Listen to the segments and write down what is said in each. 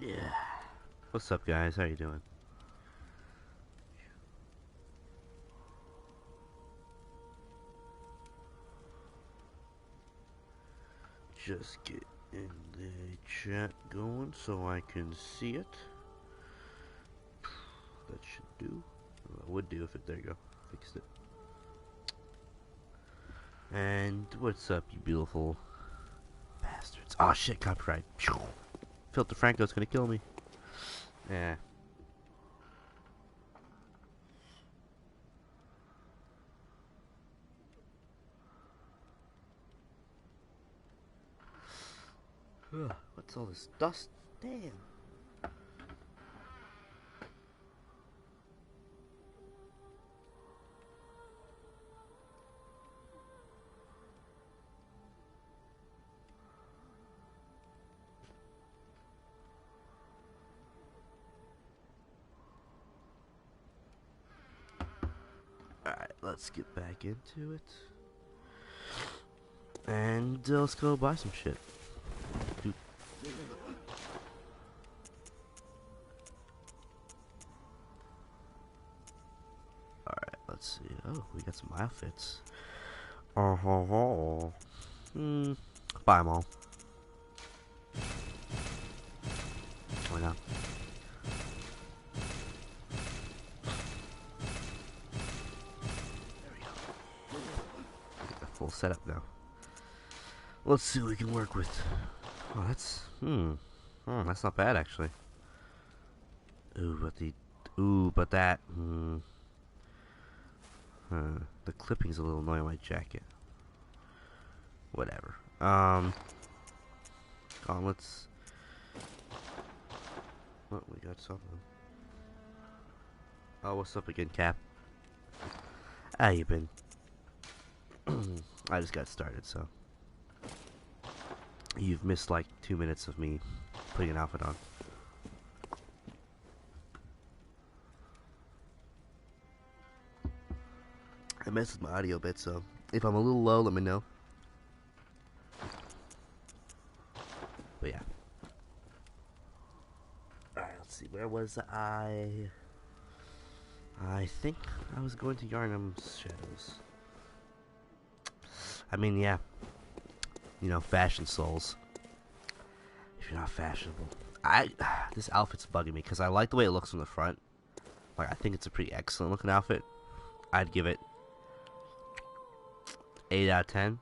Yeah. What's up, guys? How you doing? Just get in the chat going so I can see it. That should do. Well, I would do if it. There you go. Fixed it. And what's up, you beautiful bastards? Oh shit, copyright. Filter Franco's gonna kill me. Yeah. What's all this dust? Damn. Alright, let's get back into it. And let's go buy some shit. Dude. Alright, let's see. Oh, we got some outfits. Buy them all. Why not? There we go. Get the full setup now. Let's see what we can work with. Oh, that's that's not bad actually. But that the clipping's a little annoying on my jacket. Whatever. Gauntlets. Oh, we got something. Oh, what's up again, Cap? How you been? I just got started, so you've missed like 2 minutes of me putting an outfit on. I messed with my audio a bit, so if I'm a little low, let me know. But yeah. Alright, let's see. Where was I? I think I was going to Yarnum's Shadows. I mean, yeah. You know, fashion souls. If you're not fashionable. This outfit's bugging me because I like the way it looks from the front. Like, I think it's a pretty excellent looking outfit. I'd give it 8 out of 10.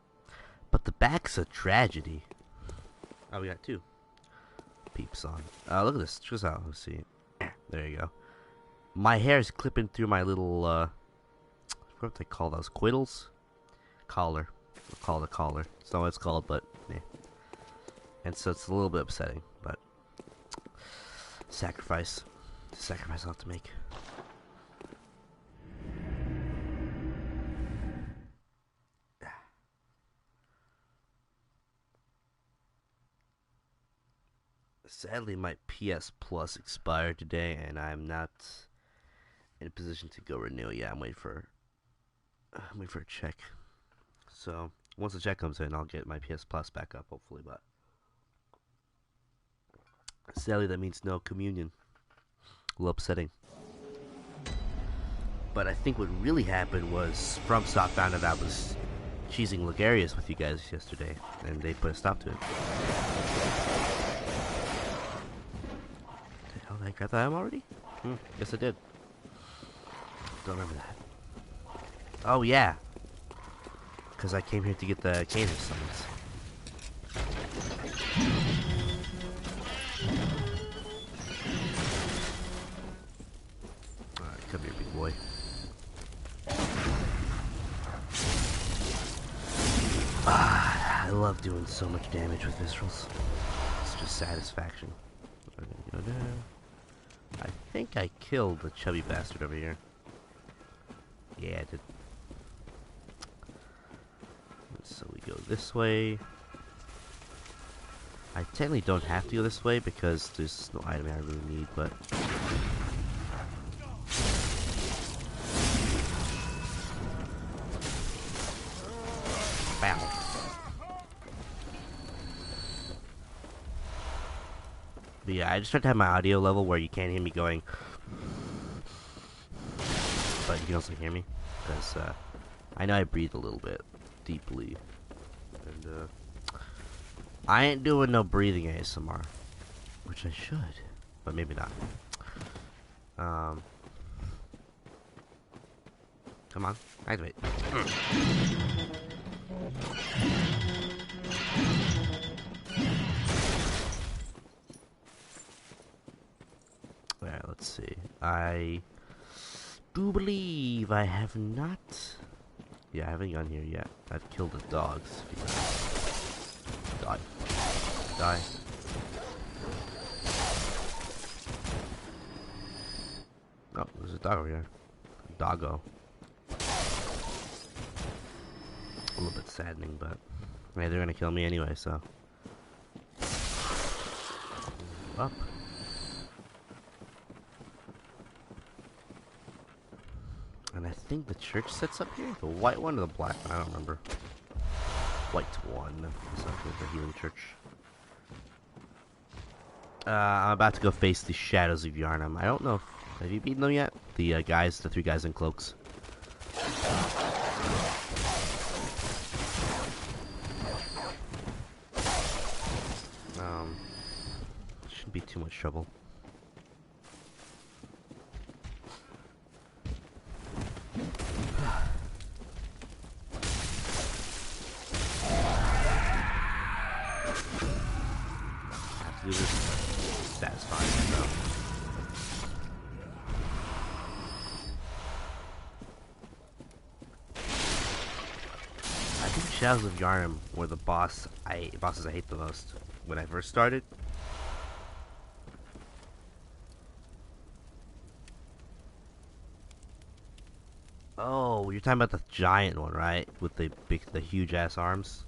But the back's a tragedy. Oh, we got 2 peeps on. Look at this. Just out. Let's see. There you go. My hair is clipping through my little, what do they call those? Quiddles? Collar. We'll call it a collar. It's not what it's called, but, yeah. And so it's a little bit upsetting, but sacrifice. It's a sacrifice I'll have to make. Sadly, my PS Plus expired today, and I'm not in a position to go renew. Yeah, I'm waiting for a check. So once the check comes in, I'll get my PS Plus back up, hopefully. But sadly, that means no communion. A little upsetting. But I think what really happened was FromSoft found out I was cheesing Ligarius with you guys yesterday, and they put a stop to it. Did I grab that item already? Guess I did. Don't remember that. Oh yeah, because I came here to get the Caner summons. Alright, come here, big boy. I love doing so much damage with viscerals. It's just satisfaction. We're gonna go there. I think I killed the chubby bastard over here. Yeah, I did. So we go this way. I technically don't have to go this way because there's no item I really need, but But yeah, I just tried to have my audio level where you can't hear me going, but you can also hear me, because I know I breathe a little bit deeply, and I ain't doing no breathing ASMR, which I should, but maybe not. Come on, activate. Alright, let's see. I do believe I have not... Yeah, I haven't gone here yet. I've killed the dogs. Die. Die. Oh, there's a dog over here. A doggo. A little bit saddening, but... Hey, they're gonna kill me anyway, so... Up. And I think the church sets up here? The white one or the black one? I don't remember. White one. It's not the healing church. I'm about to go face the shadows of Yarnum. I don't know if... Have you beaten them yet? The guys, the 3 guys in cloaks. Shouldn't be too much trouble. Have to do this satisfying myself. I think Shadows of Yarnum were the bosses I hate the most when I first started. Oh, you're talking about the giant one, right? With the huge ass arms.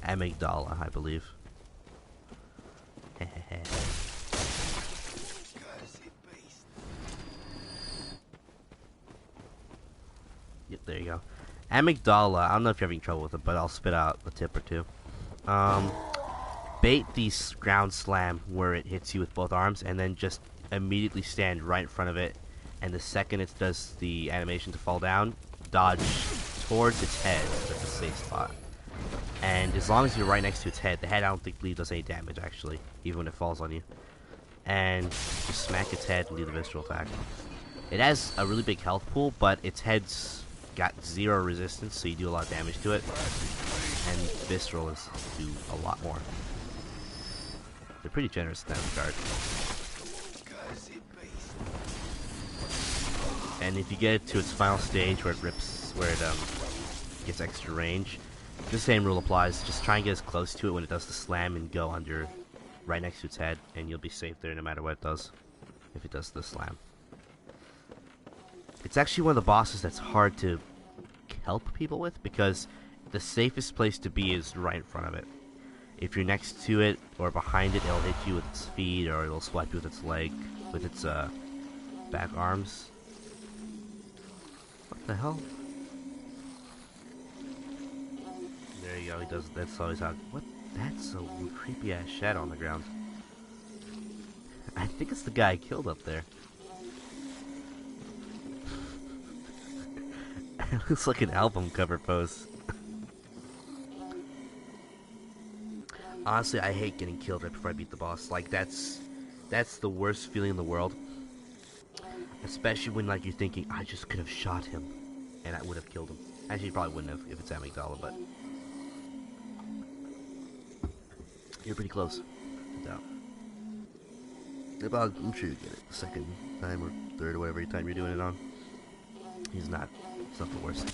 Amygdala, I believe. Yep, there you go. Amygdala, I don't know if you're having trouble with it, but I'll spit out a tip or two. Bait the ground slam where it hits you with both arms, and then just immediately stand right in front of it, and the second it does the animation to fall down, dodge towards its head. That's a safe spot. And as long as you're right next to its head, the head I don't think does any damage actually, even when it falls on you. And just smack its head and do the visceral attack. It has a really big health pool, but its head's got 0 resistance, so you do a lot of damage to it. And visceral is do a lot more. They're pretty generous in that regard. And if you get it to its final stage where it rips, where it gets extra range, the same rule applies. Just try and get as close to it when it does the slam and go under, right next to its head, and you'll be safe there no matter what it does, if it does the slam. It's actually one of the bosses that's hard to help people with, because the safest place to be is right in front of it. If you're next to it or behind it, it'll hit you with its feet, or it'll swipe you with its leg, with its back arms. What the hell? There you go, he does. That's always how. What? That's a creepy ass shadow on the ground. I think it's the guy I killed up there. It looks like an album cover pose. Honestly, I hate getting killed right before I beat the boss. Like, that's the worst feeling in the world. Especially when, like, you're thinking, I just could have shot him, and I would have killed him. Actually, you probably wouldn't have if it's Amygdala, but you're pretty close. No. I'm sure you get it the second time or third or whatever time you're doing it on. It's not the worst.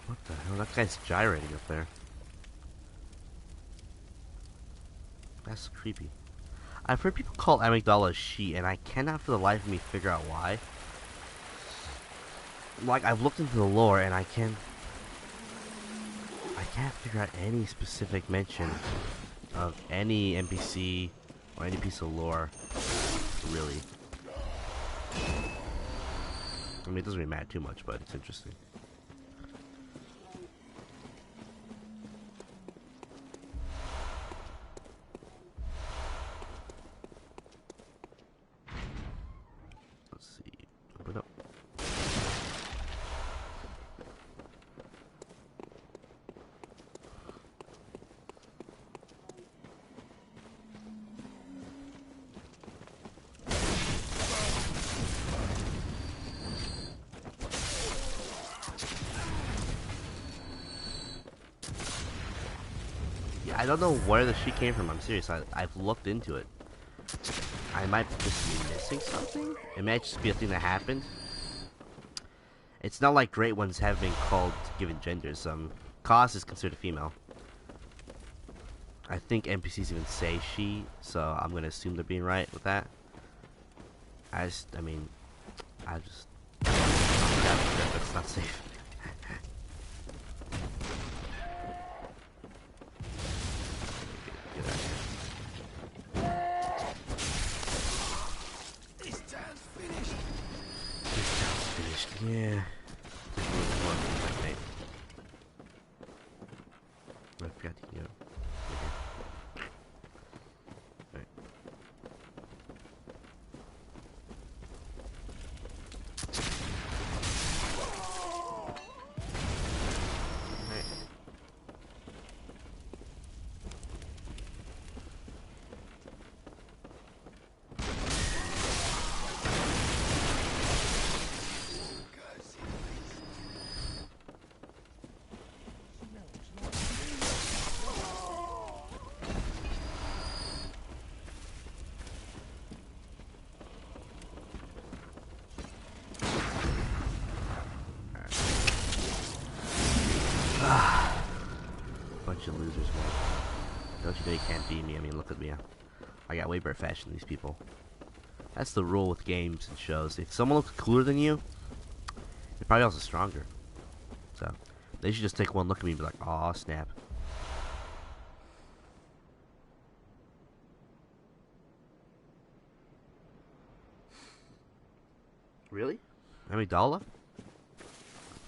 What the hell? That guy's gyrating up there. That's creepy. I've heard people call Amygdala she, and I cannot for the life of me figure out why. Like, I've looked into the lore, and I can't... I can't figure out any specific mention of any NPC or any piece of lore, really. I mean, it doesn't really matter too much, but it's interesting. Let's see. Open up. Yeah, I don't know where the shit came from. I'm serious. I've looked into it. I might just be missing something. It might just be a thing that happened. It's not like great ones have been called given genders. Cos is considered female. I think NPCs even say she, so I'm gonna assume they're being right with that. I just that's not safe. Get out of here. This town's finished. This town's finished. Yeah. I forgot to, okay. Alright. Alright. Bunch of losers, man. Don't you know you can't beat me? I mean, look at me. I got way better fashion than these people. That's the rule with games and shows. If someone looks cooler than you, they're probably also stronger. So, they should just take one look at me and be like, aw, snap. Really? Amygdala?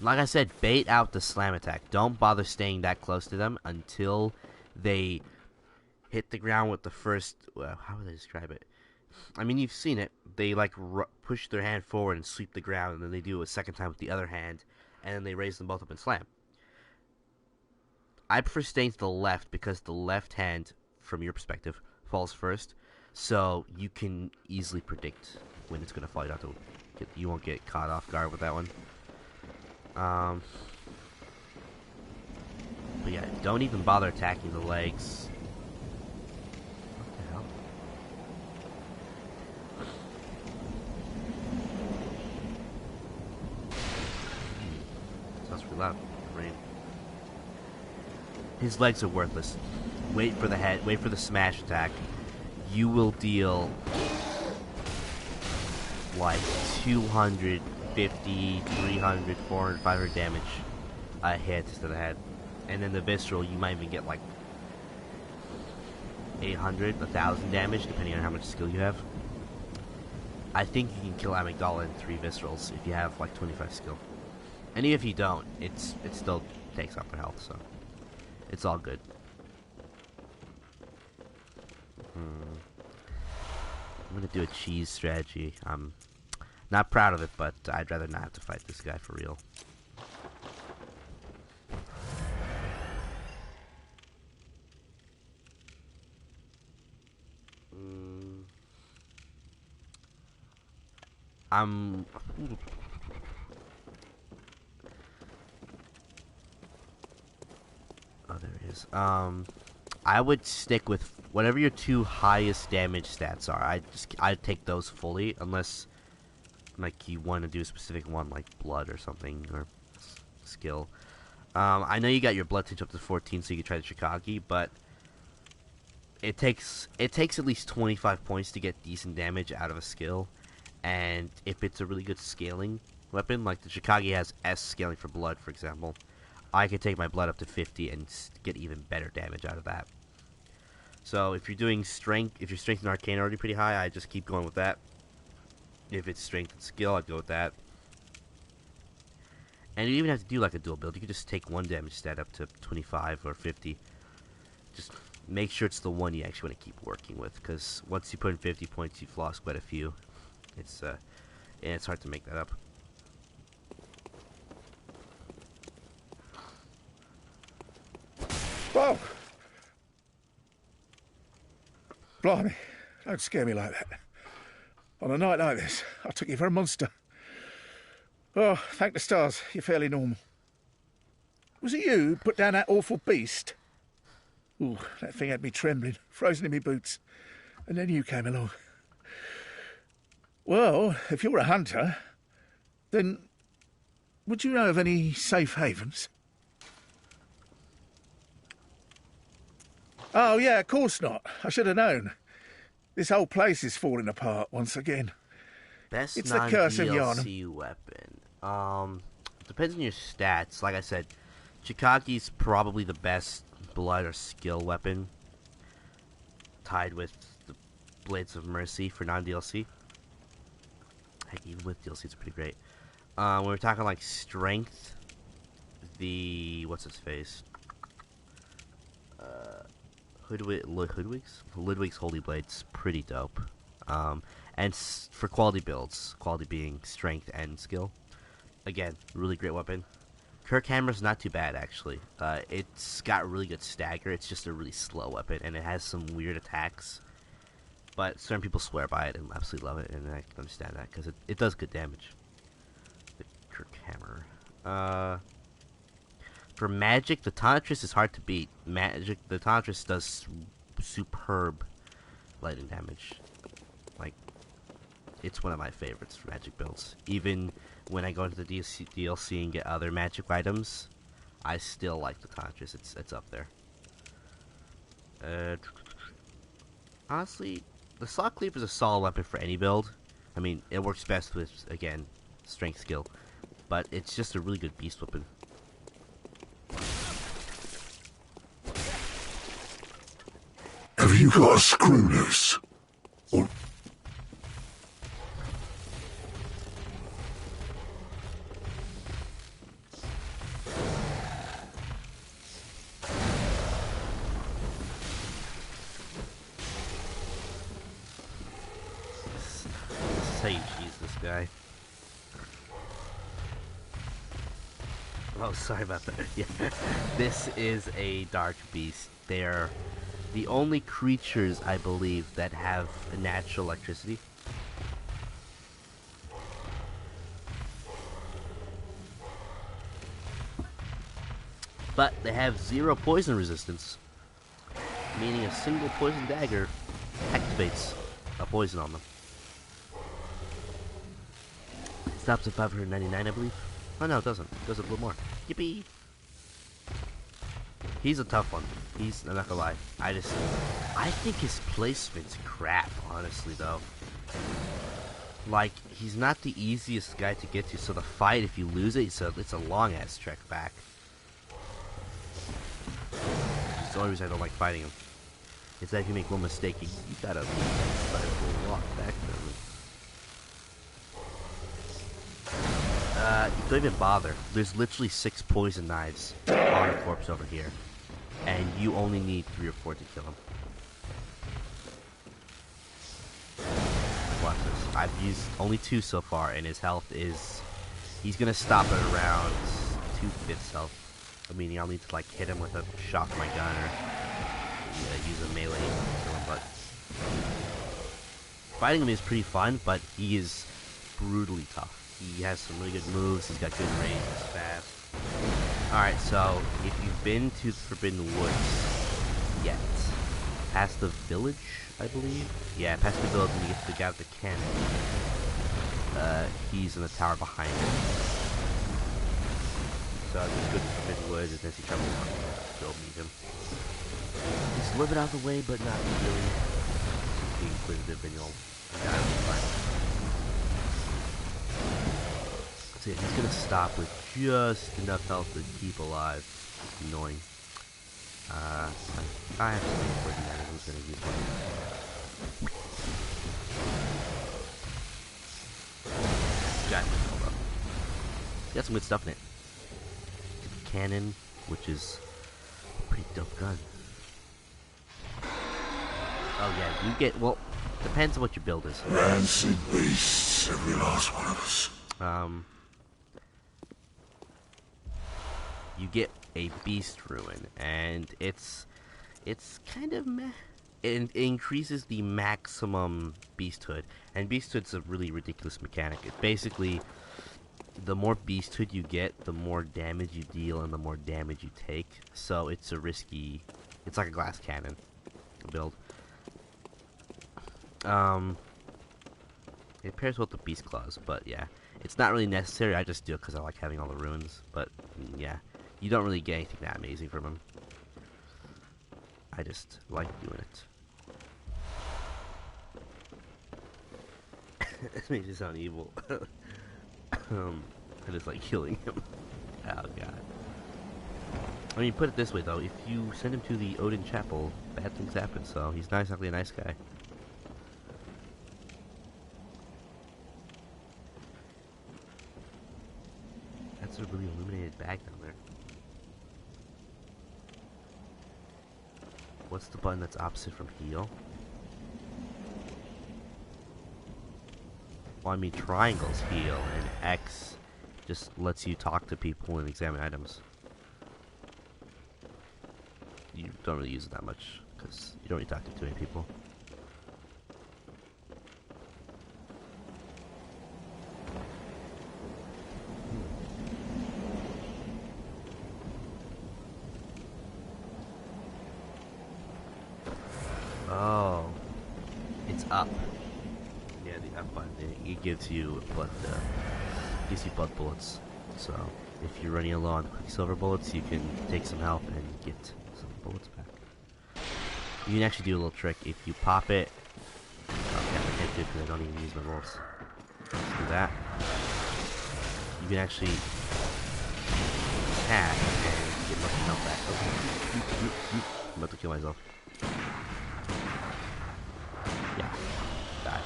Like I said, bait out the slam attack. Don't bother staying that close to them until they hit the ground with the first... Well, how would I describe it? I mean, you've seen it. They, like, push their hand forward and sweep the ground, and then they do it a second time with the other hand, and then they raise them both up and slam. I prefer staying to the left because the left hand, from your perspective, falls first, so you can easily predict when it's going to fall. You won't get caught off guard with that one. But yeah, don't even bother attacking the legs. What the hell? Sounds pretty loud. Rain. His legs are worthless. Wait for the head. Wait for the smash attack. You will deal like 250, 300, 400, 500 damage a hit to the head. And then the visceral, you might even get like 800, 1,000 damage, depending on how much skill you have. I think you can kill Amygdala in 3 viscerals if you have like 25 skill. And even if you don't, it still takes up their health, so it's all good. I'm gonna do a cheese strategy. I'm not proud of it, but I'd rather not have to fight this guy for real. Oh, there he is. I would stick with whatever your 2 highest damage stats are. I'd take those fully, unless like you want to do a specific one, like blood or something, or skill. I know you got your blood tinge up to 14, so you can try the Shikage, but it takes at least 25 points to get decent damage out of a skill. And if it's a really good scaling weapon, like the Shikage has S scaling for blood, for example, I can take my blood up to 50 and get even better damage out of that. So if you're doing strength, if your strength and arcane are already pretty high, I just keep going with that. If it's strength and skill, I'd go with that. And you even have to do like a dual build. You can just take 1 damage stat up to 25 or 50. Just make sure it's the one you actually want to keep working with, because once you put in 50 points, you've lost quite a few. It's hard to make that up. Whoa! Blimey, don't scare me like that. On a night like this, I took you for a monster. Oh, thank the stars, you're fairly normal. Was it you who put down that awful beast? Ooh, that thing had me trembling, frozen in my boots. And then you came along. Well, if you're a hunter, then would you know of any safe havens? Oh, yeah, of course not. I should have known. This whole place is falling apart once again. Best It's the curse of Yharnam. non-DLC weapon. Depends on your stats. Like I said, Chikagi's probably the best blood or skill weapon, tied with the Blades of Mercy for non-DLC. Heck, even with DLC, it's pretty great. When we're talking like strength, what's his face? Ludwig's Holy Blade's pretty dope. And for quality builds, quality being strength and skill, again, really great weapon. Kirkhammer's not too bad, actually. It's got really good stagger. It's just a really slow weapon, and it has some weird attacks. But certain people swear by it and absolutely love it, and I can understand that, because it does good damage. The Kirkhammer. For magic, the Tonitrus is hard to beat. The Tonitrus does superb lightning damage. Like, it's one of my favorites for magic builds. Even when I go into the DLC and get other magic items, I still like the Tonitrus. It's up there. Honestly, the Saw Cleaver is a solid weapon for any build. I mean, it works best with, again, strength skill. But it's just a really good beast weapon. Have you got a screw loose? Or... This is how you cheese this guy. Oh, sorry about that. Yeah. This is a dark beast. They're the only creatures, I believe, that have a natural electricity. But they have 0 poison resistance, meaning a single poison dagger activates a poison on them. It stops at 599, I believe. Oh no, it doesn't. It does a little more. Yippee! He's a tough one. I'm not gonna lie. I think his placement's crap, honestly, though. Like, he's not the easiest guy to get to, so the fight, if you lose it, it's a long-ass trek back. It's the only reason I don't like fighting him. Is that if you make one mistake, you gotta walk back there. Don't even bother. There's literally 6 poison knives on the corpse over here. And you only need 3 or 4 to kill him. Watch this. I've used only 2 so far, and his health is... He's gonna stop at around 2/5 health. Meaning I'll need to like hit him with a shot from my gun or use a melee to kill him, but... Fighting him is pretty fun, but he is brutally tough. He has some really good moves, he's got good range, he's fast. Alright, so if you've been to the Forbidden Woods yet, past the village, I believe? Yeah, past the village when you get to the guy with the cannon. He's in the tower behind it. So just go to the Forbidden Woods and then you travel on, go meet him. He's a little bit out of the way, but not really. Just be inquisitive and you'll find him. So yeah, he's gonna stop with just enough health to keep alive. It's annoying. So I have to think for that. Who's gonna use one? Shotgun, hold up. Got some good stuff in it. Cannon, which is a pretty dope gun. Oh yeah, you get, well, depends on what your build is. Rancid beasts, every last one of us. You get a beast ruin, and it's kind of meh. It increases the maximum beasthood, and beasthood's a really ridiculous mechanic. It basically, the more beasthood you get, the more damage you deal, and the more damage you take. So it's a risky, it's like a glass cannon build. It pairs well with the beast claws, but yeah, it's not really necessary. I just do it because I like having all the ruins. But yeah, you don't really get anything that amazing from them. I just like doing it. This makes it sound evil. I just like killing him. Oh god. I mean, put it this way though: if you send him to the Odin Chapel, bad things happen. So he's not exactly a nice guy. That's a really illuminated bag down there. What's the button that's opposite from heal? Well, I mean, triangles heal, and X just lets you talk to people and examine items. You don't really use it that much, because you don't really talk to too many people. Oh, it's up. Yeah, the up button. It gives you blood. Gives you blood bullets. So if you're running low on quicksilver bullets, you can take some health and get some bullets back. You can actually do a little trick if you pop it. Okay, I can't do it because I don't even use my bullets. Let's do that. You can actually attack and get much health back. Oh, I'm about to kill myself. Yeah, die.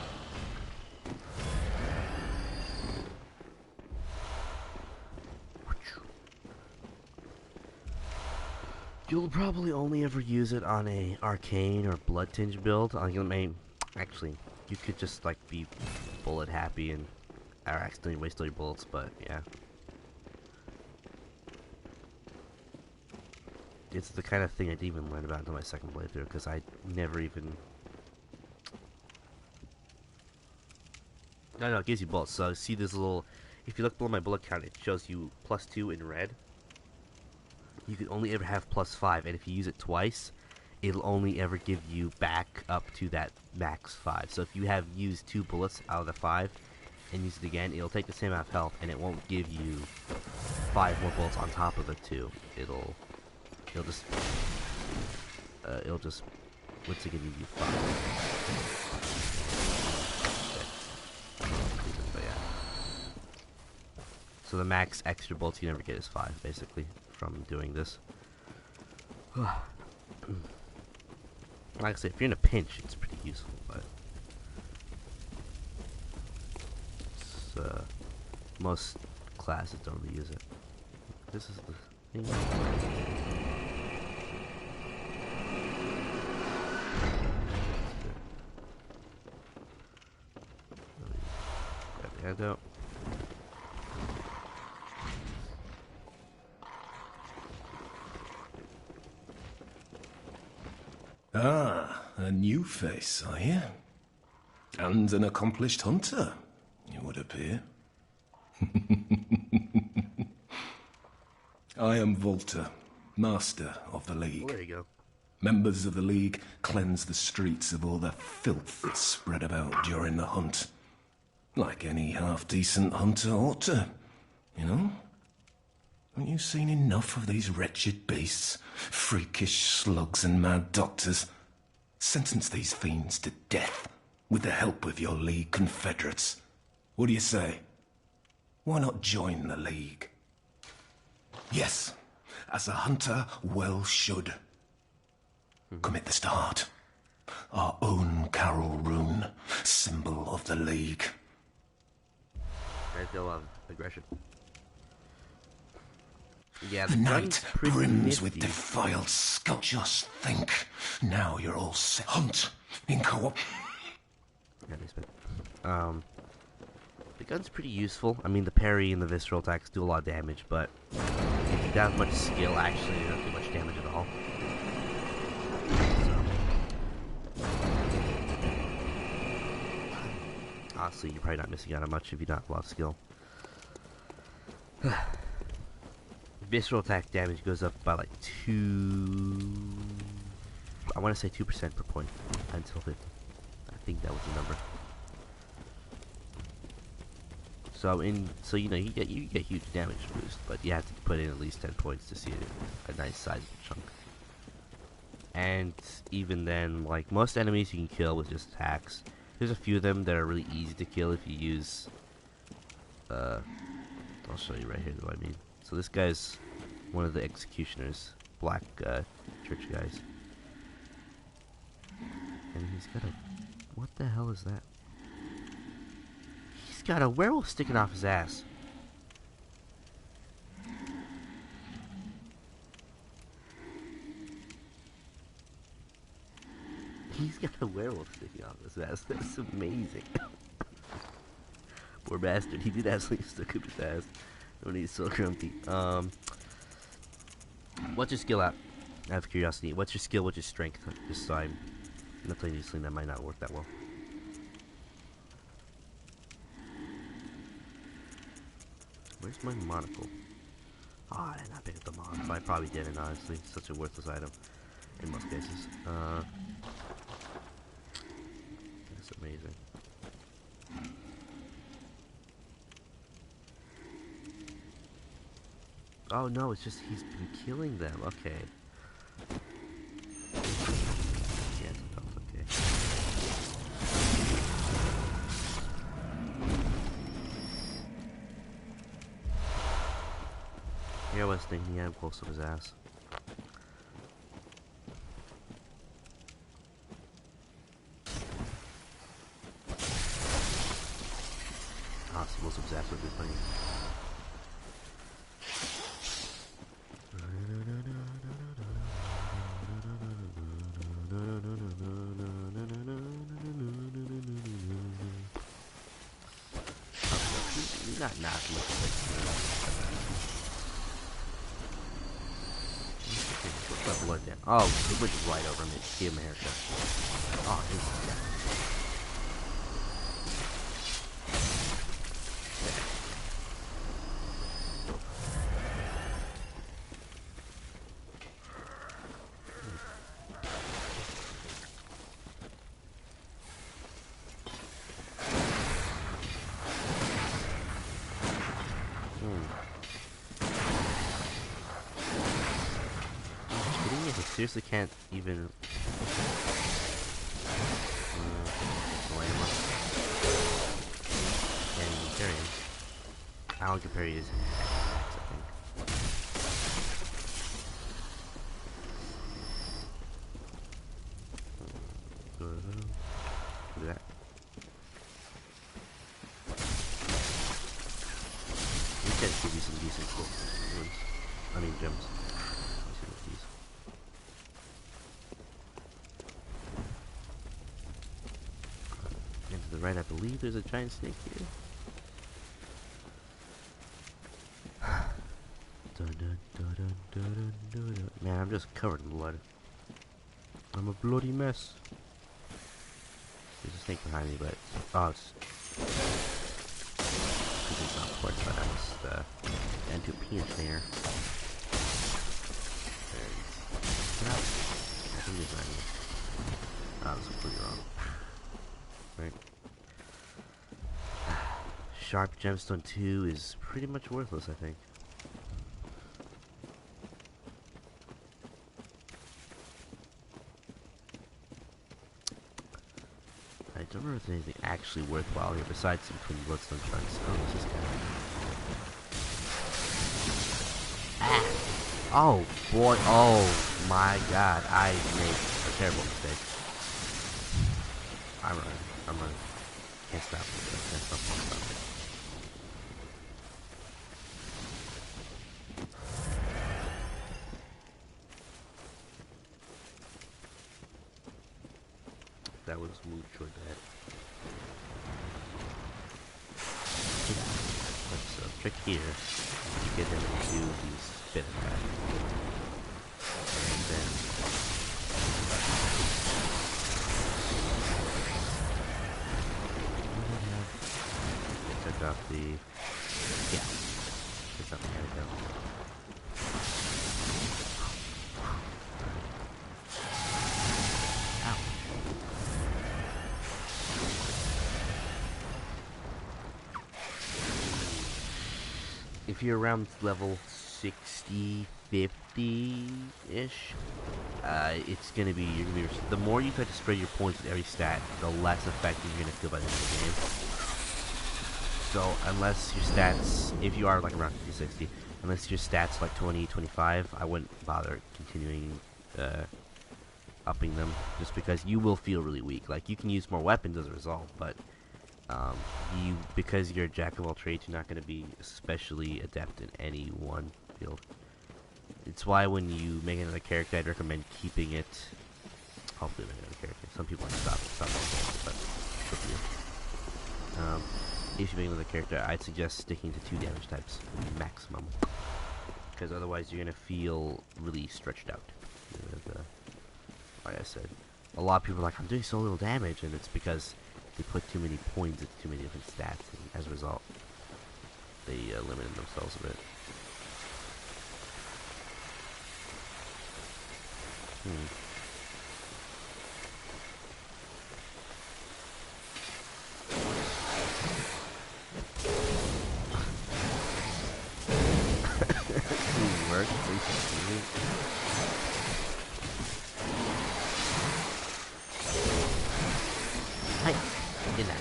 You'll probably only ever use it on a arcane or blood tinge build. Actually, you could just like be bullet happy and or accidentally waste all your bullets, but yeah. It's the kind of thing I didn't even learn about until my second playthrough, because I never even... No, it gives you bullets. So see this little... If you look below my bullet count, it shows you +2 in red. You can only ever have +5, and if you use it twice, it'll only ever give you back up to that max 5. So if you have used 2 bullets out of the 5, and use it again, it'll take the same amount of health, and it won't give you 5 more bullets on top of the 2. It'll just what's it gonna give you 5? But yeah. So the max extra bullets you never get is 5, basically, from doing this. Like I said, if you're in a pinch, it's pretty useful, but it's, most classes don't really use it. This is the thing. Grab the antidote. Ah, a new face, are you? And an accomplished hunter, it would appear. I am Volta, master of the League. Oh, there you go. Members of the League cleanse the streets of all the filth that's spread about during the hunt. Like any half-decent hunter ought to, you know? Haven't you seen enough of these wretched beasts? Freakish slugs and mad doctors. Sentence these fiends to death with the help of your League confederates. What do you say? Why not join the League? Yes, as a hunter well should. Commit this to heart. Our own Carol rune, symbol of the League. Great deal of aggression. Yeah, The the night gun's pretty brims with nifty. defiled skull. Just think. Now you're all set. Hunt in co-op. Yeah, they spent. The gun's pretty useful. I mean, the parry and the visceral attacks do a lot of damage, but if you don't have much skill, actually, you don't do much damage at all. So, honestly, you're probably not missing out on much if you don't have a lot of skill. Visceral attack damage goes up by like 2... I want to say 2% per point until 50. I think that was the number. So you know you get huge damage boost, but you have to put in at least 10 points to see a nice sizable chunk. And even then, like most enemies you can kill with just attacks. There's a few of them that are really easy to kill if you use. I'll show you right here what I mean. So this guy's one of the executioners, black church guys, and he's got a. What the hell is that? He's got a werewolf sticking off his ass. He's got a werewolf sticking off his ass. That's amazing. Poor bastard. He did actually stick up his ass when he's so grumpy. What's your skill at? Out of curiosity, what's your skill? What's your strength? Just so I'm not telling you something that might not work that well. Where's my monocle? Oh, I did not pick up the monocle. I probably didn't, honestly. Such a worthless item in most cases. That's amazing. Oh no, it's just he's been killing them. Okay. Yeah, it's okay. Yeah, I was thinking he had him close to his ass. Ah, so most of his ass would be funny. Not nasty. What's that blood down? Oh, it went right over me. Give him a haircut. Oh, he's dead. I seriously can't even blame him. Can't even carry him. I don't compare his attacks, I think. Look at that. These guys give you some decent ones. I mean gems. Right, I believe there's a giant snake here. Man, I'm just covered in blood. I'm a bloody mess. There's a snake behind me, but it's not quite, but I was into a penis there. I think there's not here. I was completely wrong. Right. Sharp Gemstone 2 is pretty much worthless, I think. I don't remember if there's anything actually worthwhile here besides some twin bloodstone shards. Oh, what's this guy? Oh boy, oh my god, I made a terrible mistake. I'm running. Can't stop it. Can't stop it. That was a move toward that. Let's trick here. Get him into the spin attack. And then took out the took out the antidote. If you're around level 60, 50-ish, it's gonna be, the more you try to spread your points with every stat, the less effective you're gonna feel by the end of the game. So, unless your stats, if you are like around 50, 60, unless your stats like 20, 25, I wouldn't bother continuing, upping them, just because you will feel really weak. Like, you can use more weapons as a result, but because you're a jack of all trades, you're not going to be especially adept in any one field. It's why when you make another character, I'd recommend keeping it. Hopefully, make another character. Some people like stop it, but if you make another character, I'd suggest sticking to 2 damage types maximum, because otherwise you're going to feel really stretched out. Like I said, a lot of people are like, I'm doing so little damage, and it's because they put too many points into too many different stats, and as a result, they limited themselves a bit. Work, Hi, in that.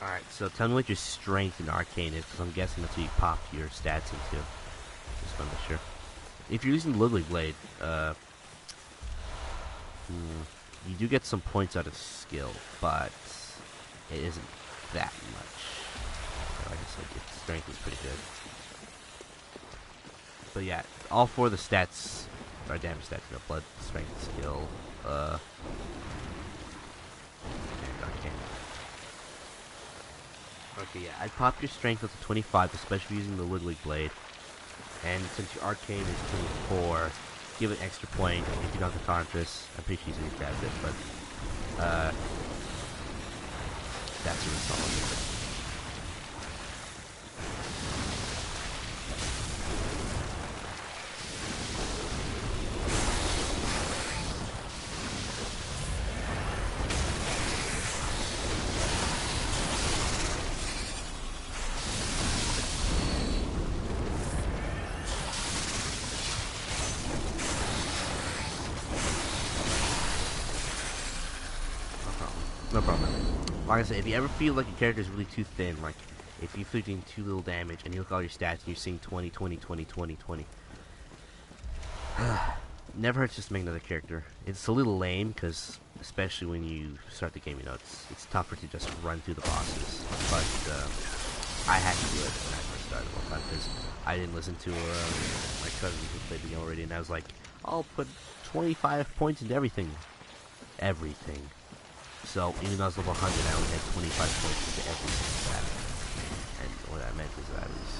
Alright, so tell me what your strength in Arcane is, because I'm guessing that's what you pop your stats into. Just want to make sure. If you're using Lily Blade, you do get some points out of skill, but it isn't that much. Like I said, its strength is pretty good. But yeah, all 4 of the stats are damage stats, blood, strength, skill, and arcane. Okay, yeah, I'd pop your strength up to 25, especially using the Wiggly Blade. And since your arcane is 24, give it an extra point if you don't have the Contras. I'm pretty sure you usually grabs it, but that's really solid. No problem. Like I said, if you ever feel like your character is really too thin, like if you're doing too little damage and you look at all your stats and you're seeing 20, 20, 20, 20, 20, never hurts just to make another character. It's a little lame because, especially when you start the game, you know, it's tougher to just run through the bosses. But I had to do it when I first started one time because I didn't listen to my cousin who played the game already, and I was like, I'll put 25 points into everything. So, even though I was level 100, I only had 25 points into every single battle. And what I meant is that I was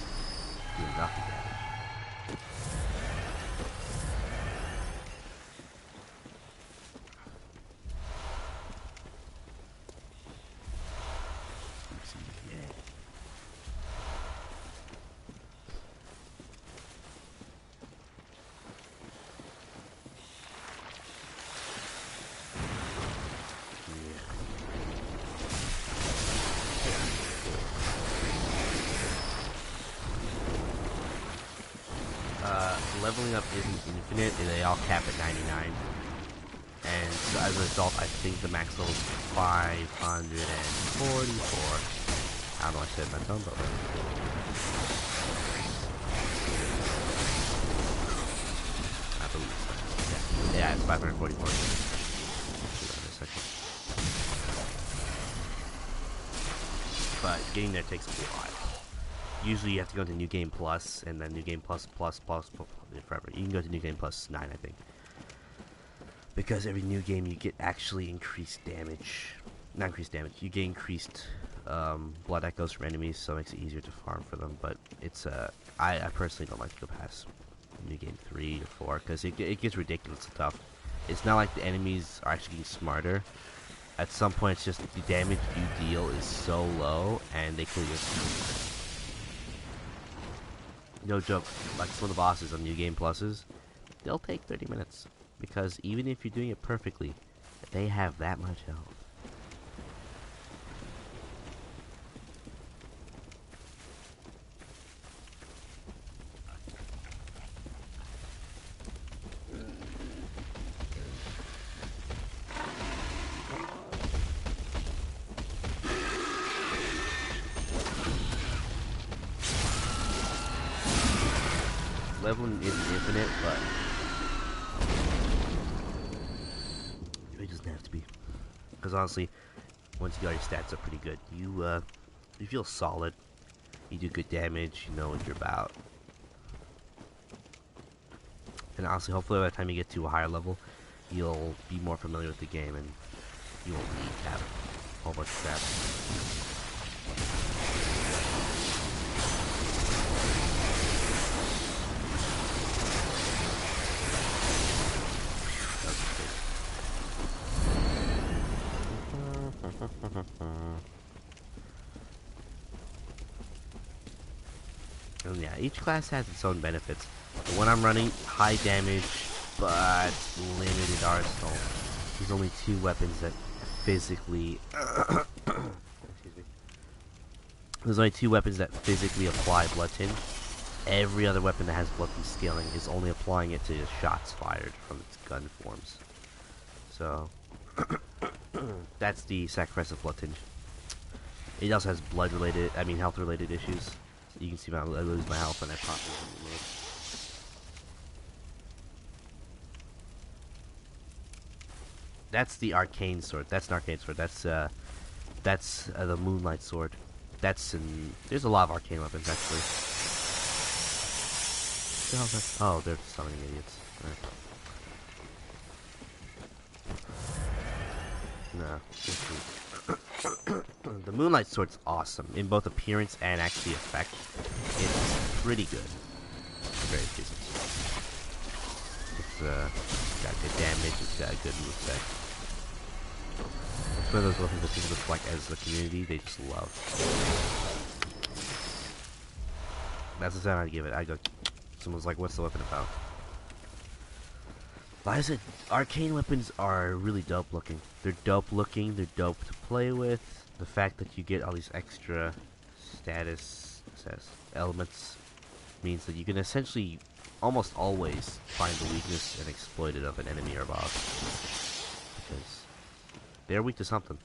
doing nothing damage. leveling up isn't infinite, and they all cap at 99. And so as a result, I think the max level is 544. I don't know what I said in my tone, but I believe so. Yeah, it's 544. But getting there takes a while. Usually you have to go to New Game Plus, and then New Game Plus forever. You can go to New Game Plus 9, I think. Because every new game you get actually increased damage. Not increased damage, you get increased blood echoes from enemies, so it makes it easier to farm for them. But it's, I personally don't like to go past New Game 3 or 4, because it gets ridiculously tough. It's not like the enemies are actually getting smarter. At some point, it's just the damage you deal is so low, and they kill you. No joke, like some of the bosses on New Game Pluses, they'll take 30 minutes. Because even if you're doing it perfectly, they have that much health. Leveling isn't infinite, but it doesn't have to be. Because honestly, once you got your stats up pretty good, you feel solid. You do good damage. You know what you're about. And honestly, hopefully by the time you get to a higher level, you'll be more familiar with the game and you won't need to have a whole bunch of crap. And yeah, each class has its own benefits. The one I'm running, high damage, but limited arsenal. There's only 2 weapons that physically... Excuse me. There's only 2 weapons that physically apply blood tinge. Every other weapon that has blood tinge scaling is only applying it to shots fired from its gun forms. So... that's the sacrifice of blood tinge. It also has health related issues. So you can see I lose my health and I pop it. That's the arcane sword. That's an arcane sword. That's the moonlight sword. There's a lot of arcane weapons actually. What the hell is that? Oh, they're summoning idiots. No. The Moonlight Sword's awesome in both appearance and actually effect. It's pretty good. For various reasons. It's got good damage, it's got a good moveset. It's one of those weapons that people just like as a community, they just love. That's the sound I'd give it. I go, someone's like, what's the weapon about? Like I said, arcane weapons are really dope looking. They're dope looking, they're dope to play with. The fact that you get all these extra status elements means that you can essentially almost always find the weakness and exploit it of an enemy or boss. Because they're weak to something.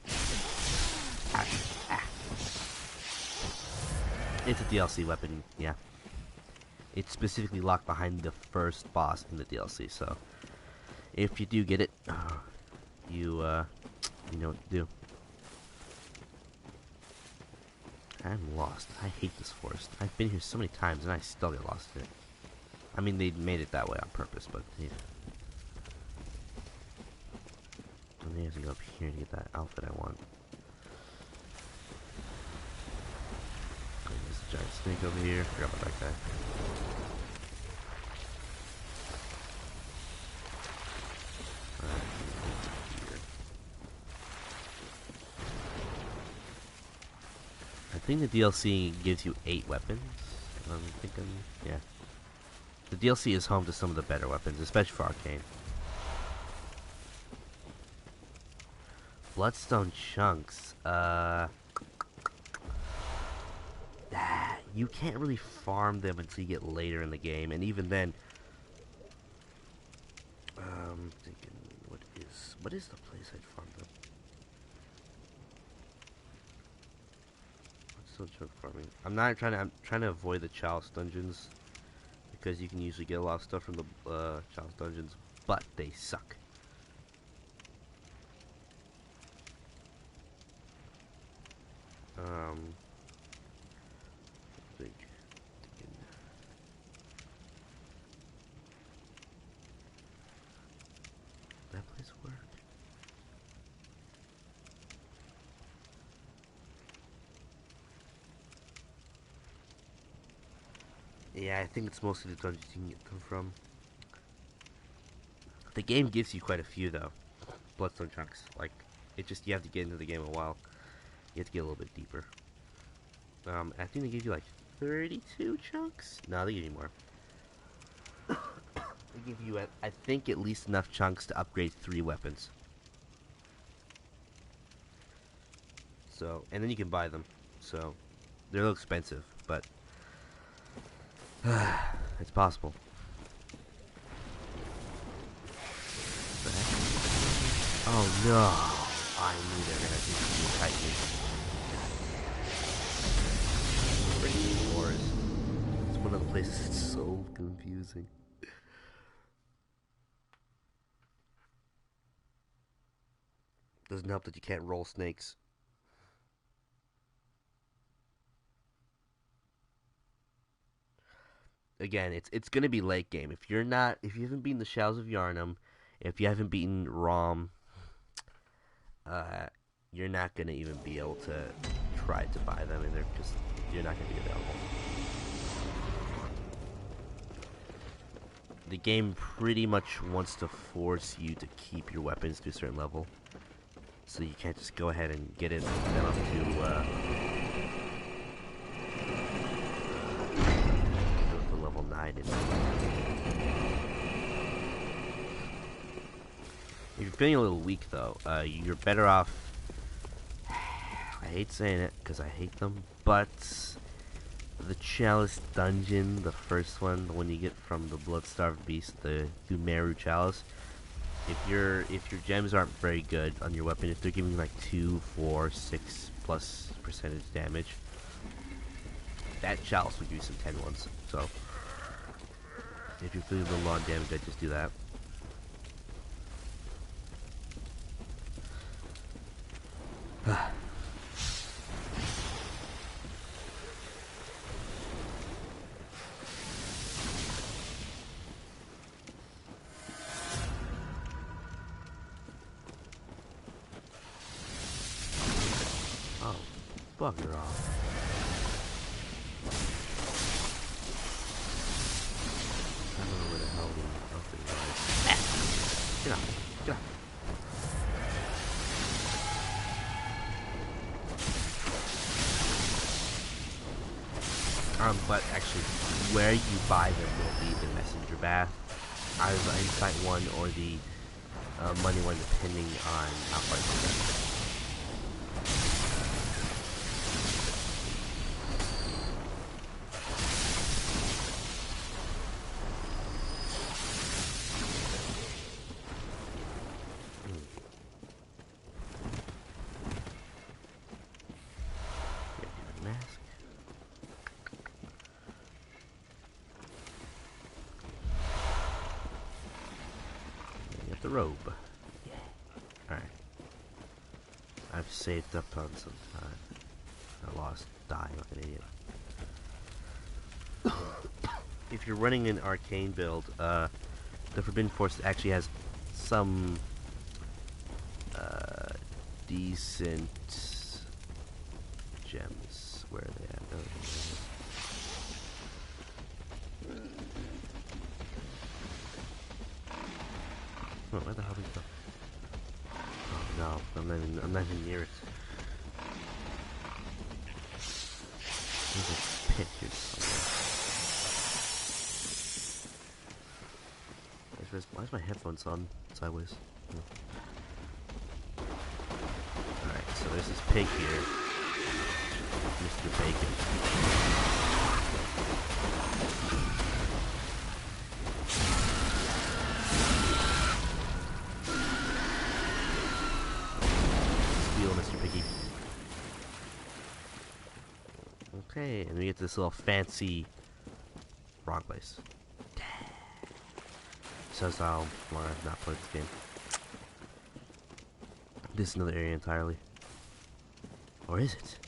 It's a DLC weapon, yeah. It's specifically locked behind the first boss in the DLC, so if you do get it, you know what to do. I'm lost. I hate this forest. I've been here so many times and I still get lost in it. I mean, they made it that way on purpose, but yeah. I have to go up here to get that outfit I want. There's a giant snake over here. Forgot about that guy. I think the DLC gives you 8 weapons. I'm thinking, yeah. The DLC is home to some of the better weapons, especially for arcane. Bloodstone chunks. you can't really farm them until you get later in the game, and even then, thinking, what is the place I'd farm them? I'm still junk farming. I'm trying to avoid the chalice dungeons because you can usually get a lot of stuff from the chalice dungeons, but they suck. That place work? Yeah, I think it's mostly the dungeons you can get them from. The game gives you quite a few though. Bloodstone chunks. Like, you have to get into the game a while. You have to get a little bit deeper. I think they give you like 32 chunks? No, they give you more. They give you, I think, at least enough chunks to upgrade 3 weapons. So, and then you can buy them. So, they're a little expensive, but it's possible. Oh no! I knew they were gonna do something tightly. Freaking wars. It's one of the places that's so confusing. Doesn't help that you can't roll snakes. Again, it's gonna be late game. If you haven't beaten the Shadows of Yharnam, if you haven't beaten Rom, you're not gonna even be able to try to buy them, and you're not gonna be available. The game pretty much wants to force you to keep your weapons to a certain level, so you can't just go ahead and get it then up to level 9. If you're feeling a little weak, though, you're better off. I hate saying it because I hate them, but the Chalice dungeon, the first one, the one you get from the Blood-Starved Beast, the Thumeru Chalice. If your gems aren't very good on your weapon, if they're giving you like 2, 4, 6+ percentage damage, that chalice will give you some 10 ones. So if you're feeling a little low on damage, I'd just do that. Oh, bugger off. I don't know where the hell the thing was. Get out. Get out. But actually, where you buy them will be the messenger bath, either the insight one or the money one, depending on how far you get. The robe. Yeah. Alright. I've saved up on some time. I lost dying like an idiot. If you're running an arcane build, the Forbidden Force actually has some decent gems. Where are they at? Oh, where the hell did it go? Oh no, I'm not even near it. There's a pit here somewhere. Why is my headphones on sideways? Alright, so there's this pig here. Mr. Bacon. Steal, Mr. Piggy. Okay, and we get this little fancy wrong place. Says how long I've not played this game. This is another area entirely. Or is it?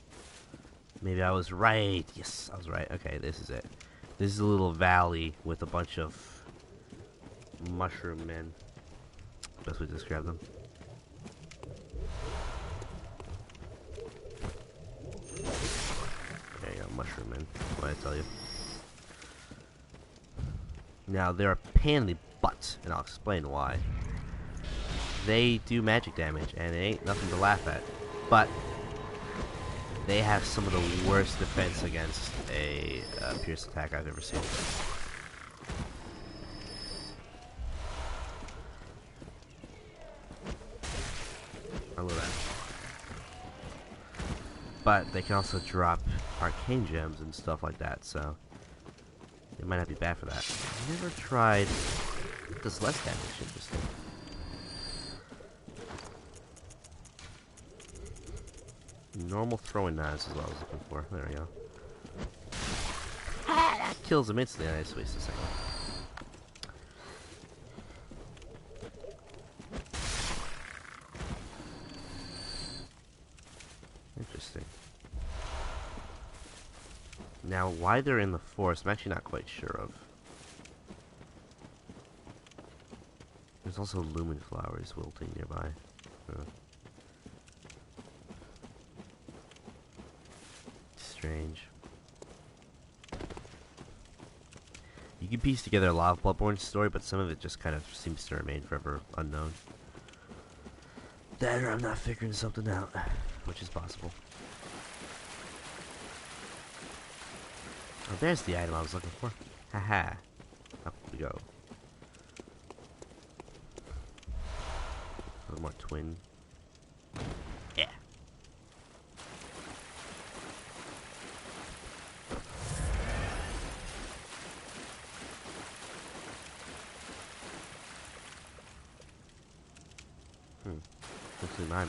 Maybe I was right. Yes, I was right. Okay, this is it. This is a little valley with a bunch of mushroom men. Best way to describe them. There you go, mushroom men. What I tell you. Now, they're a pain in the butt, and I'll explain why. They do magic damage, and it ain't nothing to laugh at. But they have some of the worst defense against a pierce attack I've ever seen. I love that. But they can also drop arcane gems and stuff like that, so it might not be bad for that. I've never tried. It does less damage. Interesting. Normal throwing knives is what I was looking for. There we go. Ah, that kills him instantly. I just wasted a second. Interesting. Now, why they're in the forest, I'm actually not quite sure of. There's also lumen flowers wilting nearby. Strange. You can piece together a lot of Bloodborne's story, but some of it just kind of seems to remain forever unknown. That or I'm not figuring something out, which is possible. Oh, there's the item I was looking for. Haha. Up we go. A little more twin. Yeah. Looks like mine.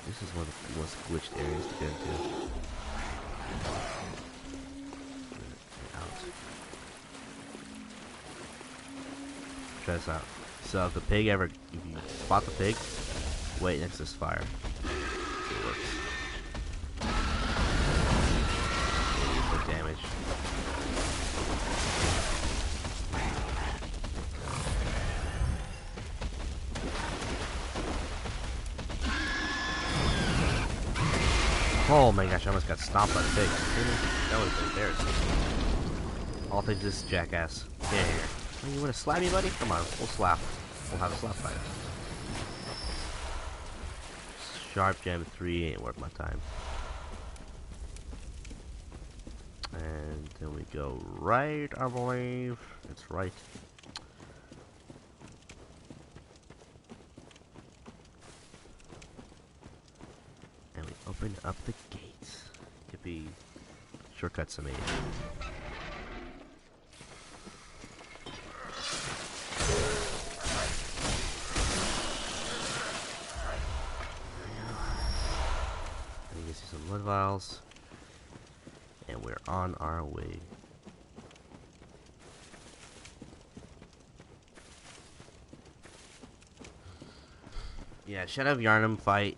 This is one of the most glitched areas to get into. Out. Try this out. So if the pig ever, if you spot the pig, wait next to this fire. See if it works. Good damage. Oh my gosh, I almost got stomped by the pig. That would have been embarrassing. All thanks to this jackass. Get here. Oh, you want to slap me, buddy? Come on, we'll slap. We'll have a slap fight. Sharp Gem 3 ain't worth my time. And then we go right, I believe. It's right. And we open up the gates. Yippee. Shortcuts are made. I can see some blood vials. And we're on our way. Yeah, Shadow of Yharnam fight.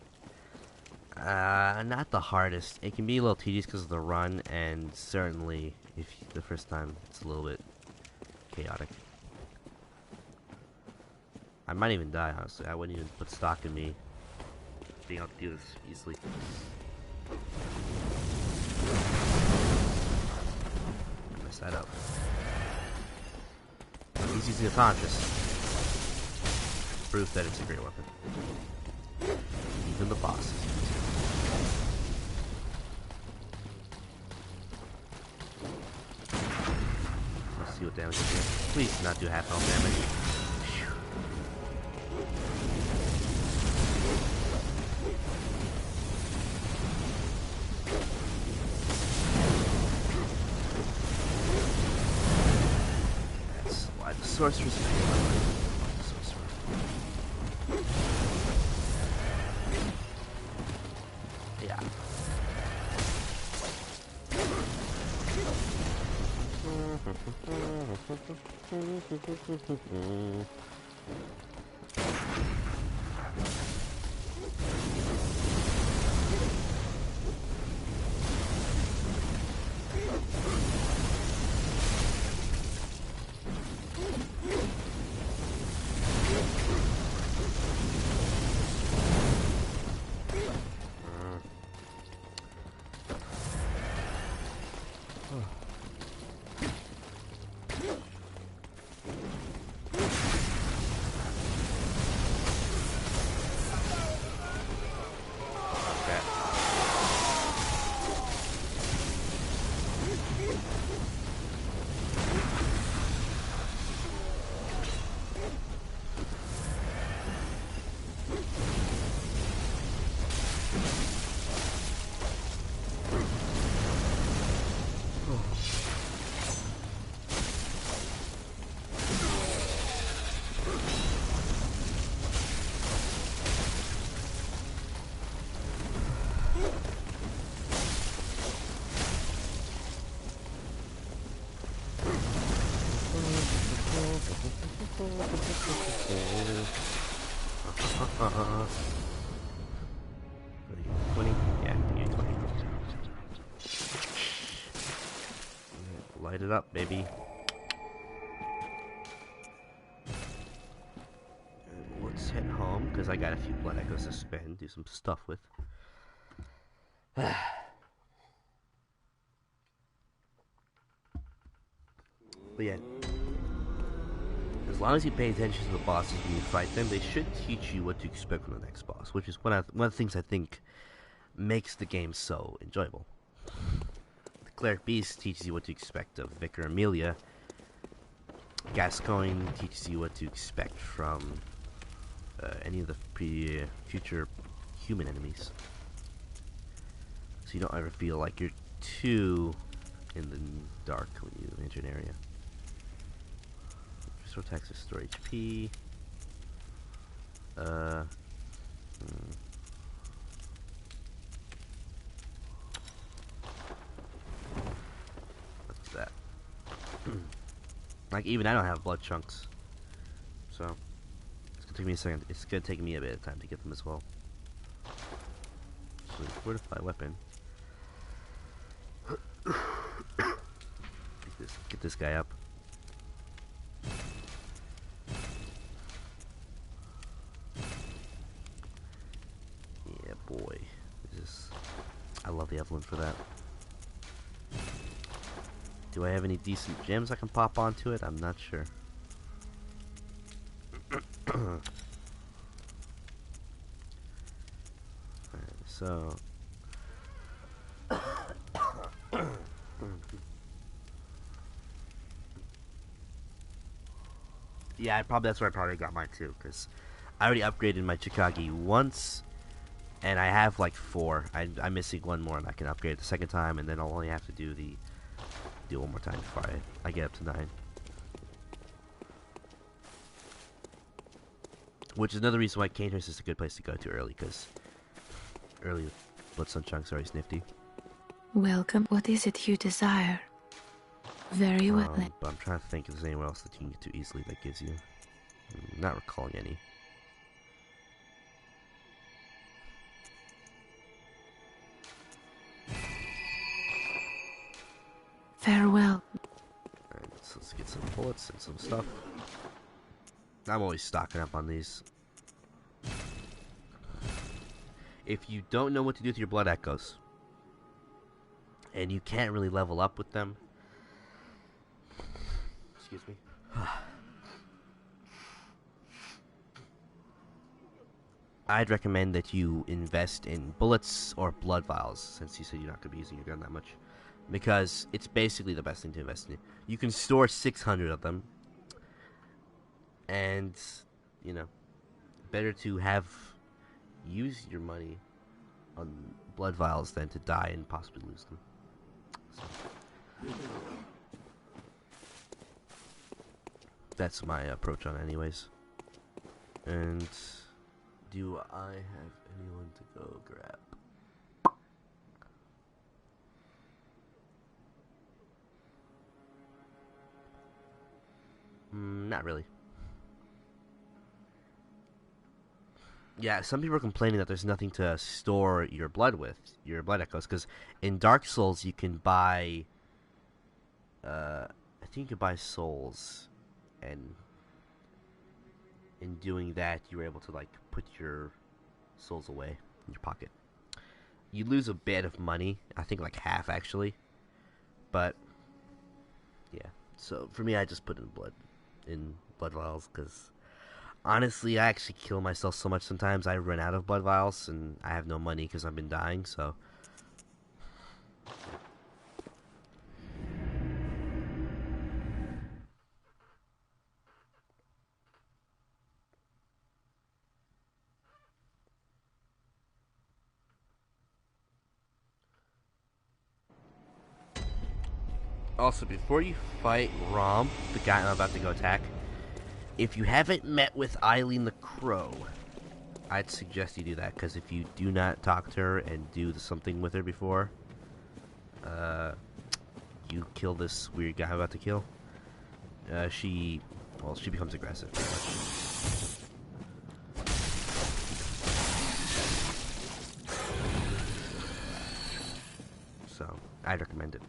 Not the hardest. It can be a little tedious because of the run, and certainly, if the first time, it's a little bit chaotic. I might even die, honestly. I wouldn't even put stock in me being able to do this easily. Mess that up. Easy to the conscious. Proof that it's a great weapon. Even the boss. Let's see what damage it does. Please do not do half health damage. sorceress. Yeah. Light it up, baby. Let's head home, because I got a few blood echoes to spend, do some stuff with. But yeah, as long as you pay attention to the bosses when you fight them, they should teach you what to expect from the next boss, which is one of the things I think makes the game so enjoyable. The Cleric Beast teaches you what to expect of Vicar Amelia. Gascoigne teaches you what to expect from any of the future human enemies, so you don't ever feel like you're too in the dark when you enter an area. Restore taxes, store HP. What's that? Like, even I don't have blood chunks, so it's gonna take me a second. It's gonna take me a bit of time to get them as well. So, fortify weapon. Get this guy up. Yeah, boy. I love the Evelyn for that. Do I have any decent gems I can pop onto it? I'm not sure. Alright, so... yeah, that's where I probably got mine too, because I already upgraded my Chikagi once, and I have like 4. I'm missing one more, and I can upgrade it the second time, and then I'll only have to do one more time before I get up to 9. Which is another reason why Cainhurst is a good place to go to early, because early Bloodstone chunks are always nifty. Welcome. What is it you desire? Very well. But I'm trying to think if there's anywhere else that you can get to easily that gives you. I'm not recalling any. Farewell. Alright, so let's get some bullets and some stuff. I'm always stocking up on these. If you don't know what to do with your blood echoes, and you can't really level up with them, excuse me. I'd recommend that you invest in bullets or blood vials, since you said you're not going to be using your gun that much. Because it's basically the best thing to invest in. You can store 600 of them. And, you know, better to use your money on blood vials than to die and possibly lose them. So. That's my approach on it anyways. And do I have anyone to go grab? Not really. Yeah, some people are complaining that there's nothing to store your blood with, your blood echoes, because in Dark Souls you can buy, I think you can buy souls, and in doing that you were able to like put your souls away in your pocket. You lose a bit of money, I think like half actually, but yeah. So for me, I just put in blood vials, because honestly, I actually kill myself so much sometimes. I run out of blood vials, and I have no money because I've been dying, so. Also, before you fight Rom, the guy I'm about to go attack, if you haven't met with Eileen the Crow, I'd suggest you do that, because if you do not talk to her and do something with her before, you kill this weird guy I'm about to kill, she becomes aggressive, pretty much. So, I'd recommend it.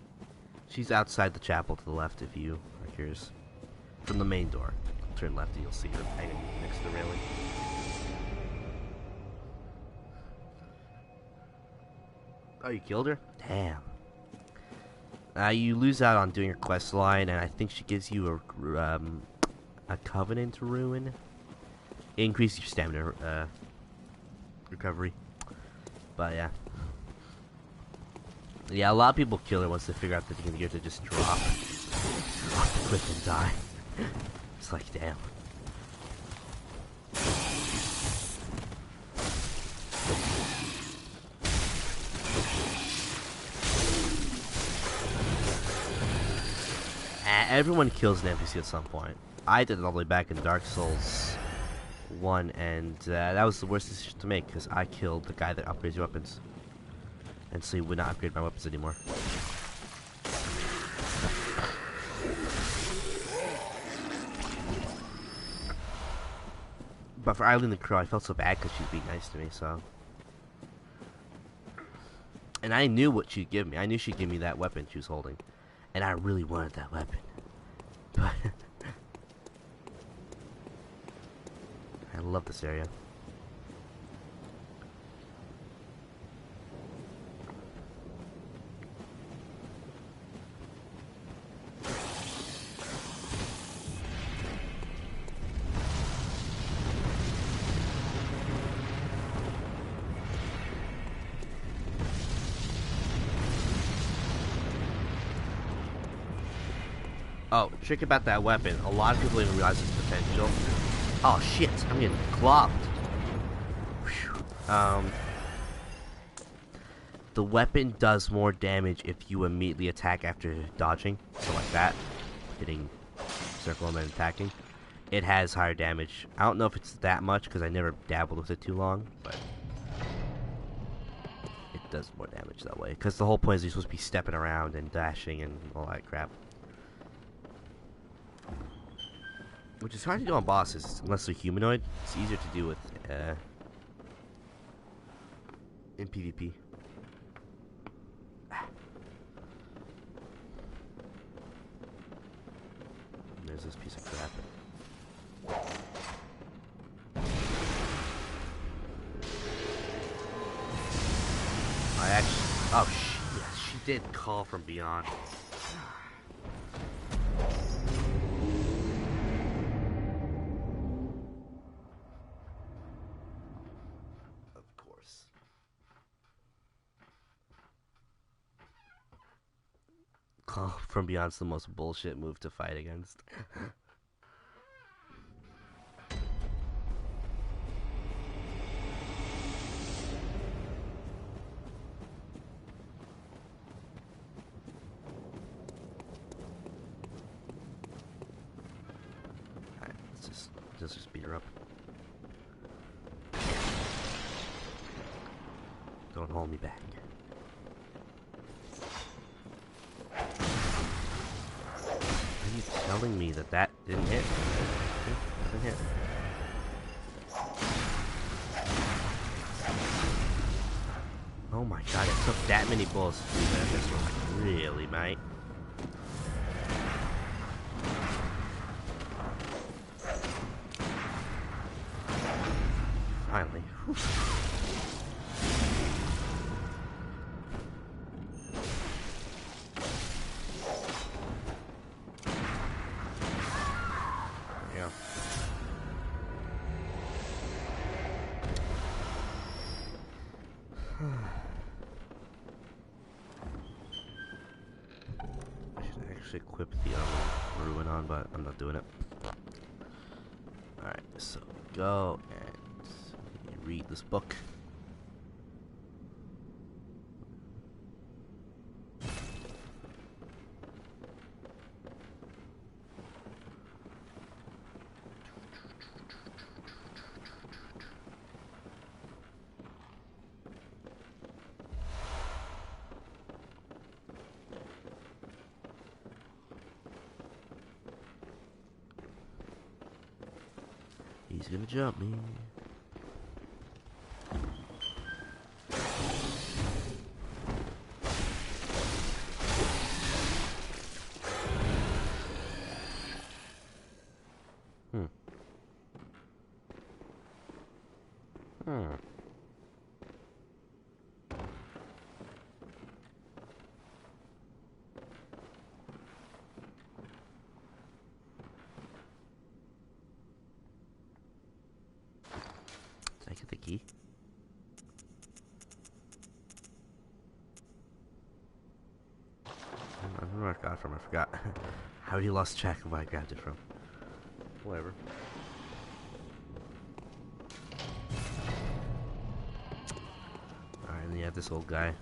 She's outside the chapel to the left if you are curious. From the main door. Turn left and you'll see her hanging next to the railing. Oh, you killed her? Damn. You lose out on doing your quest line, and I think she gives you a Covenant Ruin. It increases your stamina recovery. But yeah. Yeah, a lot of people kill her once they figure out that they can get to just drop off the cliff and die. It's like, damn. Everyone kills an NPC at some point. I did it all the way back in Dark Souls 1, and that was the worst decision to make, because I killed the guy that upgrades your weapons. And so he would not upgrade my weapons anymore. But for Eileen the Crow, I felt so bad because she'd be nice to me, so. And I knew what she'd give me. I knew she'd give me that weapon she was holding. And I really wanted that weapon. But I love this area. Oh, trick about that weapon. A lot of people didn't realize its potential. Oh shit, I'm getting clobbed. The weapon does more damage if you immediately attack after dodging. So like that. Hitting circle and then attacking. It has higher damage. I don't know if it's that much because I never dabbled with it too long, but it does more damage that way. Because the whole point is you're supposed to be stepping around and dashing and all that crap. Which is hard to do on bosses, unless they're humanoid. It's easier to do with, in PvP. There's this piece of crap. I actually... Oh, she did call from beyond. Call from Beyond's the most bullshit move to fight against. Let's just beat her up. Don't hold me back. Are you telling me that that didn't hit? Didn't hit. Oh my god, it took that many bullets to do that. This was like, really, mate? Finally. Whew. Yeah. I should actually equip the ruin on, but I'm not doing it. Alright, so go and read this book. He's gonna jump me. Did I get the key? I don't know where I got it from. I forgot. I already lost track of where I grabbed it from. Whatever. Alright, and then you have this old guy.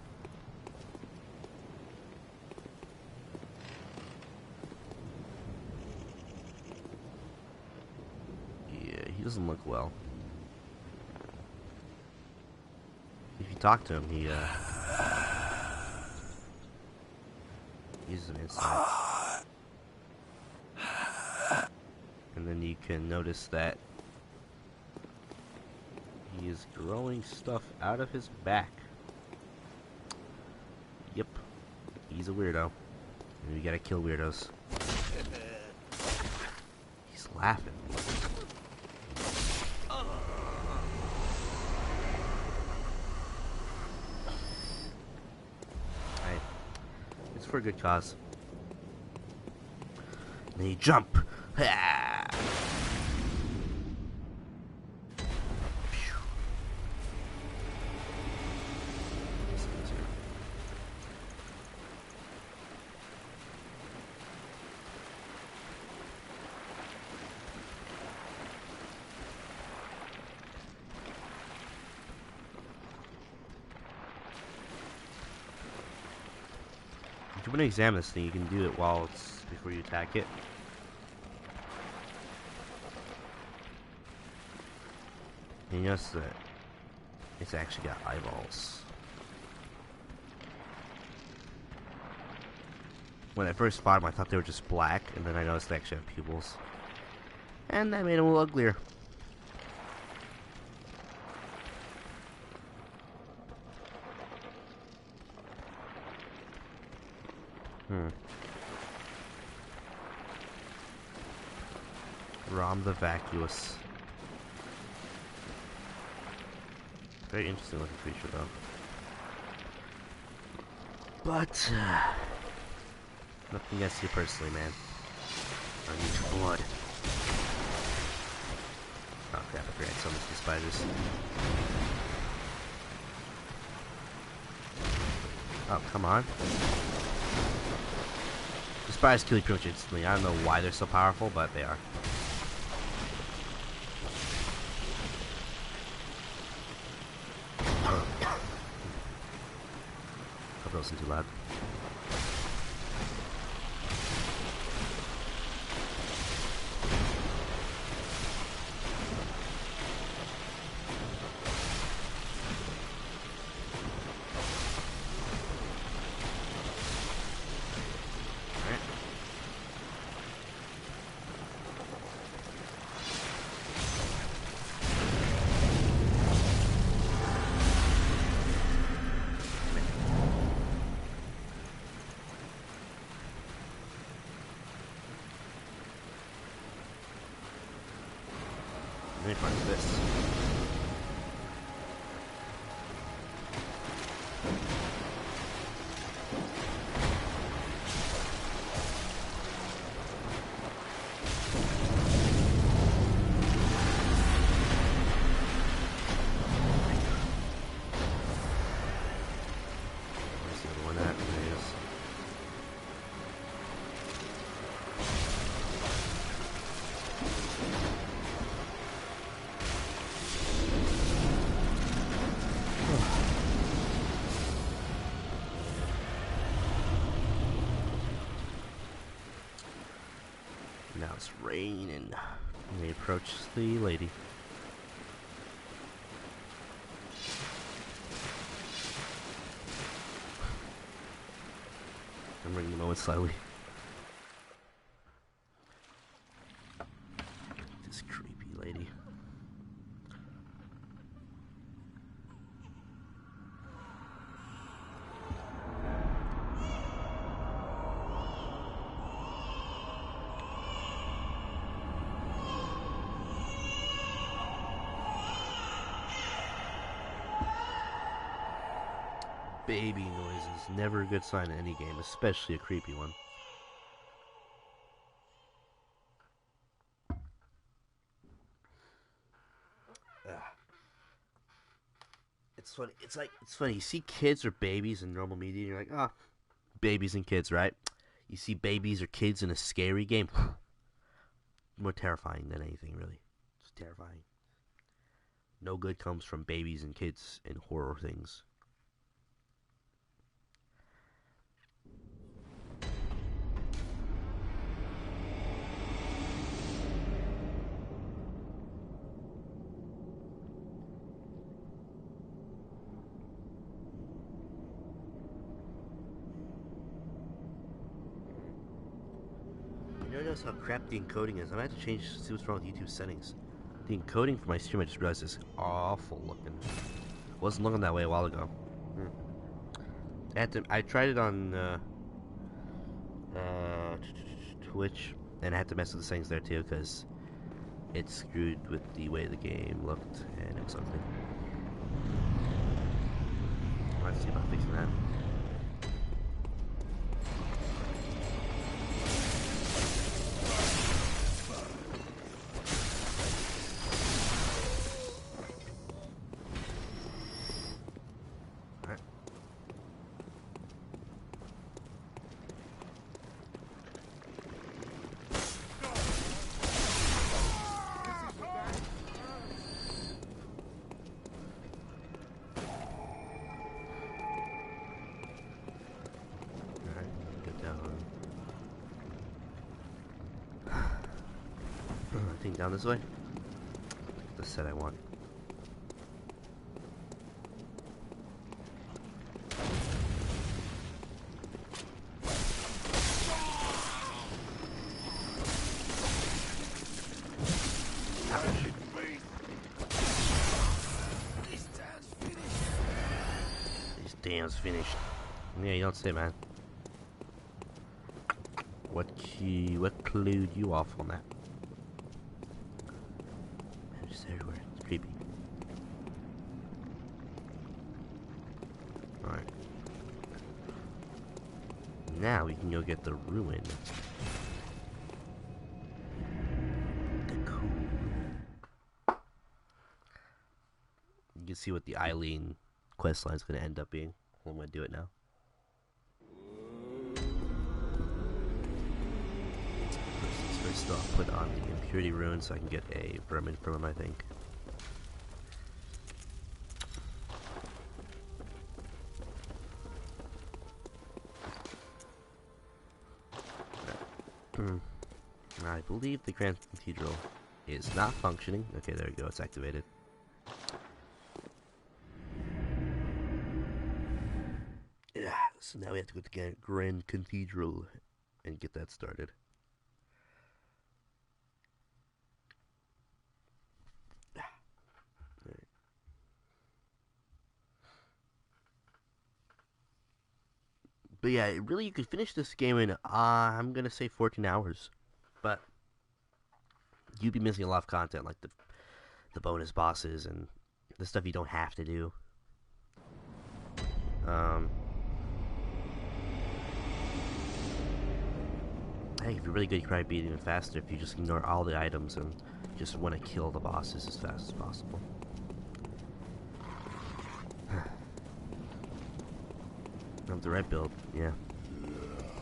Yeah, he doesn't look well. If you talk to him, he uses an insight. And then you can notice that he is growing stuff out of his back. Yep. He's a weirdo. And we gotta kill weirdos. He's laughing. Hey, it's for a good cause. And then you jump. Ah! If you want to examine this thing, you can do it while it's before you attack it. And you notice that it's actually got eyeballs. When I first spotted them, I thought they were just black, and then I noticed they actually have pupils. And that made them a little uglier. Rom the Vacuous. Very interesting looking creature, though. But, nothing against you personally, man. I need your blood. Oh crap, I forgot so much of the spiders. Oh, come on. The spiders kill you pretty much instantly. I don't know why they're so powerful, but they are. Hope that wasn't too loud. me find this. Now it's raining. We approach the lady. I'm bringing the moment slowly. This creepy lady. Baby noises, never a good sign in any game, especially a creepy one. It's funny. It's funny. You see kids or babies in normal media, and you're like, ah, babies and kids, right? You see babies or kids in a scary game, more terrifying than anything, really. It's terrifying. No good comes from babies and kids in horror things. Notice how crap the encoding is. I might have to see what's wrong with YouTube settings. The encoding for my stream, I just realized, is awful looking. Wasn't looking that way a while ago. I tried it on Twitch, and I had to mess with the settings there too, because it screwed with the way the game looked, and it was ugly. Let's see about fixing that. Down this way? The set I want. This damn's finished. Yeah, you don't say, man. What clued you off on that? Everywhere. It's creepy. Alright. Now we can go get the ruin. You can see what the Eileen questline is going to end up being. I'm going to do it now. First off, put on the impurity rune so I can get a vermin from him, I think. I believe the Grand Cathedral is not functioning. Okay, there we go, it's activated. Yeah, so now we have to go to the Grand Cathedral and get that started. But yeah, really, you could finish this game in, I'm gonna say 14 hours. But you'd be missing a lot of content, like the bonus bosses and the stuff you don't have to do. Hey, if you're really good, you can probably beat it even faster if you just ignore all the items and just want to kill the bosses as fast as possible. The right build, yeah.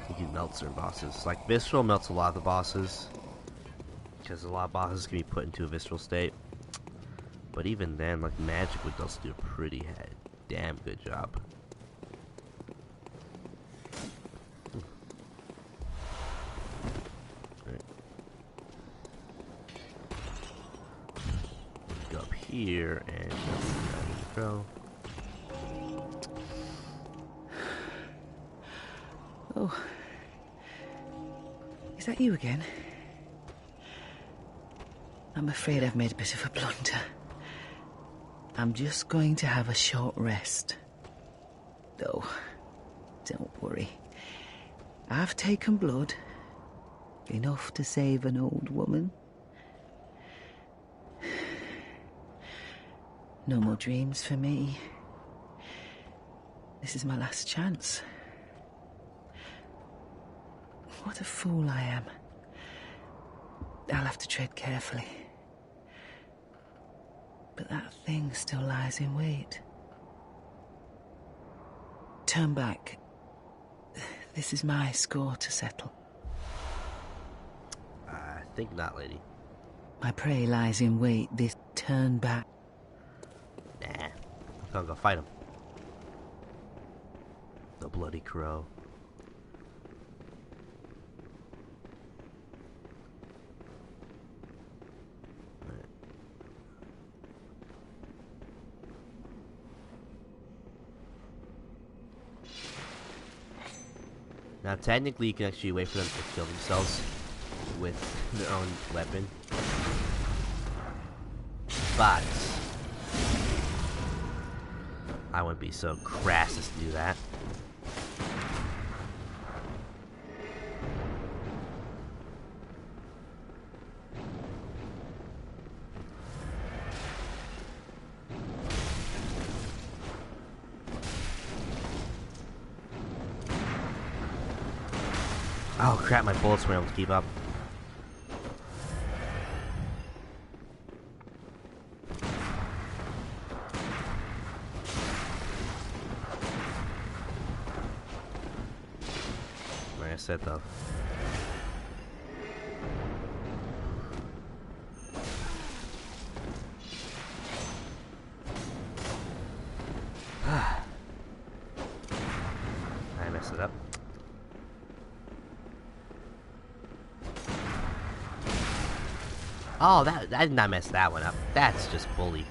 You can melt certain bosses. Like, Visceral melts a lot of the bosses, because a lot of bosses can be put into a Visceral state. But even then, like, Magic would also do a pretty damn good job. Right. Go up here and go. Oh. Is that you again? I'm afraid I've made a bit of a blunder. I'm just going to have a short rest. Though, don't worry. I've taken blood. Enough to save an old woman. No more dreams for me. This is my last chance. What a fool I am. I'll have to tread carefully. But that thing still lies in wait. Turn back. This is my score to settle. I think not, lady. My prey lies in wait. This turn back. Nah. I'll go fight him. The bloody crow. Now, technically, you can actually wait for them to kill themselves with their own weapon. But I wouldn't be so crass as to do that. Oh crap, my bullets weren't able to keep up. Like I said though. I messed it up. Oh, I did not mess that one up. That's just bully.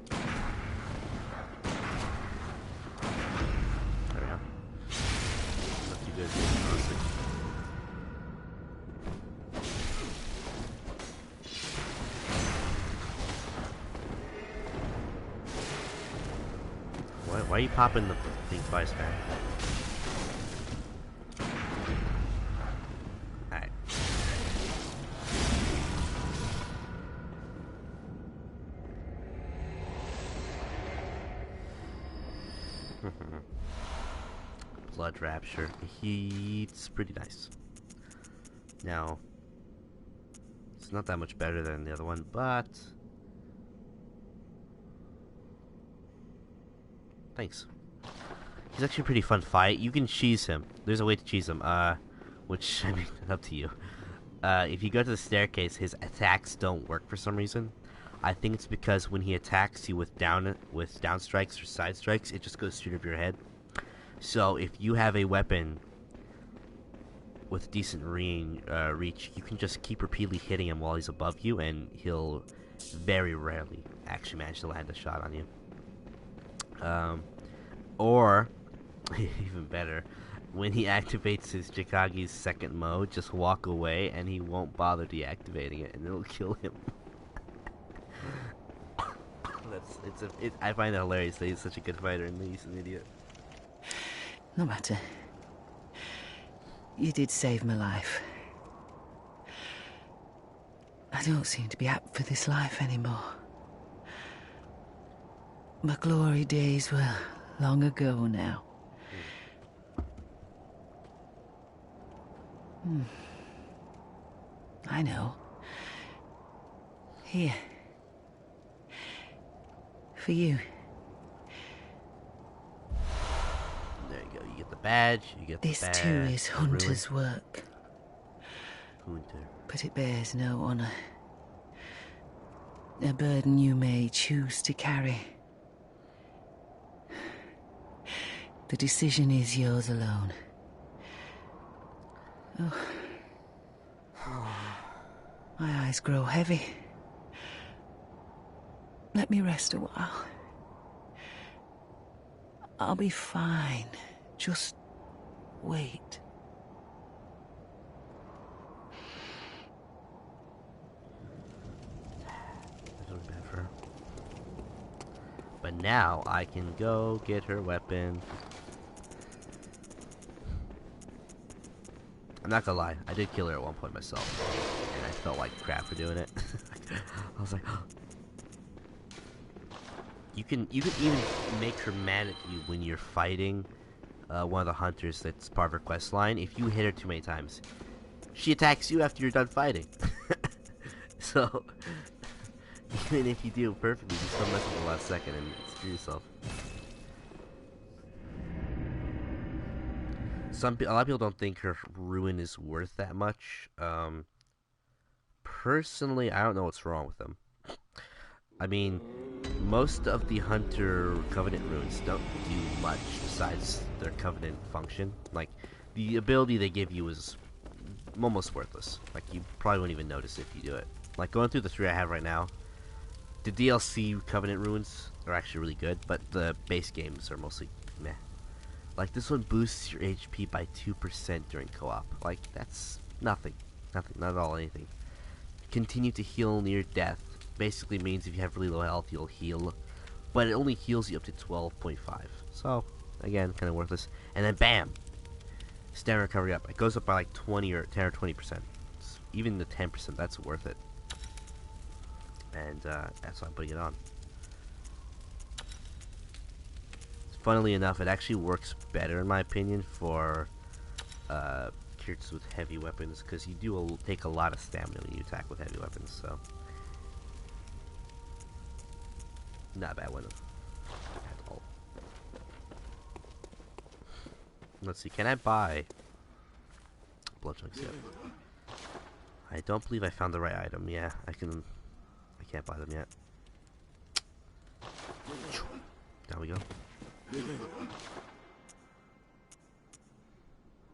There we go. Not too good, honestly. Why are you popping the thing twice, man? Blood Rapture. He's pretty nice. Now, it's not that much better than the other one, but thanks. He's actually a pretty fun fight. You can cheese him. There's a way to cheese him. Which, I mean, up to you. If you go to the staircase, his attacks don't work for some reason. I think it's because when he attacks you with down strikes or side strikes, it just goes straight over your head. So if you have a weapon with decent reach, you can just keep repeatedly hitting him while he's above you, and he'll very rarely actually manage to land a shot on you. Or, even better, when he activates his Chikagi's second mode, just walk away and he won't bother deactivating it, and it'll kill him. I find it hilarious that he's such a good fighter and he's an idiot. No matter. You did save my life. I don't seem to be apt for this life anymore. My glory days were long ago now. I know. Here. For you. There you go. You get the badge. You get the This badge. too is the ruin. hunter's work. Hunter. But it bears no honour. A burden you may choose to carry. The decision is yours alone. Oh. My eyes grow heavy. Let me rest a while. I'll be fine. Just wait. I feel bad for her. But now I can go get her weapon. I'm not gonna lie, I did kill her at one point myself, and I felt like crap for doing it. I was like, you can even make her mad at you when you're fighting one of the hunters that's part of her quest line. If you hit her too many times, she attacks you after you're done fighting. So even if you do it perfectly, you still mess up the last second and screw yourself. A lot of people don't think her ruin is worth that much. Personally, I don't know what's wrong with them. I mean, most of the Hunter Covenant ruins don't do much besides their Covenant function. Like, the ability they give you is almost worthless. Like, you probably wouldn't even notice if you do it. Like, going through the 3 I have right now, the DLC Covenant ruins are actually really good, but the base games are mostly meh. Like, this one boosts your HP by 2% during co-op. Like, that's nothing. Nothing. Not at all anything. Continue to heal near death. Basically means if you have really low health, you'll heal. But it only heals you up to 12.5. So, again, kind of worthless. And then, bam! Stamina recovery up. It goes up by like 20 or 10 or 20%. Even the 10%, that's worth it. And, that's why I'm putting it on. Funnily enough, it actually works better, in my opinion, for characters with heavy weapons, because you do take a lot of stamina when you attack with heavy weapons, so... Not a bad one at all. Let's see, can I buy... blood chunks yet? I don't believe I found the right item. Yeah, I can't buy them yet. There we go.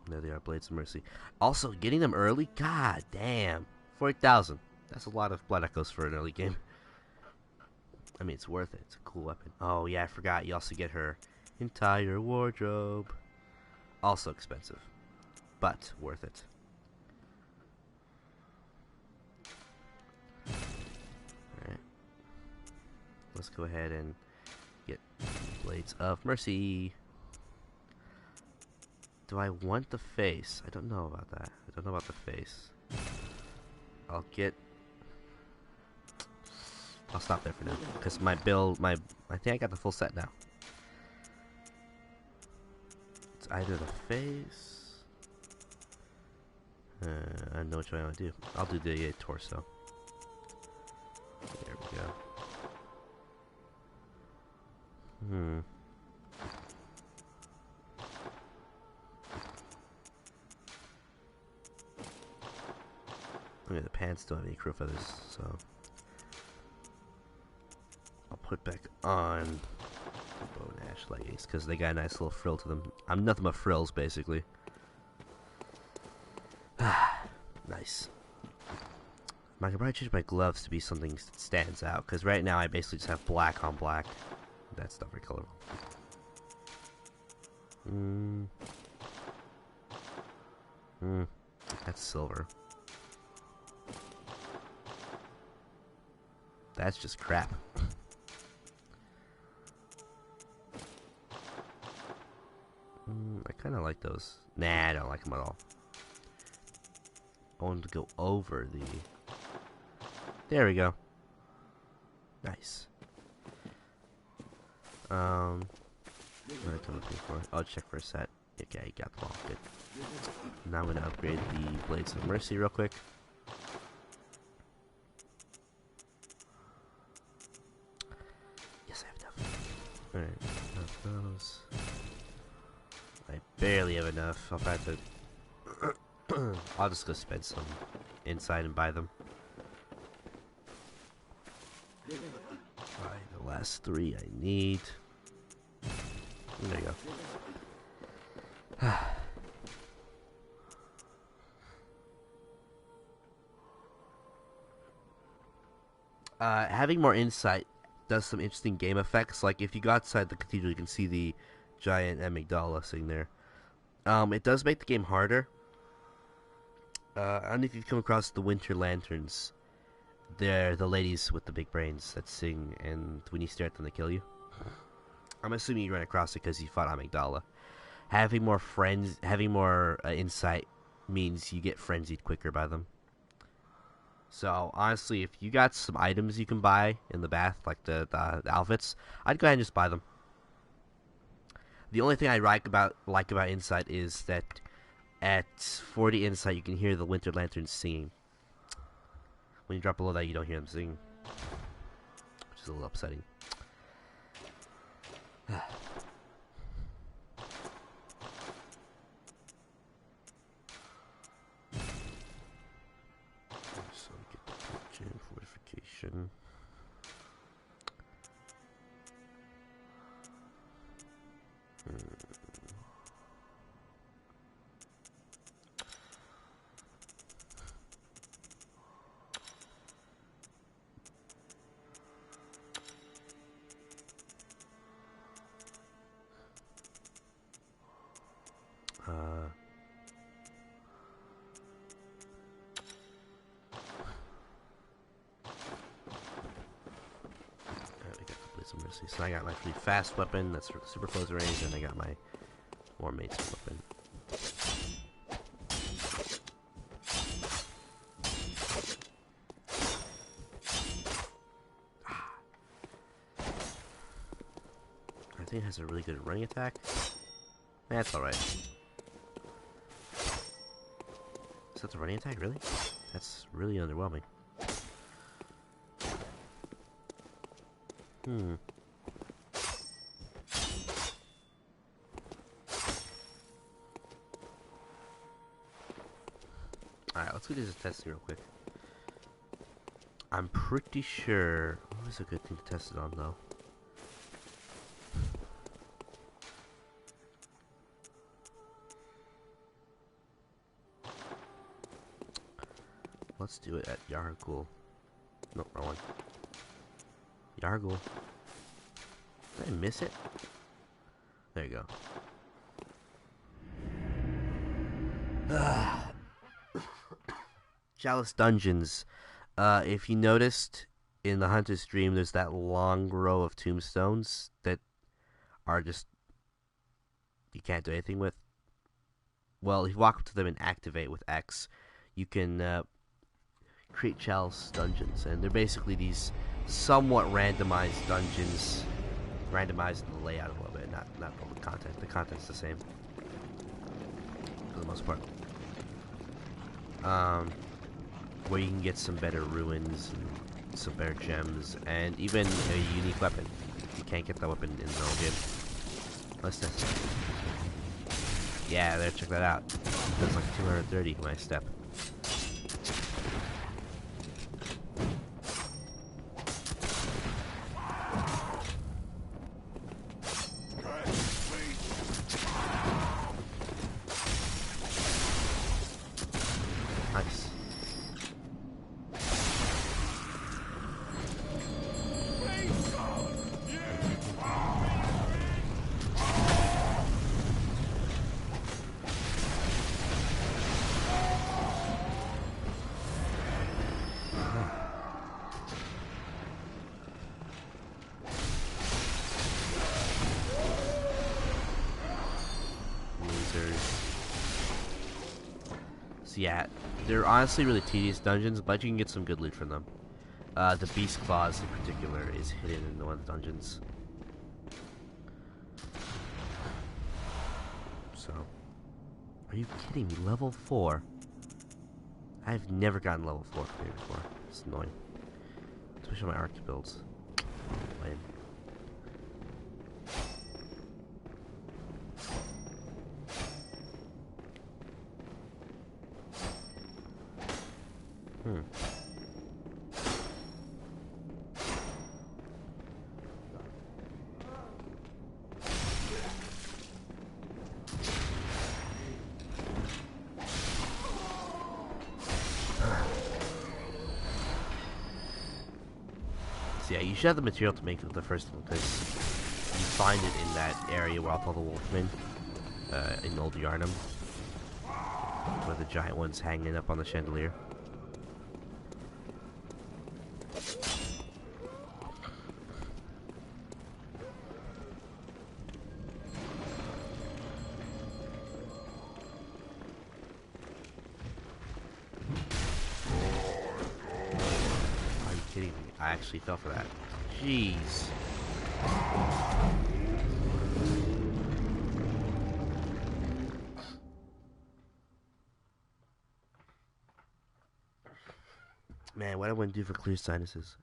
There they are, Blades of Mercy. Also, getting them early? God damn. 40,000. That's a lot of blood echoes for an early game. I mean, it's worth it. It's a cool weapon. Oh, yeah, I forgot. You also get her entire wardrobe. Also expensive, but worth it. Alright. Let's go ahead and get Blades of Mercy. Do I want the face? I don't know about that. I don't know about the face. I'll stop there for now, because my build, I think I got the full set now. It's either the face. I don't know which one I want to do. I'll do the torso. There we go. Okay, the pants don't have any crow feathers, so I'll put back on the bow and ash leggings because they got a nice little frill to them. I'm nothing but frills, basically. Nice. I can probably change my gloves to be something that stands out, because right now I basically just have black on black. That's not very colorful. That's silver. That's just crap. I kind of like those. Nah, I don't like them at all. I want to go over the There we go. Nice. What am I looking for? I'll check for a set. Okay, got them all. Good. Now I'm gonna upgrade the Blades of Mercy real quick. Yes, I have enough. Alright, enough of those. I barely have enough. I'll have to. I'll just go spend some inside and buy them. Alright, the last 3 I need. There you go. Having more insight does some interesting game effects. Like if you go outside the cathedral, you can see the giant amygdala sitting there. It does make the game harder. I don't know if you've come across the Winter Lanterns. They're the ladies with the big brains that sing, and when you stare at them, they kill you. I'm assuming you ran across it because you fought Amygdala. Having more friends, having more insight means you get frenzied quicker by them. So, honestly, if you got some items you can buy in the bath, like the outfits, I'd go ahead and just buy them. The only thing I like about insight is that at 40 insight, you can hear the Winter Lanterns singing. When you drop below that, you don't hear them sing, which is a little upsetting. So get the gem fortification. So I got my pretty fast weapon that's super close range, and I got my more mates weapon. I think it has a really good running attack. That's alright. Is that the running attack, really? That's really underwhelming. Alright, let's do this testing real quick. I'm pretty sure... What was a good thing to test it on, though? Let's do it at Yargul. No, wrong one. Yargul. Did I miss it? There you go. Chalice Dungeons. If you noticed in the Hunter's Dream, there's that long row of tombstones that are just you can't do anything with. Well, if you walk up to them and activate with X, you can create Chalice Dungeons, and they're basically these somewhat randomized dungeons, randomized in the layout a little bit, not all the content. The content's the same for the most part. Where you can get some better ruins and some better gems, and even a unique weapon. You can't get that weapon in the normal game. What's this? Yeah, there, check that out. That's like 230 when I step. Nice. So yeah, they're honestly really tedious dungeons, but you can get some good loot from them. The beast claws in particular is hidden in one of the dungeons. So, are you kidding me? Level 4? I've never gotten level 4 from here before. It's annoying. Especially my arc builds. Lame. So yeah, you should have the material to make it the first one, because you find it in that area where all the wolfmen, in Old Yarnum, where the giant one's hanging up on the chandelier. I actually fell for that. Jeez. Man, what I wouldn't do for clear sinuses.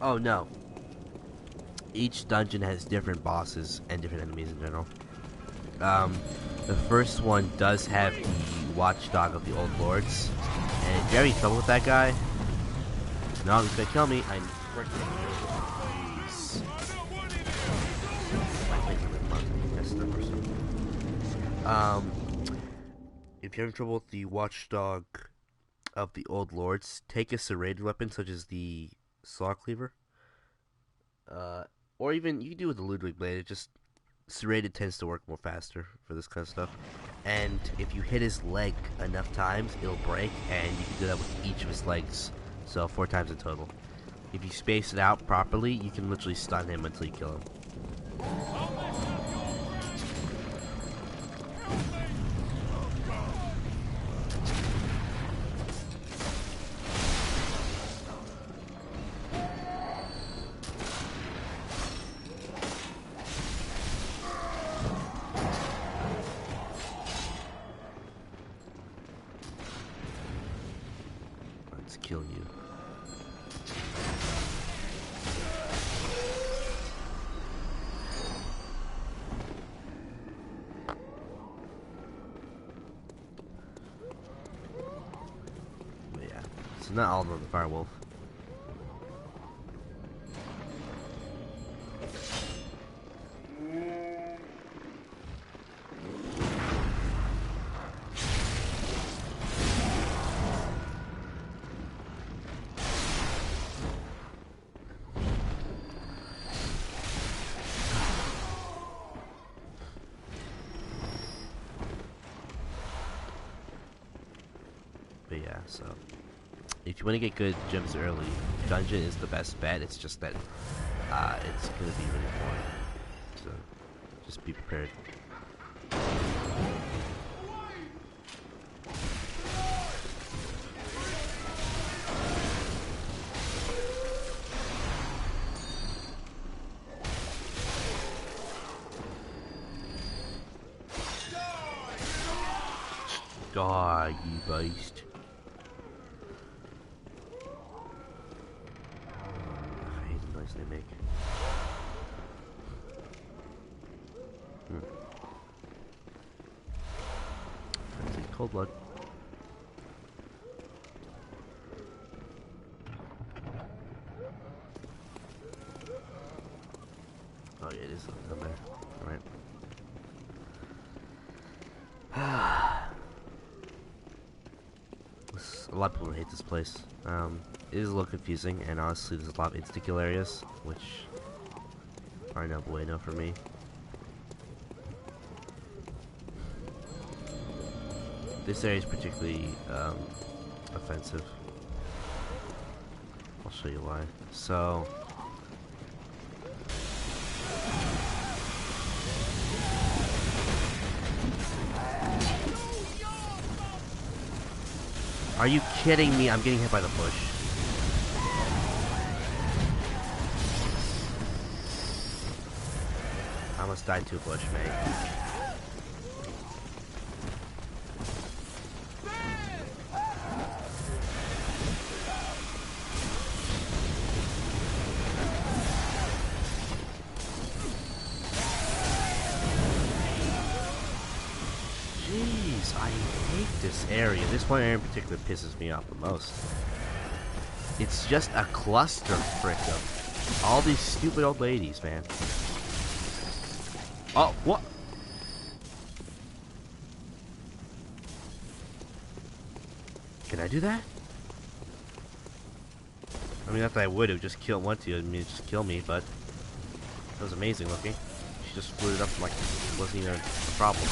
Oh no. Each dungeon has different bosses and different enemies in general. The first one does have the watchdog of the old lords. And if you're having trouble with that guy, no, he's gonna kill me. I'm freaking jeez. If you're having trouble with the watchdog of the old lords, take a serrated weapon such as the saw cleaver, or even you can do it with the Ludwig blade. It just serrated tends to work more faster for this kind of stuff. And if you hit his leg enough times, it'll break, and you can do that with each of his legs. So 4 times in total. If you space it out properly, you can literally stun him until you kill him. Kill you. But yeah, it's not all of the firewolf. But yeah, so if you want to get good gems early, dungeon is the best bet. It's just that it's gonna be really boring. So just be prepared. Die, you beast. I hate the noise they make. Let's see, cold blood. Oh yeah, it is down there. Alright. A lot of people hate this place. It is a little confusing, and honestly, there's a lot of insta-kill areas, which are no bueno for me. This area is particularly offensive. show you why. So... Are you kidding me? I'm getting hit by the bush. I almost died to a bush, mate. Jeez, I hate this area. This one area in particular pisses me off the most. It's just a cluster frick of all these stupid old ladies, man. Oh, what? Can I do that? I mean, not that I would have just killed one to. I mean, just kill me, but that was amazing looking. She just flew it up like it wasn't even a problem.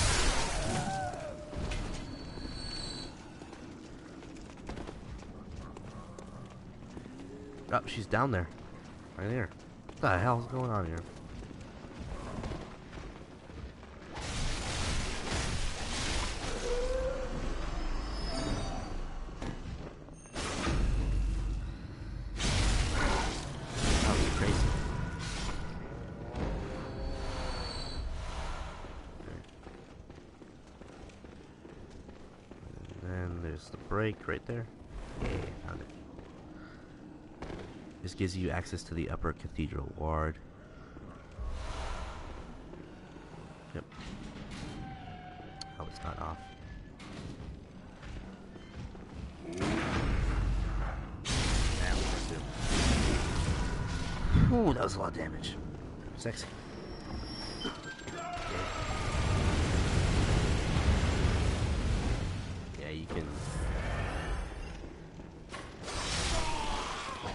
Oh, she's down there. Right there. What the hell is going on here? That was crazy. And then there's the break right there. Yeah, found it. This gives you access to the upper cathedral ward. Yep. Oh, it's not off. Ooh, that was a lot of damage. Sexy. Yeah, you can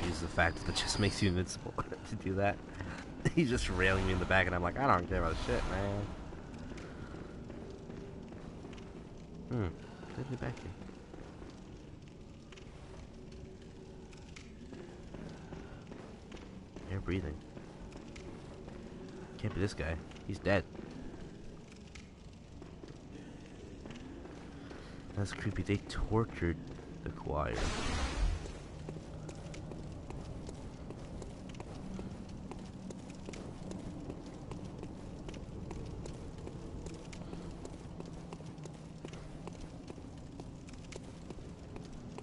use the fact that it just makes you invincible to do that. He's just railing me in the back, and I'm like, I don't care about shit, man. Take me back here. Air breathing. Can't be this guy. He's dead. That's creepy. They tortured the choir.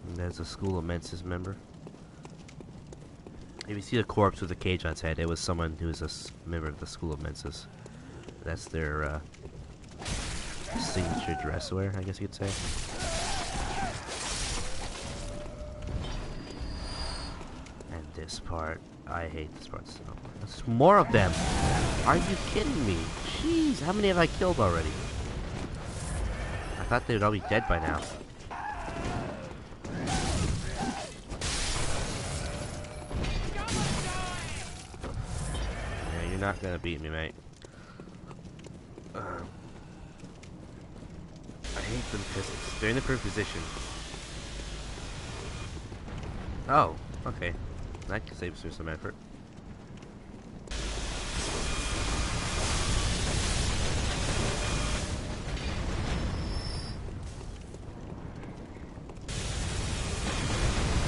And there's a School of Menses member. If you see the corpse with a cage on its head, it was someone who was a member of the School of Menses. That's their signature dress wear, I guess you could say. And this part, I hate this part so much. There's more of them! Are you kidding me? Jeez, how many have I killed already? I thought they would all be dead by now. You're not gonna beat me, mate. I hate them because they're in the perfect position. Oh, okay. That saves me some effort.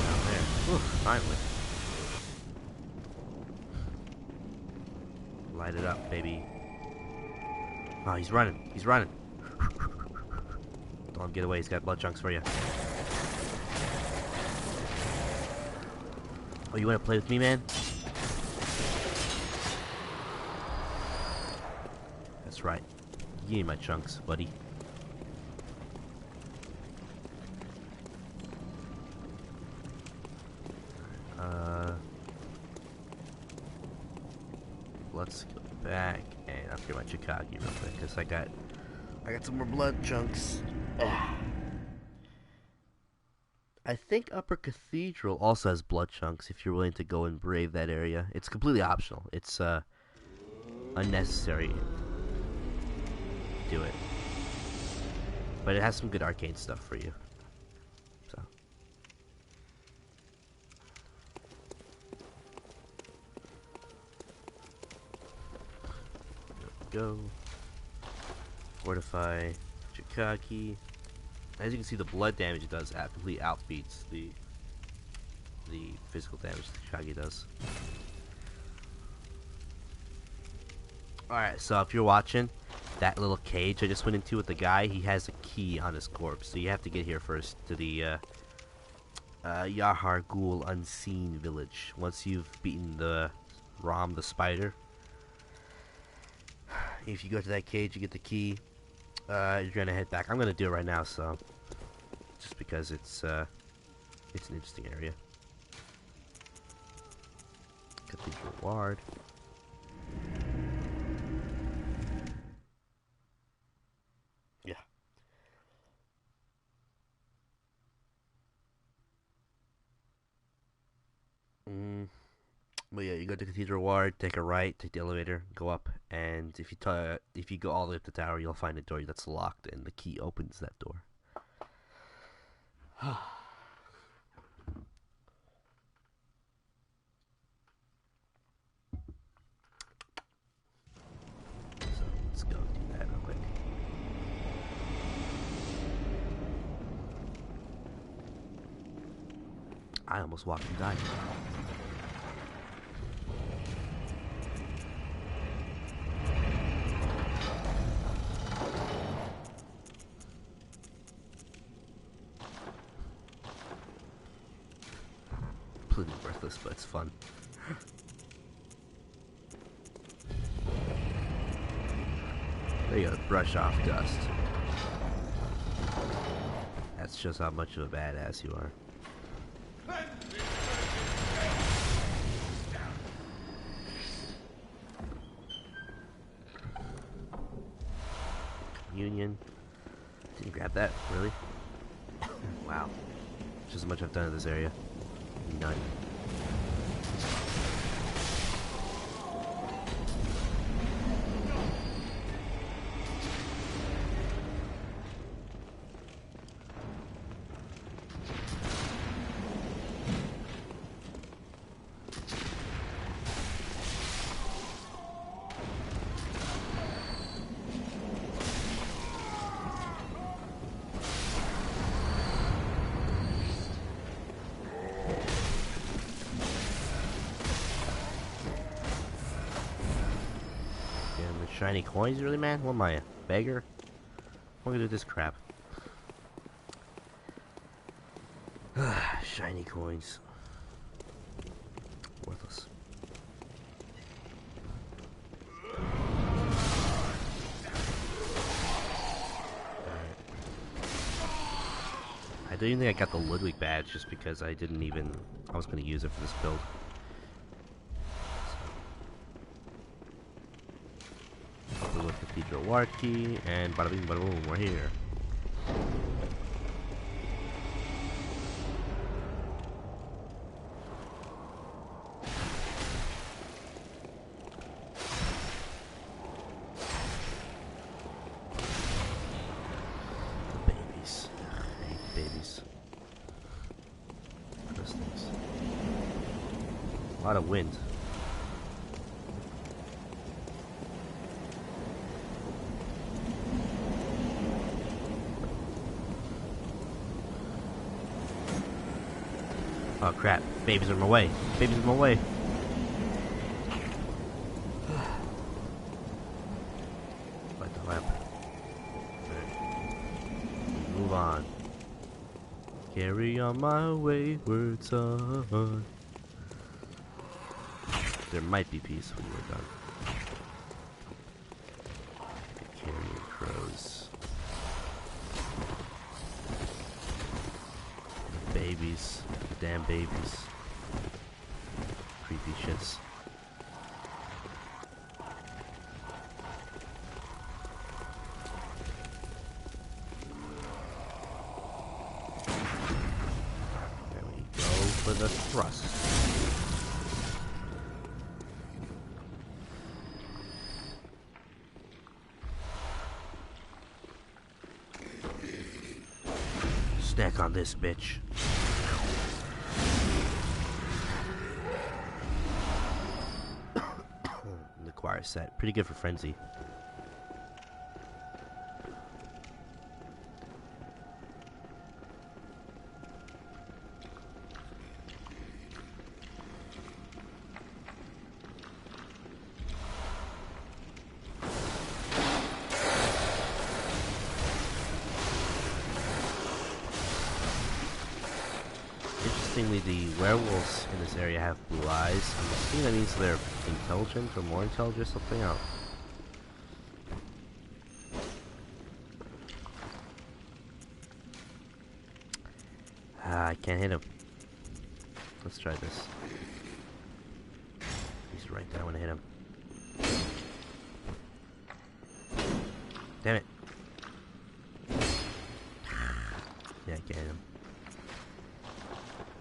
Down there. Oof, finally. Light it up, baby. Oh, he's running. He's running. Don't let him get away. He's got blood chunks for you. Oh, you want to play with me, man? That's right. Give me my chunks, buddy. Let's go back and upgrade my Chikagi real quick, because I got some more blood chunks. I think Upper Cathedral also has blood chunks if you're willing to go and brave that area. It's completely optional. It's unnecessary. Do it. But it has some good arcade stuff for you. So go. Fortify Chikaki. As you can see, the blood damage it does completely outbeats the physical damage the Chikaki does. Alright, so if you're watching, that little cage I just went into with the guy, he has a key on his corpse. So you have to get here first to the Yahar Ghul Unseen Village. Once you've beaten the Rom the spider, if you go to that cage, you get the key. You're gonna head back. I'm gonna do it right now, so just because it's an interesting area. Cathedral Ward. Yeah. But yeah, you go to Cathedral Ward, take a right, take the elevator, go up, and if you go all the way up the tower, you'll find a door that's locked, and the key opens that door. So let's go do that real quick. I almost walked and died. Completely worthless, but it's fun. There you go, brush off dust. That shows how much of a badass you are. Communion. Didn't grab that, really? Wow. Just as much I've done in this area. None. Shiny coins, really, man? What am I, a beggar? What am I gonna do with this crap? Shiny coins. Worthless. I don't even think I got the Ludwig badge just because I was gonna use it for this build. Cathedral Ward key, and bada bing bada boom, we're here. The babies. I hate babies. Those things. A lot of wind. Oh crap, babies are in my way. Babies are in my way. Light the lamp. Right. Move on. Carry on my wayward son. There might be peace when we're done. The carrion crows. The babies. Damn babies. Creepy shits. There we go for the thrust. Snack on this, bitch. The choir set. Pretty good for Frenzy. Interestingly, the werewolves in this area have blue eyes. I'm assuming that means they're intelligent or more intelligent or something else. I can't hit him. Let's try this. He's right there when I hit him. Damn it. Yeah, I can't hit him.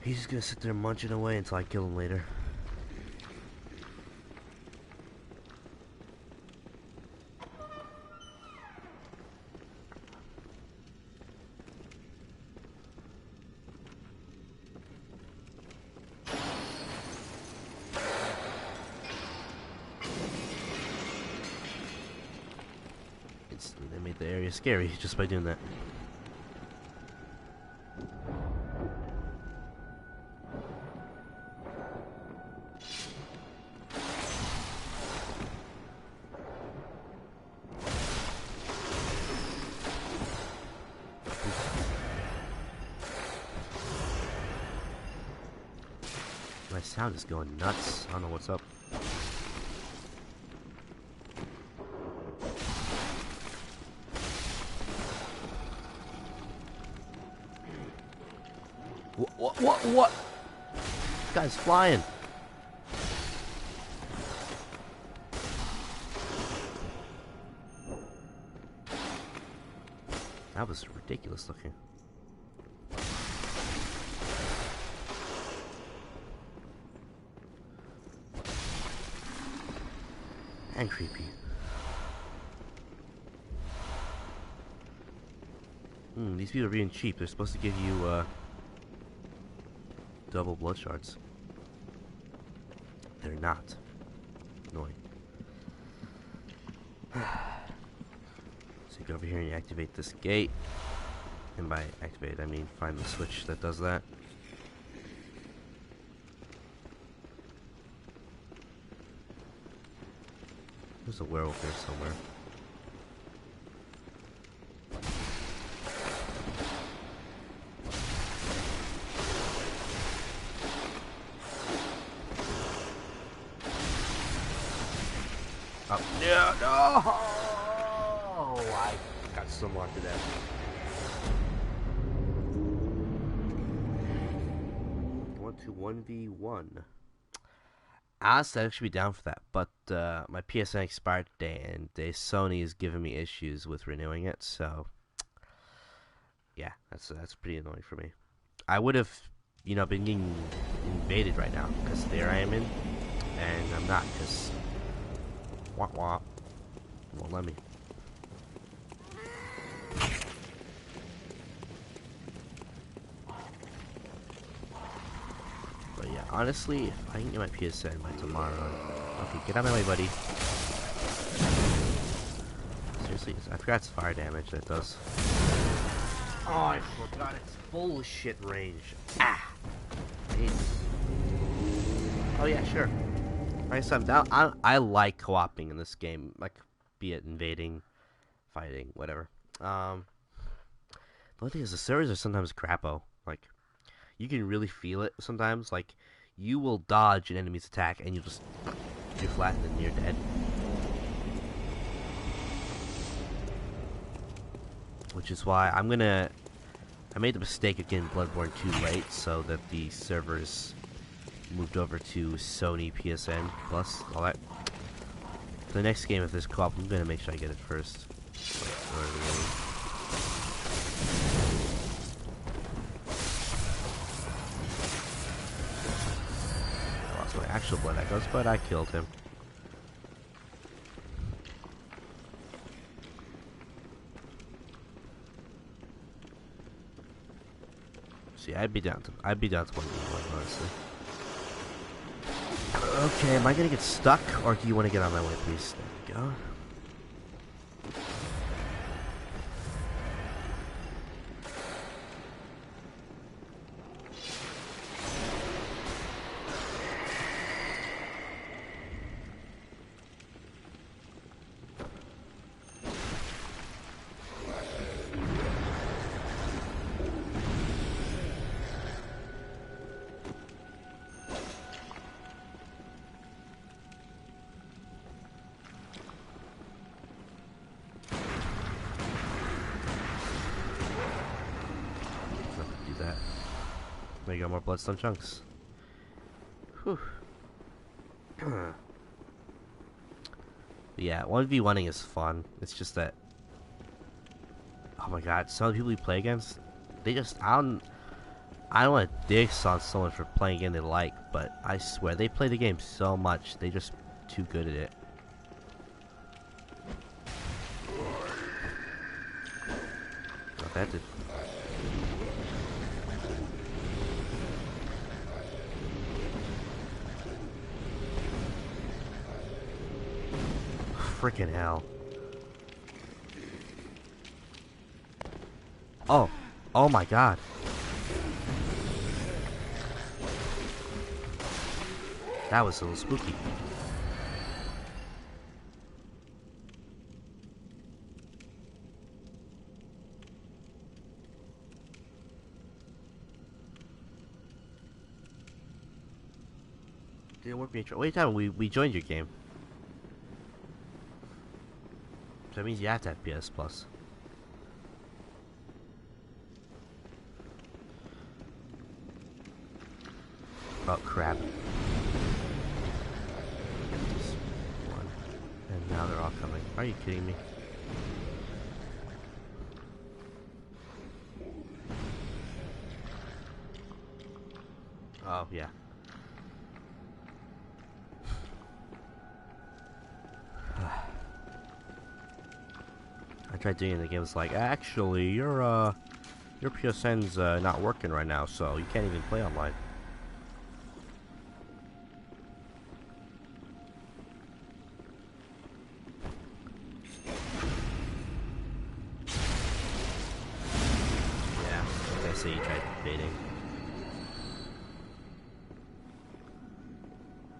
He's just gonna sit there munching away until I kill him later. They made the area scary just by doing that. My sound is going nuts. I don't know what's up. What? This guy's flying. That was ridiculous looking. And creepy. These people are being cheap. They're supposed to give you, double blood shards. They're not. Annoying. So you go over here and you activate this gate. And by activate, I mean find the switch that does that. There's a werewolf here somewhere. Oh, no! I got stonewalked to death. I want to 1v1. Honestly, I should be down for that, but my PSN expired today, and Sony is giving me issues with renewing it, so yeah, that's pretty annoying for me. I would have, been getting invaded right now, because there I am in, and I'm not, because womp womp won't let me. But yeah, honestly, if I can get my PSN by tomorrow... Okay, get out of my way, buddy. Seriously, I forgot it's fire damage that does. Oh, I forgot it's bullshit range. Ah! Oh yeah, sure. Alright, so I'm down. I like co-oping in this game, like, be it invading, fighting, whatever. The only thing is the servers are sometimes crapo. Like, you can really feel it sometimes. Like, you will dodge an enemy's attack and you're flat and then you're dead. Which is why I made the mistake of getting Bloodborne too late so that the servers moved over to Sony PSN Plus, all that. The next game, if there's co-op, I'm gonna make sure I get it first. I lost my actual blood echoes, but I killed him. See, I'd be down to 1v1, honestly. Okay, am I gonna get stuck, or do you want to get on my way, please? There we go. There you go, more bloodstone chunks. Whew. Yeah, 1v1ing is fun. It's just that, oh my god, some of the people you play against, they just, I don't want to dick on someone for playing a game they like, but I swear, they play the game so much, they just too good at it. Oh, that did. Freaking hell. Oh. Oh my god. That was a little spooky. Didn't work. Wait a time. We joined your game. So that means you have to have PS Plus. Oh crap. Just one. And now they're all coming. Are you kidding me? Oh yeah. I tried doing it, the game was like, actually, your PSN's not working right now, so you can't even play online. Yeah, like I say, you tried baiting.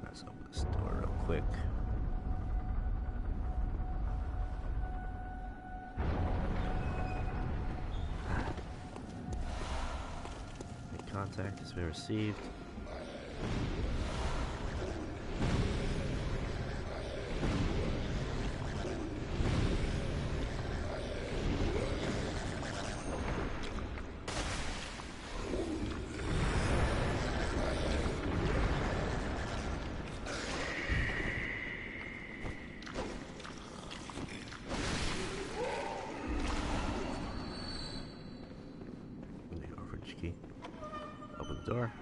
Let's open this door real quick. Contact has been received. The orange key. Open the door.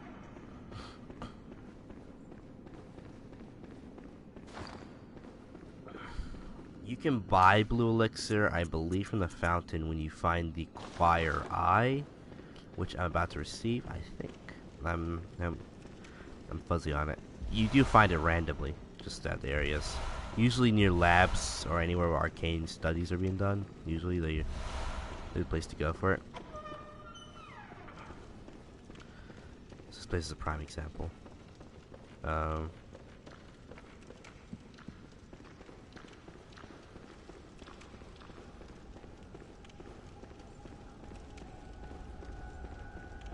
You can buy blue elixir, I believe, from the fountain when you find the choir eye, which I'm about to receive. I think I'm fuzzy on it. You do find it randomly, just at the areas, usually near labs or anywhere where arcane studies are being done. Usually they're the place to go for it. This place is a prime example.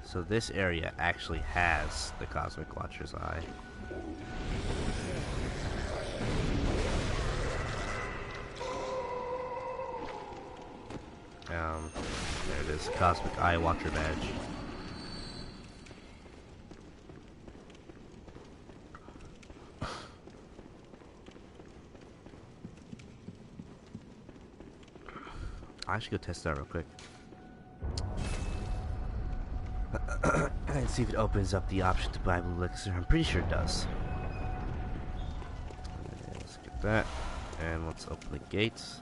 So this area actually has the Cosmic Watcher's Eye. There it is, Cosmic Eye Watcher badge. I should go test that real quick. And see if it opens up the option to buy blue elixir. I'm pretty sure it does. Okay, let's get that. And let's open the gates.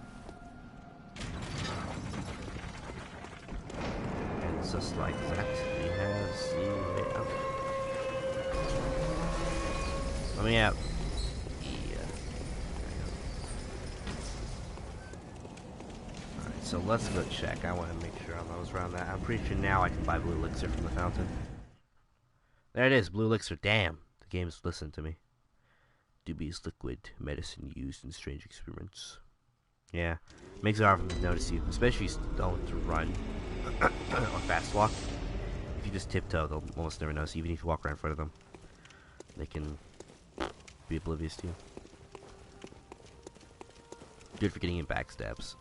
And just like that, we have the way out. Let me out. Alright, so let's go check. I want to make sure I was around that. I'm pretty sure now I can buy blue elixir from the fountain. There it is, blue elixir. Damn, the game's listened to me. Dubious liquid, medicine used in strange experiments. Yeah, makes it hard for them to notice you, especially if you don't run or fast walk. If you just tiptoe, they'll almost never notice you. Even if you walk right in front of them, they can be oblivious to you. Good for getting in backstabs.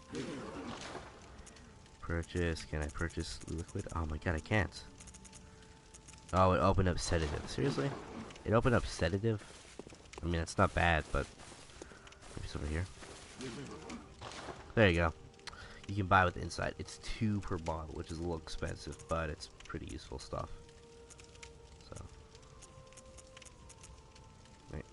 Purchase. Can I purchase liquid? Oh my god, I can't. Oh, it opened up sedative. Seriously? It opened up sedative? I mean, it's not bad, but... Maybe it's over here. There you go. You can buy with the inside. It's 2 per bottle, which is a little expensive, but it's pretty useful stuff. So... Right.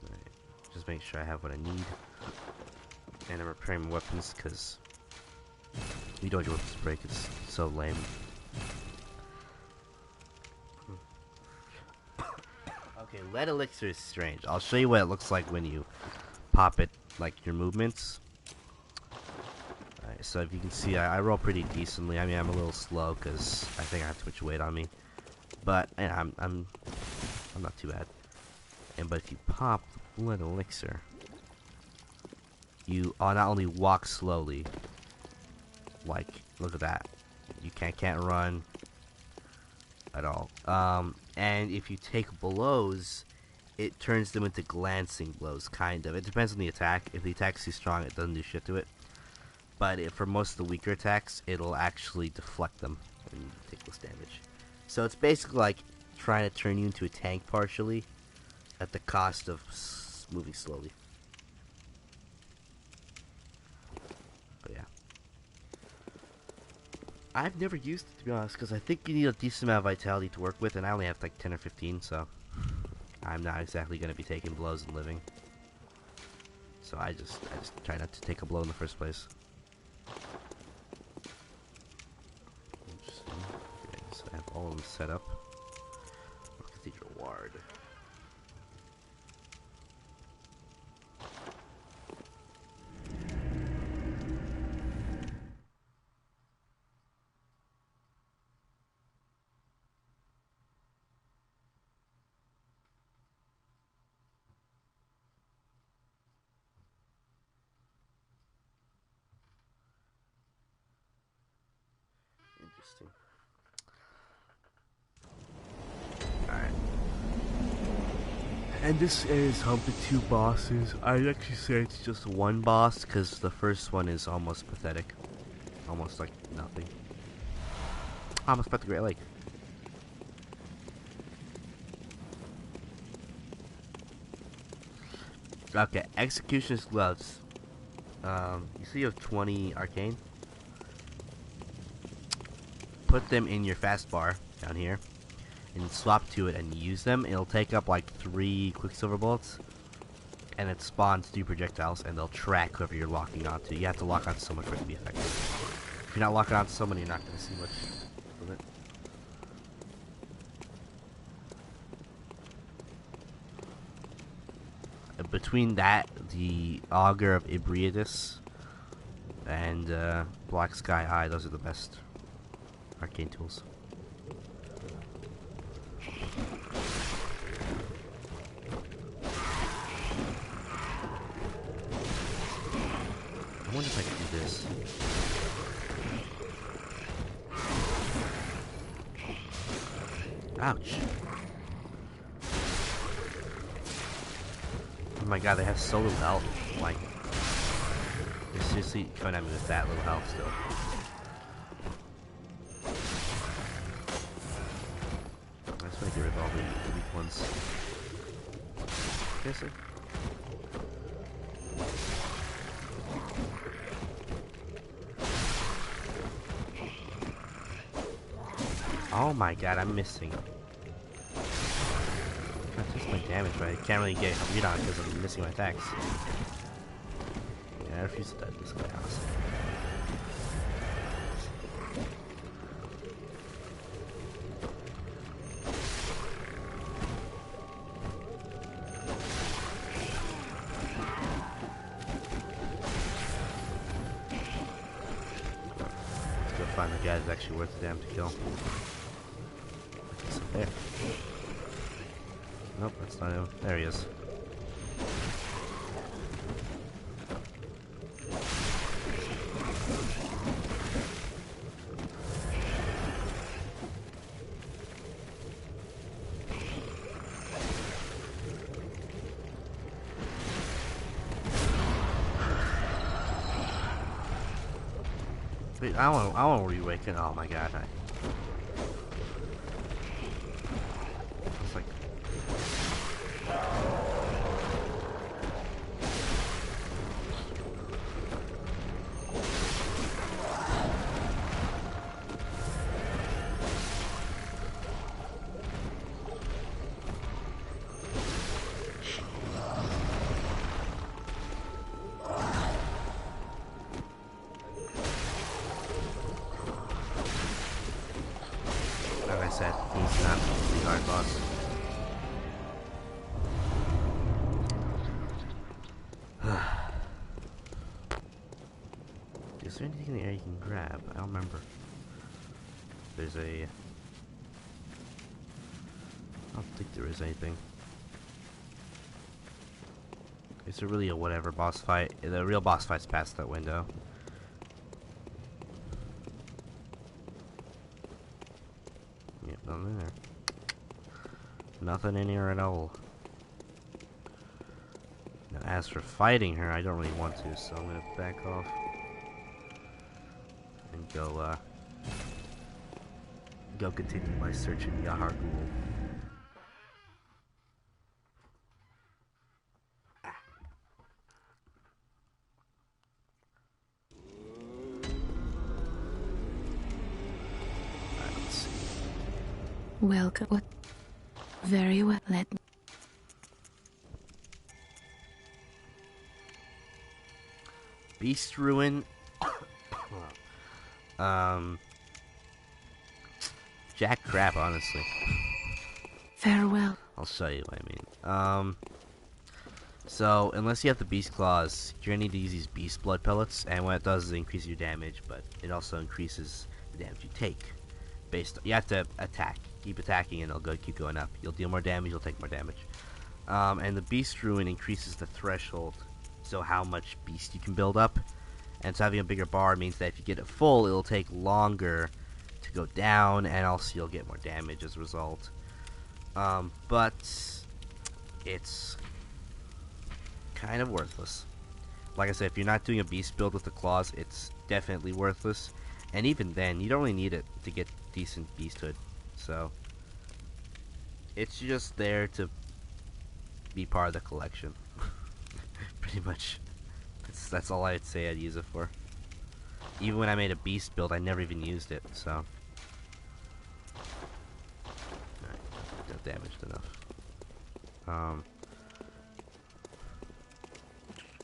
Right. Just make sure I have what I need. And I'm repairing my weapons, because... You don't want your weapons to break, it's so lame. Okay, lead elixir is strange. I'll show you what it looks like when you pop it, like your movements. Alright, so if you can see, I roll pretty decently. I mean, I'm a little slow because I think I have too much weight on me. But, yeah, I'm not too bad. But if you pop the lead elixir, you not only walk slowly, like, look at that. You can't run at all. And if you take blows, it turns them into glancing blows, kind of. It depends on the attack. If the attack's too strong, it doesn't do shit to it. But for most of the weaker attacks, it'll actually deflect them and take less damage. So it's basically like trying to turn you into a tank partially, at the cost of moving slowly. But yeah. I've never used it, to be honest, because I think you need a decent amount of vitality to work with, and I only have like 10 or 15, so I'm not exactly going to be taking blows and living. So I just try not to take a blow in the first place. Interesting. Okay, so I have all of them set up. Cathedral Ward. Interesting. Alright. And this is home to 2 bosses. I'd actually say it's just 1 boss, because the first one is almost pathetic. Almost like nothing. Almost about the Great Lake. Okay, Executioner's Gloves. You see you have 20 arcane? Put them in your fast bar down here and swap to it and use them. It'll take up like 3 Quicksilver bullets and it spawns 3 projectiles and they'll track whoever you're locking onto. You have to lock onto someone for it to be effective. If you're not locking onto someone, you're not going to see much of it. Between that, the Augur of Ibriadus and Black Sky Eye, those are the best arcane tools. I wonder if I can do this. Ouch. Oh my god, they have so little health. Like, they're seriously coming at me with that little health still. I just want to get rid of all the weak ones. Seriously? Oh my god, I'm missing. That's just my damage, right? I can't really get a read on it because I'm missing my attacks. Yeah, I refuse to die this guy, honestly. Let's go find the guy that's actually worth the damn to kill. There. Nope, that's not him. There he is. I want to re-awaken. Oh my god. It's like. Like I said, he's not the hard boss. Is there anything in the area you can grab? I don't remember. There's a... I don't think there is anything. Is there really a whatever boss fight? The real boss fight's past that window. Yep, nothing in there. Nothing in here at all. Now, as for fighting her, I don't really want to, so I'm gonna back off and go continue my search in Yahar Ghoul. Let's see. Welcome. What? Very well. Let me. Beast Ruin. Jack crap, honestly. Farewell. I'll show you what I mean. So, unless you have the Beast Claws, you're gonna need to use these Beast Blood Pellets, and what it does is increase your damage, but it also increases the damage you take. You have to attack. Keep attacking and it'll keep going up. You'll deal more damage, you'll take more damage. And the Beast Ruin increases the threshold, so how much Beast you can build up. And so having a bigger bar means that if you get it full, it'll take longer to go down, and also you'll get more damage as a result. But it's kind of worthless. Like I said, if you're not doing a beast build with the claws, it's definitely worthless. And even then, you don't really need it to get decent beasthood. So it's just there to be part of the collection. Pretty much. That's all I'd say I'd use it for. Even when I made a beast build, I never even used it, so. Alright, got damaged enough.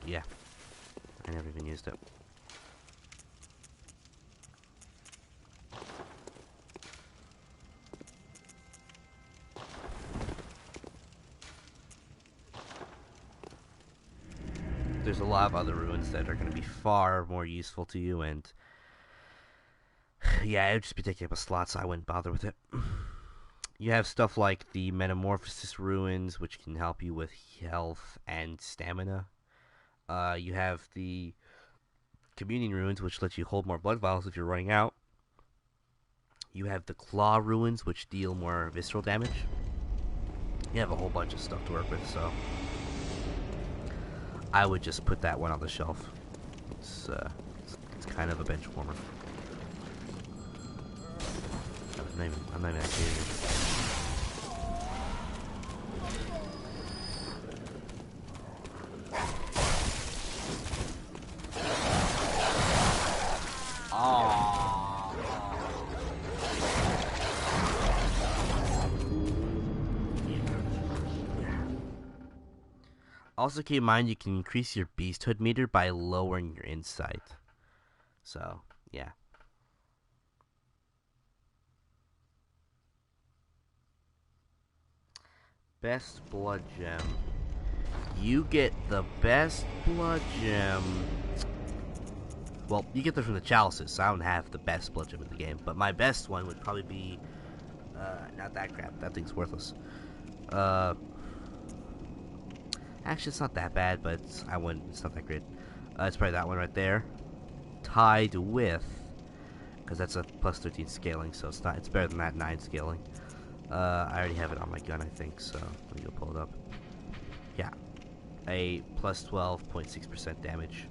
Yeah. I never even used it. There's a lot of other ruins that are going to be far more useful to you, and yeah, it would just be taking up a slot, so I wouldn't bother with it. You have stuff like the Metamorphosis ruins, which can help you with health and stamina. You have the Communion ruins, which let you hold more blood vials if you're running out. You have the Claw ruins, which deal more visceral damage. You have a whole bunch of stuff to work with, so I would just put that one on the shelf. It's kind of a bench warmer. I'm not even actually in it. Also keep in mind you can increase your beasthood meter by lowering your insight. So, yeah. Best blood gem. You get the best blood gem. Well, you get them from the chalices, so I don't have the best blood gem in the game. But my best one would probably be not that crap. That thing's worthless. Actually, it's not that bad, but it's not that great. It's probably that one right there, tied with, because that's a plus 13 scaling, so it's better than that 9 scaling. I already have it on my gun, I think, so let me go pull it up. Yeah, a plus 12.6% damage.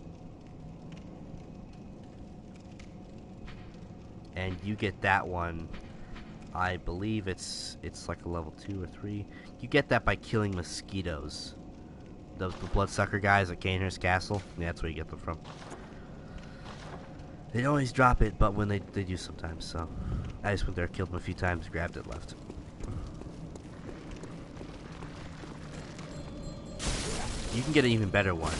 and you get that one. I believe it's like a level 2 or 3. You get that by killing mosquitoes. The bloodsucker guys at Kaner's castle. Yeah, that's where you get them from. They don't always drop it, but when they do sometimes. So I just went there, killed them a few times, grabbed it, left. You can get an even better one,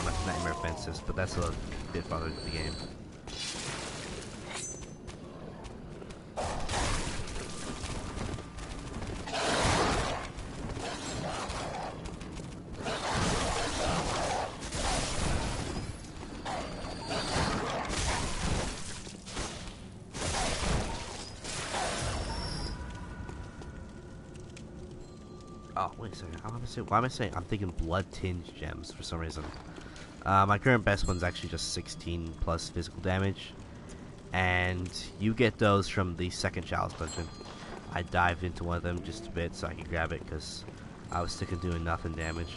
like Nightmare Fences, but that's a bit farther into the game. Oh, wait a second. Why am I saying? I'm thinking blood-tinged gems for some reason. My current best one's actually just 16 plus physical damage. And you get those from the second chalice dungeon. I dived into one of them just a bit so I could grab it because I was sick of doing nothing damage.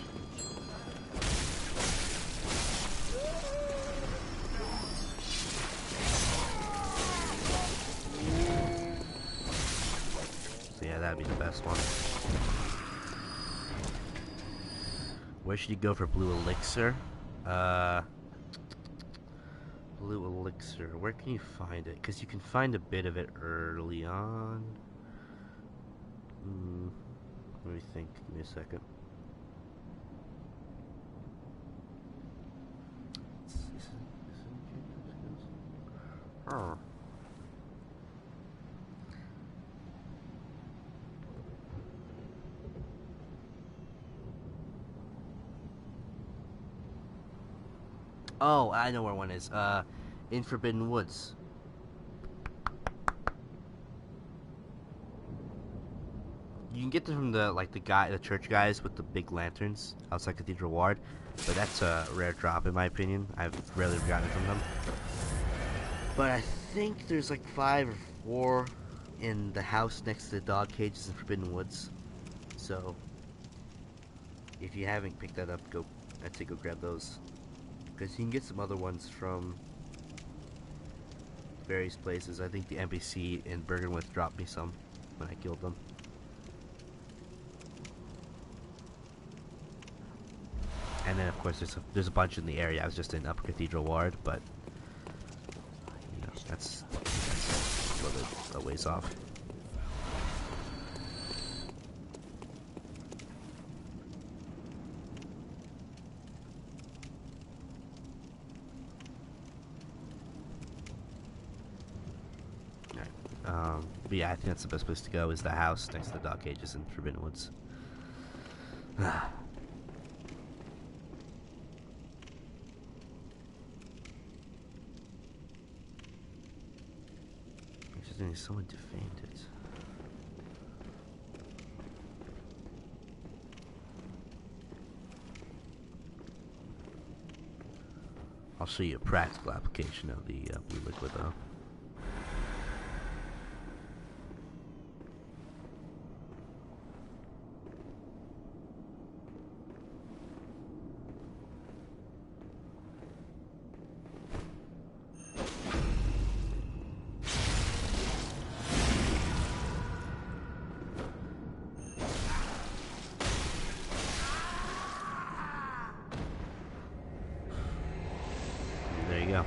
So yeah, that'd be the best one. Where should you go for blue elixir? Blue elixir. Where can you find it? Because you can find a bit of it early on. Let me think. Give me a second. Oh. Oh, I know where one is. In Forbidden Woods. You can get them from the church guys with the big lanterns outside Cathedral Ward, but that's a rare drop in my opinion. I've rarely gotten it from them. But I think there's like 5 or 4 in the house next to the dog cages in Forbidden Woods. So if you haven't picked that up, I'd say go grab those. Because you can get some other ones from various places. I think the NPC in Bergenwith dropped me some when I killed them. And then, of course, there's a bunch in the area. I was just in Upper Cathedral Ward, but you know, that's a little bit a ways off. But yeah, I think that's the best place to go, is the house next to the dog cages in Forbidden Woods. Just need someone to faint it. I'll show you a practical application of the blue liquid though. There you go.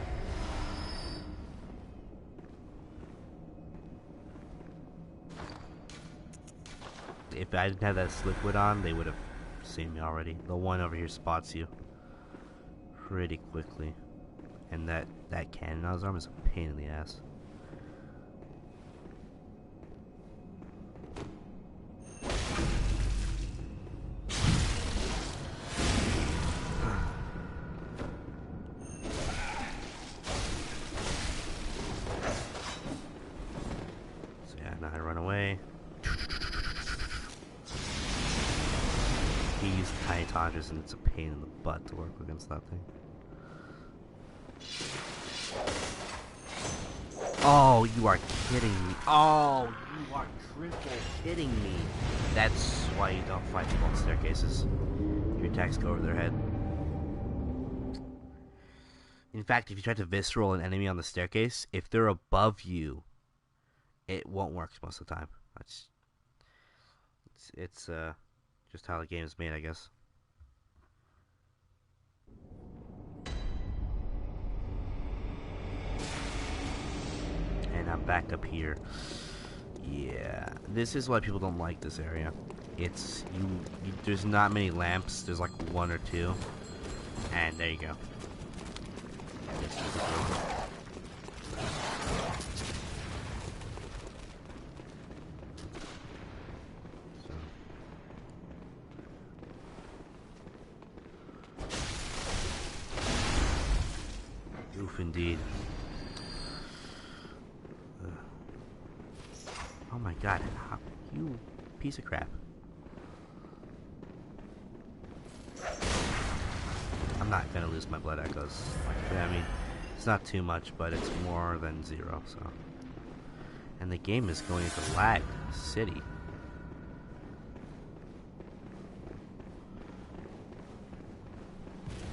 If I didn't have that liquid on, they would have seen me already. The one over here spots you pretty quickly. And that cannon on his arm is a pain in the ass. So yeah, now I run away. He used tiny taunters and it's a pain in the butt to work against that thing. Oh, you are kidding me. Oh, you are triple kidding me. That's why you don't fight people on staircases. Your attacks go over their head. In fact, if you try to visceral an enemy on the staircase, if they're above you, it won't work most of the time. It's just how the game is made, I guess. And I'm back up here. Yeah, this is why people don't like this area. It's there's not many lamps. There's like one or two, and there you go. Oof, indeed. Oh my god, you piece of crap. I'm not gonna lose my blood echoes. I mean, it's not too much, but it's more than 0, so. And the game is going into lag city.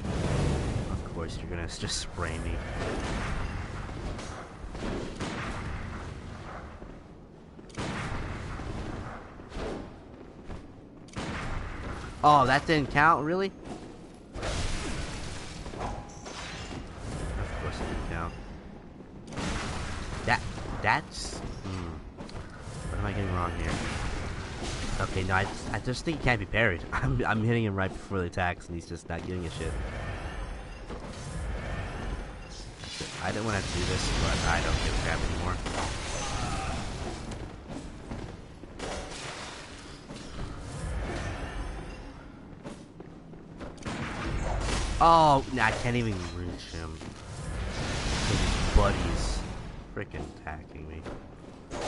Of course, you're gonna just spray me. Oh, that didn't count, really? Of course it didn't count. That's... What am I getting wrong here? Okay, no, I just think he can't be parried. I'm hitting him right before the attacks, and he's just not giving a shit. I didn't want to do this, but I don't give a crap anymore. Oh, nah, I can't even reach him. His buddies freaking attacking me. Yeah,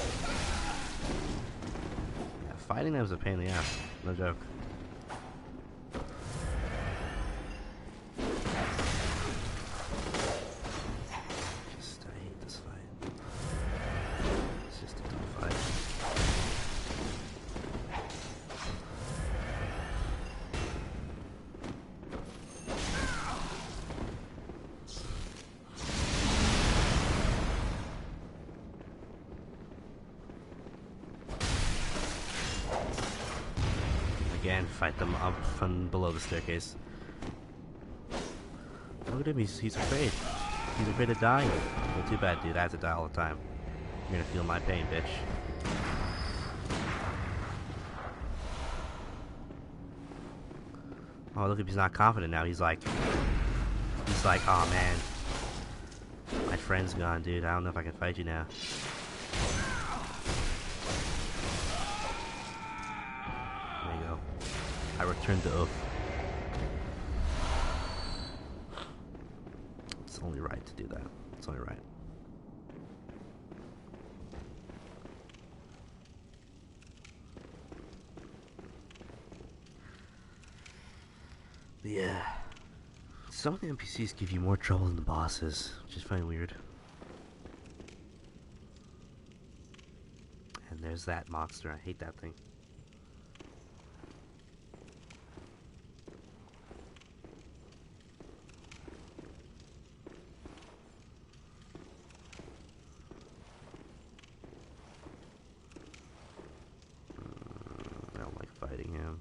fighting them is a pain in the ass. No joke. I hate this fight. It's just a dumb fight. Again, fight them up from below the staircase. Look at him, he's afraid. He's afraid of dying. Well, too bad, dude. I have to die all the time. You're gonna feel my pain, bitch. Oh, look, if he's not confident now. He's like, oh man, my friend's gone, dude. I don't know if I can fight you now. There you go. I return to Oath. It's only right to do that. It's only right. Yeah. Some of the NPCs give you more trouble than the bosses, which is funny weird. And there's that monster. I hate that thing. I don't like fighting him.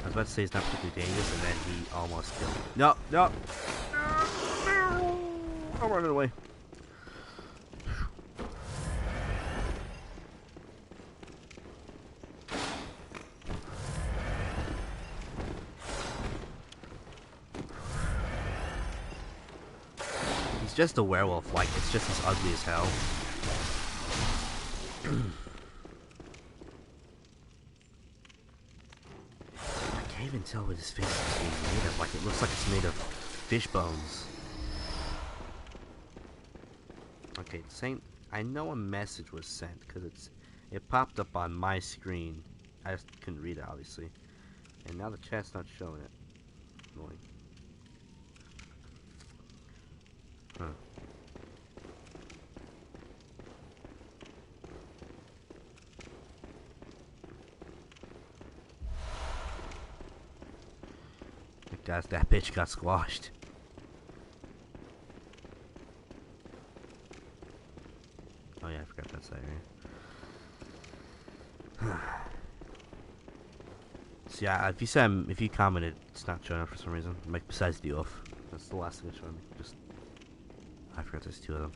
I was about to say it's not particularly dangerous, and then he almost killed me. No, no! I'm running away. He's just a werewolf, like, it's just as ugly as hell. I can't even tell what his face is being made of. Like, it looks like it's made of fish bones. Okay, it's saying, I know a message was sent because it popped up on my screen. I just couldn't read it, obviously, and now the chat's not showing it. Annoying. Huh. that bitch got squashed. Oh yeah, I forgot that side right. So yeah, if you commented, it's not showing up for some reason. Like besides the off, that's the last thing it's showing me. Just I forgot there's two of them.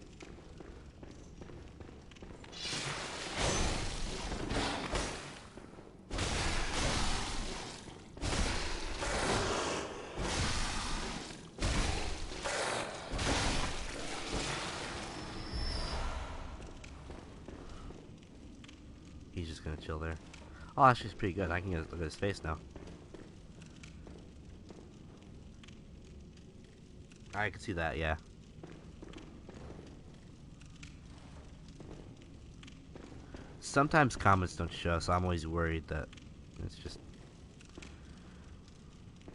He's just gonna chill there. Oh, actually, it's pretty good. I can get a look at his face now. I can see that, yeah. Sometimes comments don't show, so I'm always worried that it's just...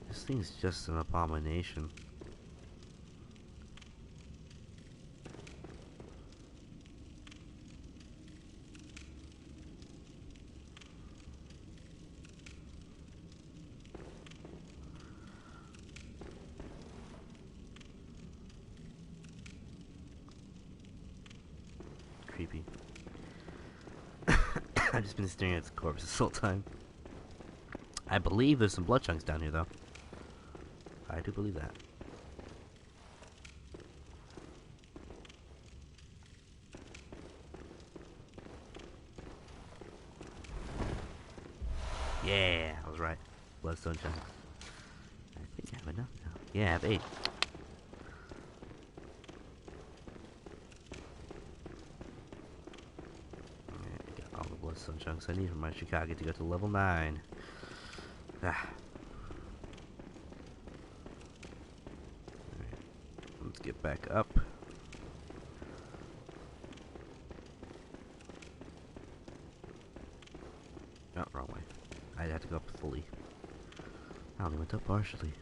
This thing's just an abomination. Creepy. I've just been staring at the corpse this whole time. I believe there's some blood chunks down here, though. I do believe that. Yeah, I was right. Bloodstone chunks. I think I have enough now. Yeah, I have 8. Got all the bloodstone chunks I need from my Chicago to go to level 9. Ah. Alright, let's get back up. Oh, wrong way. I had to go up fully. I only went up partially.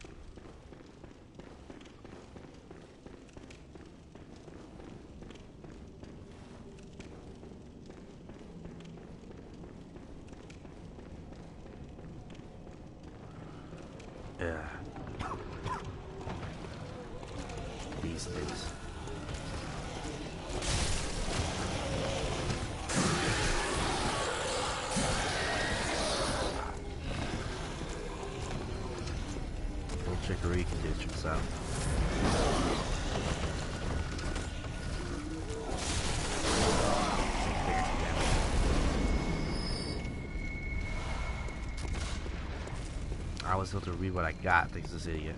Yeah. These things. Little chicory can do tricks out. I was able to read what I got, thanks to this idiot.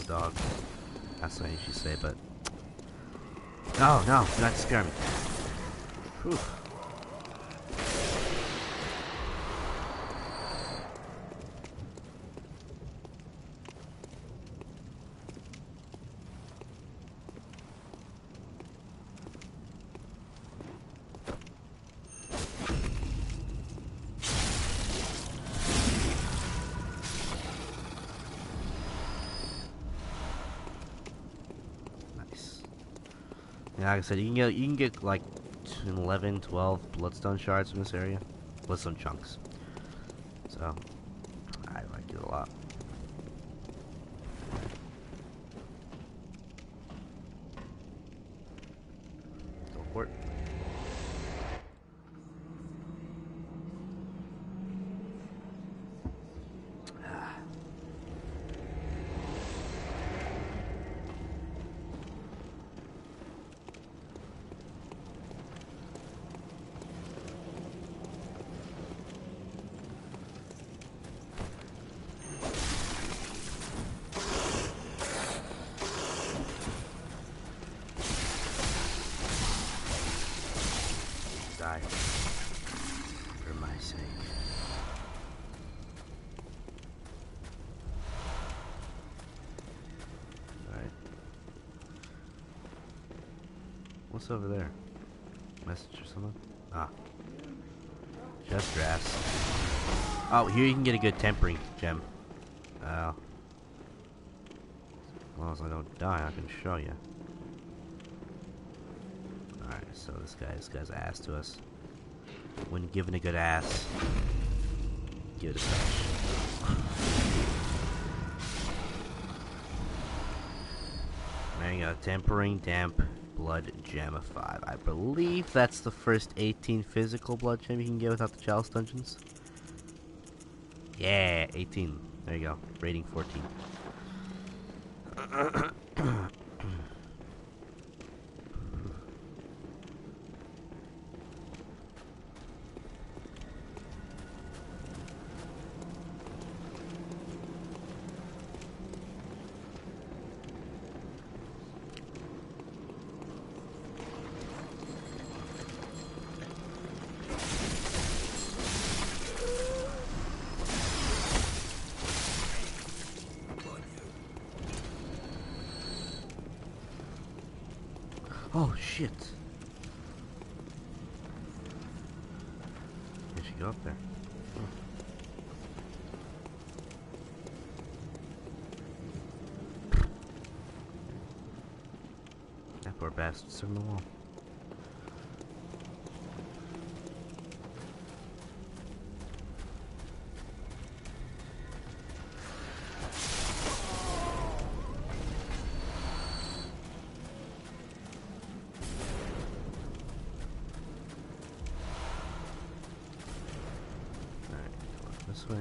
Dog. That's what I usually say, but... No, no, do not scare me. Whew. Yeah, like I said, you can get like 11, 12 bloodstone shards from this area, bloodstone chunks. So I like it a lot. Go for it. What's over there? Message or something? Ah. Just grass. Oh, here you can get a good tempering gem. As long as I don't die, I can show you. Alright, so this guy's ass to us. When given a good ass, give it a touch. There you go, tempering damp blood gem of 5. I believe that's the first 18 physical blood gem you can get without the chalice dungeons. Yeah, 18. There you go, rating 14. Oh shit! Did she go up there? That poor bastard's in the wall. This way.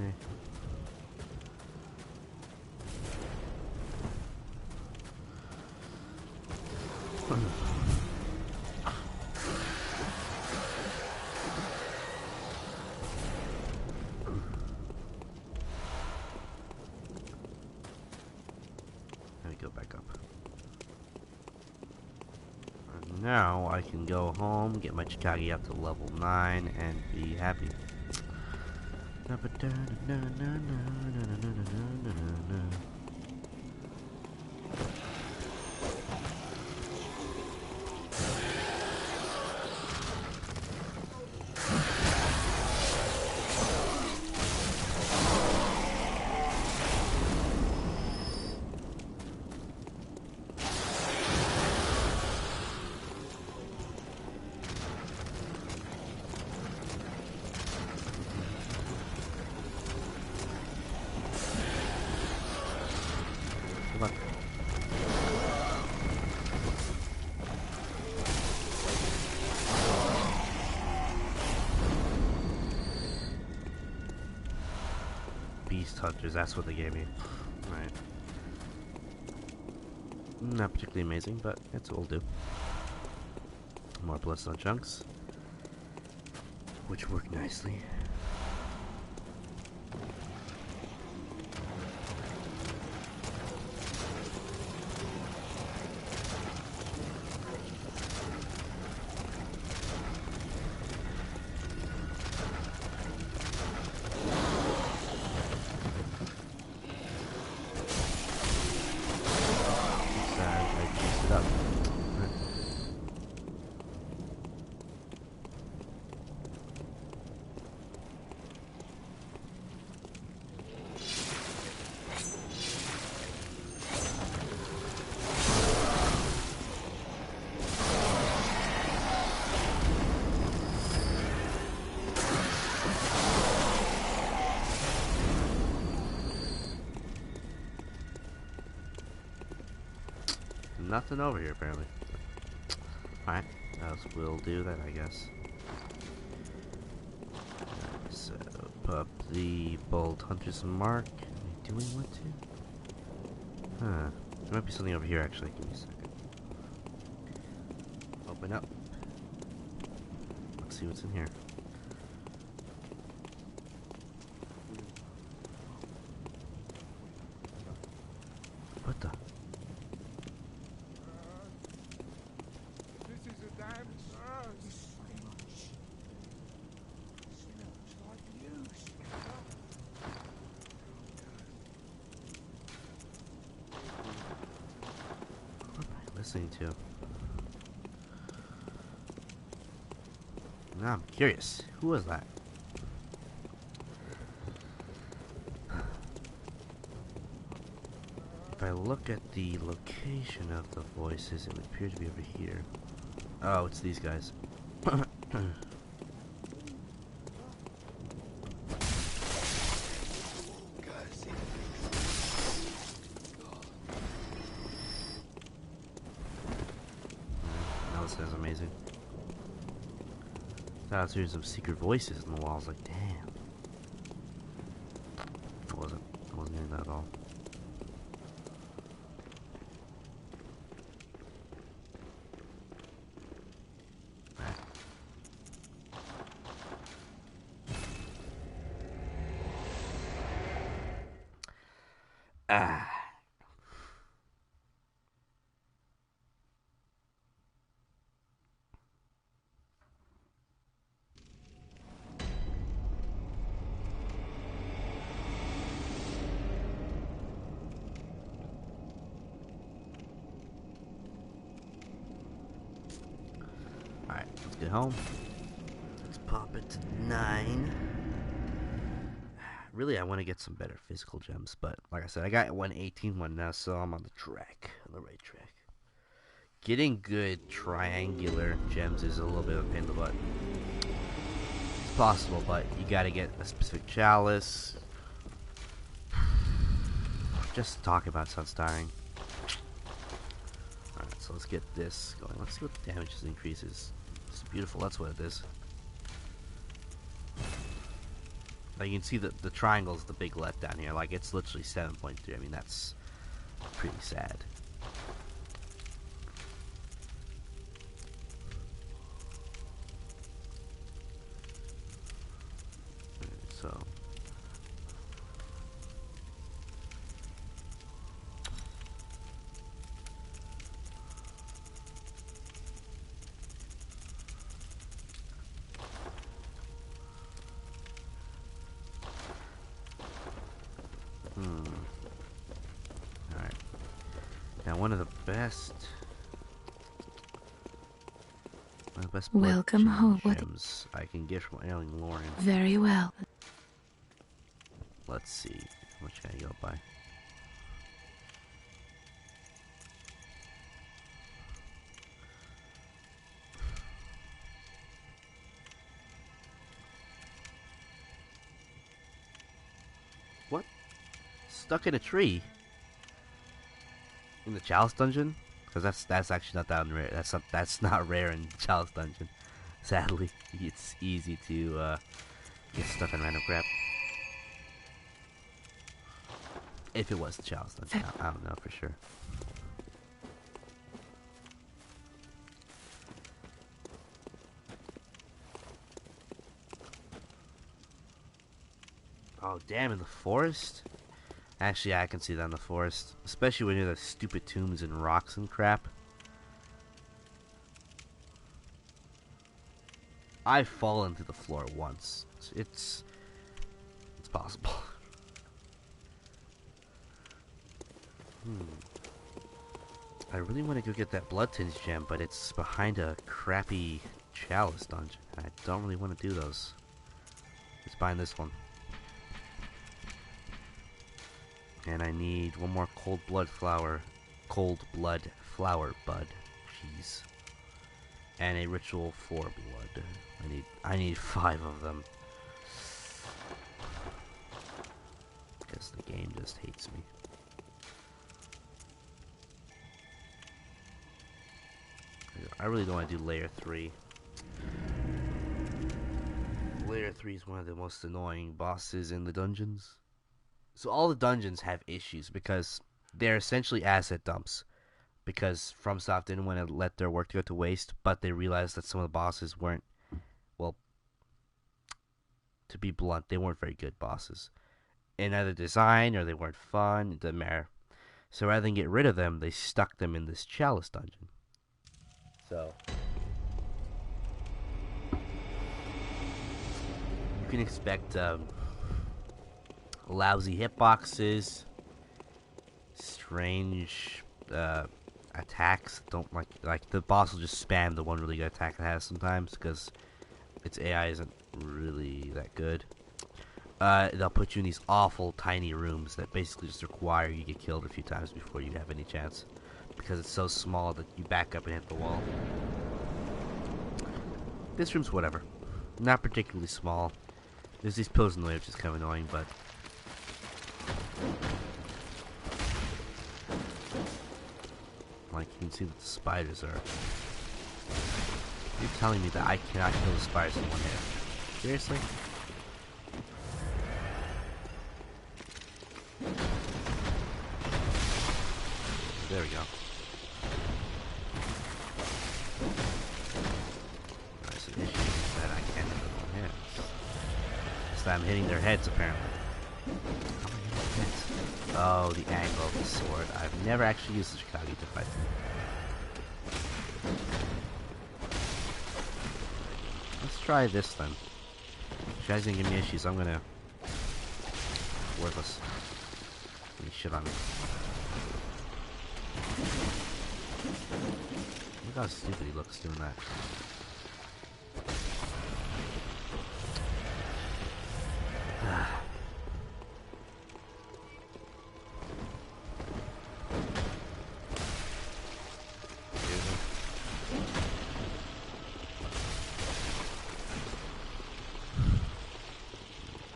Let me go back up. And now I can go home, get my Chikage up to level 9, and be happy. Come on. Beast Hunters, that's what they gave me. Alright. Not particularly amazing, but it's will do. More bloodstone chunks, which work nicely. Nothing over here, apparently. Alright, we'll do that, I guess. So, put up the Bold Hunter's Mark. Do we want to? Huh. There might be something over here, actually. Give me a second. Open up. Let's see what's in here. What the? Listening to. Now I'm curious. Who was that? If I look at the location of the voices, it would appear to be over here. Oh, it's these guys. Now this is amazing. I was hearing some secret voices in the walls. Like, damn. I wasn't hearing that at all. Ah. Alright, let's get home. Let's pop it to 9. Really, I want to get some better physical gems, but like I said, I got 118 one now, so I'm on the right track. Getting good triangular gems is a little bit of a pain in the butt. It's possible, but you gotta get a specific chalice. Just talking about it sounds tiring. Alright, so let's get this going. Let's see what the damage increases. It's beautiful, that's what it is. Like, you can see that the triangle's the big letdown here. Like, it's literally 7.3. I mean, that's pretty sad. So... Alright. Now, one of the best Welcome home. gems I can get from Ailing Lauren. Very well. Let's see. How much can I go by? What? Stuck in a tree? In the Chalice Dungeon? Because that's actually not that rare. That's not rare in the Chalice Dungeon. Sadly, it's easy to get stuck in random crap. If it was the Chalice Dungeon, I don't know for sure. Oh damn! In the forest. Actually, I can see that in the forest. Especially when you're the stupid tombs and rocks and crap. I've fallen to the floor once. It's possible. I really want to go get that Blood Tinge gem, but it's behind a crappy Chalice dungeon. I don't really want to do those. It's behind this one. And I need one more cold blood flower bud. Jeez. And a ritual for blood. I need 5 of them. Because the game just hates me. I really don't want to do layer 3. Layer 3 is one of the most annoying bosses in the dungeons. So all the dungeons have issues because they're essentially asset dumps. Because FromSoft didn't want to let their work go to waste, but they realized that some of the bosses weren't, well, to be blunt, they weren't very good bosses. In either design or they weren't fun, it doesn't matter. So rather than get rid of them, they stuck them in this Chalice dungeon. So you can expect lousy hitboxes, strange attacks. Don't like the boss will just spam the one really good attack it has sometimes because its AI isn't really that good. They'll put you in these awful tiny rooms that basically just require you get killed a few times before you have any chance. Because it's so small that you back up and hit the wall. This room's whatever. Not particularly small. There's these pillars in the way, which is kind of annoying, but... like, you can see that the spiders are... You're telling me that I cannot kill the spiders in one hit? Seriously? There we go. There's an issue that I can't hit with one hit. It's that I'm hitting their heads, apparently. How am I hitting their heads? Oh, the angle of the sword. I've never actually used the Chicago to fight them. Let's try this then. If you guys gonna give me issues, I'm gonna... worthless. Give me shit on me. Look how stupid he looks doing that.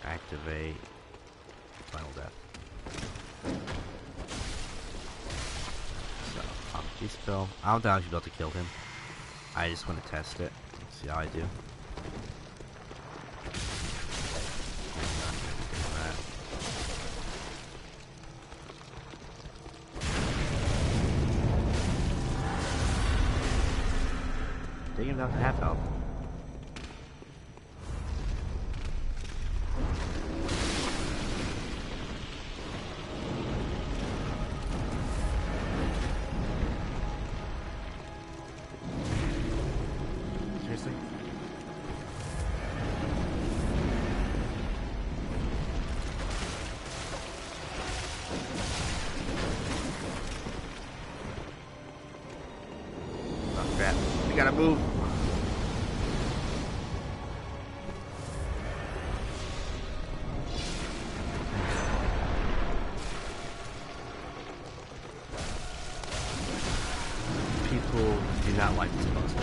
Activate final death. So, this pill. I don't think I should be able to kill him. I just want to test it. Let's see how I do. Take him down to half health. Seriously? Oh crap. We gotta move. People do not like this post.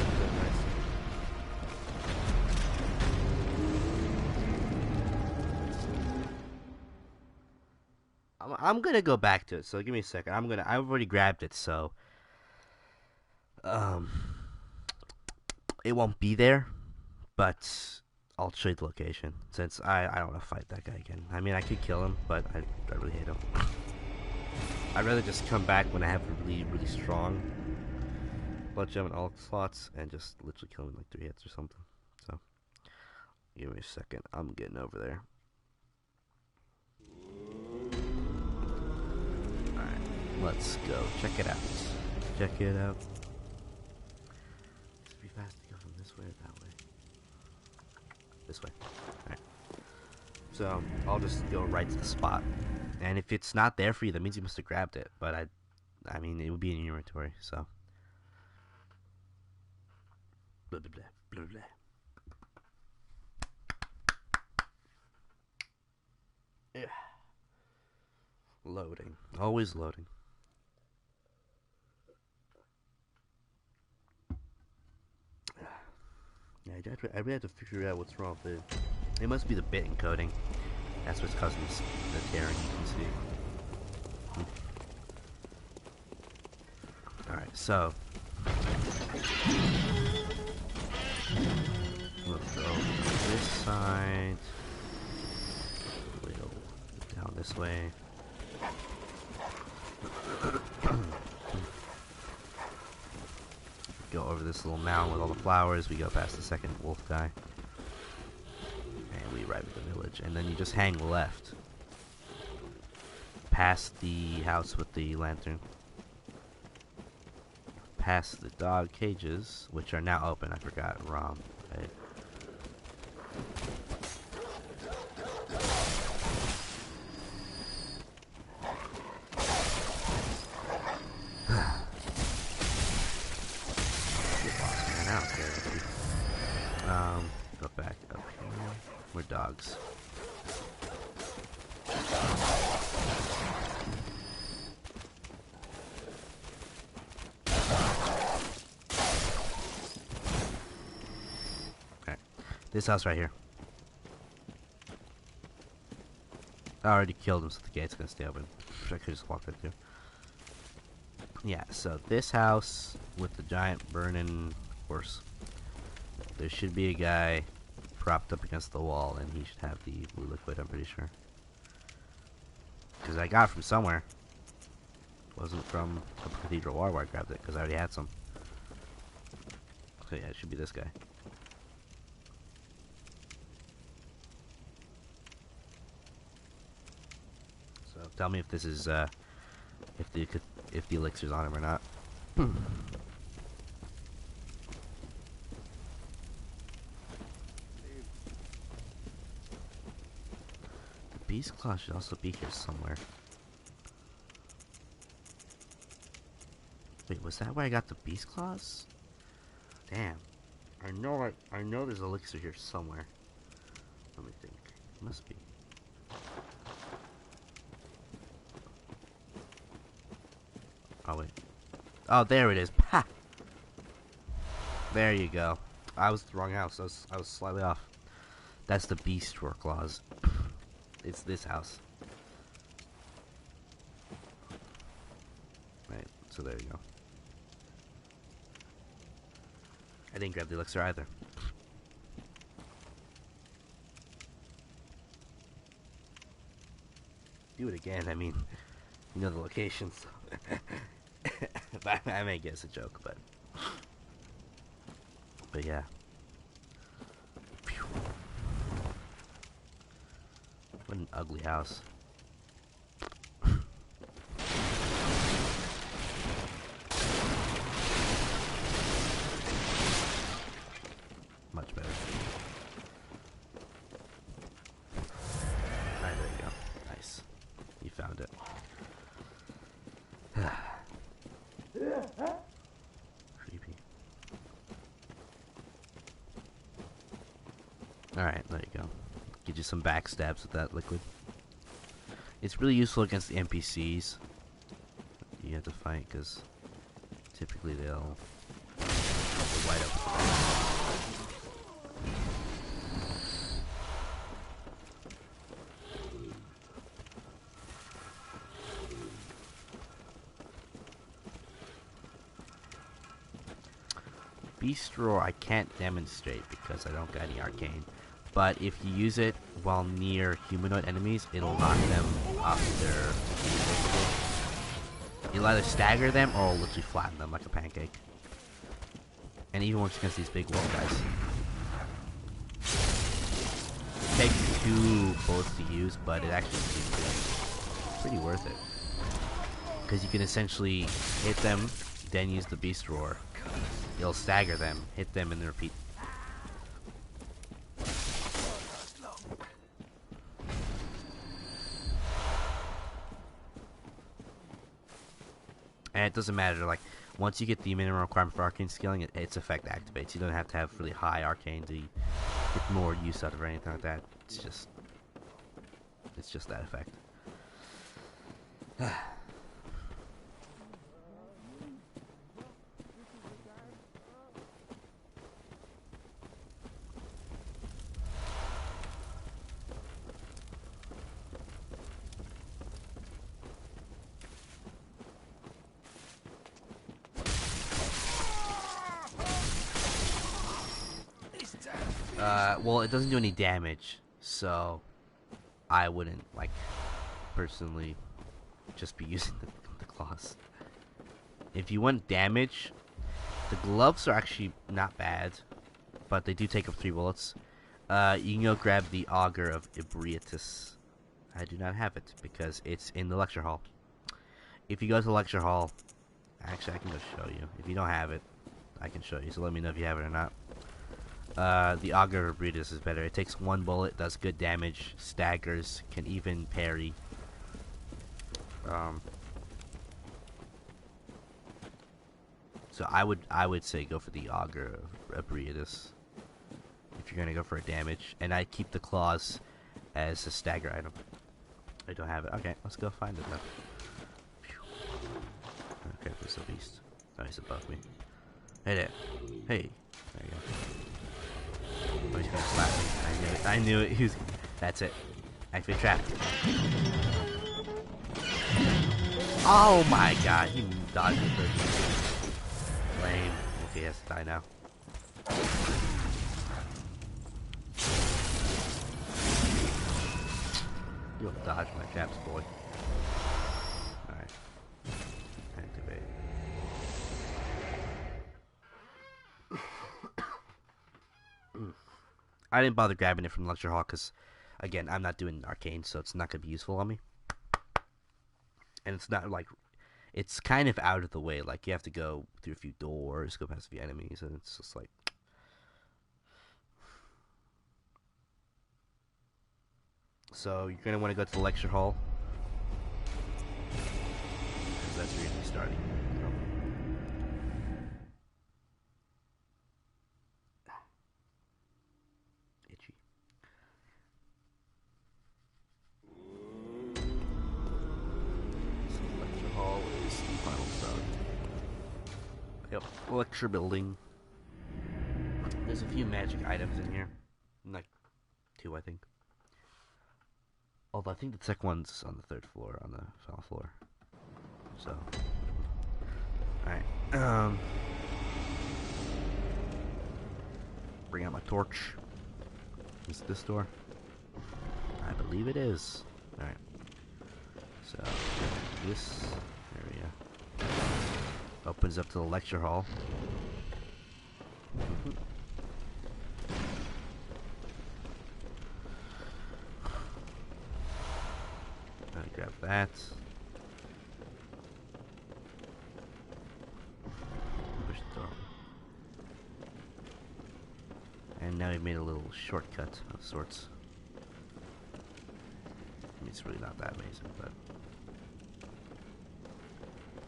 I'm gonna go back to it, so give me a second. I've already grabbed it, so it won't be there, but I'll show you the location since I don't want to fight that guy again. I mean, I could kill him, but I really hate him. I'd rather just come back when I have a really strong blood gem and all slots and just literally kill him in like 3 hits or something. So give me a second. I'm getting over there. Let's go. Check it out. Check it out. It'd be fast to go from this way or that way. This way. Alright. So, I'll just go right to the spot. And if it's not there for you, that means you must have grabbed it. But I mean, it would be in your inventory, so. Blah, blah, blah, blah, blah. Yeah. Loading. Always loading. Yeah, I really have to figure out what's wrong with it. It must be the bit encoding. That's what's causing the tearing, you can see. Alright, so. We'll go this side. We'll down this way. Go over this little mound with all the flowers. We go past the second wolf guy. And we arrive at the village. And then you just hang left. Past the house with the lantern. Past the dog cages, which are now open. I forgot. Rom. Right? Go back. dogs. Alright. This house right here. I already killed him, so the gate's gonna stay open. I could just walk right through. Yeah, so this house with the giant burning horse. There should be a guy propped up against the wall, and he should have the blue liquid, I'm pretty sure. Because I got it from somewhere. It wasn't from a Cathedral War where I grabbed it, because I already had some. So yeah, it should be this guy. So tell me if this is, if the elixir's on him or not. Beast Claw should also be here somewhere. Wait, was that where I got the Beast Claws? Damn. I know there's elixir here somewhere. Let me think. It must be. Oh wait. Oh, there it is. Ha! There you go. I was the wrong house. I was slightly off. That's the Beast Roar Claws. It's this house. Right, so there you go. I didn't grab the elixir either. Do it again, I mean, you know the locations. I may guess a joke, but yeah. Phew. What an ugly house. Much better. Alright, there you go. Nice. You found it. Creepy. Alright, there you go. Get you some backstabs with that liquid. It's really useful against the NPCs you have to fight, because typically they'll light up with the back. Beast Roar I can't demonstrate because I don't got any arcane. But if you use it while near humanoid enemies, it'll knock them off their feet. It'll either stagger them or it'll literally flatten them like a pancake. And even works against these big wolf guys. It takes 2 bullets to use, but it actually is pretty worth it. Because you can essentially hit them, then use the Beast Roar. It'll stagger them, hit them, and then repeat. And it doesn't matter, like, once you get the minimum requirement for arcane scaling, its effect activates. You don't have to have really high arcane to get more use out of it or anything like that. It's just that effect. Well, it doesn't do any damage, so I wouldn't, like, personally just be using the claws. If you want damage, the gloves are actually not bad, but they do take up 3 bullets. You can go grab the Augur of Ebrietas. I do not have it because it's in the lecture hall. If you go to the lecture hall, actually I can go show you. If you don't have it, I can show you, so let me know if you have it or not. The Augur of Ebrietas is better. It takes 1 bullet, does good damage, staggers, can even parry. So I would say go for the Augur of Ebrietas if you're gonna go for a damage, and I keep the claws as a stagger item. I don't have it. Okay, let's go find it then. Okay, there's a beast. Oh, he's above me. Hey there. Hey. There you go. Oh, he's gonna slap me. I knew it. I knew it. He was. That's it. Activate trap. Oh my god, he dodged it. Lame. Okay, he has to die now. You don't dodge my traps, boy. Alright. Activate. I didn't bother grabbing it from the lecture hall because, again, I'm not doing arcane, so it's not going to be useful on me. And it's not like, it's kind of out of the way. Like, you have to go through a few doors, go past a few enemies, and it's just like. So, you're going to want to go to the lecture hall. Because that's where you're going to be starting. Itchy. So, lecture hall is the final start. Yep, lecture building. There's a few magic items in here. Like, 2, I think. Although I think the second one's on the 3rd floor, on the final floor. So, alright. Bring out my torch. Is it this door? I believe it is. Alright. So, this area opens up to the lecture hall. Grab that. Push the door. And now we've made a little shortcut of sorts. I mean, it's really not that amazing, but.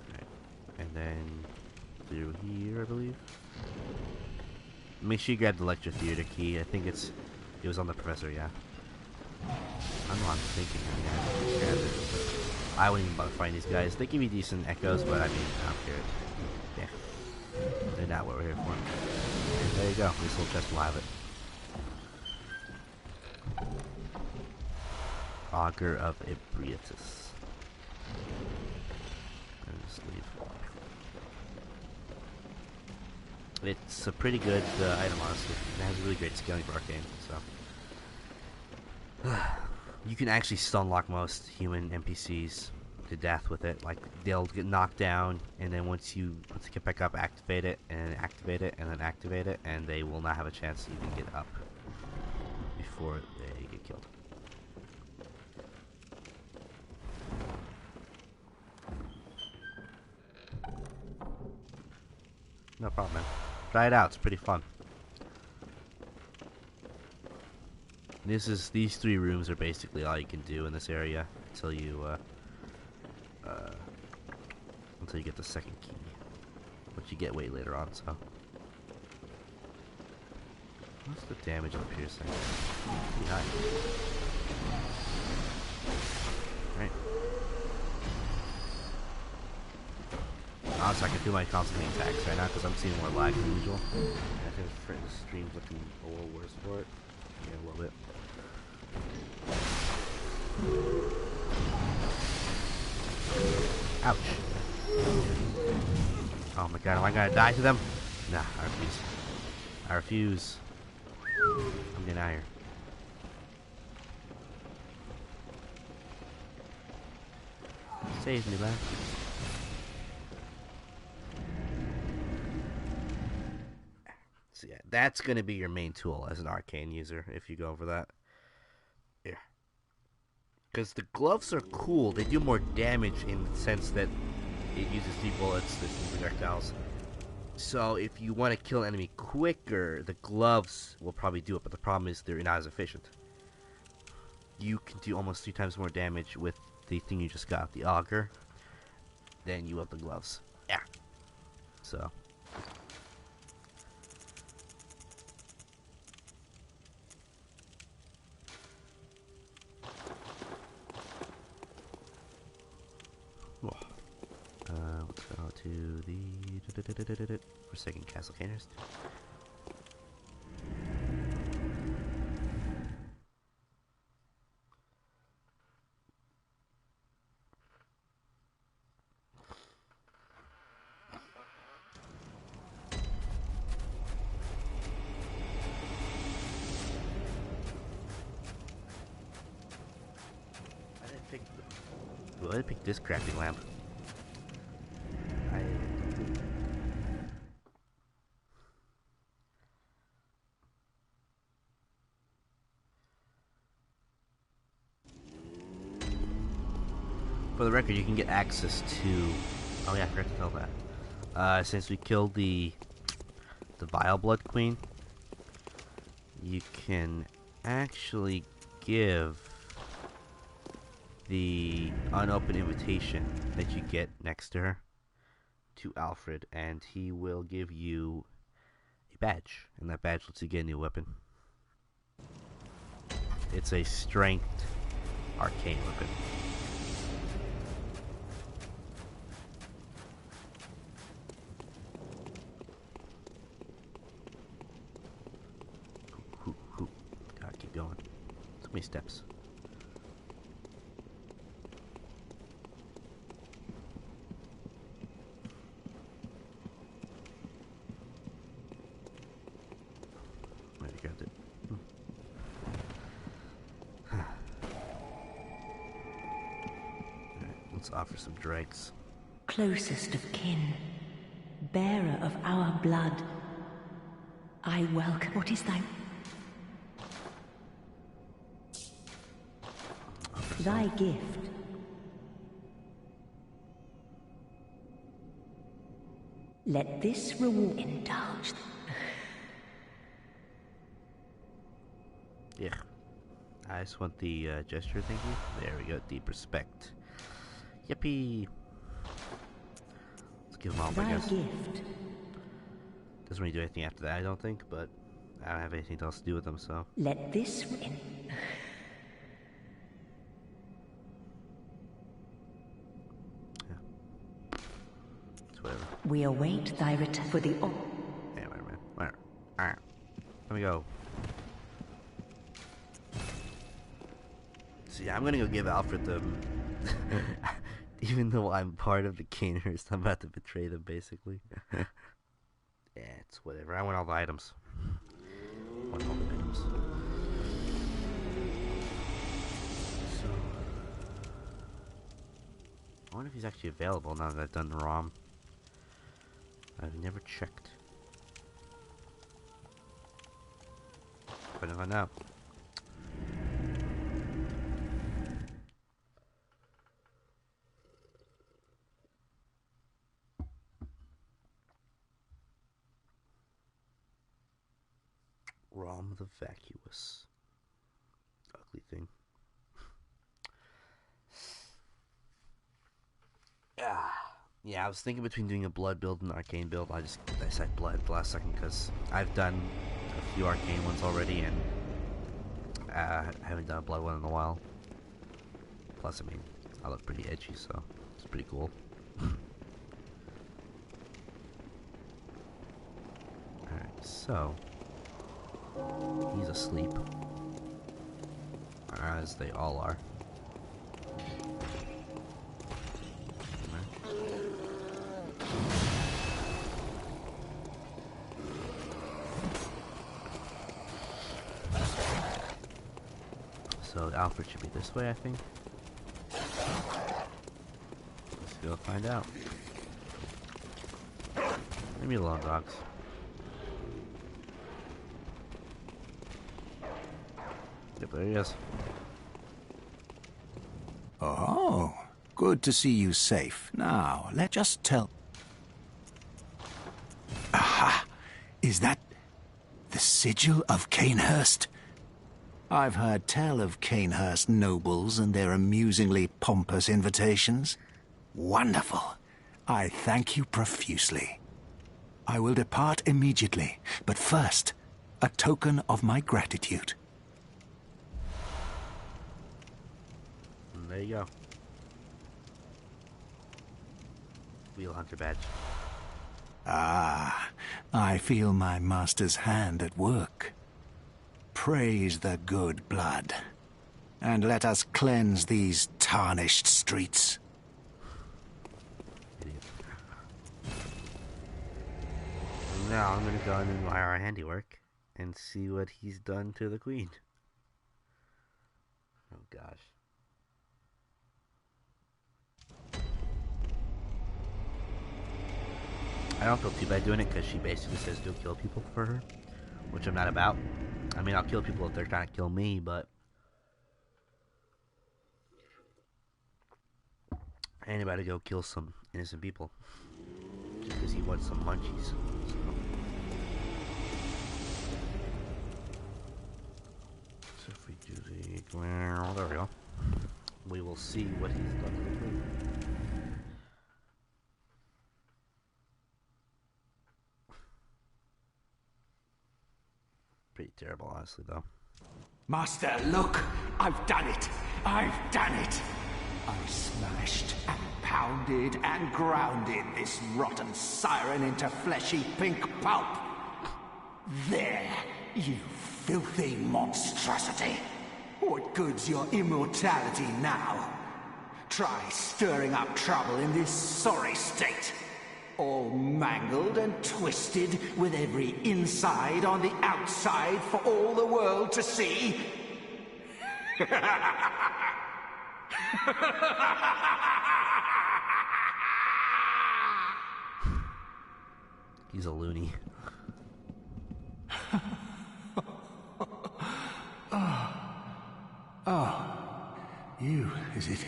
Alright. And then through here, I believe. Make sure you grab the lecture theater key. I think it was on the professor, yeah. I don't know, I'm thinking. Yeah. I wouldn't even bother fighting these guys. They give you decent echoes, but I mean, I don't care. Yeah. They're not what we're here for. And there you go. This little chest will have it. Augur of Ebrietas. And just leave. It's a pretty good item, honestly. It has really great scaling for arcane, so. You can actually stun-lock most human NPCs to death with it. Like, they'll get knocked down, and then once you get back up, activate it, and activate it, and then activate it, and they will not have a chance to even get up before they get killed. No problem, man. Try it out. It's pretty fun. These 3 rooms are basically all you can do in this area until you get the second key, which you get way later on. So, what's the damage on piercing? Pretty high. Right. Honestly, I can do my constantly attacks right now because I'm seeing more lag than usual. I think the stream's looking a little worse for it. Yeah, a little bit. Ouch. Oh my god, am I gonna die to them? Nah, I refuse. I refuse. I'm getting out of here. Save me, man. So yeah, that's gonna be your main tool as an arcane user if you go for that. Yeah. Because the gloves are cool. They do more damage in the sense that it uses 3 bullets, there's 3 projectiles. So if you want to kill an enemy quicker, the gloves will probably do it, but the problem is they're not as efficient. You can do almost 3 times more damage with the thing you just got, the auger, than you with the gloves. Yeah. So. to the Forsaken Castle Caners. Why did I pick this crafting lamp? For the record, you can get access to... Oh yeah, I forgot to tell that. Since we killed the Vile Blood Queen, you can actually give the unopened invitation that you get next to her to Alfred, and he will give you a badge, and that badge lets you get a new weapon. It's a strength arcane weapon. Gotta keep going. So many steps. Already grabbed it. Alright, let's offer some drinks. Closest of kin, bearer of our blood, I welcome. What is thy... Thy gift. Let this reward indulge. Yeah. I just want the gesture, thank you. There we go, deep respect. Yippee! Let's give them all, I Thy guess. gift. Doesn't really do anything after that, I don't think, but I don't have anything else to do with them, so. Let this It's whatever. we await thy return for the... Yeah, wait a minute. Where? Alright. Let me go. See, I'm gonna go give Alfred them. Even though I'm part of the Caners, I'm about to betray them, basically. Yeah, it's whatever. I want all the items. I want all the items. So... I wonder if he's actually available now that I've done the ROM. I've never checked. But if I know. ROM the Vacuous. Ugly thing. Yeah, I was thinking between doing a blood build and an arcane build. I said blood at the last second because I've done a few arcane ones already, and I haven't done a blood one in a while. Plus, I mean, I look pretty edgy, so it's pretty cool. Alright, so he's asleep, as they all are. So Alfred should be this way, I think. Let's go find out. Leave me alone, dogs. Yep, there he is. Oh, good to see you safe. Now, let's just tell... Aha! Is that the sigil of Canehurst? I've heard tell of Canehurst nobles and their amusingly pompous invitations. Wonderful. I thank you profusely. I will depart immediately, but first, a token of my gratitude. And there you go. Wheel Hunter badge. Ah, I feel my master's hand at work. Praise the good blood, and let us cleanse these tarnished streets. Idiot. Now I'm gonna go and admire our handiwork and see what he's done to the queen. Oh gosh. I don't feel too bad doing it because she basically says go kill people for her, which I'm not about. I mean, I'll kill people if they're trying to kill me, but I ain't about to go kill some innocent people just because he wants some munchies. So. If we do the... There we go. We will see what he's done to the queen. Pretty terrible, honestly, though. Master, look! I've done it! I've done it! I smashed and pounded and grounded this rotten siren into fleshy pink pulp. There, you filthy monstrosity! What good's your immortality now? Try stirring up trouble in this sorry state. All mangled and twisted, with every inside on the outside for all the world to see. He's a loony. You, is it?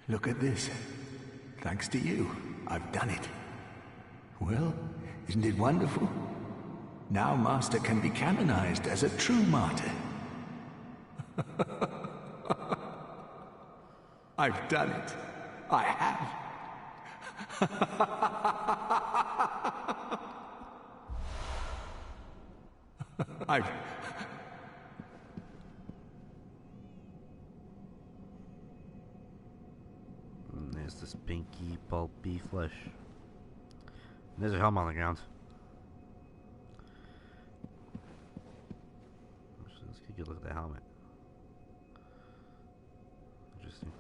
Look at this. Thanks to you, I've done it. Well, isn't it wonderful? Now Master can be canonized as a true martyr. I've done it. I have. I've... And there's this pinky, pulpy flesh. And there's a helmet on the ground. Let's get a good look at the helmet. Interesting.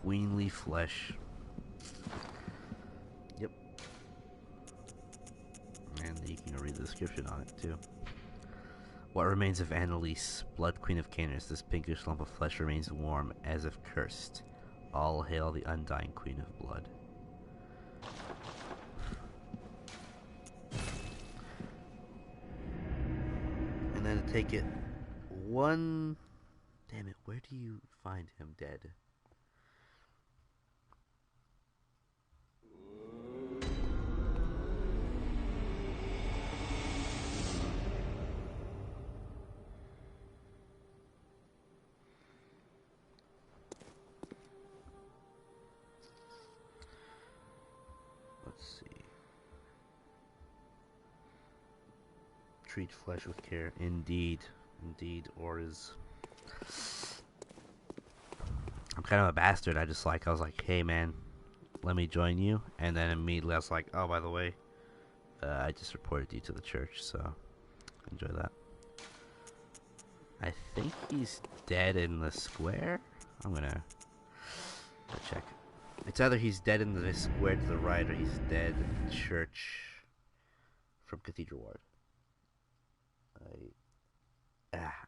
Queenly flesh. Yep. And you can read the description on it too. What remains of Annalise, Blood Queen of Canis? This pinkish lump of flesh remains warm, as if cursed. All hail the undying Queen of Blood. And then to take it one... Damn it, where do you find him dead? Let's see. Treat flesh with care. Indeed. Indeed. Or is... I'm kind of a bastard. I was like, hey man, let me join you. And then immediately I was like, oh, by the way, I just reported you to the church, so enjoy that. I think he's dead in the square. I'm gonna check. It's either he's dead in the square to the right or he's dead in the church from Cathedral Ward.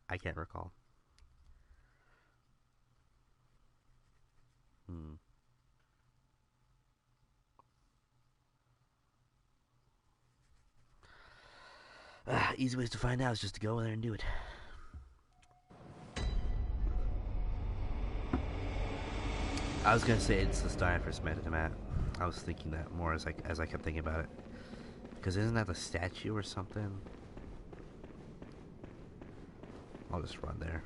I can't recall. Easy ways to find out is just to go in there and do it. I was gonna say it's the style I first met him at. I was thinking that more as I kept thinking about it. Because isn't that the statue or something? I'll just run there.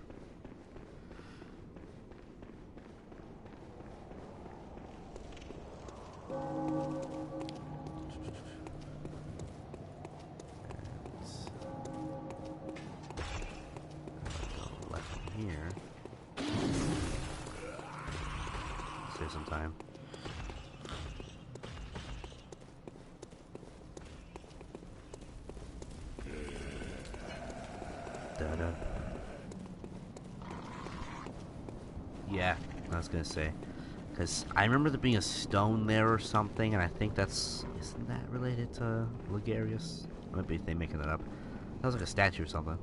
Left here. Save some time. I was gonna say. Because I remember there being a stone there or something, and I think that's... Isn't that related to Ligarius? I might be making that up. That was like a statue or something.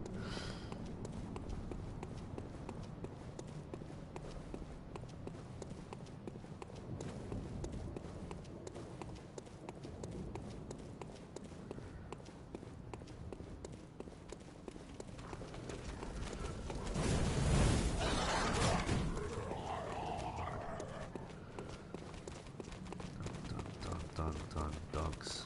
Dogs.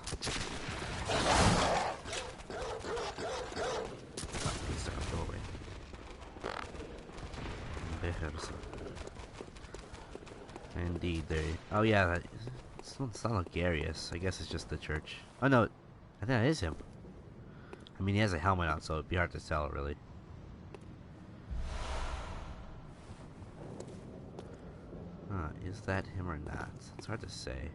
Indeed, there. Oh yeah, it's not Ligarius. I guess it's just the church. Oh no, I think that is him. I mean, he has a helmet on, so it'd be hard to tell, really. Is that him or not? It's hard to say.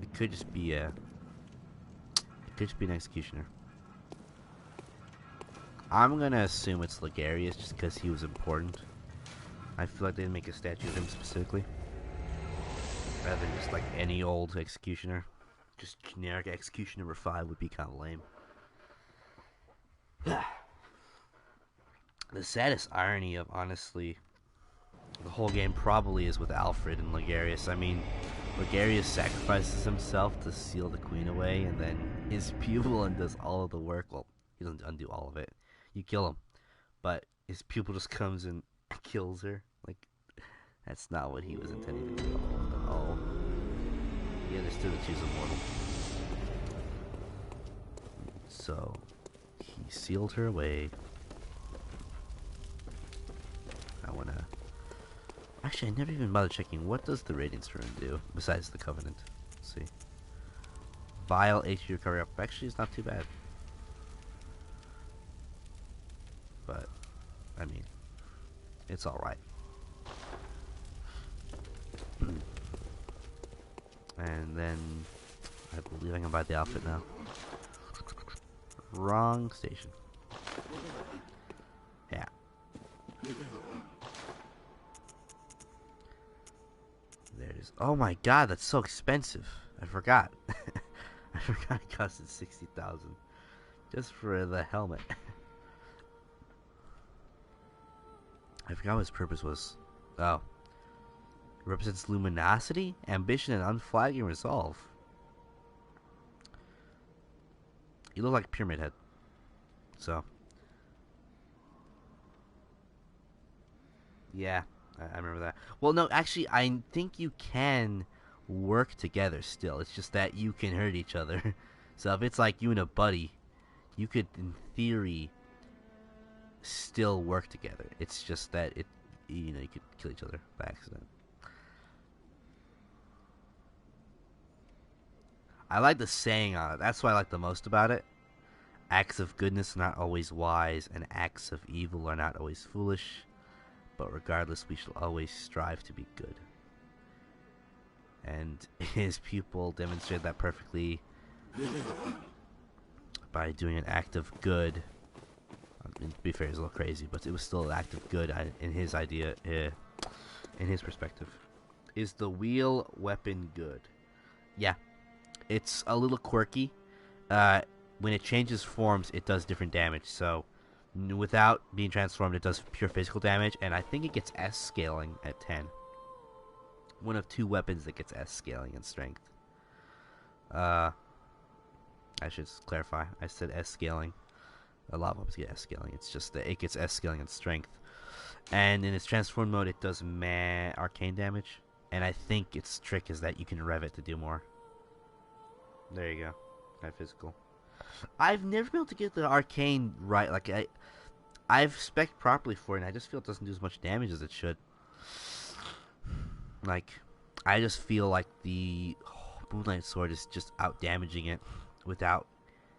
It could just be a... It could just be an executioner. I'm gonna assume it's Ligarius just because he was important. I feel like they didn't make a statue of him specifically. Rather than just like any old executioner. Just generic executioner number 5 would be kind of lame. The saddest irony of, honestly, the whole game probably is with Alfred and Ligarius. I mean, Ligarius sacrifices himself to seal the queen away, and then his pupil undoes all of the work. Well, he doesn't undo all of it. You kill him. But his pupil just comes and kills her. Like, that's not what he was intending to do at all. He understood that she was immortal. So, he sealed her away. I wanna... Actually, I never even bothered checking. What does the Radiance Rune do, besides the Covenant? Let's see. Vile HP recovery up. Actually, it's not too bad. But, I mean, it's alright. And then, I believe I can buy the outfit now. Wrong station. Yeah. There it is. Oh my god, that's so expensive. I forgot. I forgot it costed 60,000 just for the helmet. I forgot what his purpose was. Oh. It represents luminosity, ambition, and unflagging resolve. You look like Pyramid Head. So. Yeah, I remember that. Well, no, actually, I think you can work together still. It's just that you can hurt each other. So if it's like you and a buddy, you could, in theory, still work together. It's just that you could kill each other by accident. I like the saying on it. That's what I like the most about it. Acts of goodness are not always wise, and acts of evil are not always foolish. But regardless, we shall always strive to be good. And his pupil demonstrated that perfectly by doing an act of good. I mean, to be fair, he's a little crazy, but it was still an act of good in his idea, in his perspective. Is the wheel weapon good? Yeah. It's a little quirky. When it changes forms, it does different damage. So, without being transformed, it does pure physical damage, and I think it gets S scaling at 10. One of 2 weapons that gets S scaling in strength. I should clarify. I said S scaling. A lot of weapons get S scaling. It's just that it gets S scaling in strength. And in its transform mode, it does arcane damage. And I think its trick is that you can rev it to do more. There you go. That physical. I've never been able to get the arcane right. Like I've spec'd properly for it, and I just feel it doesn't do as much damage as it should. Like, I just feel like the Moonlight Sword is just out damaging it without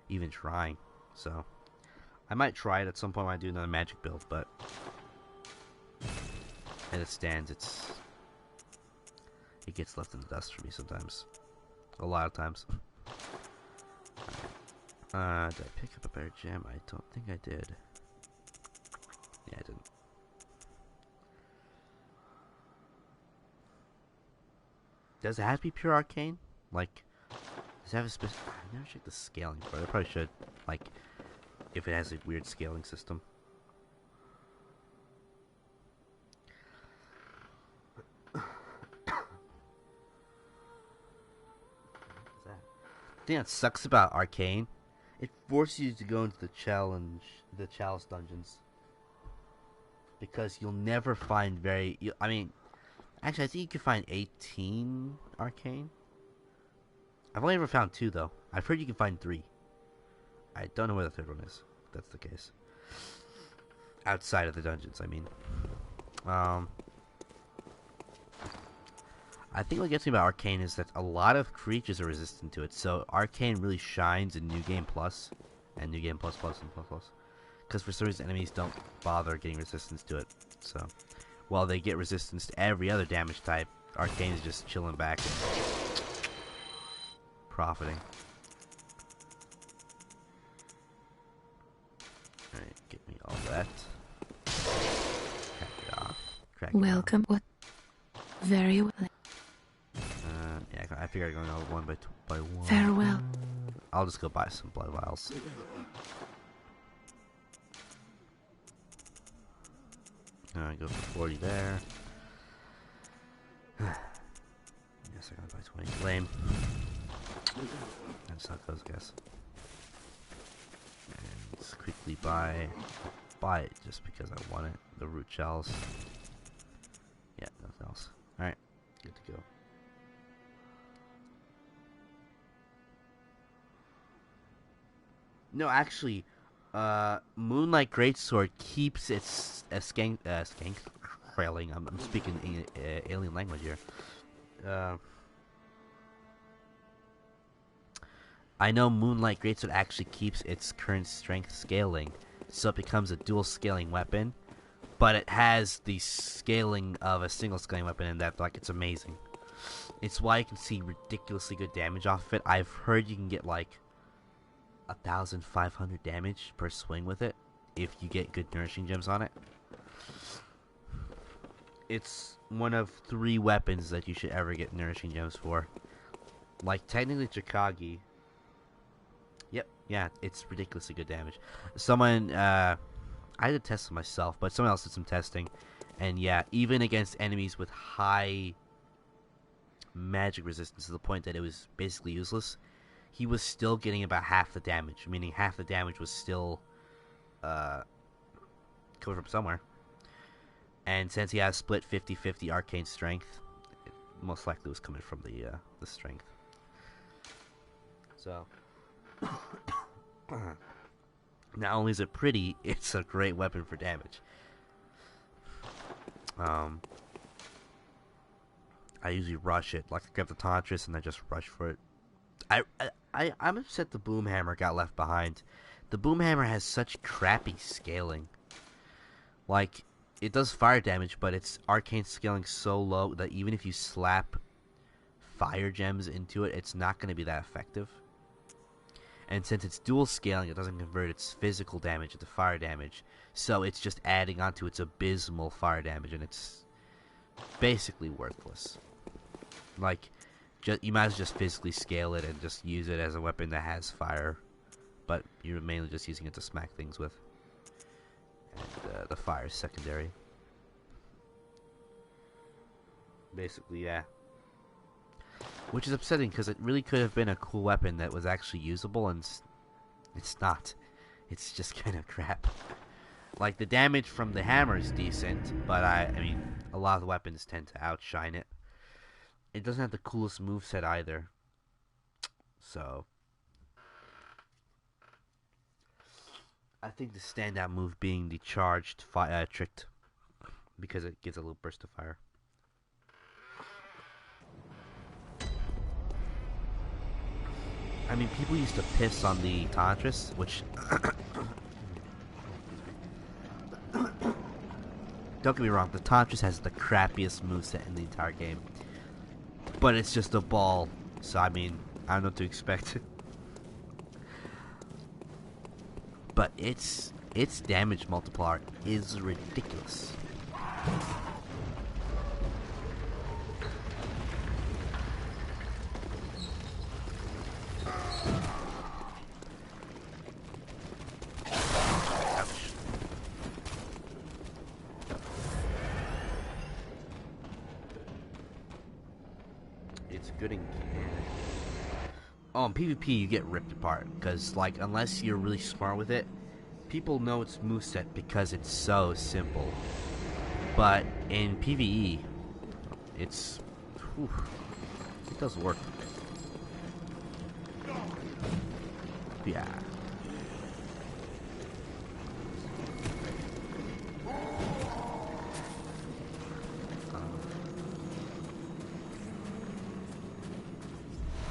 even trying. So, I might try it at some point when I do another magic build, but as it stands, it gets left in the dust for me sometimes. A lot of times. Did I pick up a better gem? I don't think I did. Yeah, I didn't. Does it have to be pure arcane? Like, does it have a specific... I never checked the scaling for it. I probably should. Like, if it has a weird scaling system. The thing that sucks about arcane, it forces you to go into the chalice dungeons, because you'll never find I mean, actually, I think you can find 18 arcane. I've only ever found 2 though. I've heard you can find 3. I don't know where the third one is. If that's the case. Outside of the dungeons, I mean. I think what gets me about Arcane is that a lot of creatures are resistant to it, so Arcane really shines in New Game Plus, and New Game Plus Plus and Plus Plus. Because for some reason enemies don't bother getting resistance to it, so... While they get resistance to every other damage type, Arcane is just chilling back and profiting. Alright, get me all that. Crack it off. Crack it Welcome. What? Very well. Yeah, I figured I'm going over one by one. Farewell. I'll just go buy some blood vials. Alright, go for 40 there. Yes, I gotta buy 20 flame. That's how it goes, I guess. And let's quickly buy it just because I want it. The root shells. Yeah, nothing else. Alright, good to go. No, actually, Moonlight Greatsword keeps its skank railing. I'm speaking alien language here. I know Moonlight Greatsword actually keeps its current strength scaling, so it becomes a dual scaling weapon, but it has the scaling of a single scaling weapon, and that, like, it's amazing. It's why you can see ridiculously good damage off of it. I've heard you can get like 1,500 damage per swing with it if you get good nourishing gems on it. It's one of 3 weapons that you should ever get nourishing gems for. Like, technically Chikagi. Yep, yeah, it's ridiculously good damage. Someone, I had to test it myself, but someone else did some testing, and yeah, even against enemies with high magic resistance to the point that it was basically useless, he was still getting about half the damage, meaning half the damage was still coming from somewhere. And since he has split 50-50 arcane strength, it most likely was coming from the strength. So, not only is it pretty, it's a great weapon for damage. I usually rush it. Like, I grab the Tantris and I just rush for it. I'm upset the Boomhammer got left behind. The Boomhammer has such crappy scaling. Like, it does fire damage, but its arcane scaling so low that even if you slap fire gems into it, it's not going to be that effective. And since it's dual scaling, it doesn't convert its physical damage into fire damage. So it's just adding onto its abysmal fire damage, and it's basically worthless. Like, you might as well just physically scale it and just use it as a weapon that has fire. But you're mainly just using it to smack things with. And the fire is secondary. Basically, yeah. Which is upsetting, because it really could have been a cool weapon that was actually usable, and it's not. It's just kind of crap. Like, the damage from the hammer is decent, but I mean, a lot of the weapons tend to outshine it. It doesn't have the coolest moveset either. So, I think the standout move being the charged tricked, because it gives a little burst of fire. I mean, people used to piss on the Tantris, which don't get me wrong, the Tantris has the crappiest moveset in the entire game. But it's just a ball, so I mean, I don't know what to expect. But its damage multiplier is ridiculous. it's good in canon. Oh, in PvP you get ripped apart because, like, unless you're really smart with it, people know its moveset because it's so simple. But in PvE, it's it does work. Yeah.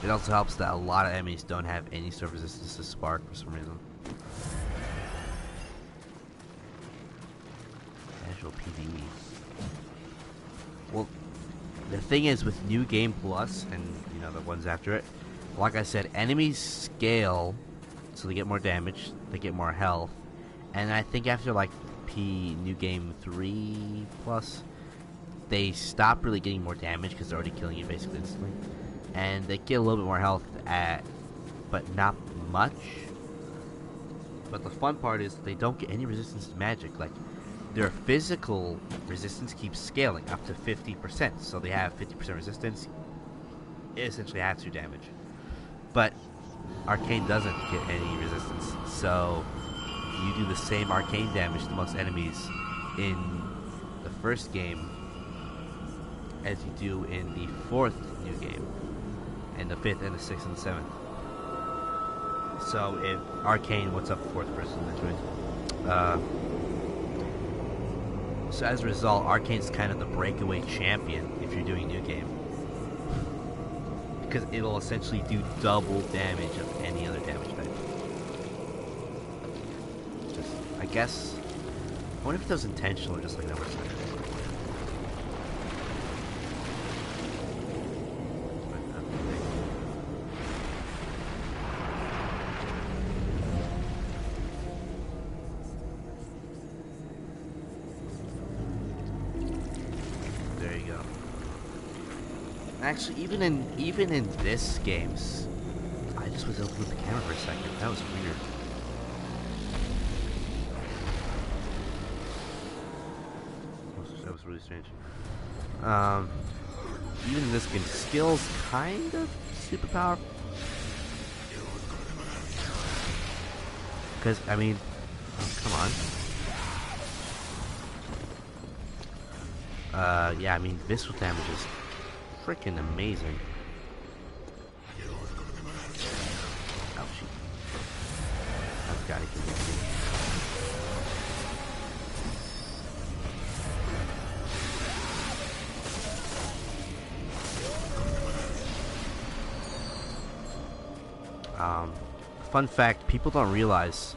It also helps that a lot of enemies don't have any sort of resistance to spark for some reason. Casual PvE. Well, the thing is with New Game Plus and, you know, the ones after it, like I said, enemies scale, so they get more damage, they get more health, and I think after like New Game 3 Plus, they stop really getting more damage because they're already killing you basically instantly, and they get a little bit more health but not much. But the fun part is they don't get any resistance to magic. Like, their physical resistance keeps scaling up to 50%, so they have 50% resistance. It essentially adds 2 damage. But arcane doesn't get any resistance, so you do the same arcane damage to most enemies in the first game as you do in the 4th new game, and the 5th and the 6th and the 7th. So if arcane, what's up, 4th person, that's right. So as a result, arcane's kind of the breakaway champion if you're doing new game, because it'll essentially do double damage of any other damage type. Just, I guess, I wonder if that was intentional or just like that was. There you go. Actually, even in this games, I just was able to move the camera for a second. That was weird. That was really strange. Even in this game, skills kind of super powerful. Because, I mean, come on. Yeah, I mean, visceral damage is freaking amazing. Ouchie. I've got to get this thing. Fun fact, people don't realize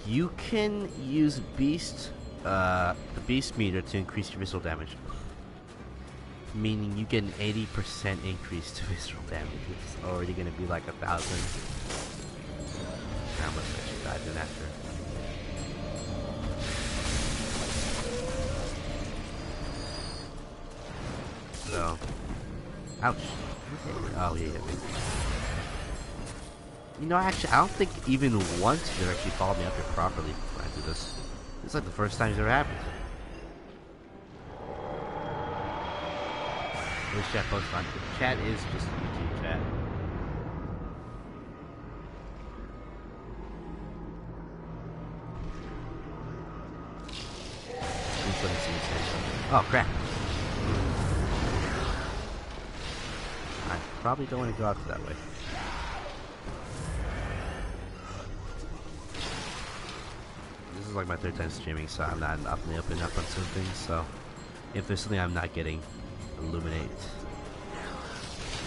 you can use the beast meter to increase your visceral damage. Meaning you get an 80% increase to visceral damage, which is already going to be like 1,000. How much actually died in after. So, ouch. Oh, yeah. You know, actually, I don't think even once he's actually followed me up here properly when I do this. It's like the first time it's ever happened. This chat post on chat is just YouTube chat. Oh crap! I probably don't want to go out that way. This is like my 3rd time streaming, so I'm not up in the open up on some things. So if there's something I'm not getting, illuminate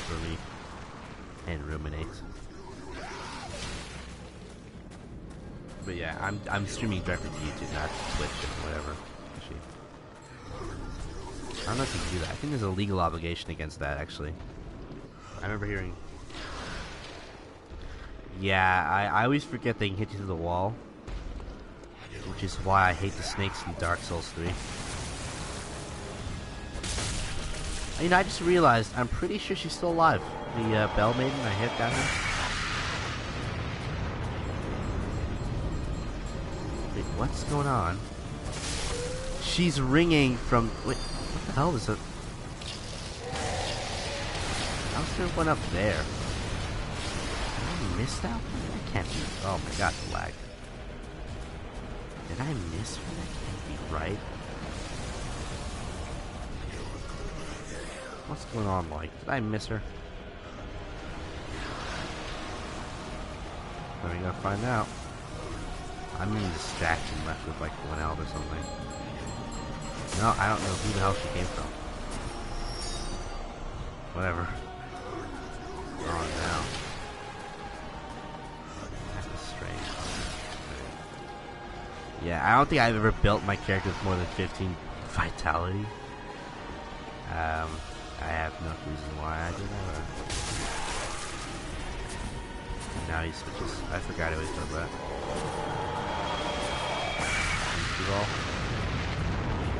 for me and ruminate. But yeah, I'm streaming directly to YouTube, not Twitch or whatever. Actually, I don't know if you can do that. I think there's a legal obligation against that. Actually, I remember hearing. Yeah, I always forget they can hit you through the wall, which is why I hate the snakes in Dark Souls 3. You know, I just realized, I'm pretty sure she's still alive. The Bell Maiden I hit down here. Wait, what's going on? She's ringing from... Wait, what the hell is it? there one up there. Did I miss that one? That can't be. Oh my god, the lag. Did I miss one? That can't be right. What's going on, like? Did I miss her? Are we gonna find out? I'm in distraction left with like one health or something. No, I don't know who the hell she came from. Whatever. On now. That's strange. Yeah, I don't think I've ever built my character with more than 15 vitality. I have no reason why I did that. And now he switches. I forgot he always does that.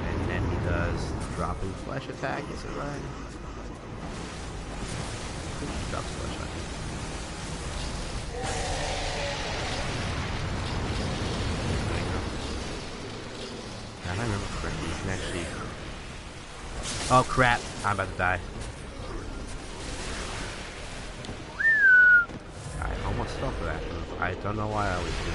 And then he does dropping flesh attack, is it right? He drops flesh, I think. Now, if I remember correctly, you can actually... Oh crap! I'm about to die. I almost fell for that. I don't know why I always do.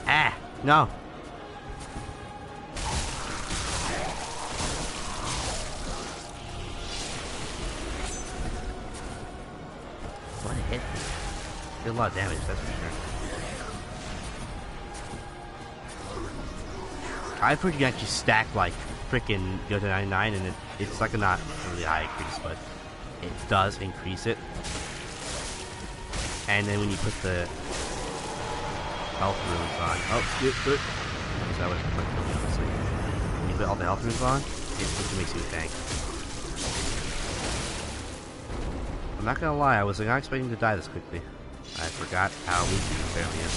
Ah! No! What hit me? Did a lot of damage, that's for sure. I've heard you can actually stack like freaking go to 99 and it's like a not really high increase, but it does increase it. And then when you put the health runes on, oh, good. That was quite funny, honestly. When you put all the health runes on, it makes you a tank. I'm not gonna lie, I was not expecting to die this quickly. I forgot how weak he apparently is.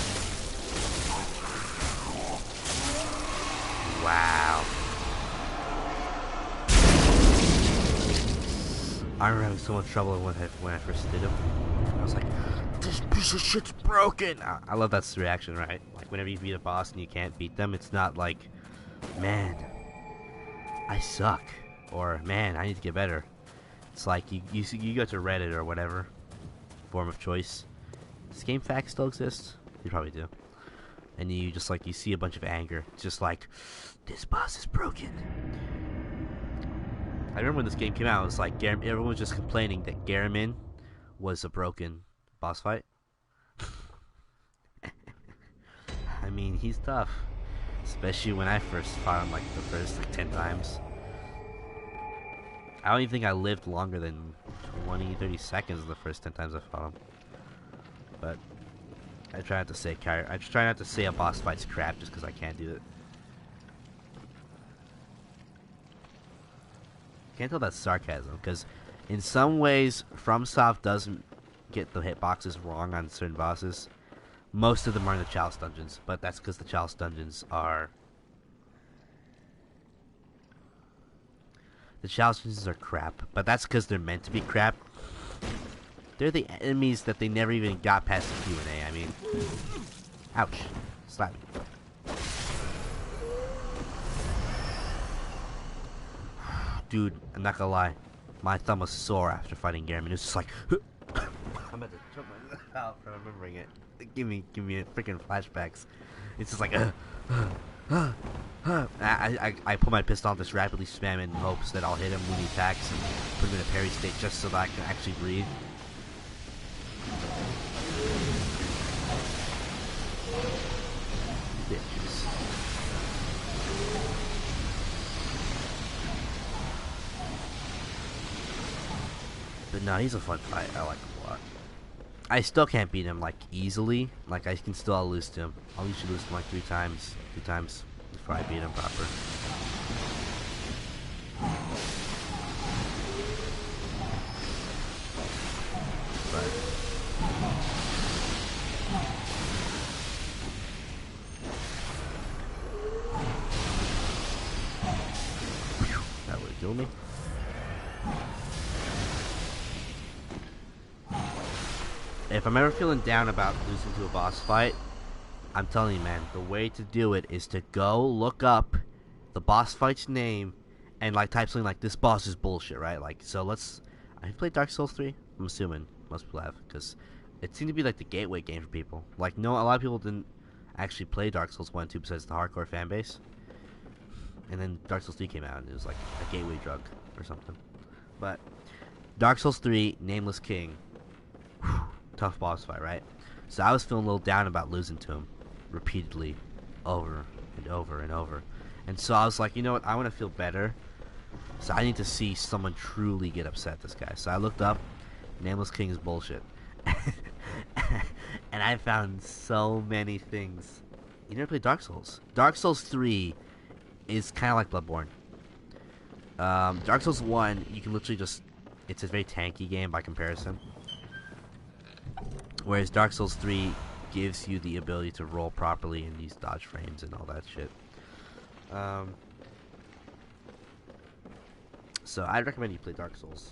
Wow. I remember having so much trouble when I first did him. I was like, this piece of shit's broken! I love that's the reaction, right? Like, whenever you beat a boss and you can't beat them, it's not like, man, I suck. Or, man, I need to get better. It's like, you go to Reddit or whatever form of choice. Does Game Facts still exist? They probably do. And you just like, you see a bunch of anger. It's just like, this boss is broken. I remember when this game came out, it was like, everyone was just complaining that Garamin was a broken boss fight. I mean, he's tough. Especially when I first fought him, like, the first, 10 times. I don't even think I lived longer than 20-30 seconds the first 10 times I fought him. But I try not to say I just try not to say a boss fight's crap just because I can't do it. Can't tell that's sarcasm, because in some ways FromSoft doesn't get the hitboxes wrong on certain bosses. Most of them are in the Chalice dungeons, but that's because the Chalice dungeons are... The Chalice dungeons are crap, but that's because they're meant to be crap. They're the enemies that they never even got past the Q&A, I mean. Ouch. Slap me. Dude, I'm not gonna lie. My thumb was sore after fighting Garamin. It was just like... I'm about to choke myself out from remembering it. Give me freaking flashbacks. It's just like... I put my pistol on this rapidly spam in hopes that I'll hit him when he attacks and put him in a parry state just so that I can actually breathe. Bitches. But no, he's a fun fight. I like him a lot. I still can't beat him, like, easily. Like, I can still lose to him. I'll usually lose to him, like, 3 times before I beat him proper. But... that would kill me. If I'm ever feeling down about losing to a boss fight, I'm telling you, man, the way to do it is to go look up the boss fight's name and like type something like, this boss is bullshit, right? Like, so let's... Have you played Dark Souls 3? I'm assuming most people have, because it seemed to be like the gateway game for people. Like, no, a lot of people didn't actually play Dark Souls 1 and 2 besides the hardcore fan base. And then Dark Souls 3 came out and it was like a gateway drug or something. But Dark Souls 3, Nameless King. Whew, tough boss fight, right? So I was feeling a little down about losing to him repeatedly, over and over and over. And so I was like, you know what, I want to feel better. So I need to see someone truly get upset at this guy. So I looked up, Nameless King is bullshit. And I found so many things. You never played Dark Souls? Dark Souls 3 is kind of like Bloodborne. Dark Souls 1, you can literally just... It's a very tanky game by comparison. Whereas Dark Souls 3 gives you the ability to roll properly and use dodge frames and all that shit. So I'd recommend you play Dark Souls.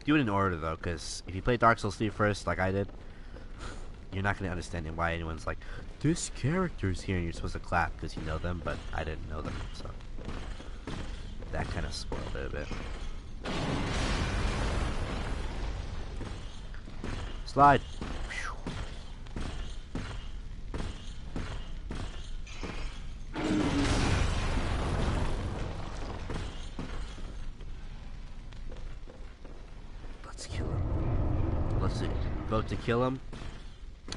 Do it in order though, because if you play Dark Souls 3 first, like I did, you're not going to understand why anyone's like, this character's here, and you're supposed to clap because you know them, but I didn't know them, so that kind of spoiled it a bit. Slide. Let's kill him. Let's see. Vote to kill him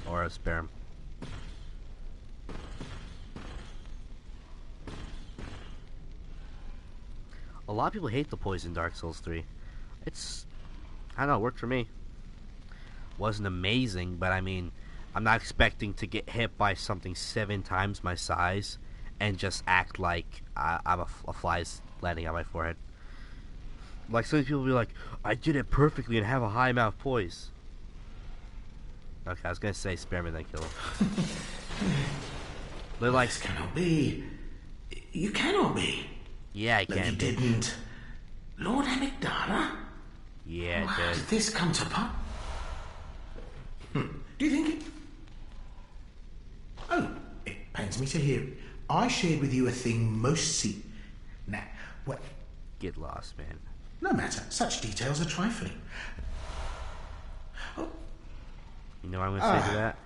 or spare him. A lot of people hate the poison Dark Souls 3. It's, I don't know, it worked for me. Wasn't amazing, but I mean, I'm not expecting to get hit by something 7 times my size and just act like I'm a fly's landing on my forehead. Like, some people will be like, I did it perfectly and have a high amount of poise. Okay, I was gonna say spare me, then kill him. They're like, this cannot be. You cannot be. Yeah, I can. You didn't. Lord Amygdala? Yeah, How I did did. this come to pass? Do you think it... Oh, it pains me to hear it. I shared with you a thing most Now, well... Get lost, man. No matter. Such details are trifling. Oh, You know what I'm gonna say to that?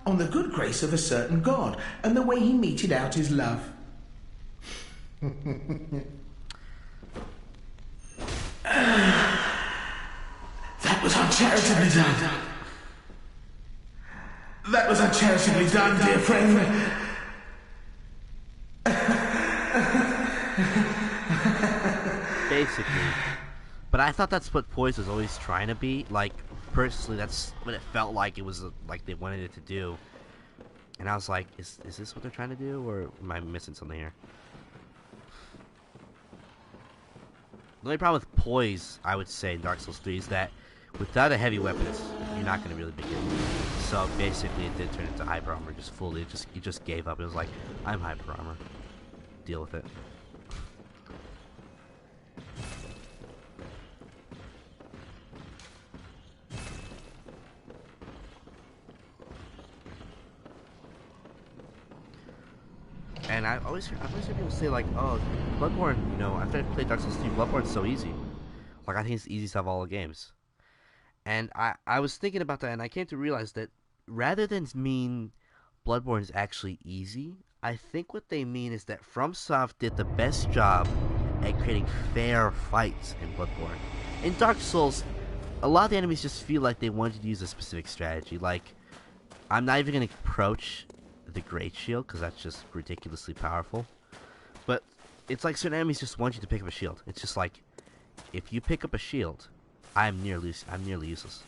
On the good grace of a certain god, and the way he meted out his love. That was uncharitably done. That was uncharitably done, dear friend. Basically. But I thought that's what poise was always trying to be. Like, personally, that's what it felt like. It was like they wanted it to do. And I was like, is this what they're trying to do, or am I missing something here? The only problem with poise, I would say, in Dark Souls 3 is that without a heavy weapon, you're not going to really begin. So basically, it did turn into hyper armor, just fully. It just gave up. It was like, I'm hyper armor. Deal with it. And I've always heard people say like, oh, Bloodborne, you know, after I played Dark Souls 3, Bloodborne's so easy. Like, I think it's the easiest of all the games. And I was thinking about that, and I came to realize that rather than mean Bloodborne is actually easy, I think what they mean is that FromSoft did the best job at creating fair fights in Bloodborne. In Dark Souls, a lot of the enemies just feel like they wanted to use a specific strategy. Like, I'm not even going to approach the Great Shield, because that's just ridiculously powerful. But it's like certain enemies just want you to pick up a shield. It's just like, if you pick up a shield, I'm nearly useless.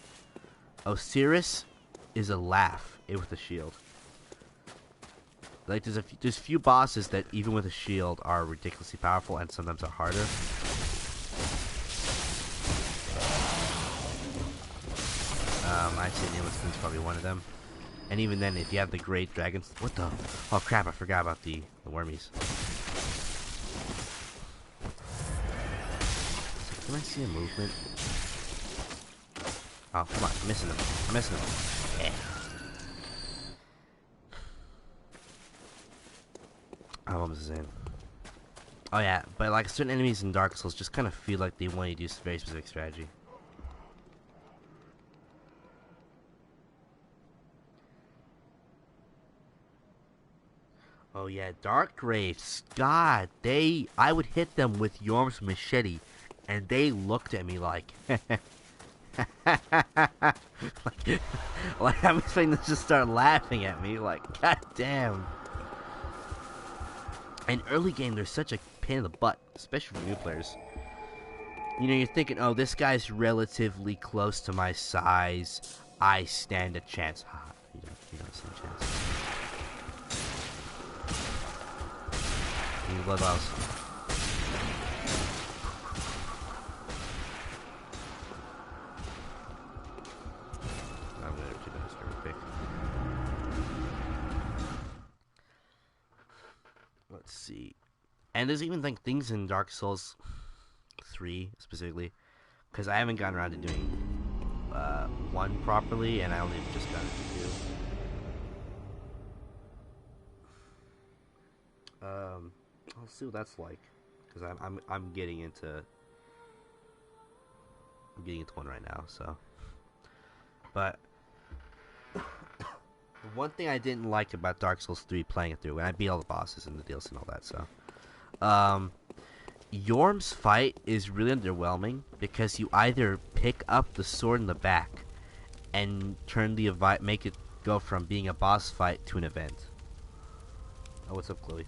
Osiris is a laugh with a shield. Like, there's few bosses that even with a shield are ridiculously powerful, and sometimes are harder. I'd say Nameless King's probably one of them. And even then, if you have the great dragons... What the... Oh, crap, I forgot about the wormies. Can I see a movement? Oh, come on. I'm missing them. Yeah. I'm almost in. Oh yeah, but like certain enemies in Dark Souls just kind of feel like they want you to do very specific strategy. Oh yeah, Dark Wraiths. God, I would hit them with Yorm's machete, and they looked at me like, like I'm expecting them to just start laughing at me. Like, god damn. In early game, they're such a pain in the butt, especially for new players. You know, you're thinking, oh, this guy's relatively close to my size. I stand a chance. Ha, you don't stand a chance. Need blood vials. I'm gonna do this real quick. Let's see. And there's even like things in Dark Souls 3 specifically, because I haven't gotten around to doing 1 properly, and I only just got into 2. Let's see what that's like, because I'm getting into 1 right now. So, but the one thing I didn't like about Dark Souls 3 playing it through, and I beat all the bosses and the DLC and all that, so Yorm's fight is really underwhelming because you either pick up the sword in the back and turn the make it go from being a boss fight to an event. Oh, what's up, Chloe?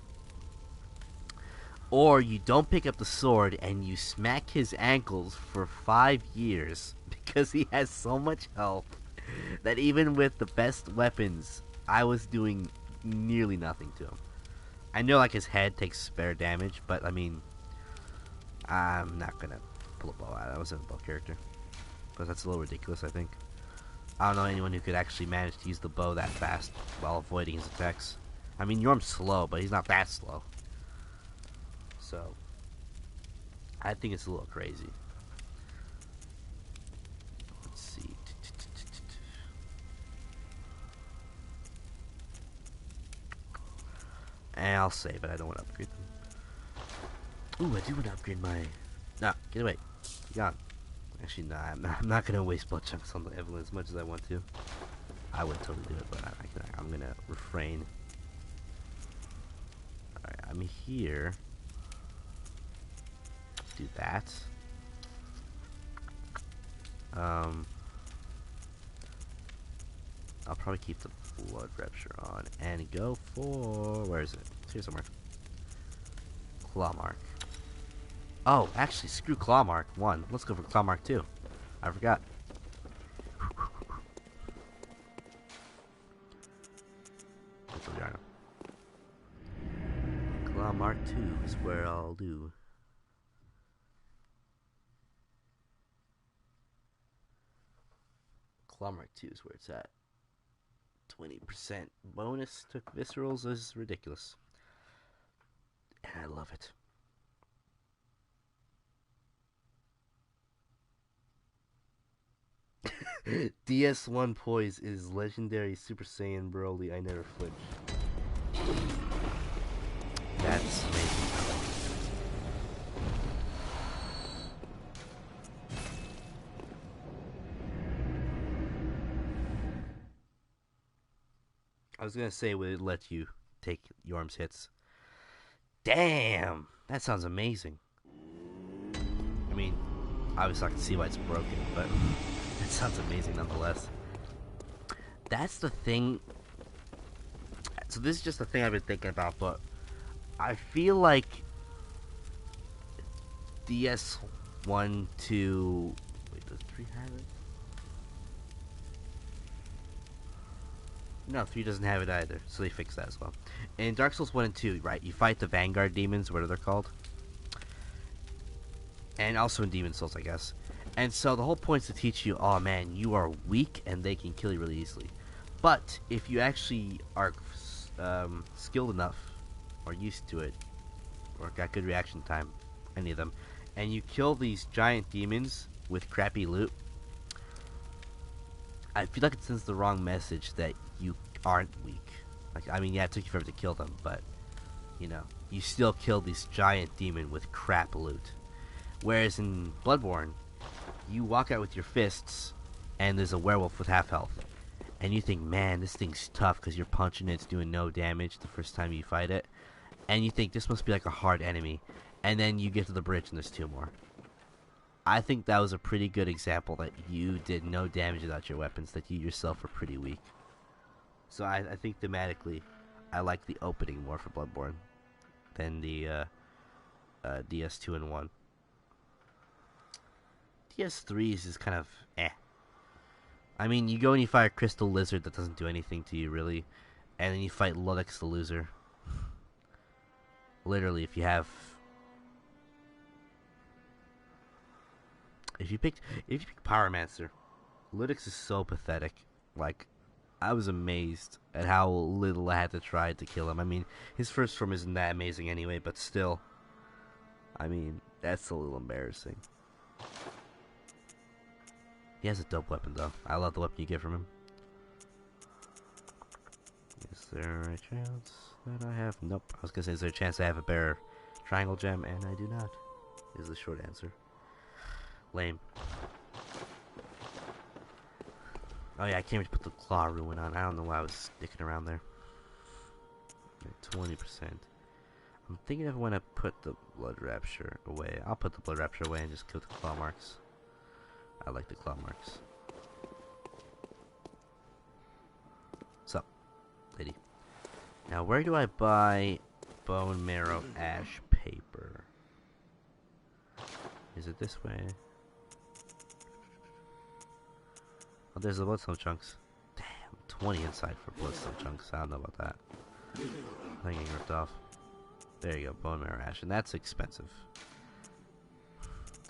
Or you don't pick up the sword and you smack his ankles for 5 years because he has so much health that even with the best weapons, I was doing nearly nothing to him. I know like his head takes spare damage, but I mean, I'm not gonna pull a bow out. I wasn't a bow character, because that's a little ridiculous, I think. I don't know anyone who could actually manage to use the bow that fast while avoiding his attacks. I mean, Yorm's slow, but he's not that slow. So, I think it's a little crazy. Let's see. And I'll save it. I don't want to upgrade them. Ooh, I do want to upgrade my... Nah, get away. Be gone. Actually, nah, I'm not going to waste blood chunks on the Evelyn as much as I want to. I would totally do it, but I'm going to refrain. Alright, I'm here. Do that. I'll probably keep the blood rapture on and go for... Where is it? It's here somewhere. Claw mark. Oh, actually, screw Claw Mark 1. Let's go for Claw Mark 2. I forgot. Claw Mark 2 is where I'll do. Claw Mark 2 is where it's at. 20% bonus to viscerals is ridiculous. And I love it. DS1 Poise is legendary Super Saiyan Broly. I never flinch. That's amazing. I was gonna say, would it let you take Yorm's hits? Damn! That sounds amazing. I mean, obviously I can see why it's broken, but it sounds amazing nonetheless. That's the thing. So this is just the thing I've been thinking about, but I feel like DS1, 2... Wait, does 3 have it? No, 3 doesn't have it either, so they fixed that as well. In Dark Souls 1 and 2, right, you fight the Vanguard demons, what are they called? And also in Demon Souls, I guess. And so the whole point is to teach you, oh man, you are weak and they can kill you really easily. But if you actually are skilled enough, or used to it, or got good reaction time, any of them, and you kill these giant demons with crappy loot, I feel like it sends the wrong message that you aren't weak. Like, I mean, yeah, it took you forever to kill them, but you know, you still kill this giant demon with crap loot. Whereas in Bloodborne, you walk out with your fists, and there's a werewolf with half health. And you think, man, this thing's tough because you're punching it, it's doing no damage the first time you fight it. And you think, this must be like a hard enemy. And then you get to the bridge and there's 2 more. I think that was a pretty good example that you did no damage without your weapons, that you yourself were pretty weak. So I think thematically, I like the opening more for Bloodborne than the DS2 and 1. DS3 is just kind of eh. I mean, you go and you fight a crystal lizard that doesn't do anything to you, really. And then you fight Ludix the loser. Literally, if you pick Pyromancer, Ludix is so pathetic. Like, I was amazed at how little I had to try to kill him. I mean, his first form isn't that amazing anyway, but still. I mean, that's a little embarrassing. He has a dope weapon, though. I love the weapon you get from him. Is there a chance that I have... Nope. I was gonna say, is there a chance I have a better triangle gem? And I do not. Is the short answer. Lame. Oh yeah, I can't even put the claw ruin on. I don't know why I was sticking around there. 20%. I'm thinking if I want to put the blood rapture away. I'll put the blood rapture away and just kill the claw marks. I like the claw marks. So, lady. Now, where do I buy bone marrow ash paper? Is it this way? Oh, there's the bloodstone chunks. Damn, 20 inside for bloodstone chunks. I don't know about that. I think getting ripped off. There you go, bone marrow ash, and that's expensive.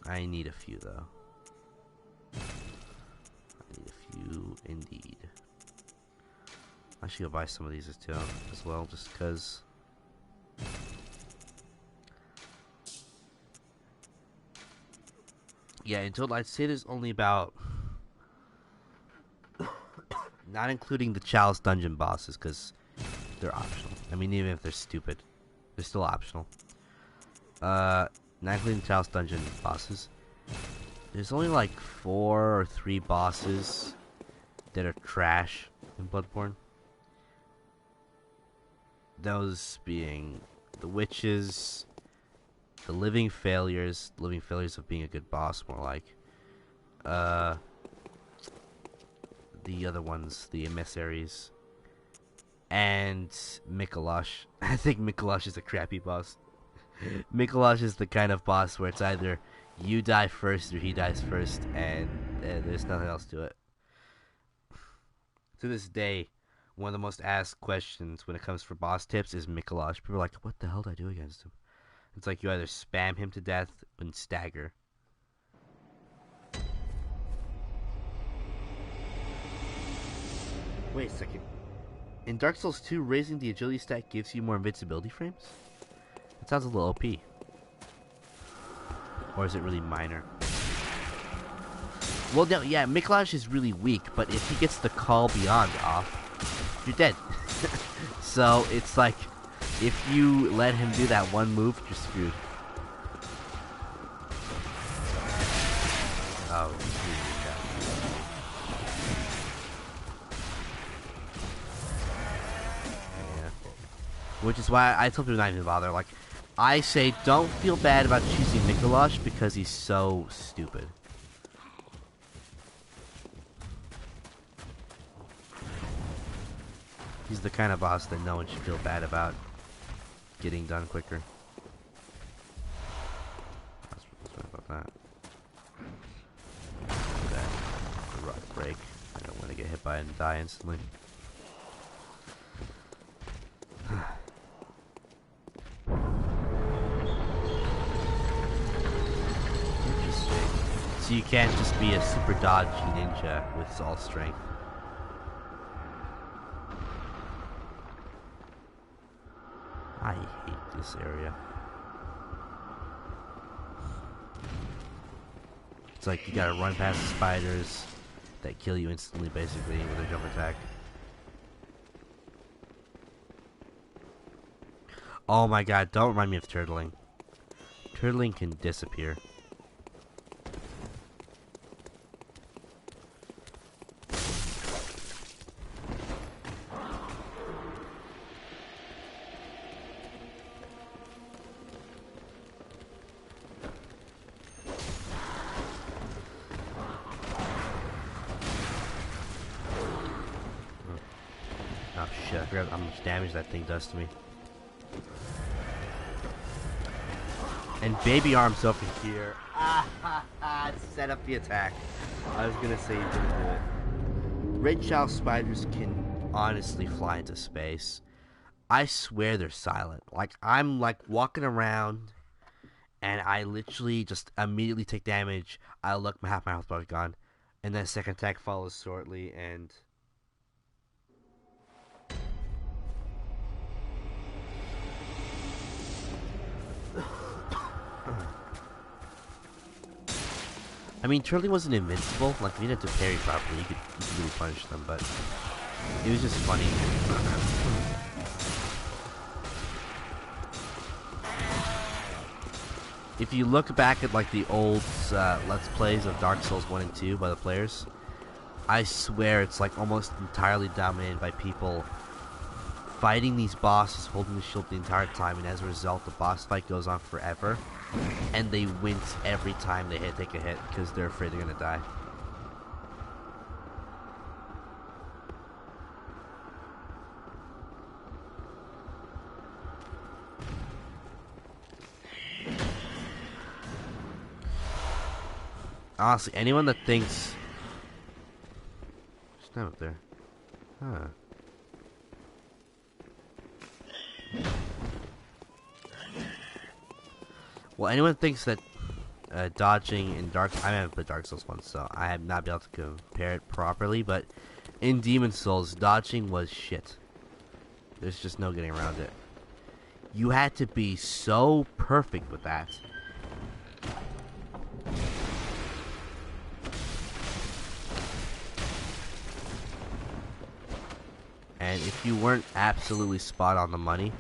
I need a few though. I need a few indeed. I should go buy some of these as well, just because. Yeah, in total, I'd say there's only about, not including the Chalice dungeon bosses, because they're optional. I mean, even if they're stupid, they're still optional. Not including the Chalice dungeon bosses. There's only like 4 or 3 bosses that are trash in Bloodborne. Those being the witches, the living failures of being a good boss, more like. The other ones, the emissaries, and Mikolash. I think Mikolash is a crappy boss. Mikolash is the kind of boss where it's either you die first or he dies first, and there's nothing else to it. To this day, one of the most asked questions when it comes for boss tips is Mikolash. People are like, what the hell do I do against him? It's like you either spam him to death and stagger. Wait a second. In Dark Souls 2, raising the agility stat gives you more invincibility frames? That sounds a little OP. Or is it really minor? Well, no, yeah, Mikolash is really weak, but if he gets the Call Beyond off, you're dead. So, it's like, if you let him do that one move, you're screwed. Oh, he's really bad. Yeah. Which is why I told people not even bother. Like, I say don't feel bad about choosing Mikolash because he's so stupid. He's the kind of boss that no one should feel bad about getting done quicker. Sorry about that. The rock break. I don't want to get hit by it and die instantly. Interesting. So you can't just be a super dodgy ninja with all strength. I hate this area. It's like you gotta run past the spiders that kill you instantly, basically, with a jump attack. Oh my god, don't remind me of turtling. Turtling can disappear. Oh shit, I forgot how much damage that thing does to me. And baby arms over here. Set up the attack. I was gonna say you didn't do it. Red child spiders can honestly fly into space. I swear they're silent. Like, I'm like walking around and I literally just immediately take damage. I look, half my health bar is gone. And then second attack follows shortly and... I mean, Turley wasn't invincible. Like, if you didn't have to parry properly, you could really punish them, but it was just funny. If you look back at, like, the old Let's Plays of Dark Souls 1 and 2 by the players, I swear it's, like, almost entirely dominated by people fighting these bosses, holding the shield the entire time, and as a result, the boss fight goes on forever. And they wince every time they take a hit because they're afraid they're gonna die. Honestly, anyone that thinks... Stand up there. Huh. Well, anyone thinks that dodging in I haven't played Dark Souls once, so I have not been able to compare it properly, but in Demon Souls, dodging was shit. There's just no getting around it. You had to be so perfect with that. And if you weren't absolutely spot on the money,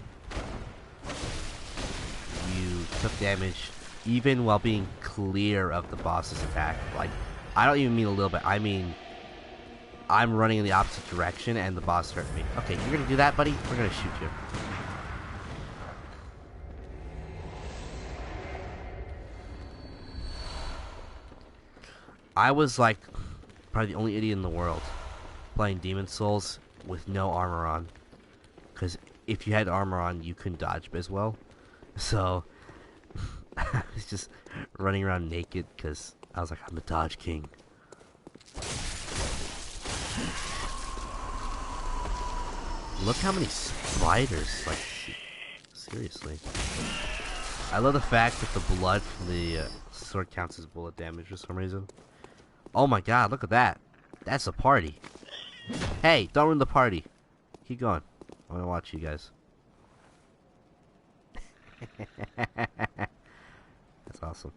you took damage even while being clear of the boss's attack. Like, I don't even mean a little bit. I mean, I'm running in the opposite direction and the boss hurt me. Okay, you're gonna do that, buddy? We're gonna shoot you. I was like probably the only idiot in the world playing Demon Souls with no armor on. Because if you had armor on, you couldn't dodge as well. So, I was just running around naked because I was like, I'm the Dodge King. Look how many spiders, like, seriously. I love the fact that the blood from the sword counts as bullet damage for some reason. Oh my god, look at that. That's a party. Hey, don't ruin the party. Keep going. I want to watch you guys. That's awesome.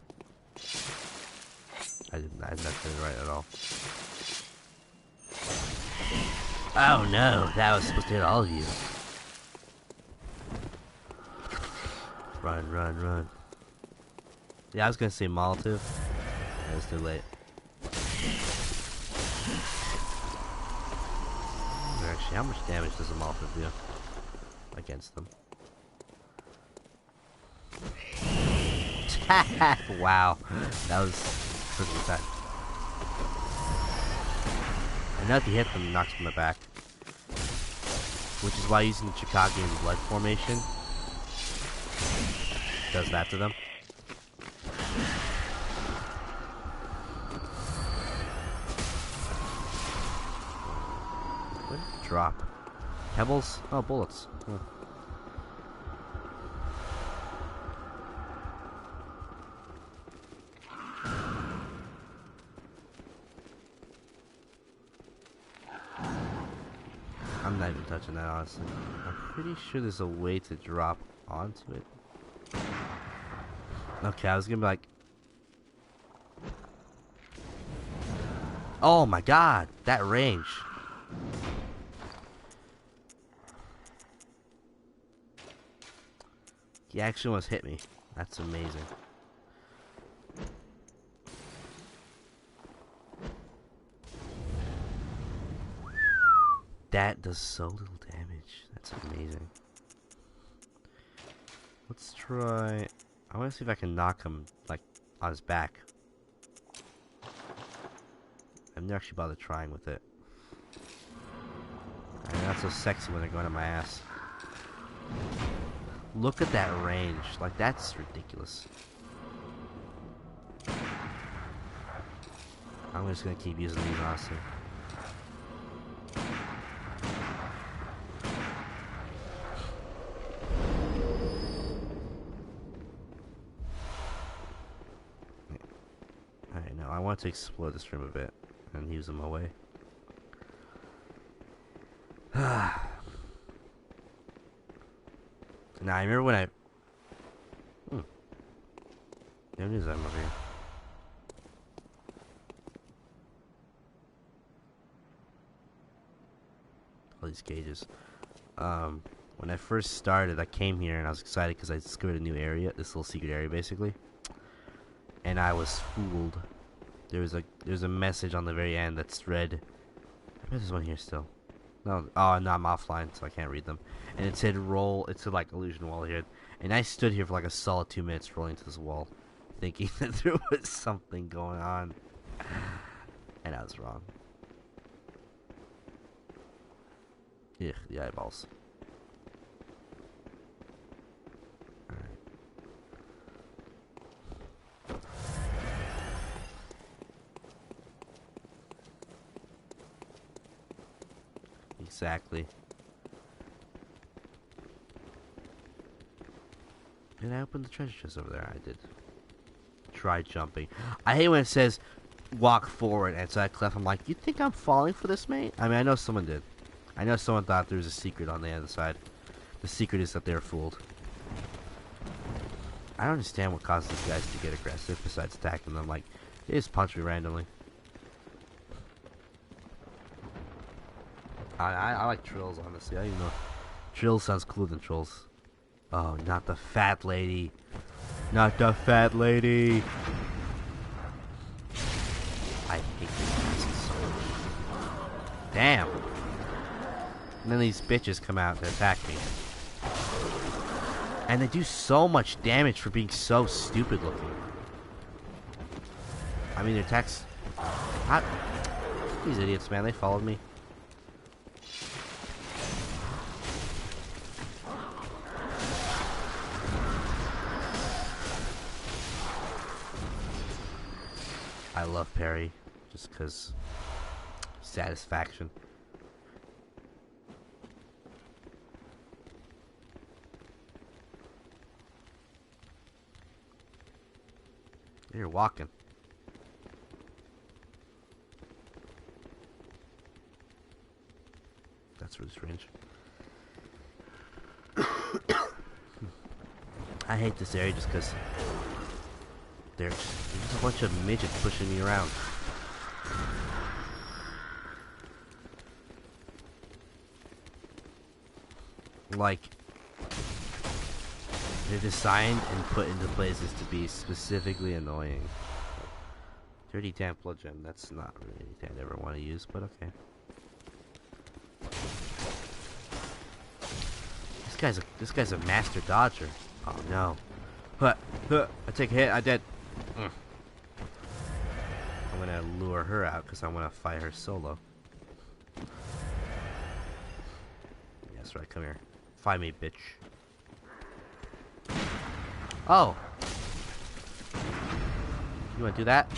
I did not get it right at all. Oh no, that was supposed to hit all of you. Run, run, run. Yeah, I was gonna say Molotov. That was too late. Actually, how much damage does a Molotov do against them? Wow, that was pretty bad. And now if you hit them, it knocks them in the back. Which is why using the Chikagian blood formation does that to them. What did it drop? Pebbles? Oh, bullets. Oh. I'm not even touching that, honestly. I'm pretty sure there's a way to drop onto it. Okay, I was gonna be like... Oh my god, that range. He actually almost hit me. That's amazing. That does so little damage. That's amazing. Let's try... I want to see if I can knock him, like, on his back. I've never actually bothered trying with it. And not so sexy when they're going to my ass. Look at that range. Like, that's ridiculous. I'm just gonna keep using these, honestly. Alright, now I want to explore this room a bit and use them away. Now I remember when I... There it is, I'm over here. All these cages. When I first started, I came here and I was excited because I discovered a new area, this little secret area basically. And I was fooled. There's a message on the very end that's read. I bet there's one here still. No, oh no, I'm offline, so I can't read them. And it said roll. It said like illusion wall here, and I stood here for like a solid 2 minutes rolling to this wall, thinking that there was something going on, and I was wrong. Ugh, the eyeballs. Alright. Exactly. Did I open the treasure chest over there? I did. Try jumping. I hate when it says walk forward and so I cleft. I'm like, you think I'm falling for this, mate? I mean, I know someone did. I know someone thought there was a secret on the other side. The secret is that they're fooled. I don't understand what causes these guys to get aggressive besides attacking them. Like, they just punch me randomly. I like trills, honestly. I don't even know. Trills sounds cooler than trolls. Oh, not the fat lady. Not the fat lady. I hate these guys so much. Damn. And then these bitches come out to attack me. And they do so much damage for being so stupid looking. I mean, their attacks... These idiots, man. They followed me. I love parry, just because satisfaction. You're walking. That's really strange. I hate this area just because there's a bunch of midgets pushing me around. Like, they're designed and put into places to be specifically annoying. Dirty damp blood gem, that's not really anything I'd ever want to use, but okay. This guy's a master dodger. Oh no. I take a hit, I did. I'm gonna lure her out because I want to fight her solo. That's right, come here. Fight me, bitch. Oh! You wanna do that?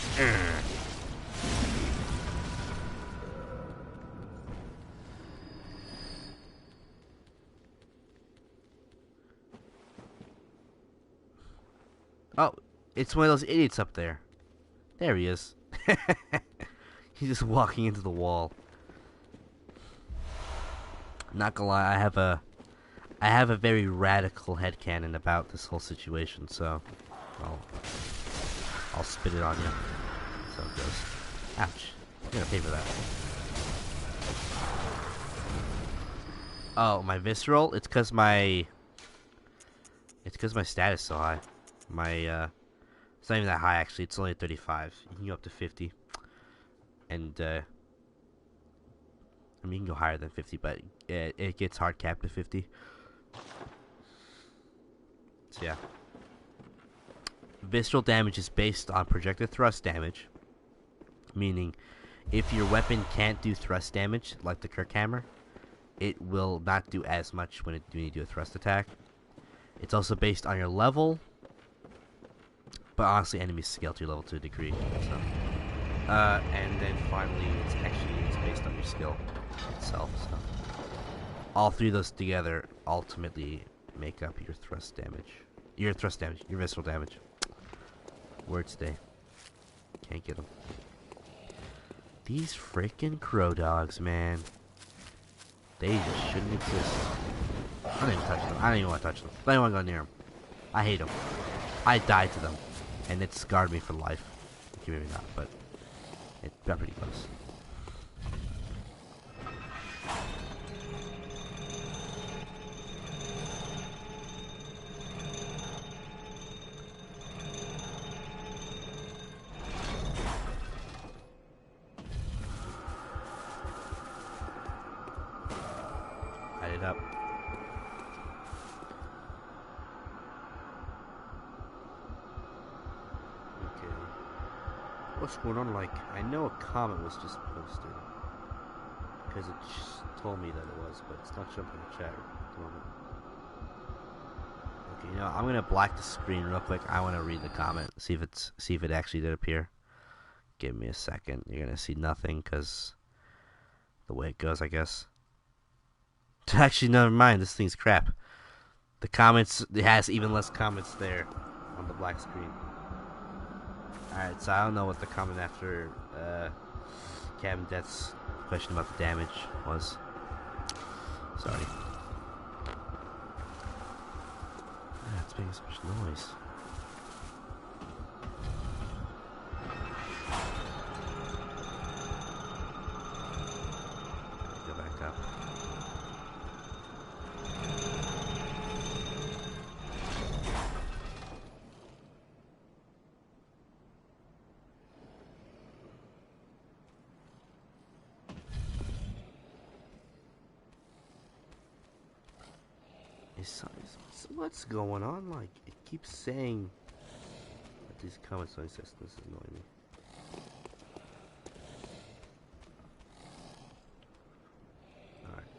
Oh, it's one of those idiots up there. There he is. He's just walking into the wall. Not gonna lie, I have a very radical headcanon about this whole situation, so I'll spit it on you. So it goes. Ouch. You're gonna pay for that. Oh, my visceral? It's It's because my stat is so high. My, it's not even that high, actually. It's only 35. You can go up to 50. And, I mean, you can go higher than 50, but it gets hard capped at 50. So, yeah. Visceral damage is based on projected thrust damage. Meaning, if your weapon can't do thrust damage, like the Kirk hammer, it will not do as much when you do a thrust attack. It's also based on your level, but honestly, enemies scale to your level to a degree. So, and then finally, it's based on your skill itself. So, all three of those together ultimately make up your thrust damage. Your visceral damage. Word stay. Can't get them. These freaking crow dogs, man. They just shouldn't exist. I don't even touch them. I don't even want to touch them. I don't want to go near them. I hate them. I died to them. And it scarred me for life. Okay, maybe not, but it got pretty close. Light it up. Okay. What's going on? Like, I know a comment was just posted. Because it just told me that it was, but it's not showing in the chat at the moment. Okay, you know, I'm gonna black the screen real quick. I want to read the comment, see if it actually did appear. Give me a second. You're gonna see nothing because the way it goes, I guess. Actually, never mind. This thing's crap. The comments, it has even less comments there on the black screen. Alright, so I don't know what the comment after Cabin Death's question about the damage was. Sorry. It's making so much noise. Go back up. What's going on? Like, it keeps saying that these comments don't exist. This is annoying me. Alright,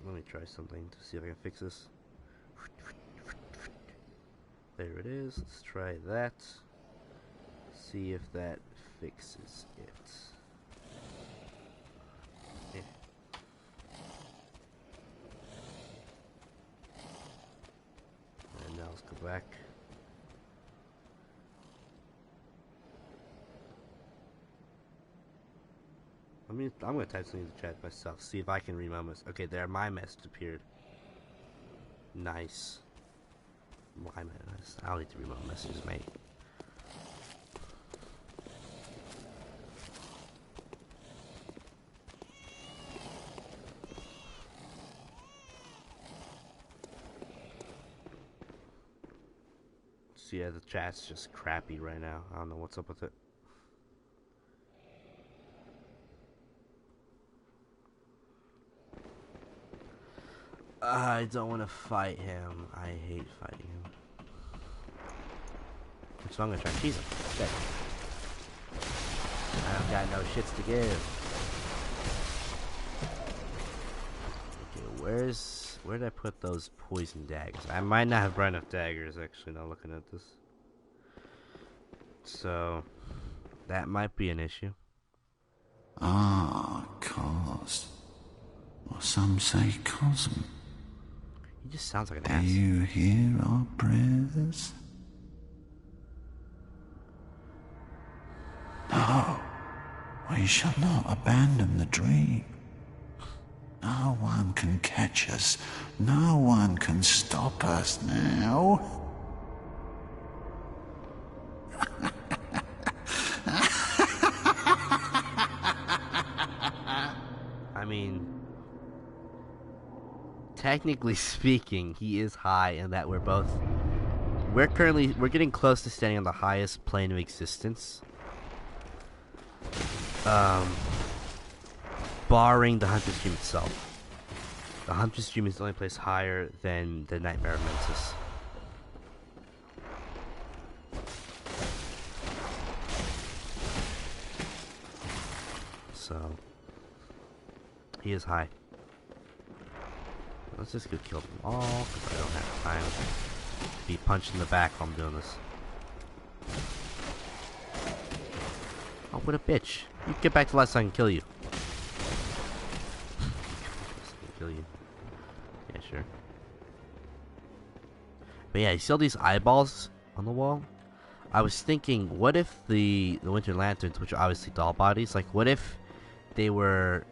let me try something to see if I can fix this. There it is. Let's try that. See if that fixes it. Now let's go back. I'm gonna type something in the chat myself. See if I can read my message. Okay, there, my message appeared. Nice. My message. I don't need to read my messages, mate. So yeah, the chat's just crappy right now. I don't know what's up with it. I don't want to fight him. I hate fighting him. So I'm gonna try to cheese him. Okay. I've got no shits to give. Okay, where did I put those poison daggers? I might not have brought enough daggers, actually, now looking at this. So, that might be an issue. Ah, cause. Or some say cousin. He just sounds like an Do ass. you hear our prayers? No, we shall not abandon the dream. No one can catch us. No one can stop us now. I mean, technically speaking, he is high in that we're both we're getting close to standing on the highest plane of existence. Barring the Hunter's Dream itself. The Hunter's Dream is the only place higher than the Nightmare of Mensis. So, he is high. Let's just go kill them all, because I don't have time to be punched in the back while I'm doing this. Oh, what a bitch. You get back to life so I can kill you. Kill you. Yeah, sure. But yeah, you see all these eyeballs on the wall? I was thinking, what if the Winter Lanterns, which are obviously doll bodies, like, what if they were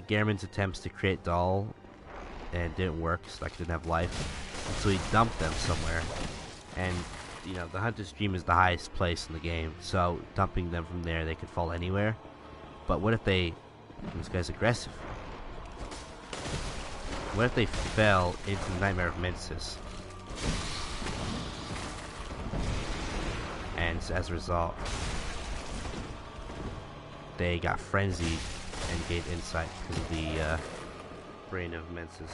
Gehrman's attempts to create doll and didn't work, so like didn't have life, and so he dumped them somewhere, and you know the Hunter's Dream is the highest place in the game, so dumping them from there, they could fall anywhere. But what if they, this guy's aggressive, what if they fell into the Nightmare of Mensis, and as a result they got frenzied and gained insight because of the brain of Mensis.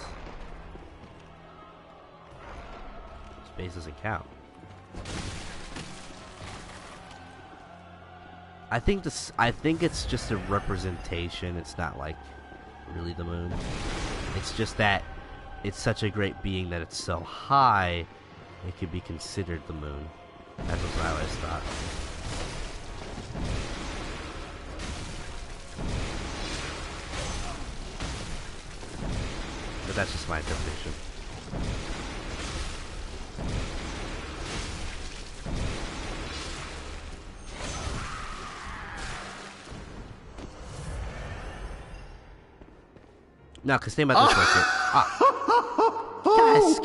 Space doesn't count. I think it's just a representation. It's not like really the moon. It's just that it's such a great being that it's so high it could be considered the moon. That's what I always thought. But that's just my interpretation. No, because think about this one, kid. Guys,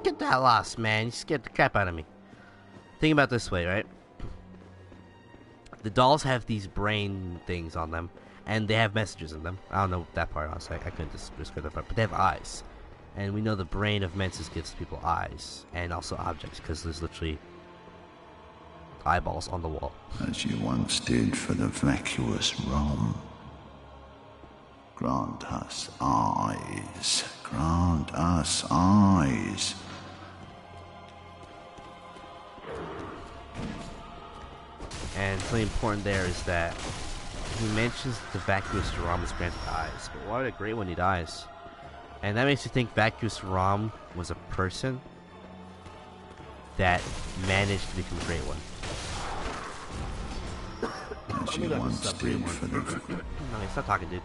get that lost, man. You scared the crap out of me. Think about it this way, right? The dolls have these brain things on them, and they have messages in them. I don't know that part, honestly. I couldn't describe that part, but they have eyes. And we know the brain of Mensis gives people eyes, and also objects, because there's literally eyeballs on the wall. As you once did for the vacuous Rom. Grant us eyes. Grant us eyes. And something important there is that he mentions the vacuous Rom is granted eyes, but why would a great one need eyes? And that makes you think vacuous Rom was a person that managed to become a great one. As you once did for the... No, stop talking, dude.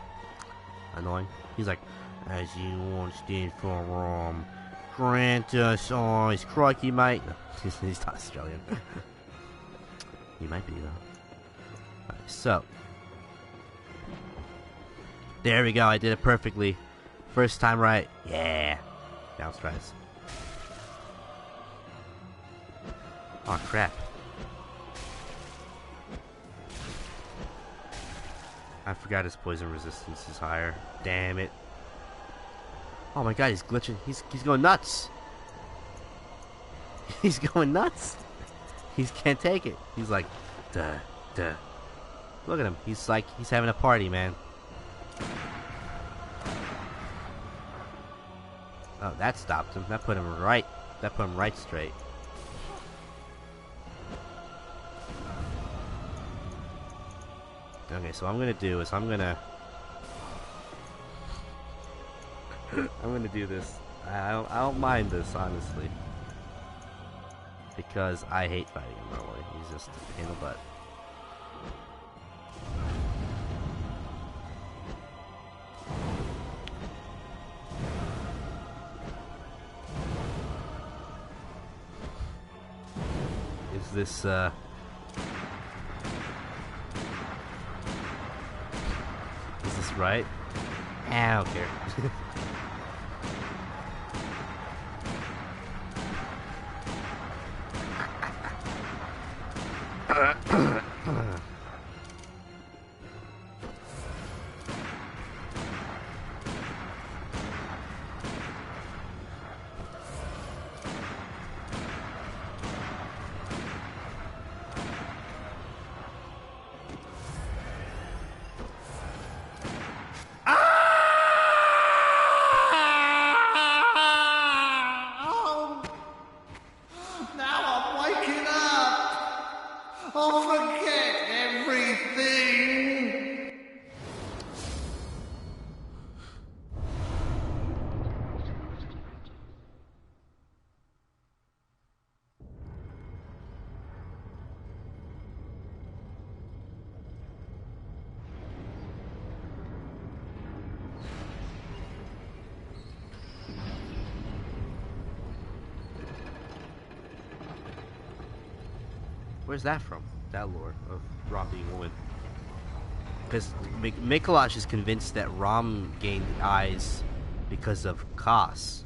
Annoying. He's like, as you once did for Rom, grant us eyes. Crikey, mate. No, he's not Australian. He might be, though. Alright, so. There we go, I did it perfectly. First time right. Yeah. Bounce tries. Oh, crap. I forgot his poison resistance is higher. Damn it. Oh my god, he's glitching. He's going nuts. He's going nuts. He can't take it. He's like, duh. Look at him. He's like, he's having a party, man. Oh, that stopped him. That put him right straight. Okay, so what I'm gonna do is I'm gonna do this. I don't mind this, honestly, because I hate fighting him normally. He's just a pain in the butt. Is this right? I don't care. Where's that from? That lore of Rom being a woman. Because Mikolash is convinced that Rom gained eyes because of Kos.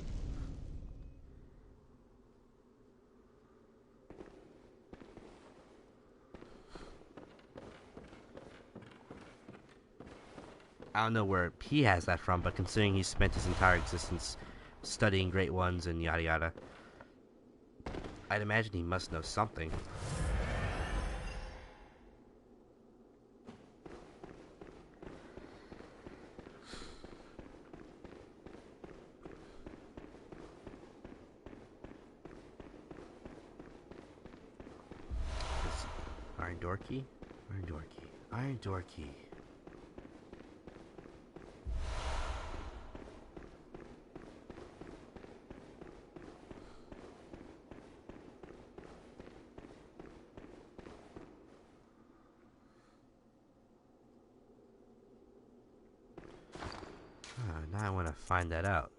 I don't know where he has that from, but considering he spent his entire existence studying Great Ones and yada yada, I'd imagine he must know something. Iron door key? Iron door key. Iron door key. Now I want to find that out.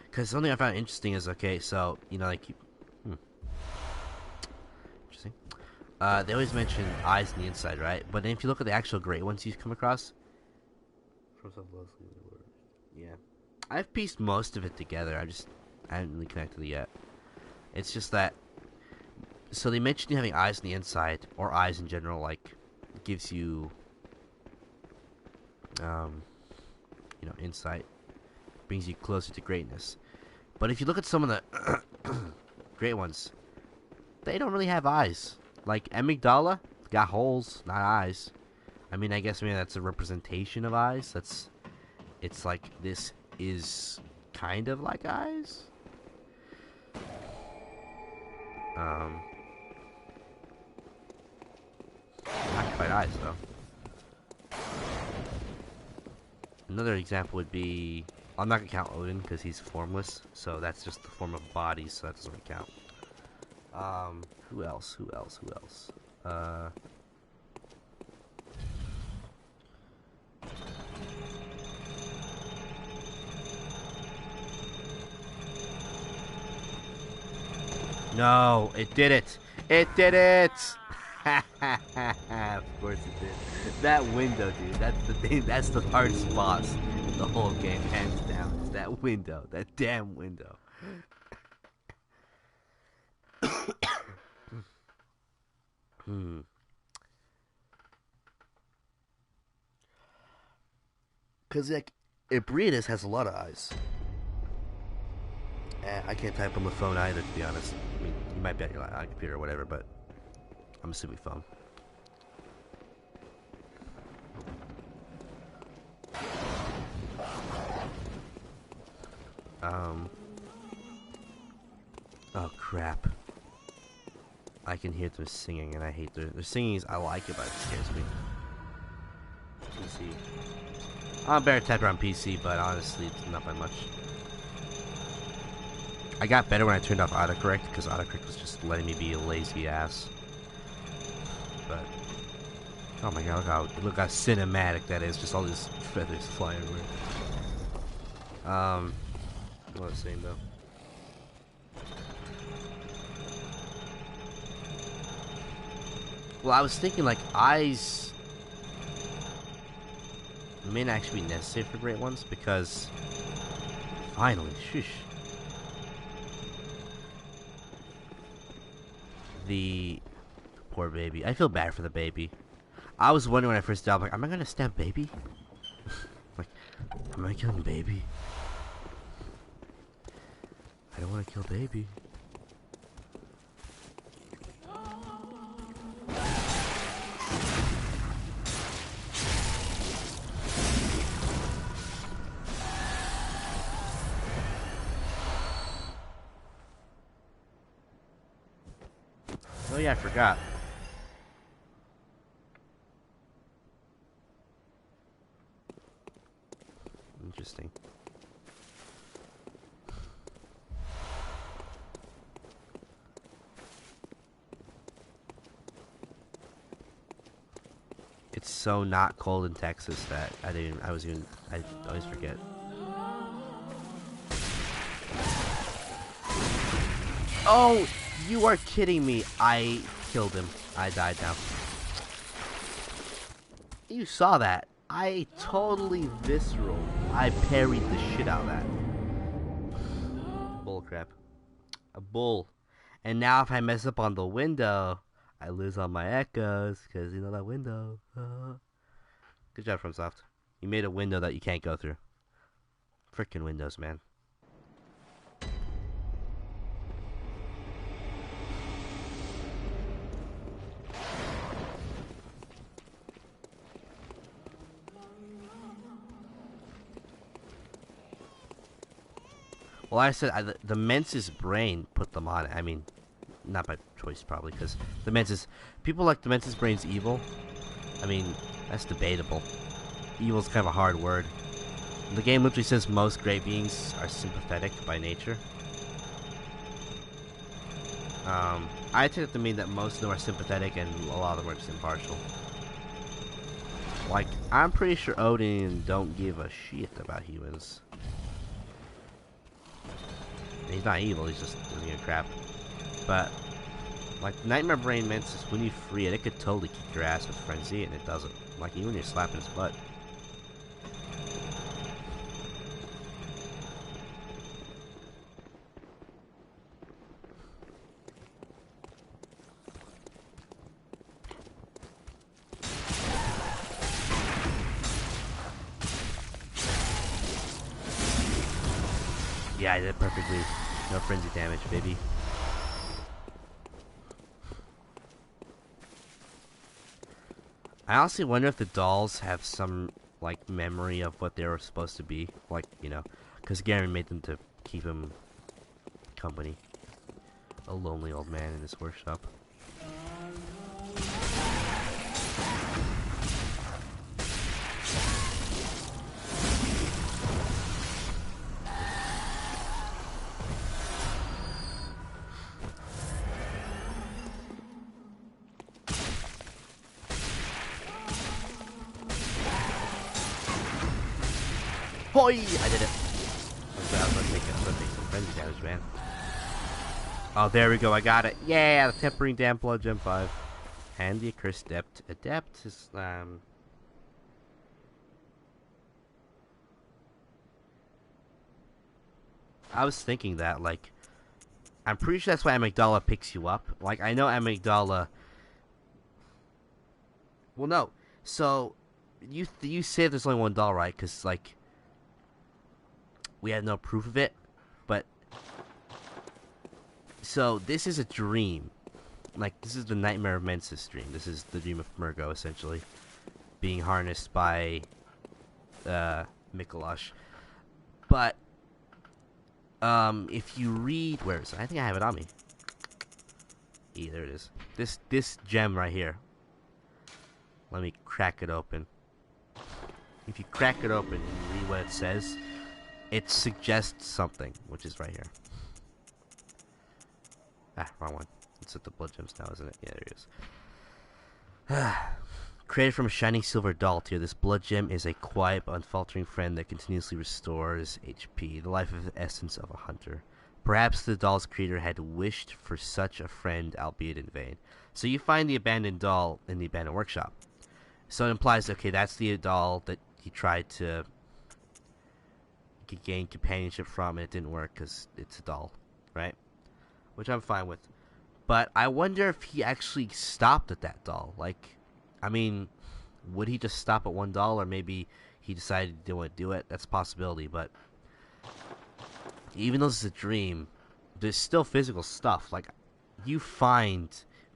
Because something I found interesting is, okay, so, you know, like, interesting. They always mention eyes on the inside, right? But then if you look at the actual Great Ones you've come across, yeah, I've pieced most of it together. I haven't really connected it yet. It's just that, so they mentioned having eyes on the inside, or eyes in general, like, gives you, you know, insight, brings you closer to greatness. But if you look at some of the Great Ones, they don't really have eyes. Like Amygdala got holes, not eyes. I mean, I guess maybe that's a representation of eyes. It's like this is kind of like eyes. Not quite eyes though. Another example would be, I'm not gonna count Odin because he's formless, so that's just the form of body, so that doesn't really count. Who else? No, it did it! It did it! Of course it did. That window, dude, that's the thing, that's the hardest boss in the whole game, hands down. It's that window, that damn window. Because, like, Ebrius has a lot of eyes. I can't type on the phone either, to be honest. I mean, you might be on your computer or whatever, but I'm assuming phone. Oh, crap. I can hear them singing, and I hate their singing. I like it, but it scares me. PC. I'm a better typer on PC, but honestly, it's not by much. I got better when I turned off autocorrect, because autocorrect was just letting me be a lazy ass. But, oh my god, look how cinematic that is, just all these feathers flying everywhere. What was I saying though? Well, I was thinking, like, eyes may not actually be necessary for Great Ones, because finally, shush. The poor baby. I feel bad for the baby. I was wondering when I first died, like, am I gonna stab baby? Like, am I killing baby? I don't want to kill baby. Oh yeah, I forgot. Interesting. It's so not cold in Texas that I always forget. Oh, you are kidding me. I killed him. I died now. You saw that. I totally visceral. I parried the shit out of that. Bullcrap. A bull. And now if I mess up on the window, I lose all my echoes, because you know that window. Good job, FromSoft. You made a window that you can't go through. Frickin' windows, man. Well, I said the Mensa's brain put them on it. I mean, not by choice, probably, because the Mensa's... People like the Mensa's brain's evil. I mean, that's debatable. Evil's kind of a hard word. The game literally says most great beings are sympathetic by nature. I take it to mean that most of them are sympathetic and a lot of them are just impartial. Like, I'm pretty sure Odin don't give a shit about humans. He's not evil, he's just doesn't give a crap. But, like, Nightmare Brain Mensis, when you free it, it could totally kick your ass with Frenzy, and it doesn't. Like, even when you're slapping his butt. Yeah, I did it perfectly. No frenzy damage, baby. I honestly wonder if the dolls have some, like, memory of what they were supposed to be. Like, you know, because Garen made them to keep him company. A lonely old man in his workshop. Hoi! I did it. I was gonna take some frenzy damage, man. Oh, there we go. I got it. Yeah, the Tempering Damp Blood Gem 5. And the Accursed Adept. Adept is, I was thinking that, like, I'm pretty sure that's why Amygdala picks you up. Like, I know Amygdala... Well, no. So, you say there's only one doll, right? Because, like... We have no proof of it, but... So, this is a dream. Like, this is the Nightmare of Mensis dream. This is the dream of Murgo, essentially. Being harnessed by... Mikolash. But... if you read... Where is it? I think I have it on me. Yeah, there it is. This gem right here. Let me crack it open. If you crack it open and you read what it says... It suggests something, which is right here. Ah, wrong one. It's at the blood gems now, isn't it? Yeah, there it is. Created from a shining silver doll tier, this blood gem is a quiet but unfaltering friend that continuously restores HP, the life of essence of a hunter. Perhaps the doll's creator had wished for such a friend, albeit in vain. So you find the abandoned doll in the abandoned workshop. So it implies, okay, that's the doll that he tried to gain companionship from, and it didn't work because it's a doll, right? Which I'm fine with. But I wonder if he actually stopped at that doll. Like, I mean, would he just stop at one doll, or maybe he decided he didn't want to do it? That's a possibility, but even though this is a dream, there's still physical stuff. Like, you find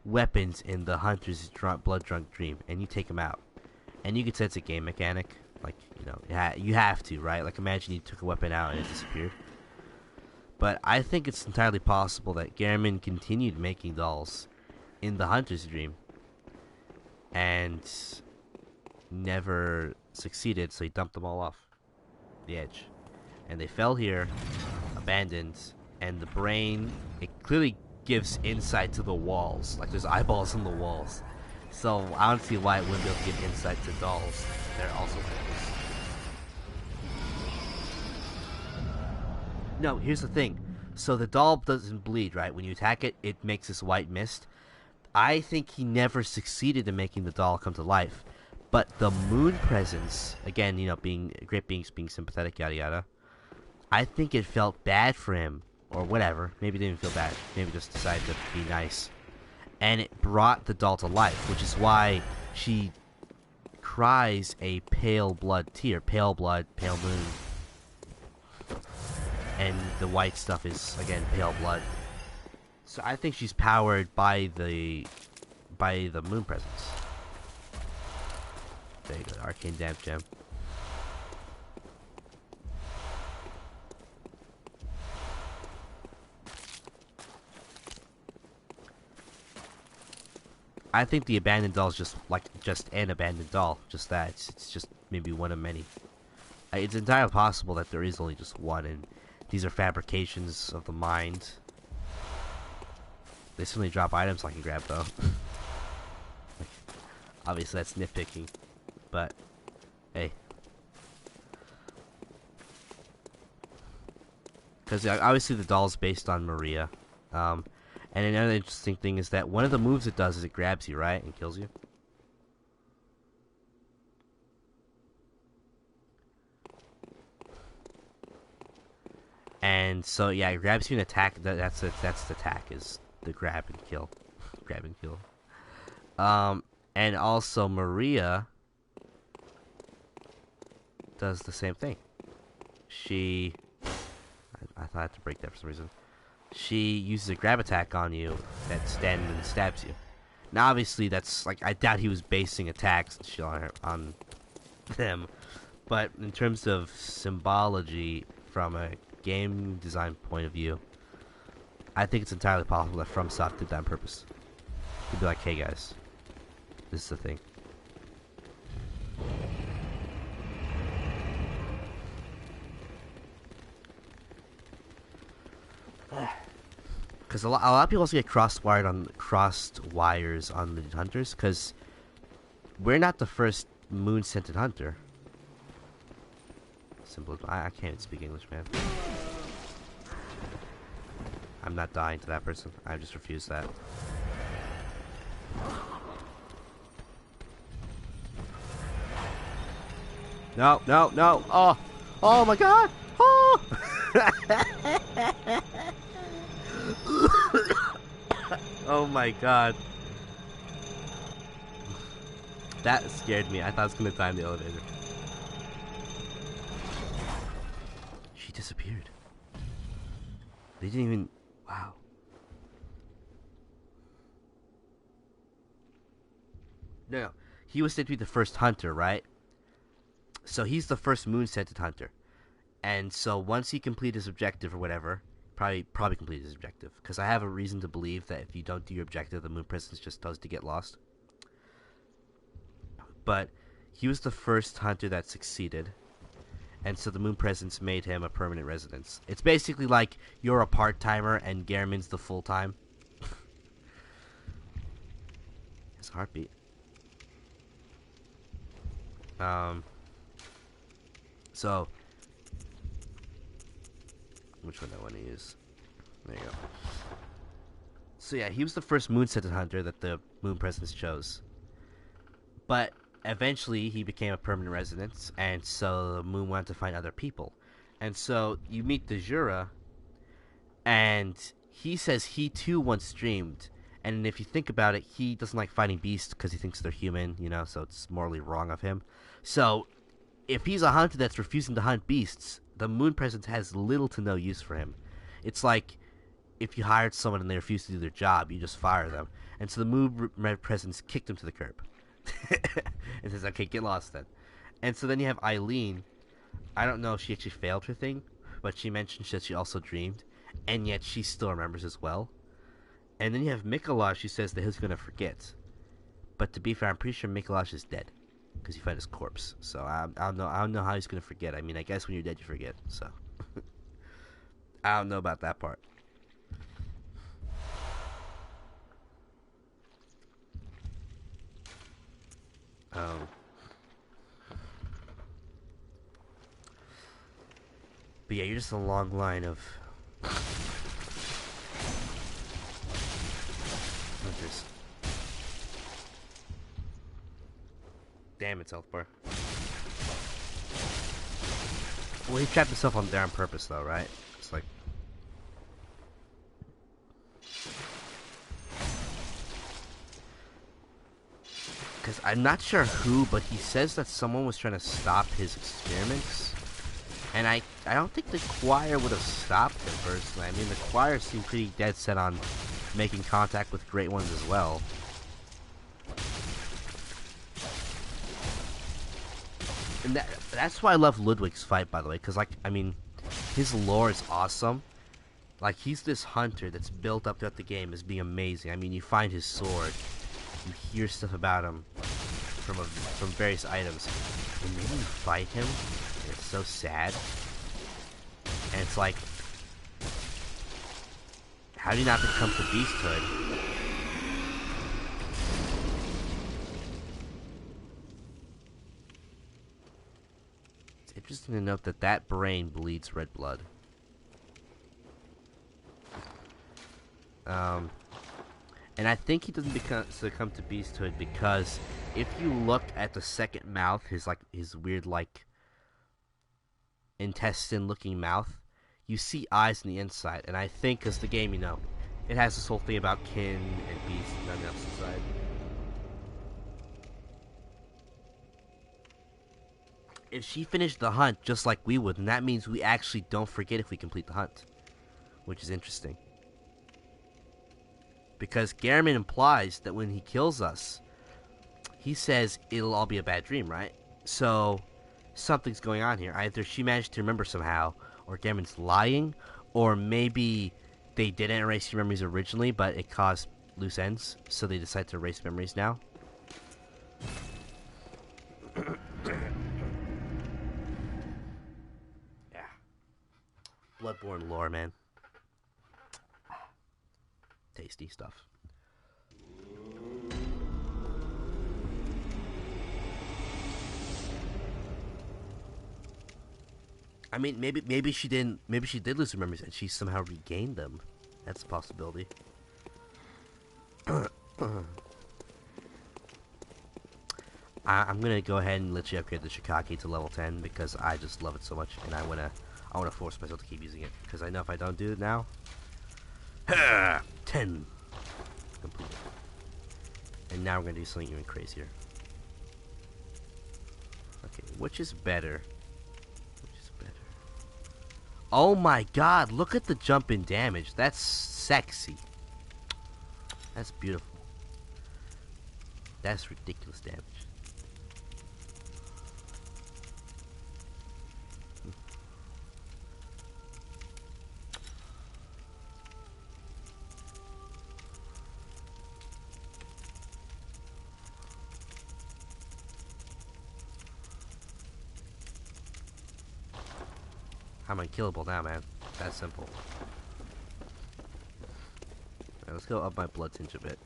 weapons in the hunter's blood-drunk dream, and you take them out. And you could say it's a game mechanic. Like, you know, you have to, right? Like, imagine you took a weapon out and it disappeared. But I think it's entirely possible that Gehrman continued making dolls in the hunter's dream and never succeeded, so he dumped them all off the edge. And they fell here, abandoned, and the brain, it clearly gives insight to the walls. Like, there's eyeballs in the walls. So I don't see why it wouldn't be able to give insight to dolls. They're also weapons. No, here's the thing. So the doll doesn't bleed, right? When you attack it, it makes this white mist. I think he never succeeded in making the doll come to life. But the moon presence, again, you know, being great beings, being sympathetic, yada yada. I think it felt bad for him, or whatever. Maybe it didn't feel bad. Maybe it just decided to be nice. And it brought the doll to life, which is why she cries a pale blood tear. Pale blood, pale moon. And the white stuff is, again, pale blood. So I think she's powered by the moon presence. There you go, arcane damp gem. I think the abandoned doll is just an abandoned doll. Just that. It's just maybe one of many. It's entirely possible that there is only just one, and these are fabrications of the mind. They certainly drop items I can grab, though. Obviously, that's nitpicking, but hey. Because obviously the doll's based on Maria. And another interesting thing is that one of the moves it does is it grabs you, right? And kills you. And so, yeah, it grabs you and attack. That's the attack, is the grab and kill. Grab and kill. And also Maria does the same thing. She... I thought I had to break that for some reason. She uses a grab attack on you that stands and stabs you. Now, obviously, that's like, I doubt he was basing attacks and shit on them. But in terms of symbology from a game design point of view, I think it's entirely possible that FromSoft did that on purpose. He'd be like, hey guys, this is the thing. Because a lot of people also get crossed wires on the hunters, because we're not the first moon-scented hunter. Simple as I can't even speak English, man. I'm not dying to that person. I just refuse that. No, no, no! Oh! Oh my god! Oh! Oh my god. That scared me. I thought I was gonna die in the elevator. She disappeared. They didn't even... Wow. No. He was said to be the first hunter, right? So he's the first moon-scented hunter. And so once he completed his objective or whatever... Probably completed his objective. Because I have a reason to believe that if you don't do your objective, the moon presence just does to get lost. But he was the first hunter that succeeded. And so the moon presence made him a permanent residence. It's basically like you're a part-timer and Gehrman's the full-time. His heartbeat. So... Which one do I want to use? There you go. So yeah, he was the first moon-scented hunter that the moon presence chose. But eventually he became a permanent resident, and so the moon wanted to find other people. And so you meet the Jura, and he says he too once dreamed. And if you think about it, he doesn't like fighting beasts because he thinks they're human, you know, so it's morally wrong of him. So if he's a hunter that's refusing to hunt beasts, the moon presence has little to no use for him. It's like if you hired someone and they refuse to do their job, you just fire them. And so the moon presence kicked him to the curb. And says, okay, get lost then. And so then you have Eileen. I don't know if she actually failed her thing, but she mentioned that she also dreamed, and yet she still remembers as well. And then you have Mikolash, who says that he's going to forget. But to be fair, I'm pretty sure Mikolash is dead, because you found his corpse. So I don't know how he's going to forget. I mean, I guess when you're dead, you forget. So I don't know about that part. Um, but yeah, you're just a long line of hunters. Damn, it's health bar. Well, he trapped himself on there on purpose, though, right? It's like... Because I'm not sure who, but he says that someone was trying to stop his experiments. And I don't think the choir would have stopped him, personally. I mean, the choir seemed pretty dead set on making contact with Great Ones as well. And that's why I love Ludwig's fight, by the way, because, like, I mean, his lore is awesome. Like, he's this hunter that's built up throughout the game as being amazing. I mean, you find his sword, you hear stuff about him from various items, and then you fight him, and it's so sad. And it's like, how do you not become to beasthood? Interesting to note that that brain bleeds red blood. And I think he doesn't succumb to beasthood because if you look at the second mouth, his weird like intestine-looking mouth, you see eyes on the inside. And I think because the game, you know, it has this whole thing about kin and beast and nothing else inside. If she finished the hunt just like we would, then that means we actually don't forget if we complete the hunt. Which is interesting. Because Garamond implies that when he kills us, he says it'll all be a bad dream, right? So, something's going on here. Either she managed to remember somehow, or Garamond's lying, or maybe they didn't erase your memories originally, but it caused loose ends, so they decide to erase memories now. Bloodborne lore, man. Tasty stuff. I mean, maybe she didn't. Maybe she did lose her memories and she somehow regained them. That's a possibility. I'm gonna go ahead and let you upgrade the Shikaki to level 10 because I just love it so much, and I wanna force myself to keep using it because I know if I don't do it now, 10 completed. And now we're gonna do something even crazier. Okay, which is better? Which is better? Oh my God! Look at the jump in damage. That's sexy. That's beautiful. That's ridiculous damage. I'm unkillable now, man. That's simple. Alright, let's go up my blood tinge a bit.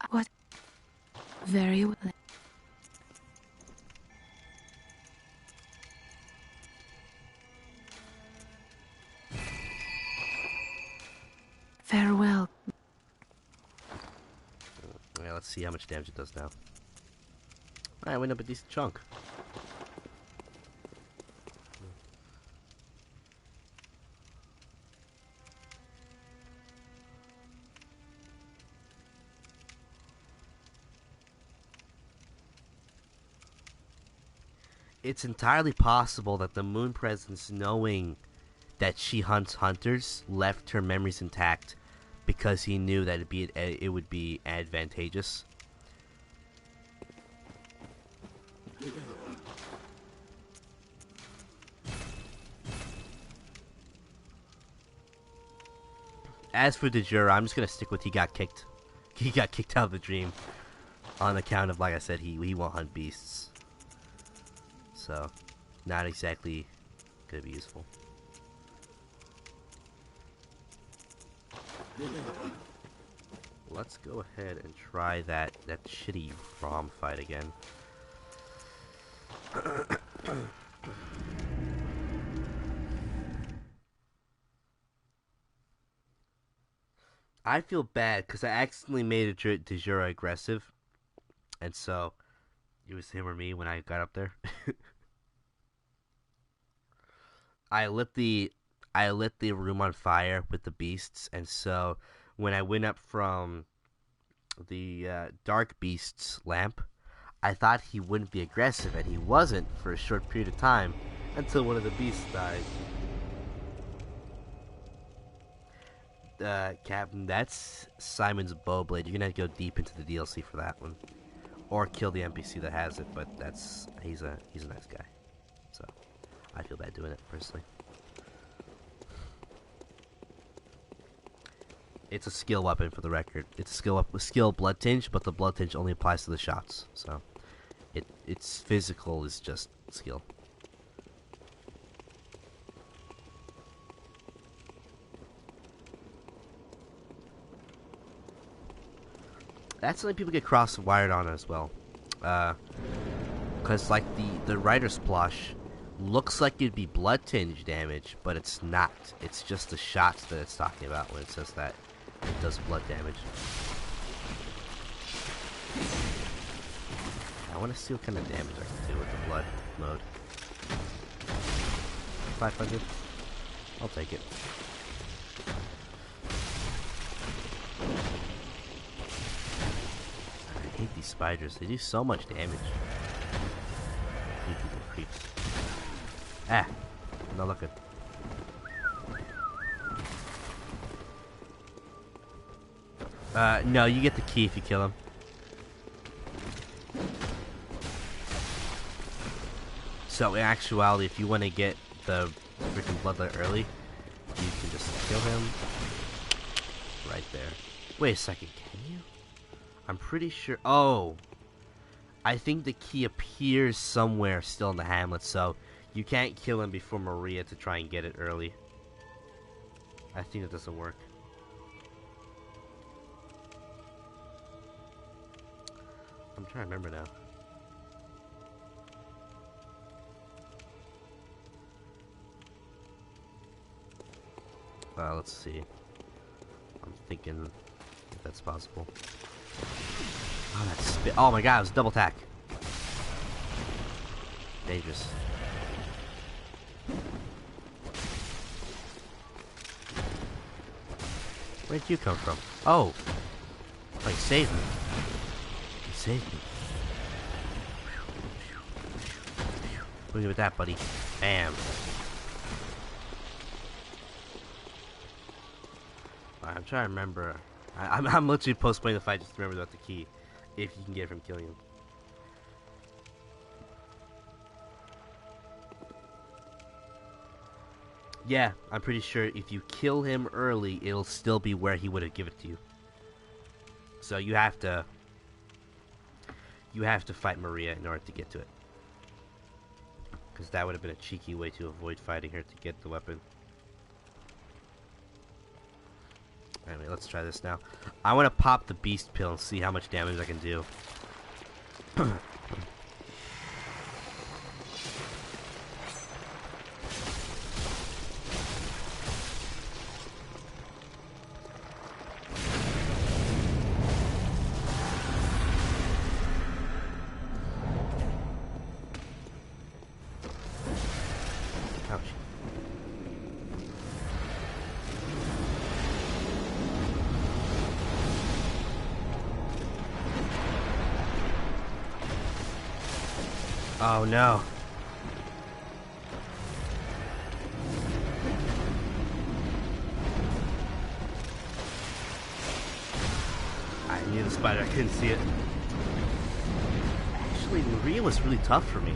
What? Very well. Farewell. Yeah, let's see how much damage it does now. I went up a decent chunk. It's entirely possible that the Moon Presence, knowing that she hunts hunters, left her memories intact because he knew that it would be advantageous. As for Dejura, I'm just gonna stick with he got kicked. He got kicked out of the dream on account of, like I said, he won't hunt beasts. So, not exactly gonna be useful. let's go ahead and try that shitty ROM fight again. I feel bad because I accidentally made a Dejura aggressive, and so it was him or me when I got up there. I lit the room on fire with the beasts, and so when I went up from the dark beast's lamp, I thought he wouldn't be aggressive, and he wasn't for a short period of time until one of the beasts died. Captain, that's Simon's Bowblade. You're gonna have to go deep into the DLC for that one, or kill the NPC that has it. But he's a nice guy, so I feel bad doing it personally. It's a skill weapon for the record. It's a skill blood tinge, but the blood tinge only applies to the shots. So its physical is just skill. That's something people get cross-wired on as well. Because, like, the Rider's Splosh looks like it'd be blood tinge damage, but it's not. It's just the shots that it's talking about when it says that it does blood damage. I want to see what kind of damage I can do with the blood mode. 500? I'll take it. I hate these spiders. They do so much damage. Creeps. Ah! Not looking. No, you get the key if you kill him. So, in actuality, if you want to get the freaking bloodlet early, you can just kill him right there. Wait a second, can you? I'm pretty sure. Oh! I think the key appears somewhere still in the hamlet, so you can't kill him before Maria to try and get it early. I think it doesn't work. I'm trying to remember now. Let's see. I'm thinking if that's possible. Oh, that's spit. Oh my god, it was a double attack. Dangerous. Where'd you come from? Oh! Oh, you saved me. You saved me. What do you do with that, buddy? Bam. Alright, I'm trying to remember. I'm literally postponing the fight just to remember about the key. If you can get it from killing him. Yeah, I'm pretty sure if you kill him early, it'll still be where he would have given it to you. So you have to fight Maria in order to get to it. Because that would have been a cheeky way to avoid fighting her to get the weapon. Anyway, let's try this now. I want to pop the beast pill and see how much damage I can do. Ouch. Oh no. I knew the spider, I couldn't see it. Actually, Maria was really tough for me.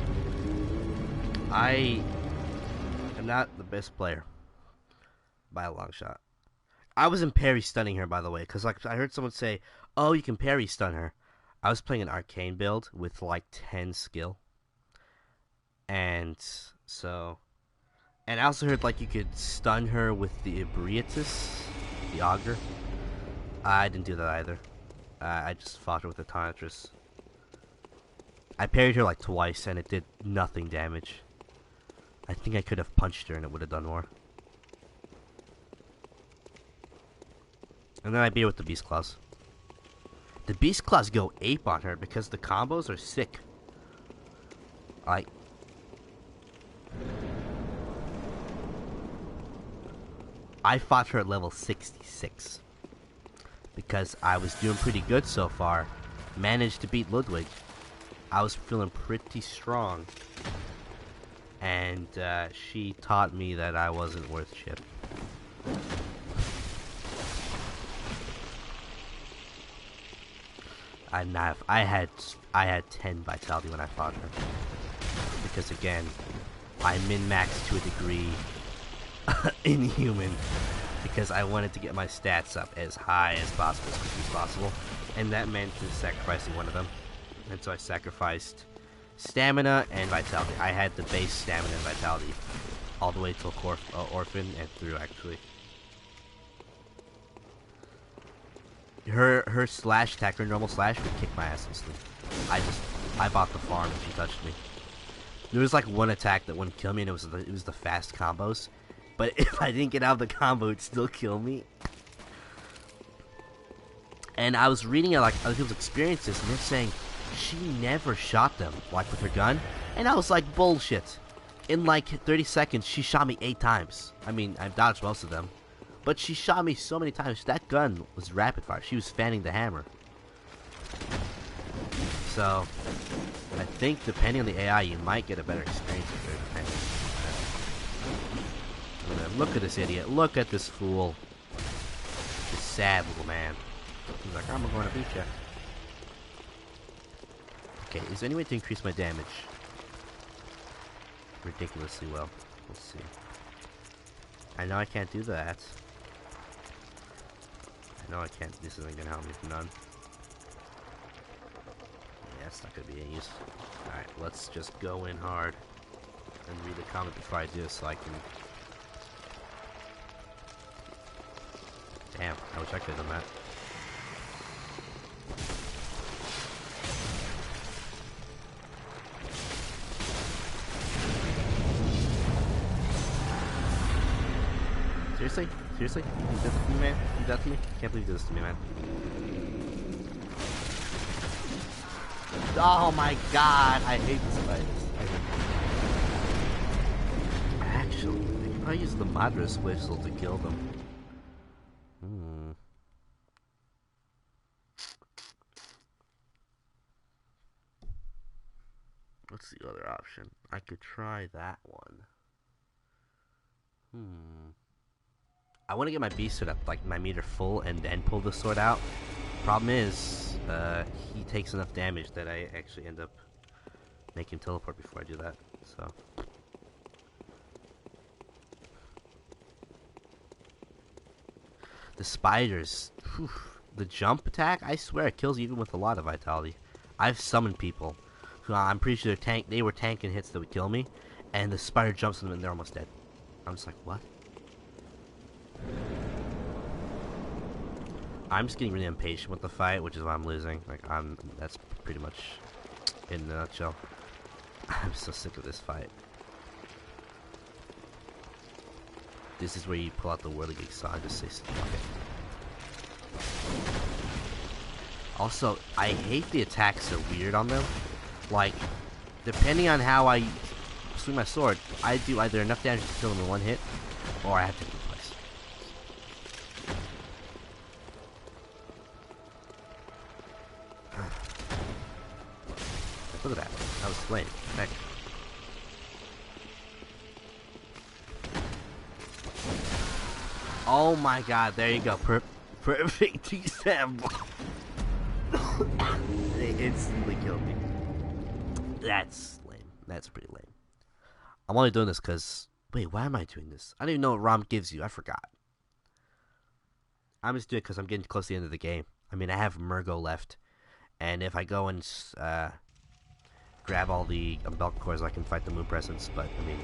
I am not the best player by a long shot. I wasn't parry stunning her, by the way, because like I heard someone say, oh, you can parry stun her. I was playing an arcane build with like 10 skill. And so, and I also heard like you could stun her with the Ebrietus, the auger. I didn't do that either. I just fought her with the Tonitrus. I parried her like twice and it did nothing damage. I think I could have punched her and it would have done more. And then I beat her with the Beast Claws. The Beast Claws go ape on her because the combos are sick. I fought her at level 66 because I was doing pretty good so far. Managed to beat Ludwig. I was feeling pretty strong. And she taught me that I wasn't worth shit. I had 10 vitality when I fought her. Because again, I min-maxed to a degree inhuman. Because I wanted to get my stats up as high as possible, as quickly as possible. And that meant sacrificing one of them. And so I sacrificed stamina and vitality. I had the base stamina and vitality all the way till Orphan and through, actually. Her slash attack, her normal slash, would kick my ass instantly. I bought the farm and she touched me. There was like one attack that wouldn't kill me, and it was the fast combos. But if I didn't get out of the combo, it'd still kill me. And I was reading like other people's experiences, and they're saying she never shot them like with her gun, and I was like, bullshit. In like 30 seconds, she shot me 8 times. I mean, I've dodged most of them. But she shot me so many times. That gun was rapid fire. She was fanning the hammer. So, I think depending on the AI, you might get a better experience with her. And then look at this idiot. Look at this fool. This sad little man. He's like, I'm going to beat you. Okay, is there any way to increase my damage? Ridiculously well. Let's see. I know I can't do that. No, I can't. This isn't gonna help me for none. Yeah, it's not gonna be any use. Alright, let's just go in hard and read the comment before I do so I can. Damn, I wish I could have done that. Seriously? Seriously? You did this to me, man? You did that to me? Can't believe you did this to me, man. Oh my god, I hate this fight. Actually, I can probably use the Madras whistle to kill them. What's the other option? I could try that one. I want to get my beast sword up, like my meter full, and then pull the sword out. Problem is, he takes enough damage that I actually end up making him teleport before I do that. So, the spiders, whew, the jump attack, I swear it kills even with a lot of vitality. I've summoned people who I'm pretty sure they were tanking hits that would kill me, and the spider jumps on them and they're almost dead. I'm just like, what? I'm just getting really impatient with the fight, which is why I'm losing. That's pretty much in a nutshell. I'm so sick of this fight. This is where you pull out the Whirligig Saw and just say, fuck it. Also, I hate the attacks that are weird on them. Like, depending on how I swing my sword, I do either enough damage to kill them in one hit, or I have to hit them twice. Look at that. That was lame. Heck. Oh my god, there you go. Perfect example. They instantly killed me. That's lame. That's pretty lame. I'm only doing this because... Wait, why am I doing this? I don't even know what ROM gives you. I forgot. I'm just doing it because I'm getting close to the end of the game. I mean, I have Murgo left. And if I go and grab all the Belt Cores, I can fight the Moon Presence. But, I mean,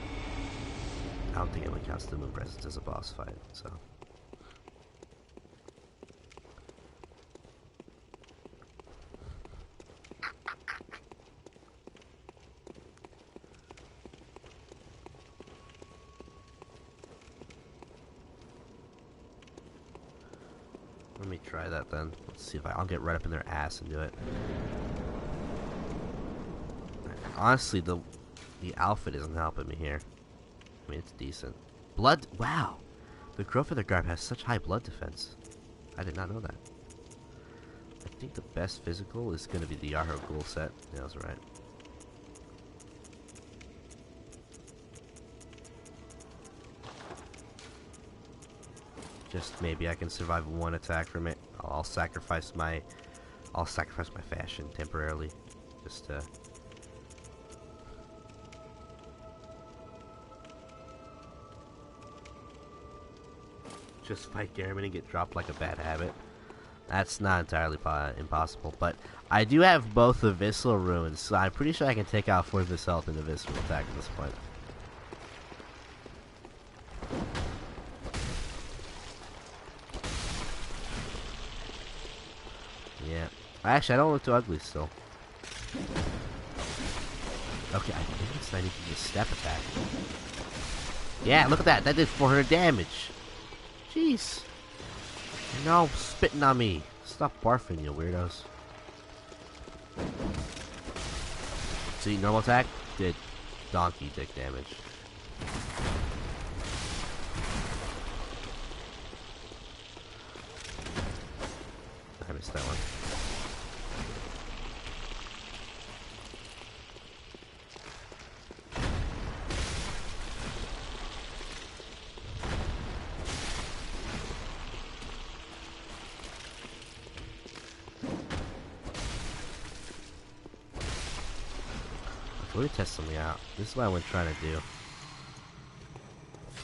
I don't think anyone counts the Moon Presence as a boss fight, so... try that then. Let's see if I'll get right up in their ass and do it. Honestly, the outfit isn't helping me here. I mean, it's decent. Blood. Wow, the Growfeather garb has such high blood defense. I did not know that. I think the best physical is going to be the Yarho Ghoul set. Yeah, that's right. Just maybe I can survive one attack from it. I'll sacrifice my fashion temporarily, just to. Just fight Garamond and get dropped like a bad habit. That's not entirely impossible, but I do have both the Visceral Ruins, so I'm pretty sure I can take out 4 of his health in a Visceral attack at this point. Yeah. Actually, I don't look too ugly still. Okay, I think it's I need to use a step attack. Yeah, look at that. That did 400 damage. Jeez. You're all spitting on me. Stop barfing, you weirdos. See, normal attack did donkey dick damage. I missed that one. Let me test something out. This is what I was trying to do.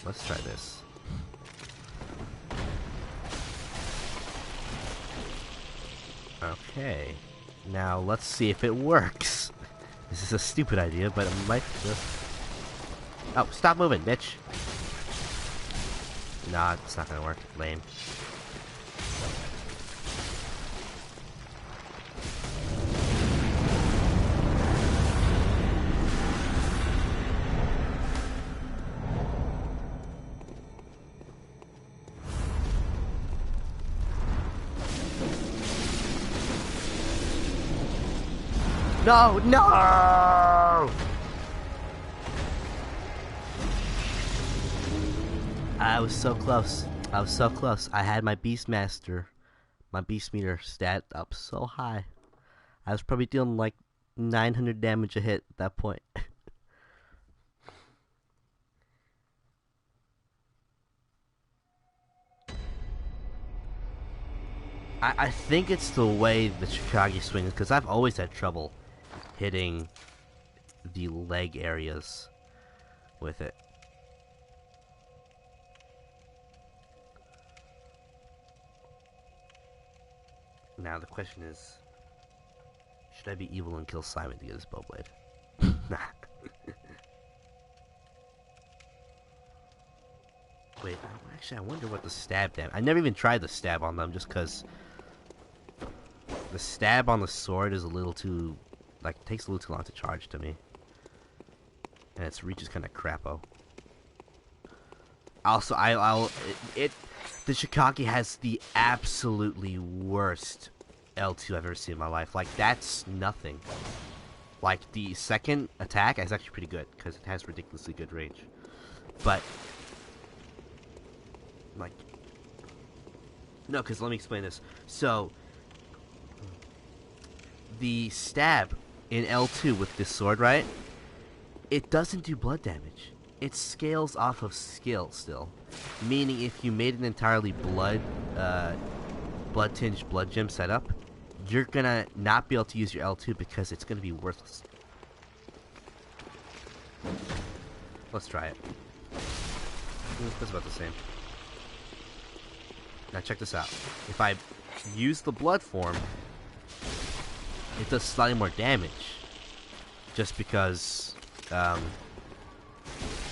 Let's try this. Okay. Now let's see if it works. This is a stupid idea, but it might just... Oh, stop moving, bitch! Nah, it's not gonna work. Lame. No, no! I was so close. I was so close. I had my Beastmaster, my Beast Meter stat up so high. I was probably dealing like 900 damage a hit at that point. I think it's the way the Chikage swings, because I've always had trouble hitting the leg areas with it. Now the question is, should I be evil and kill Simon to get his bowblade? Nah. Wait, actually I wonder what the stab damage... I never even tried the stab on them, just because the stab on the sword is a little too... like, takes a little too long to charge to me. And its reach is kind of crapo. Also, the Chikage has the absolutely worst L2 I've ever seen in my life. Like, that's nothing. Like, the second attack is actually pretty good, because it has ridiculously good range. But, like... No, because let me explain this. So, the stab in L2 with this sword, right? It doesn't do blood damage. It scales off of skill still. Meaning if you made an entirely blood-tinged blood gem setup, you're gonna not be able to use your L2 because it's gonna be worthless. Let's try it. That's about the same. Now check this out. If I use the blood form, it does slightly more damage. Just because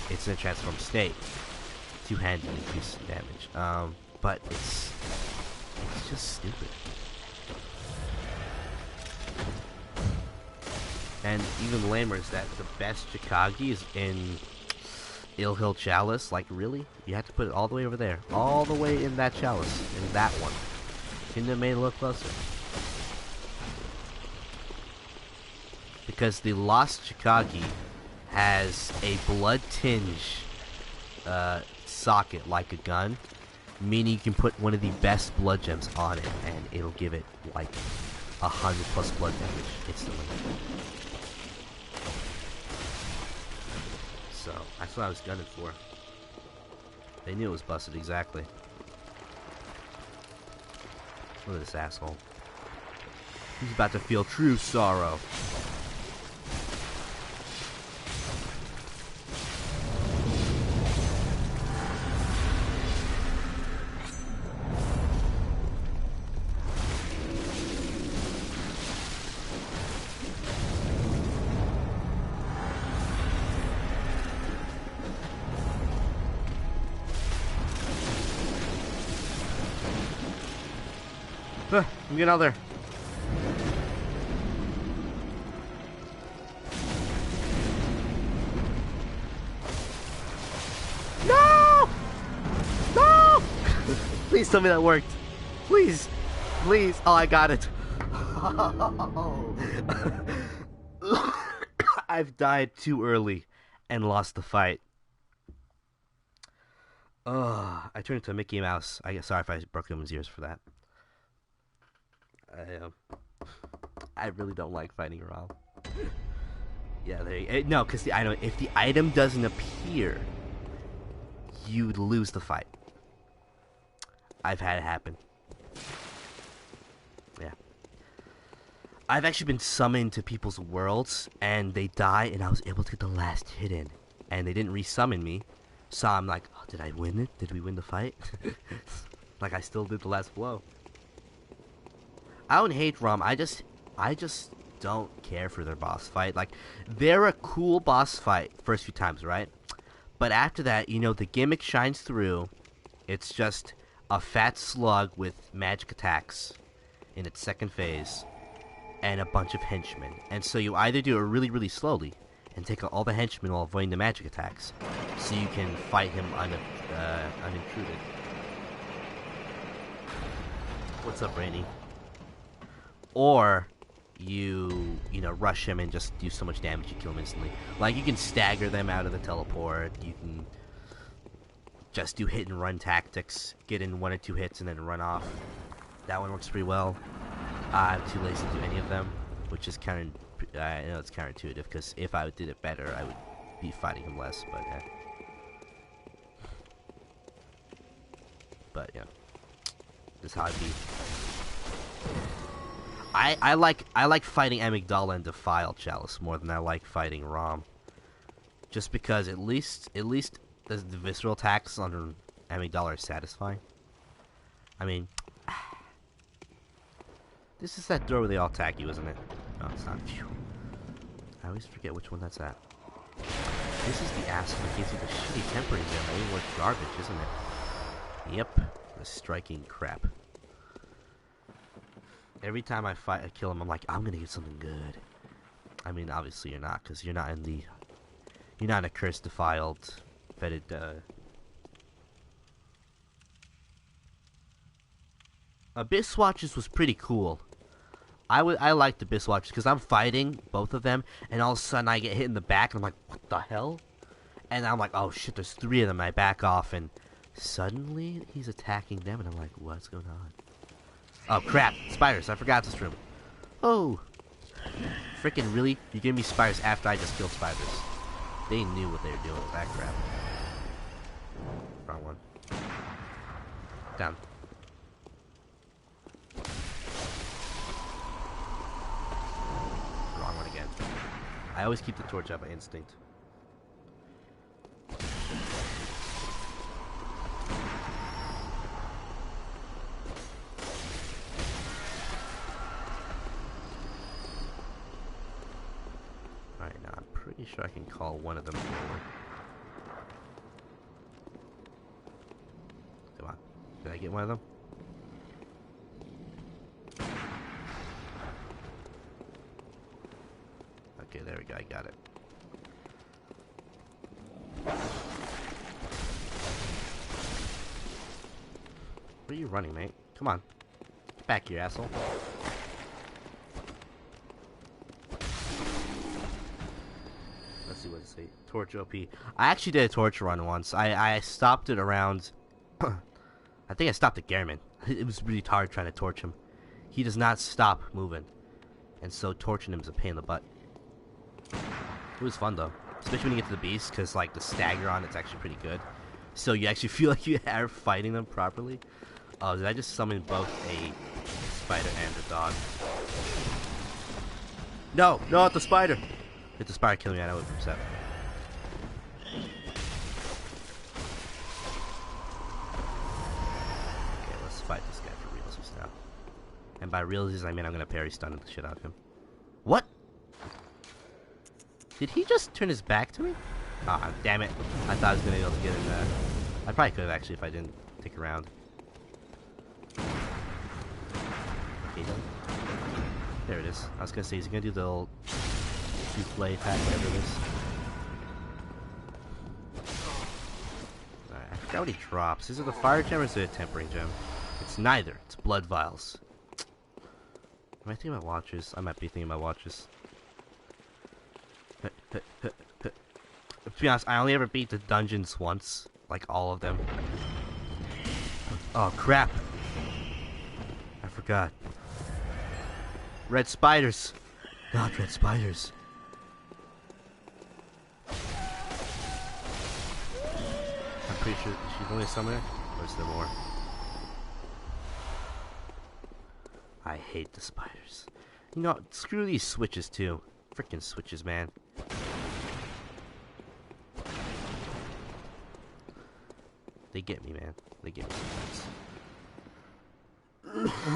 it's in a transformed state. Two-handed increase in damage. But it's just stupid. And even lamer is that the best Chikage is in Ill Hill Chalice. Like, really? You have to put it all the way over there. All the way in that chalice. In that one. Couldn't have made it a little closer. Because the Lost Chikagi has a blood tinge socket like a gun, meaning you can put one of the best blood gems on it and it'll give it like 100+ blood damage instantly. So that's what I was gunning for. They knew it was busted exactly. Look at this asshole. He's about to feel true sorrow. I'm getting out there. No! No! Please tell me that worked. Please. Please. Oh, I got it. I've died too early and lost the fight. I turned into a Mickey Mouse. I guess sorry if I broke his ears for that. I really don't like fighting Rom. Yeah, no, because I know if the item doesn't appear, you lose the fight. I've had it happen. Yeah. I've actually been summoned to people's worlds, and they die, and I was able to get the last hit in, and they didn't resummon me, so I'm like, oh, did I win it? Did we win the fight? Like I still did the last blow. I don't hate Rom. I just don't care for their boss fight. Like, they're a cool boss fight first few times, right? But after that, you know, the gimmick shines through. It's just a fat slug with magic attacks in its second phase and a bunch of henchmen. And so you either do it really, really slowly and take out all the henchmen while avoiding the magic attacks, so you can fight him unintruded. What's up, Rainy? Or you know, rush him and just do so much damage you kill him instantly. Like, you can stagger them out of the teleport. You can just do hit and run tactics, get in 1 or 2 hits and then run off. That one works pretty well. I'm too lazy to do any of them, which is I know it's counterintuitive, because if I did it better, I would be fighting him less. But yeah, this is how it be. I like fighting Amygdala and Defile Chalice more than I like fighting Rom. Just because at least the visceral attacks on Amygdala are satisfying. I mean, this is that door where they all attack you, isn't it? No, it's not. Phew. I always forget which one that's at. This is the asshole that gives you the shitty tempering gem. Ain't worth garbage, isn't it? Yep, the striking crap. Every time I kill him, I'm like, I'm gonna get something good. I mean, obviously you're not, because you're not in a cursed, defiled, fetid, Abyss Watchers was pretty cool. I liked Abyss Watchers, because I'm fighting both of them, and all of a sudden I get hit in the back, and I'm like, what the hell? And I'm like, oh shit, there's 3 of them, I back off, and suddenly he's attacking them, and I'm like, what's going on? Oh crap, spiders, I forgot this room. Oh, freaking really? You gave me spiders after I just killed spiders. They knew what they were doing with that crap. Wrong one. Down. Wrong one again. I always keep the torch out by instinct. Pretty sure I can call one of them forward. Come on. Did I get one of them? Okay, there we go. I got it. Where are you running, mate? Come on. back here, asshole. Let's see what it say. Torch OP. I actually did a torch run once. I stopped it around... I think I stopped at Gehrman. It was really hard trying to torch him. He does not stop moving. And so torching him is a pain in the butt. It was fun though. Especially when you get to the beast, because like the stagger on it's actually pretty good. So you actually feel like you are fighting them properly. Oh, did I just summon both a spider and a dog? No, not the spider! If the spider killed me, I would be upset. Okay, let's fight this guy for realsies now. And by realsies, I mean I'm gonna parry stun the shit out of him. What? Did he just turn his back to me? Ah, damn it. I thought I was gonna be able to get in there. I probably could have actually if I didn't take a round. Okay, there it is. I was gonna say, is he gonna do the old souffle attack, whatever it is? Alright, I forgot what he drops. Is it the fire gem or is it a tempering gem? It's neither. It's blood vials. Am I thinking about watches? I might be thinking about watches. To be honest, I only ever beat the dungeons once. Like all of them. Oh crap! I forgot. Red spiders! Not red spiders. I'm pretty sure she's only a summoner? Or is there more? I hate the spiders. You know, screw these switches too. Frickin' switches, man. They get me, man. They get me sometimes.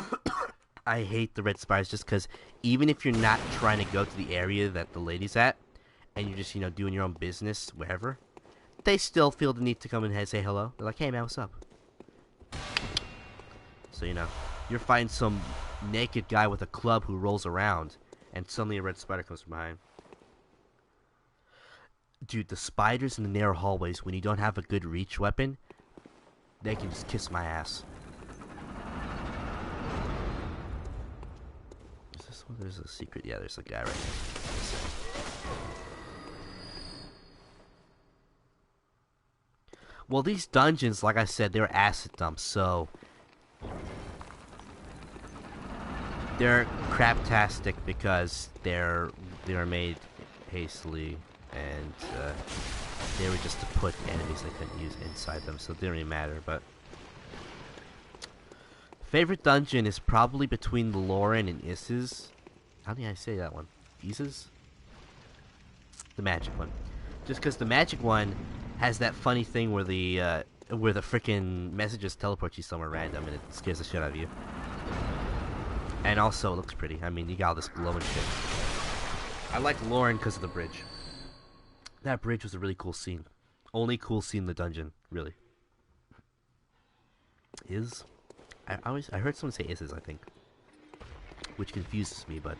I hate the red spiders just because even if you're not trying to go to the area that the lady's at, and you're just, you know, doing your own business, wherever, they still feel the need to come and say hello. They're like, hey, man, what's up? So, you know, you're fighting some naked guy with a club who rolls around, and suddenly a red spider comes from behind. Dude, the spiders in the narrow hallways, when you don't have a good reach weapon, they can just kiss my ass. Is this one? There's a secret. Yeah, there's a guy right here. Well, these dungeons, like I said, they're acid dumps, so they're craptastic because they're made hastily, and they were just to put enemies they couldn't use inside them, so it didn't really matter. But favorite dungeon is probably between the Lauren and Issa's. How do I say that one? Issa's? The magic one. Just because the magic one has that funny thing where the frickin' messages teleport you somewhere random and it scares the shit out of you. And also it looks pretty. I mean, you got all this glowing shit. I like Lauren because of the bridge. That bridge was a really cool scene. Only cool scene in the dungeon, really. I heard someone say Is's, I think. Which confuses me, but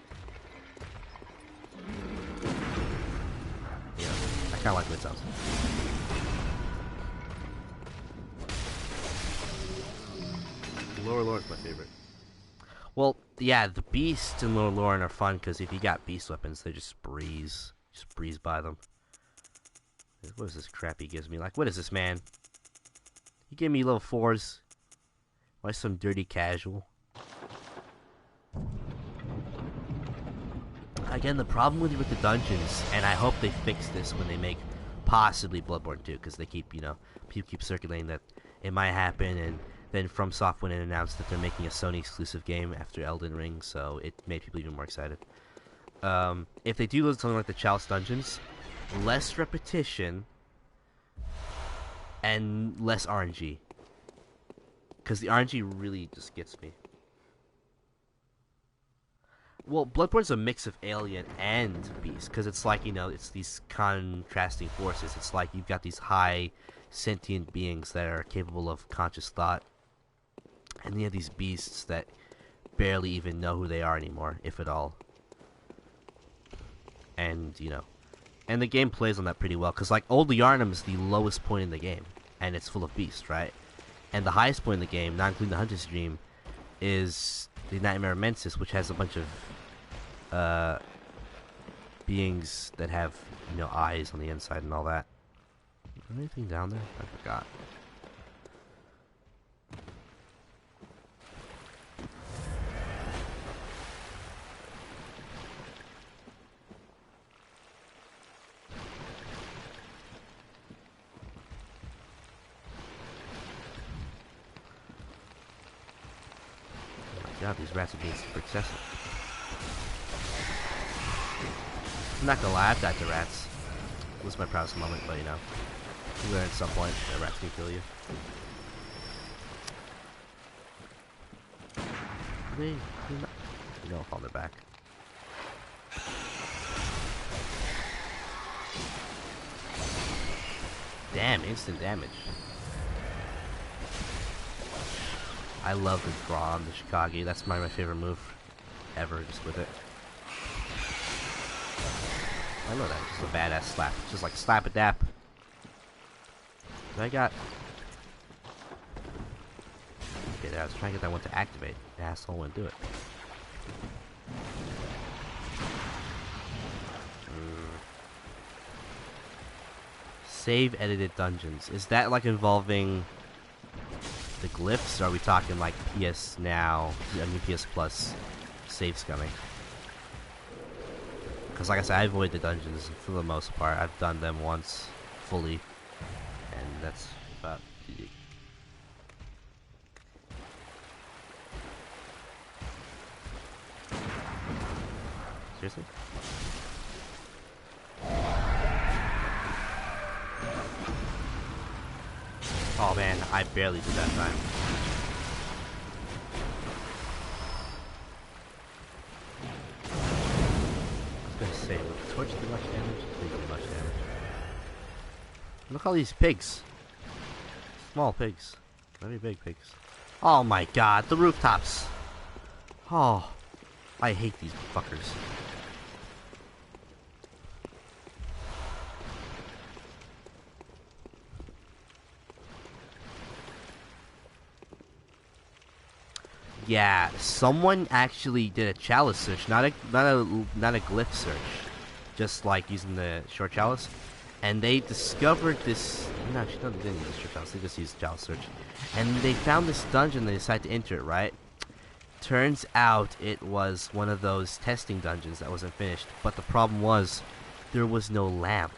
yeah, I kinda like what it sounds. Lower Lauren's my favorite. Well, yeah, the beasts in Lower Lauren are fun because if you got beast weapons, they just breeze by them. What is this crap he gives me? Like, what is this, man? You give me level 4s. Why some dirty casual? Again, the problem with the dungeons, and I hope they fix this when they make possibly Bloodborne 2, because they keep, you know, people keep circulating that it might happen, and then FromSoft went and announced that they're making a Sony exclusive game after Elden Ring, so it made people even more excited. If they do something like the Chalice dungeons, less repetition and less RNG, because the RNG really just gets me. Well, Bloodborne's a mix of alien and beast, because it's like, you know, it's these contrasting forces. It's like you've got these high sentient beings that are capable of conscious thought, and you have these beasts that barely even know who they are anymore, if at all. And, you know, and the game plays on that pretty well, because like Old Yarnum is the lowest point in the game, and it's full of beasts, right? And the highest point in the game, not including the Hunter's Dream, is the Nightmare Mensis, which has a bunch of beings that have, you know, eyes on the inside and all that. Is there anything down there? I forgot. God, these rats are being super excessive. I'm not gonna lie, I've died to rats. It was my proudest moment, but you know, you learn at some point that rats can kill you. You don't fall their back. Damn, instant damage. I love the draw on the Chicago. That's my favorite move ever, just with it. I know that. Just a badass slap. Just like slap a dap. I got... Okay, I was trying to get that one to activate. The asshole wouldn't do it. Save edited dungeons. Is that like involving the glyphs? Or are we talking like PS Now, I mean PS Plus save scumming? Because like I said, I avoid the dungeons for the most part. I've done them once fully, and that's about it. Seriously? Oh man, I barely did that time. I was gonna say, would the torch do much damage? It didn't do much damage. Look at all these pigs. Small pigs. Very big pigs. Oh my god, the rooftops. Oh, I hate these fuckers. Yeah, someone actually did a chalice search, not a glyph search, just like using the short chalice, and they discovered this. No, actually, no, they didn't use the short chalice. They just used the chalice search, and they found this dungeon. They decided to enter it. Right? Turns out it was one of those testing dungeons that wasn't finished. But the problem was there was no lamp,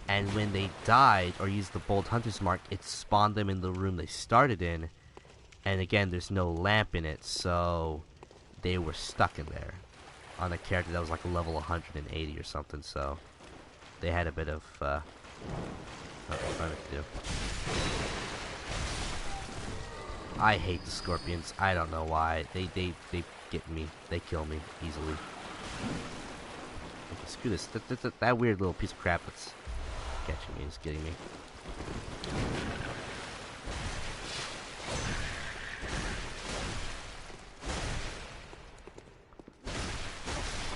and when they died or used the bold hunter's mark, it spawned them in the room they started in. And again, there's no lamp in it, so they were stuck in there on a character that was like a level 180 or something, so they had a bit of nothing fun to do. I hate the scorpions. I don't know why. They get me. They kill me easily. Okay, screw this. That weird little piece of crap that's catching me is getting me.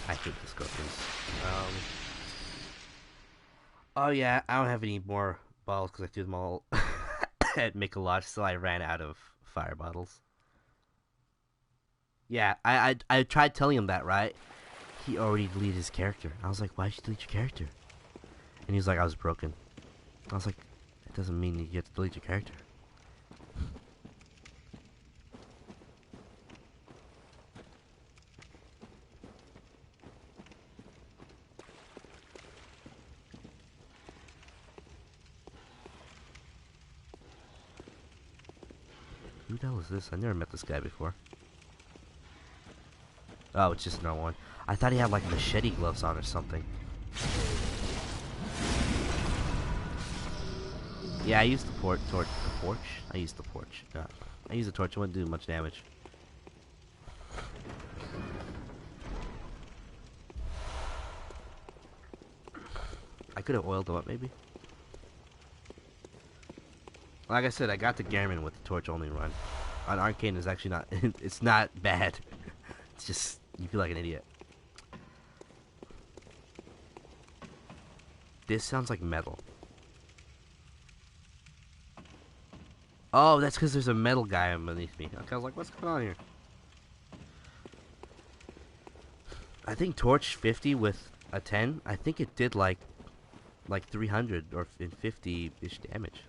I hate the scorpions. Oh yeah, I don't have any more bottles because I threw them all at Mikolaj, so I ran out of fire bottles. Yeah, I tried telling him that, right? He already deleted his character. I was like, why'd you delete your character? And he's like, I was broken. I was like, it doesn't mean you have to delete your character. Who the hell is this? I never met this guy before. Oh, it's just another one. I thought he had like machete gloves on or something. Yeah, I used the torch. I used the torch. I used the torch. It wouldn't do much damage. I could have oiled them up, maybe. Like I said, I got the Gammon with the torch only run. On Arcane, is actually not. It's not bad. It's just you feel like an idiot. This sounds like metal. Oh, that's because there's a metal guy underneath me. Okay, I was like, what's going on here? I think Torch 50 with a 10, I think it did like 300 or 50-ish damage.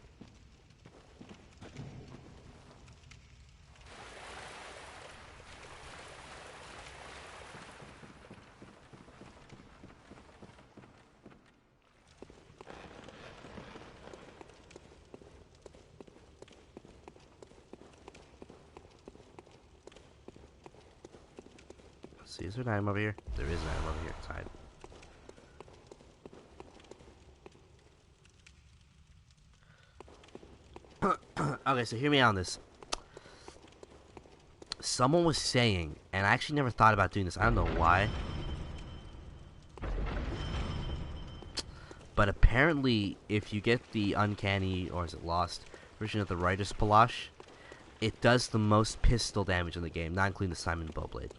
See, is there an item over here? There is an item over here inside. Okay, so hear me out on this. Someone was saying, and I actually never thought about doing this. I don't know why. But apparently, if you get the uncanny, or is it lost, version of the Writer's Palash, it does the most pistol damage in the game, not including the Simon Bowblade.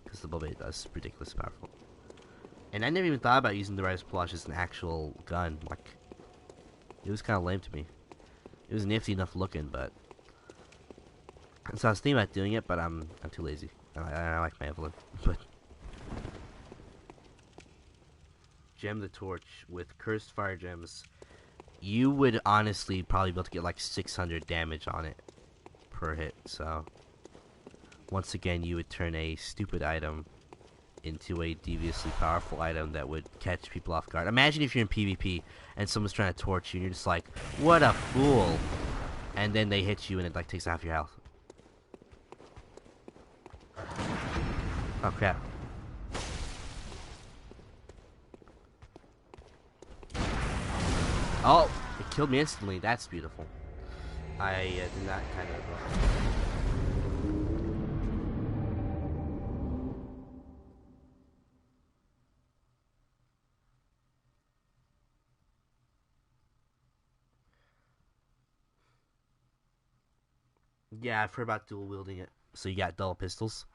Because the Bowblade does ridiculously powerful. And I never even thought about using the Writer's Palash as an actual gun. Like, it was kind of lame to me. It was nifty enough looking, but... And so I was thinking about doing it, but I'm too lazy. I like my Evelyn. But... Gem the Torch with Cursed Fire Gems. You would honestly probably be able to get like 600 damage on it per hit, so... Once again, you would turn a stupid item into a deviously powerful item that would catch people off guard. Imagine if you're in PvP and someone's trying to torch you and you're just like, what a fool! And then they hit you and it like takes half your health. Oh crap. Oh! It killed me instantly. That's beautiful. I did not kind of... Yeah, I've heard about dual wielding it. So you got double pistols.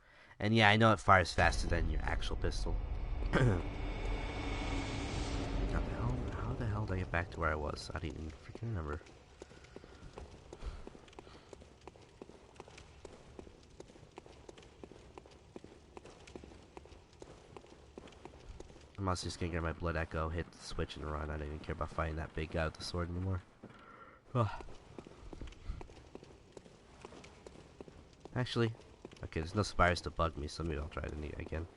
And yeah, I know it fires faster than your actual pistol. How the hell did I get back to where I was? I didn't even freaking remember. I'm also just gonna get my blood echo, hit the switch and run. I don't even care about fighting that big guy with the sword anymore. Ugh. Actually, okay, there's no spires to bug me, so maybe I'll try it again.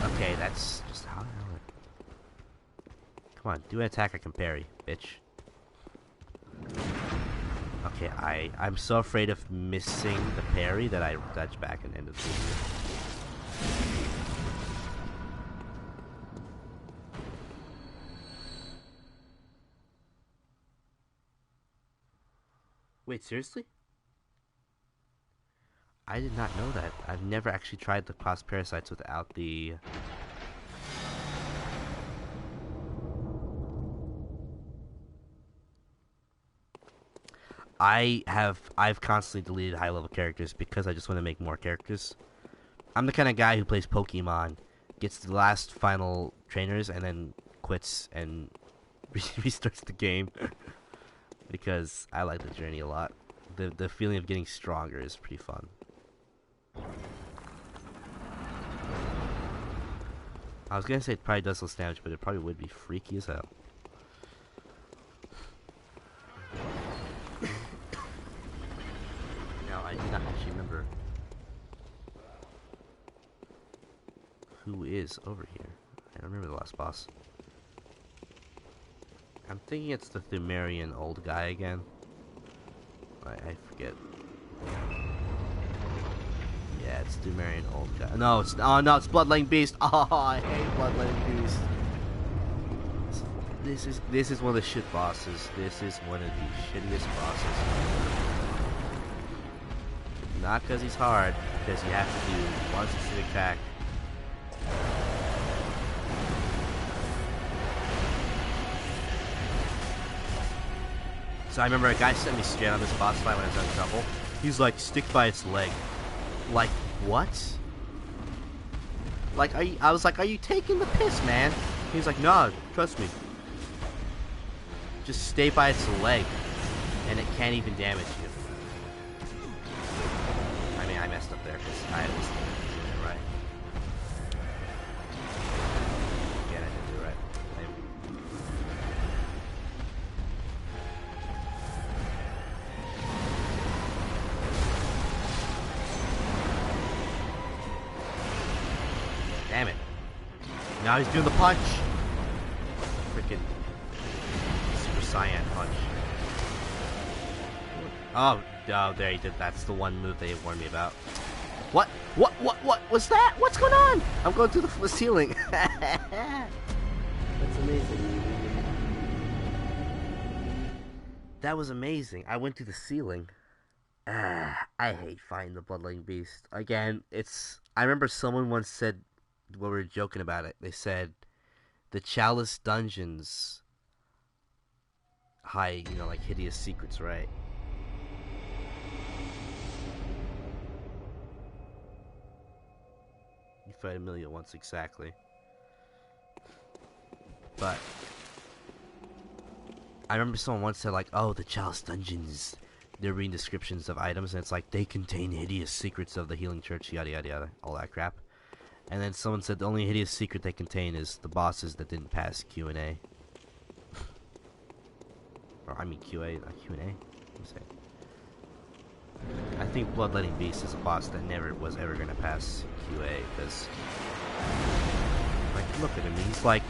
Okay, that's just how the hell. Come on, do an attack I can parry, bitch. Okay, I'm so afraid of missing the parry that I dodge back and end the video. Wait, seriously? I did not know that. I've never actually tried the cross parasites without the... I've constantly deleted high level characters because I just want to make more characters. I'm the kind of guy who plays Pokemon, gets the last final trainers, and then quits and restarts the game. Because I like the journey a lot. The feeling of getting stronger is pretty fun. I was gonna say it probably does less damage, but it probably would be freaky as hell. Now, I do not actually remember who is over here. I don't remember the last boss. I'm thinking it's the Thumerian old guy again. I forget. Yeah, it's Thumerian old guy. No, it's it's Bloodlane Beast. Oh, I hate Bloodlane Beast. This is one of the shit bosses. This is one of the shittiest bosses. Not because he's hard, because you have to do one specific attack. So I remember a guy sent me straight on this boss fight when I was in trouble. He's like, stick by its leg. Like, what? Like, I was like, are you taking the piss, man? He's like, no, trust me. Just stay by its leg, and it can't even damage you. I mean, I messed up there, because I was Damn it. Now he's doing the punch. Freaking Super Saiyan punch. Oh, there he did. That's the one move they warned me about. What was that? What's going on? I'm going through the ceiling. That's amazing. That was amazing. I went through the ceiling. I hate fighting the Bloodletting Beast. Again, I remember someone once said, when we were joking about it, they said, the Chalice dungeons hide, like hideous secrets, right? You fight Amelia once, exactly. But I remember someone once said, like, oh, the Chalice dungeons, they're reading descriptions of items, and it's like, they contain hideous secrets of the Healing Church, yada yada yada, all that crap. And then someone said the only hideous secret they contain is the bosses that didn't pass Q&A. Or, I mean QA, not Q&A. Let me say. I think Bloodletting Beast is a boss that never was ever going to pass QA, because, like, look at him, he's like,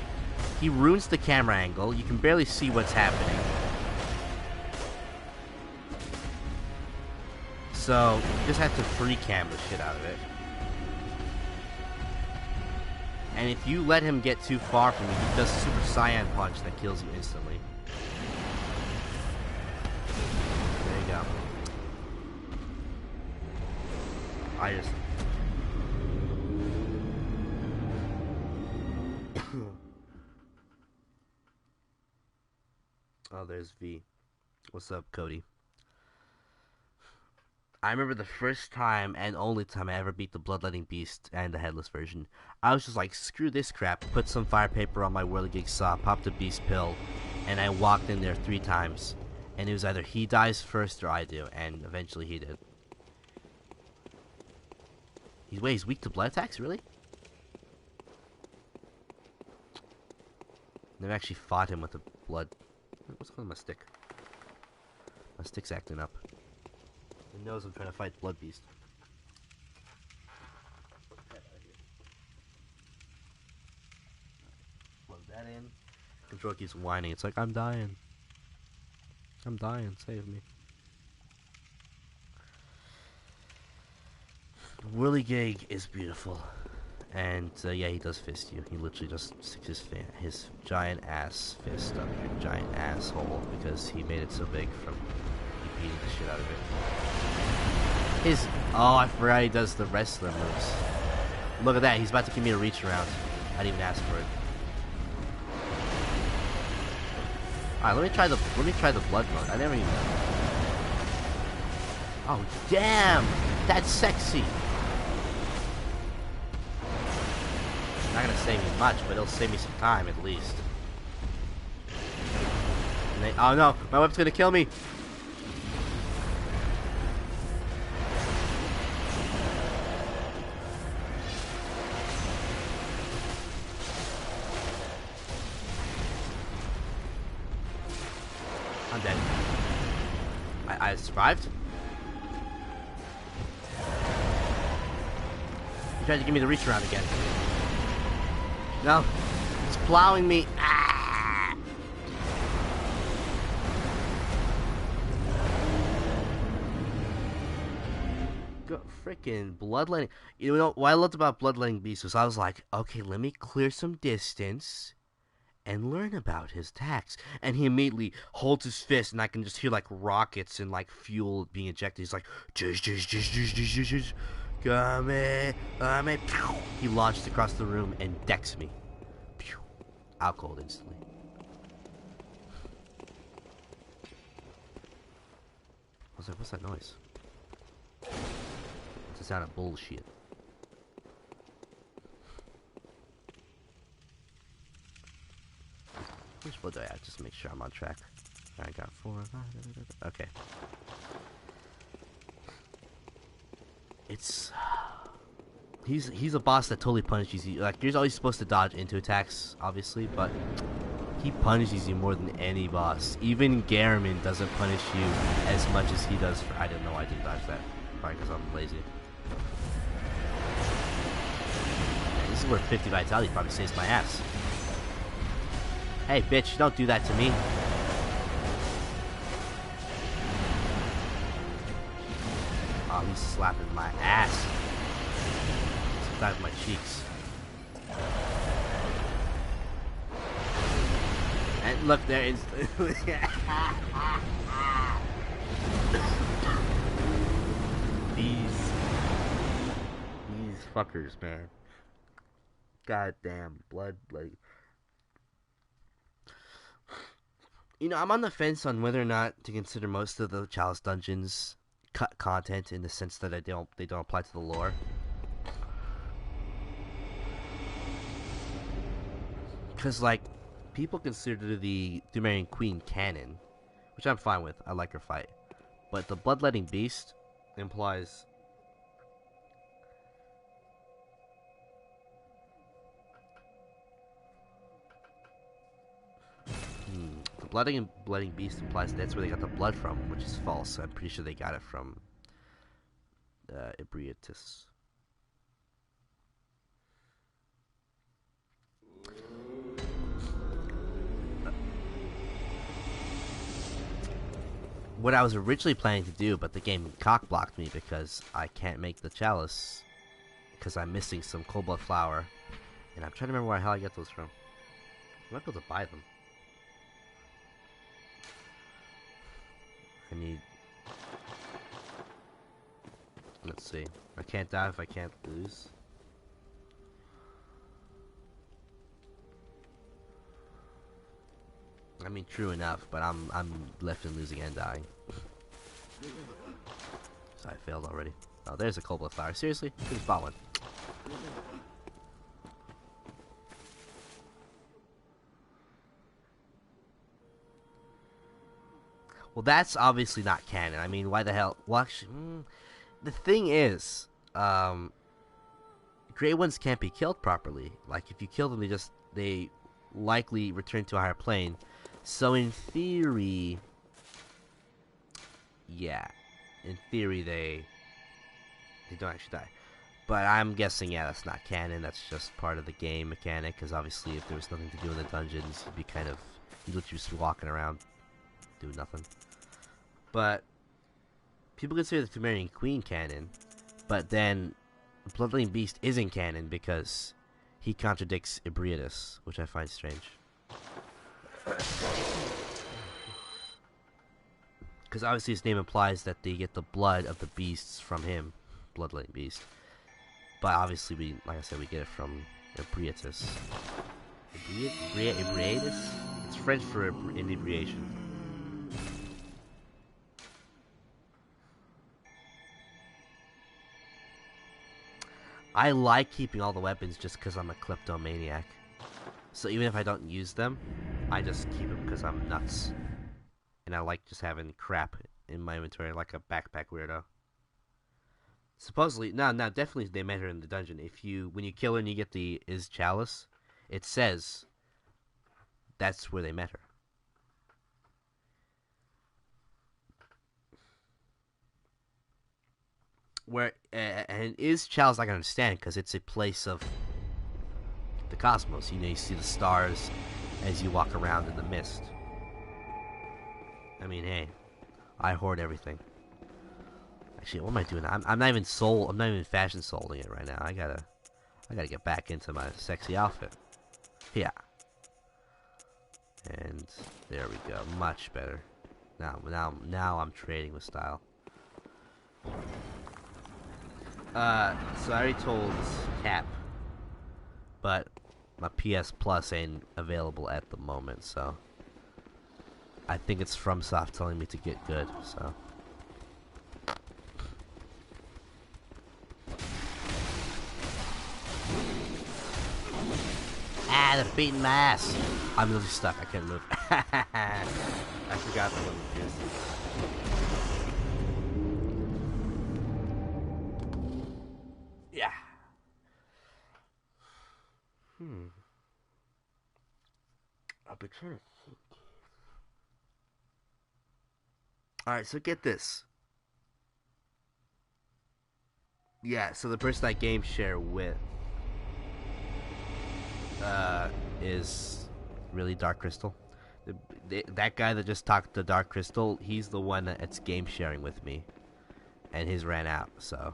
he ruins the camera angle, you can barely see what's happening. So, you just have to free cam the shit out of it. And if you let him get too far from you, he does Super Saiyan Punch that kills you instantly. There you go. I just... Oh, there's V. What's up, Cody? I remember the first time and only time I ever beat the Bloodletting Beast and the Headless version. I was just like, screw this crap. Put some fire paper on my Whirligig saw, popped a beast pill, and I walked in there 3 times. And it was either he dies first or I do, and eventually he did. He's weak to blood attacks, really? Never actually fought him with the blood. What's going on with my stick? My stick's acting up. It knows I'm trying to fight Blood Beast. Plug that in. Control keeps whining. It's like, I'm dying. I'm dying. Save me. Whirligig is beautiful. And, yeah, he does fist you. He literally just sticks his giant ass fist up your giant asshole because he made it so big from beating the shit out of it. Oh, I forgot he does the wrestler moves. Look at that, he's about to give me a reach around. I didn't even ask for it. Alright, let me try the blood mode. I never even... Oh damn! That's sexy! Not gonna save me much, but it'll save me some time at least. Oh no, my weapon's gonna kill me! I'm dead. I survived? He tried to give me the reach around again. No. It's plowing me. Ah! Freaking Bloodletting. You know what I loved about Bloodletting Beast was I was like, okay, let me clear some distance and learn about his attacks. And he immediately holds his fist, and I can just hear like rockets and like fuel being ejected. He's like, come. He launched across the room and decks me. Out cold instantly. What's that noise? It's a sound of bullshit. Which blood do I have? Just to make sure I'm on track. I got 4, 5, okay. He's a boss that totally punishes you. Like, you're always supposed to dodge into attacks, obviously, but he punishes you more than any boss. Even Garamond doesn't punish you as much as he does for... I don't know why I didn't dodge that. Probably because I'm lazy. This is where 50 vitality probably saves my ass. Hey, bitch, don't do that to me. Oh, he's slapping my ass. Sometimes my cheeks. And look, there is... These fuckers, man. Goddamn blood, like... You know, I'm on the fence on whether or not to consider most of the Chalice dungeons cut content in the sense that they don't apply to the lore. Because, like, people consider the Sumerian Queen canon, which I'm fine with. I like her fight. But the Bloodletting Beast implies... The Bloodletting Beast implies that's where they got the blood from, which is false. I'm pretty sure they got it from Ebrietas. What I was originally planning to do, but the game cock-blocked me because I can't make the chalice because I'm missing some cobalt flower, and I'm trying to remember where the hell I get those from. I might be able to buy them. I need... Let's see. I can't die if I can't lose. I mean, true enough, but I'm left in losing and dying. So I failed already. Oh, there's a cobalt flower. Seriously? Who's bought one? Well, that's obviously not canon. I mean, why the hell? Well, actually, the thing is, Grey Ones can't be killed properly. Like, if you kill them, they likely return to a higher plane. So in theory, yeah, in theory they don't actually die. But I'm guessing, yeah, that's not canon. That's just part of the game mechanic. Because obviously, if there was nothing to do in the dungeons, you'd literally just be walking around doing nothing. But people consider the Sumerian Queen canon, but then Bloodletting Beast isn't canon because he contradicts Ebrietas, which I find strange. Because obviously his name implies that they get the blood of the beasts from him, Bloodletting Beast. But obviously, like I said, we get it from Ebrietas. Ebrietas? It's French for inebriation. I like keeping all the weapons just because I'm a kleptomaniac. So even if I don't use them, I just keep them because I'm nuts. And I like just having crap in my inventory like a backpack weirdo. Supposedly, no, definitely they met her in the dungeon. When you kill her and you get the Chalice, it says that's where they met her. And Chalice I can understand because it's a place of the cosmos. You know, you see the stars as you walk around in the mist. I mean, hey, I hoard everything. Actually, what am I doing? I'm not even fashion solding it right now. I gotta get back into my sexy outfit. Yeah. And there we go. Much better. Now I'm trading with style. So I already told Cap, but my PS Plus ain't available at the moment, so I think it's FromSoft telling me to get good, so. Ah, they're beating my ass. I'm literally stuck. I can't move. I forgot the little kids. Yeah. I've been trying to think. Alright, so get this. Yeah, so the person I game share with is really Dark Crystal. That guy that just talked to Dark Crystal, he's the one that's game sharing with me, and his ran out. So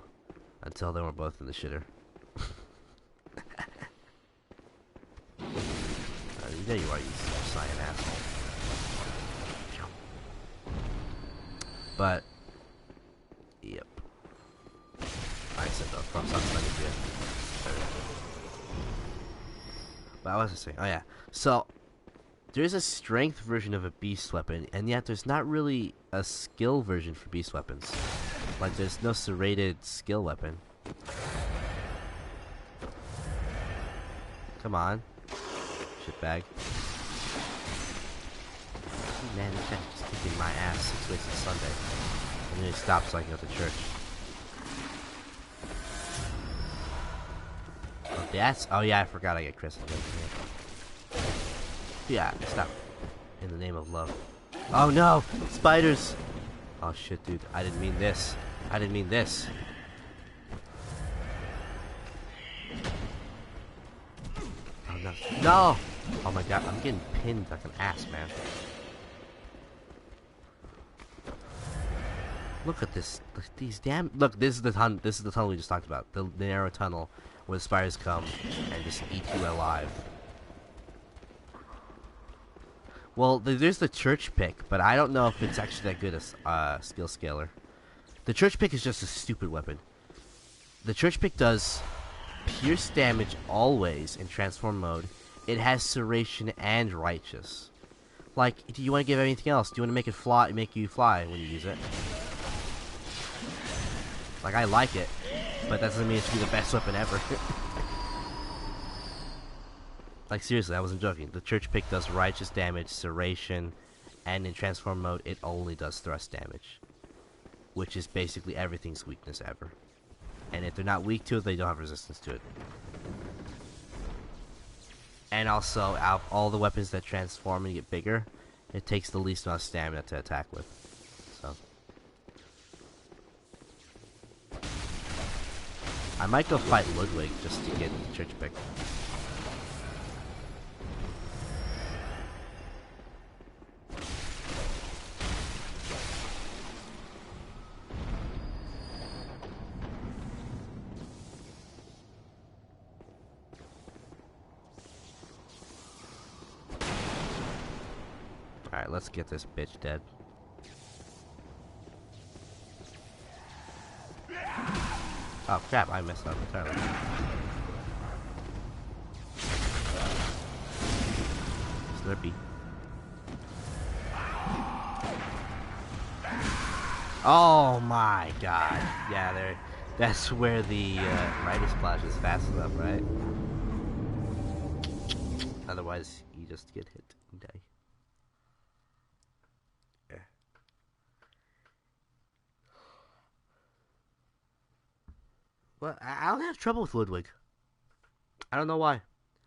until then, we're both in the shitter. There you are, you cyan asshole. But yep. I said though, from Sunset again. But I was just saying, oh yeah. So there's a strength version of a beast weapon, and yet there's not really a skill version for beast weapons. Like there's no serrated skill weapon. Come on, shitbag. Man, this guy's just kicking my ass 6 weeks on Sunday, and then he stops so I can go to church. Oh, that's. Oh yeah, I forgot I get Chris. Yeah, stop. In the name of love. Oh no! Spiders! Oh shit, dude. I didn't mean this. I didn't mean this. Oh no. No! Oh my god, I'm getting pinned like an ass, man. Look at this. These damn. Look, this is the tunnel. This is the tunnel we just talked about. The narrow tunnel where the spiders come and just eat you alive. Well, there's the church pick, but I don't know if it's actually that good a skill scaler. The church pick is just a stupid weapon. The church pick does pierce damage always in transform mode. It has serration and righteous. Like, do you want to give anything else? Do you want to make it fly? Make you fly when you use it? Like, I like it, but that doesn't mean it should be the best weapon ever. Like, seriously, I wasn't joking. The church pick does righteous damage, serration, and in transform mode, it only does thrust damage. Which is basically everything's weakness ever. And if they're not weak to it, they don't have resistance to it. And also, out of all the weapons that transform and get bigger, it takes the least amount of stamina to attack with. So I might go fight Ludwig just to get the church pick. Alright, let's get this bitch dead. Oh crap, I messed up entirely. Slurpee. Oh my god. Yeah, there. That's where the Midas Splash is fast enough, right? Otherwise, you just get hit and die. Yeah. Well, I don't have trouble with Ludwig. I don't know why.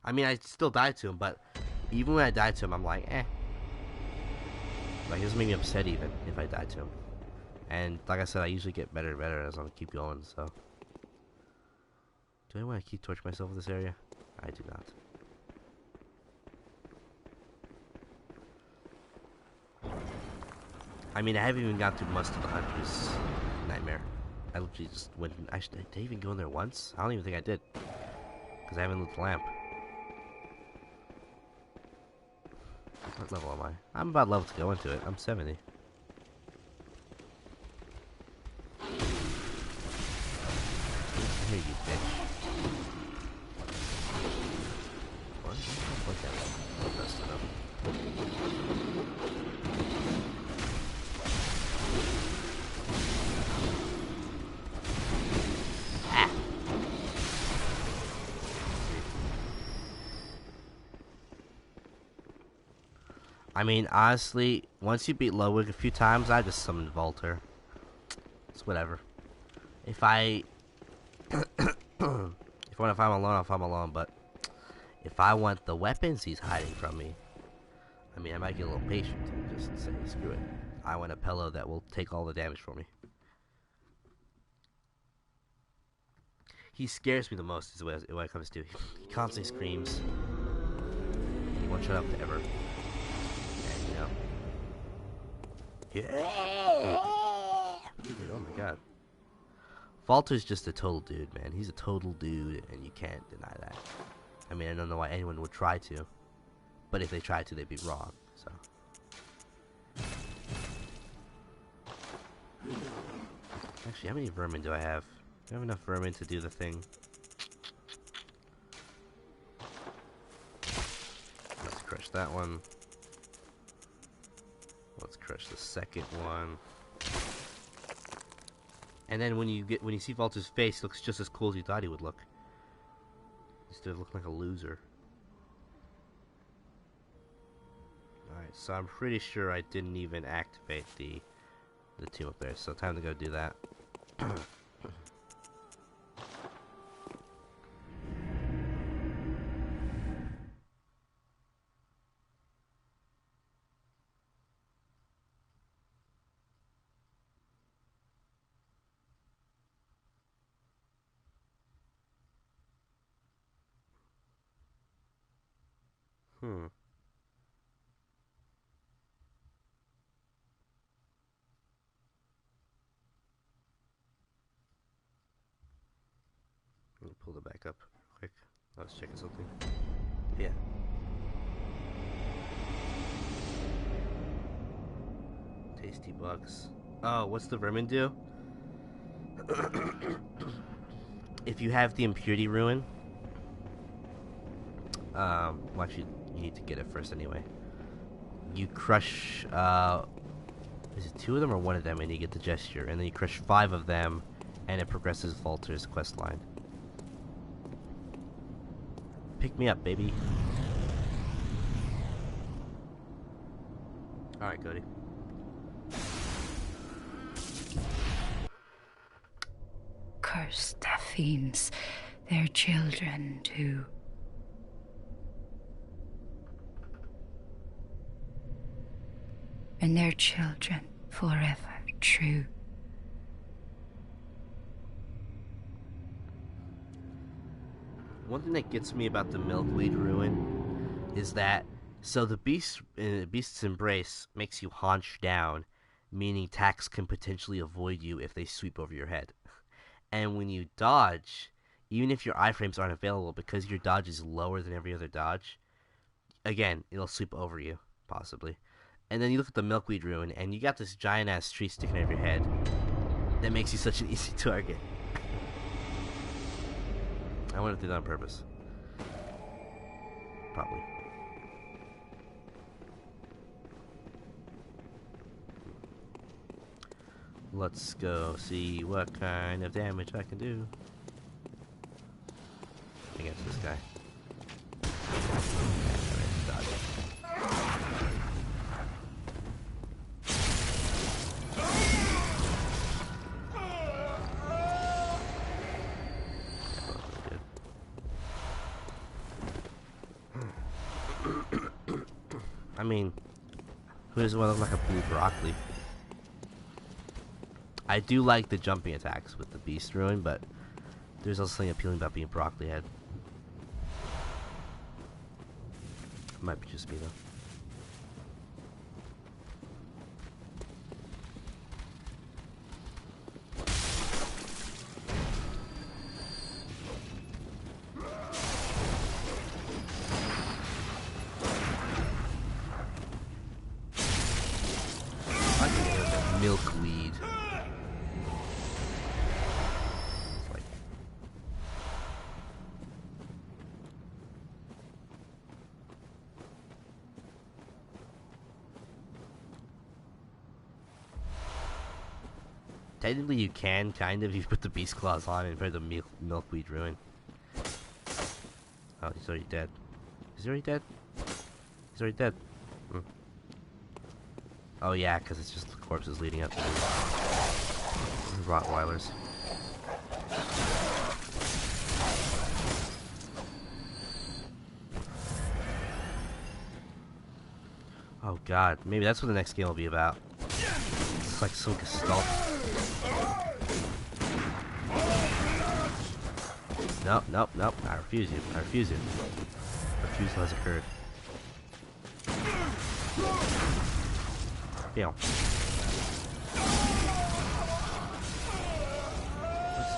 I mean, I still die to him, but even when I die to him, I'm like, eh. Like, it doesn't make me upset even if I die to him. And like I said, I usually get better and better as I keep going, so. Do I want to keep torching myself in this area? I do not. I mean, I haven't even got through most of the Hunter's Nightmare. I literally just went. Actually, did I even go in there once? I don't even think I did. Because I haven't lit the lamp. What level am I? I'm about level to go into it. I'm 70. Here you bitch. What? Look at it. Oh, that's enough. Ah. I mean, honestly, once you beat Ludwig a few times, I just summoned Volter. It's whatever. If I'm alone, if I'm alone, but if I want the weapons he's hiding from me, I mean, I might get a little patient and just say, screw it. I want a pillow that will take all the damage for me. He scares me the most is what it comes to. He constantly screams, You won't shut up ever. And, you know. Yeah. Oh my god. Falter's just a total dude, man. He's a total dude, and you can't deny that. I mean, I don't know why anyone would try to. But if they tried to, they'd be wrong, so. Actually, how many vermin do I have? Do I have enough vermin to do the thing? Let's crush that one. Let's crush the second one. And then when you see Valter's face, it looks just as cool as you thought he would look. Instead of looking like a loser. Alright, so I'm pretty sure I didn't even activate the tomb up there, so time to go do that. Let me pull it back up quick. I was checking something. Yeah. Tasty bugs. Oh, what's the vermin do? If you have the impurity ruin, well, actually, you need to get it first anyway. You crush, is it 2 of them or 1 of them, and you get the gesture, and then you crush 5 of them, and it progresses Valter's quest line. Pick me up, baby. Alright, Cody. Cursed fiends, their children too. And their children forever true. One thing that gets me about the Milkweed Ruin is that, so the Beast's Embrace makes you haunch down, meaning attacks can potentially avoid you if they sweep over your head. And when you dodge, even if your iframes aren't available, because your dodge is lower than every other dodge, again, it'll sweep over you, possibly. And then you look at the Milkweed Ruin, and you got this giant-ass tree sticking out of your head that makes you such an easy target. I wonder if they did that on purpose. Probably. Let's go see what kind of damage I can do against this guy. I mean, who doesn't want to look like a blue broccoli? I do like the jumping attacks with the Beast Ruin, but there's also something appealing about being broccoli head. Might be just me though. Milkweed. It's like technically you can kind of if you put the beast claws on and put the milkweed ruin. Oh, he's already dead. Is he already dead? He's already dead. Oh yeah, because it's just the corpses leading up to the Rottweilers. Oh god, maybe that's what the next game will be about. It's like some gestalt. Nope, nope, nope. I refuse you. I refuse you. Refusal has occurred. Damn. It's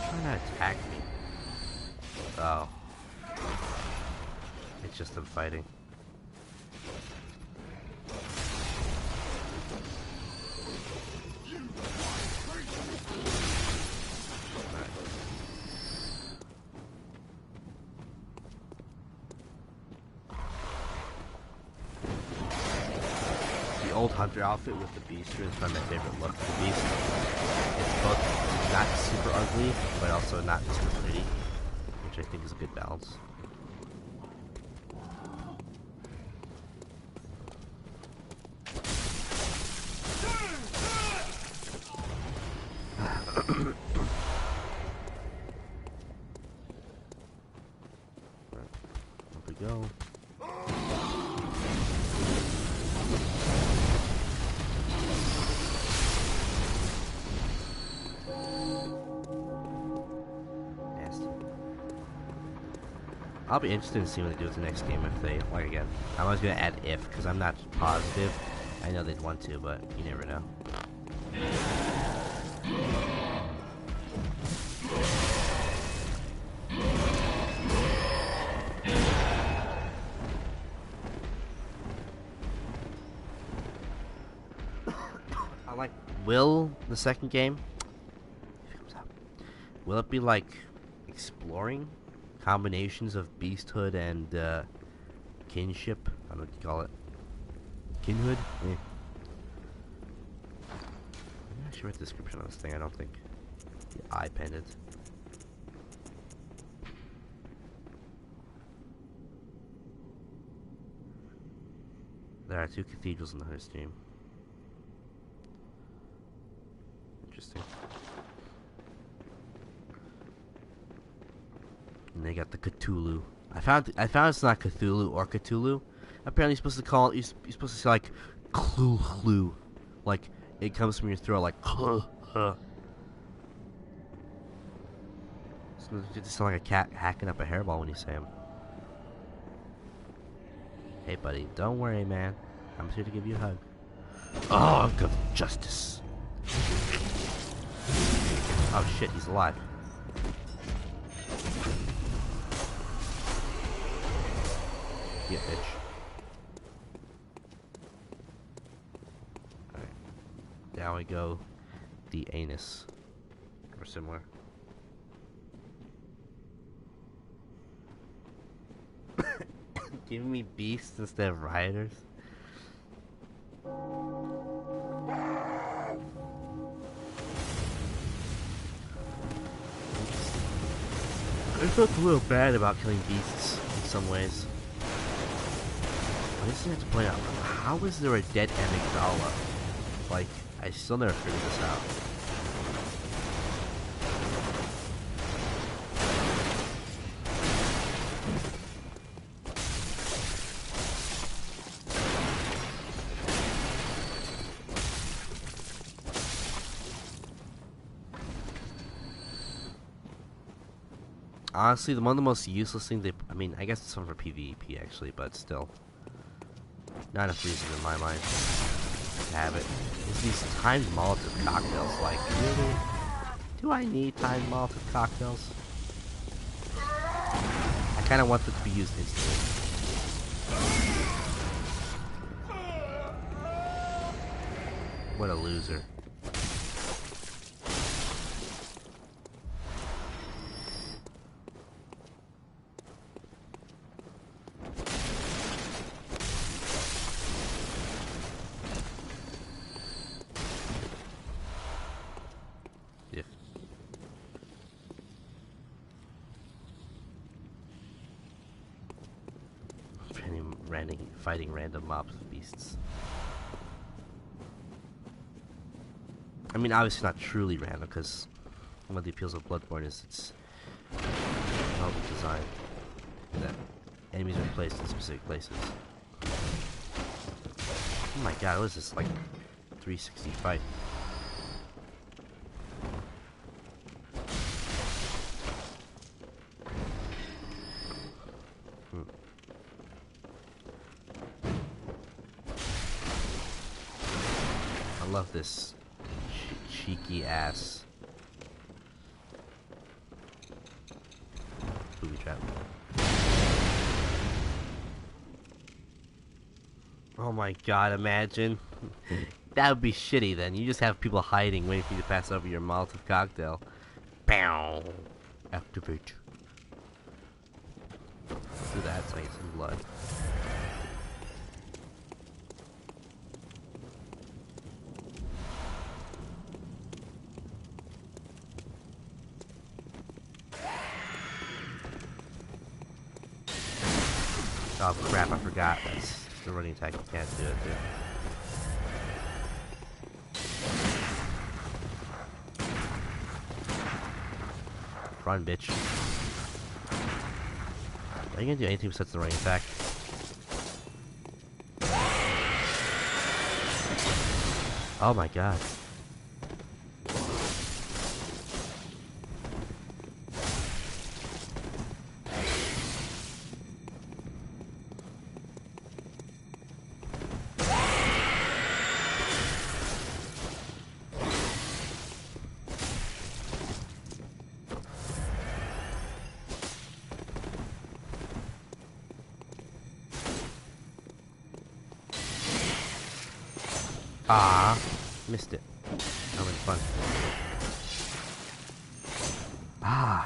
trying to attack me. Oh. It's just them fighting. The old hunter outfit with the beast is probably my favorite look for the beast. It's both not super ugly, but also not super pretty, which I think is a good balance. Up we go. I'll be interested in seeing what they do with the next game if they, like again, I'm always going to add if, because I'm not positive. I know they'd want to, but you never know. I like, will the second game, will it be like exploring combinations of beasthood and kinship? I don't know what you call it. Kinhood? Yeah. I actually read the description on this thing. I don't think I penned it. There are 2 cathedrals in the Hunter's Stream. Interesting. And they got the Cthulhu. I found it's not Cthulhu or Cthulhu. Apparently, you're supposed to call it. You're supposed to say like Cthulhu, like it comes from your throat, like. So you just sound like a cat hacking up a hairball when you say them. Hey, buddy, don't worry, man. I'm here to give you a hug. Oh, of justice. Oh shit, he's alive. Yeah, bitch. Alright. Down we go. The anus. Or similar. Give me beasts instead of rioters. I felt a little bad about killing beasts in some ways. I just have to point out, how is there a dead amygdala? Like, I still never figured this out. Honestly, one of the most useless things they... I mean, I guess it's something for PvP actually, but still. Not enough reason in my mind to have it. Is these timed Molotov cocktails. Like, really? Do I need timed Molotov cocktails? I kind of want them to be used instantly. What a loser. Fighting random mobs of beasts. I mean, obviously not truly random, because one of the appeals of Bloodborne is its level design. That enemies are placed in specific places. Oh my god, what is this, like 360 fight? love this cheeky ass booby trap. Oh my god, imagine. That would be shitty then. You just have people hiding, waiting for you to pass over your Molotov cocktail. Pow! Activate. Let's do that so I get some blood. Oh crap, I forgot. That's the running attack. You can't do it too. Run, bitch. Are you gonna do anything besides the running attack? Oh my god. Ah, missed it. That was fun. Ah,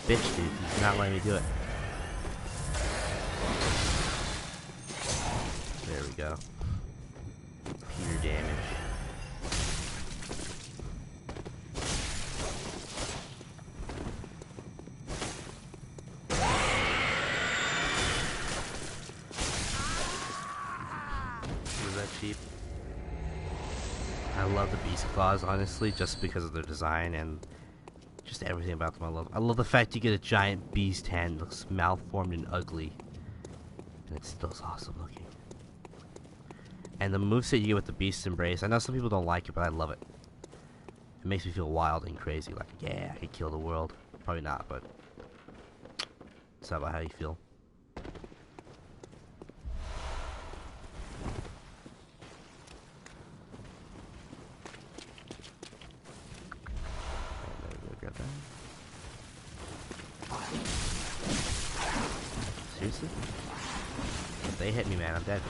bitch, dude, he's not letting me do it. There we go. Pure damage. Was that cheap? I love the beast claws, honestly, just because of their design and just everything about them. I love the fact you get a giant beast hand that looks malformed and ugly, and it's still awesome looking. And the moveset you get with the beast embrace, I know some people don't like it, but I love it. It makes me feel wild and crazy, like, yeah, I could kill the world. Probably not, but it's not about how you feel. Seriously? If they hit me, man, I'm dead.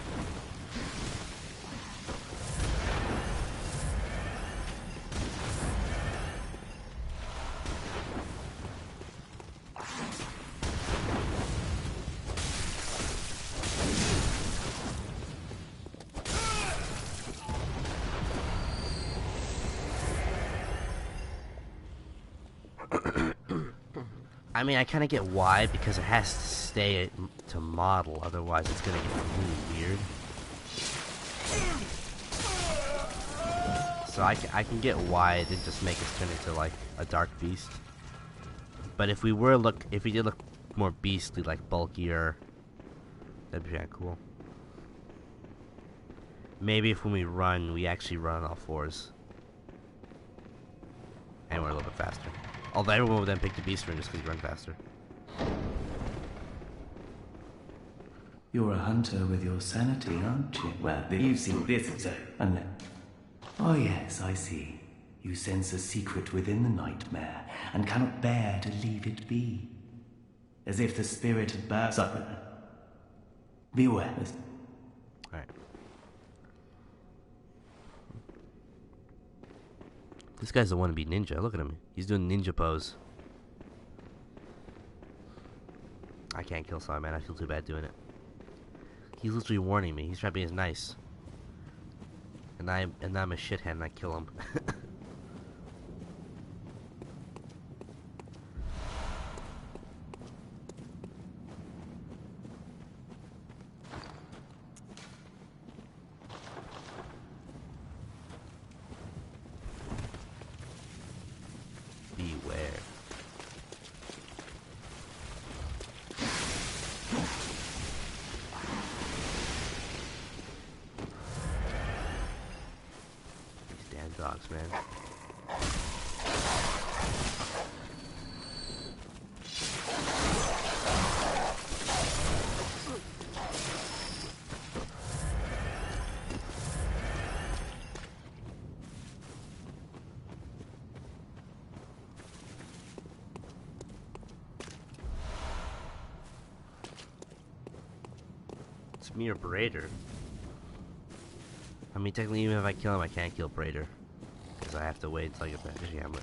I mean, I kind of get why, because it has to stay to model, otherwise it's going to get really weird. So I can get why it didn't just make us turn into, like, a dark beast. But if we did look more beastly, like bulkier, that'd be kind of cool. Maybe if when we run, we actually run on all fours. And we're a little bit faster. Although everyone would then pick the beast rune just because you run faster. You're a hunter with your sanity, aren't you? Well, you've seen this, oh yes, I see. You sense a secret within the nightmare, and cannot bear to leave it be. As if the spirit had burst up. Beware. Alright. This guy's the wannabe ninja. Look at him. He's doing ninja pose. I can't kill Saw, man. I feel too bad doing it. He's literally warning me. He's trying to be as nice. And I'm a shithead and I kill him. Beware. These damn dogs, man. it's me or Braider. I mean, technically, even if I kill him, I can't kill Braider. Because I have to wait until I get back. Actually, I'm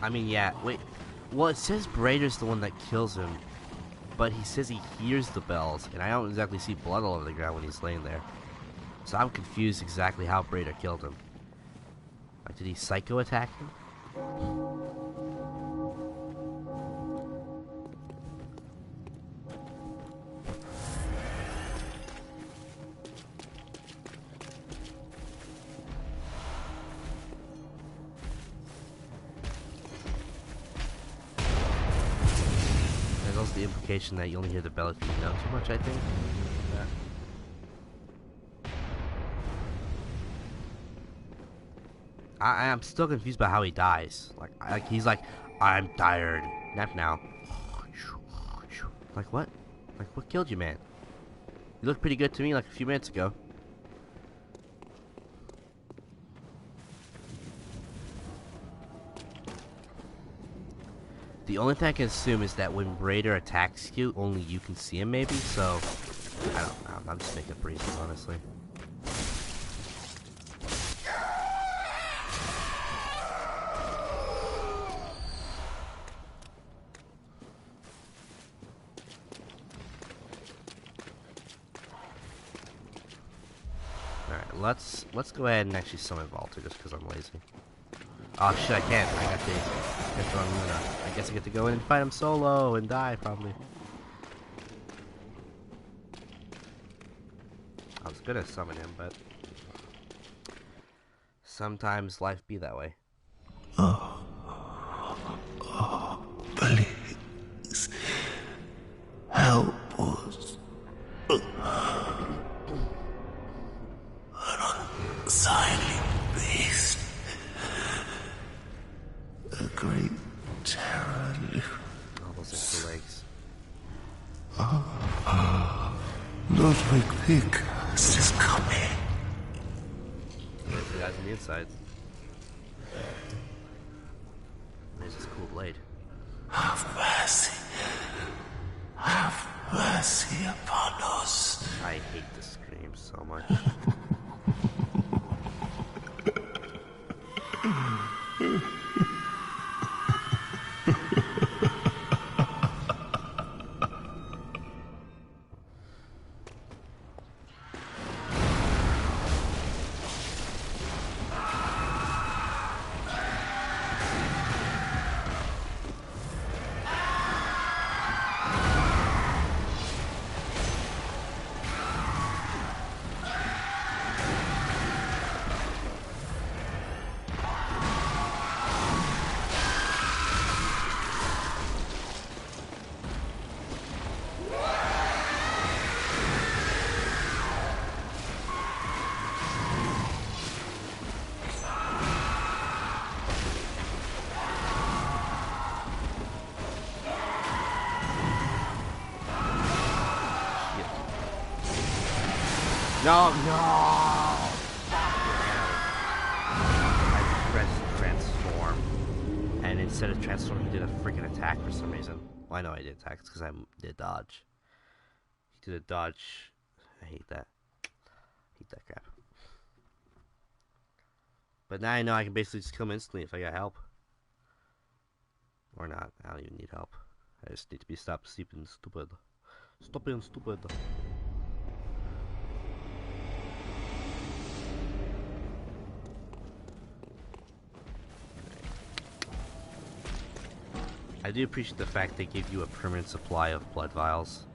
I mean, yeah, wait. Well, it says Braider's the one that kills him, but he says he hears the bells, and I don't exactly see blood all over the ground when he's laying there. So I'm confused exactly how Braider killed him. Like, did he psycho attack him? The implication that you only hear the bell if you know too much, I think. Yeah. I'm still confused about how he dies. Like he's like, I'm tired. Nap now. Like what? Like what killed you, man? You looked pretty good to me like a few minutes ago. The only thing I can assume is that when Braider attacks you, only you can see him, maybe. So, I don't know. I'm just making up reasons, honestly. All right, let's go ahead and actually summon Valter just because I'm lazy. Oh shit, I can't. I got the I guess I get to go in and fight him solo and die, probably. I was gonna summon him, but sometimes life be that way. Please. Help us. An unsightly beast. A great terror. All those extra legs. Ludwig the Cursed is coming. There's the guys on the inside. There's this cool blade. Have mercy. Have mercy upon us. I hate the scream so much. No, no! I pressed transform, and instead of transforming, he did a freaking attack for some reason. Well, I know I did attack, it's because I did dodge. He did a dodge. I hate that. I hate that crap. But now I know I can basically just kill him instantly if I got help. Or not. I don't even need help. I just need to be stopped sleeping stupid. Stop being stupid. I do appreciate the fact they give you a permanent supply of blood vials.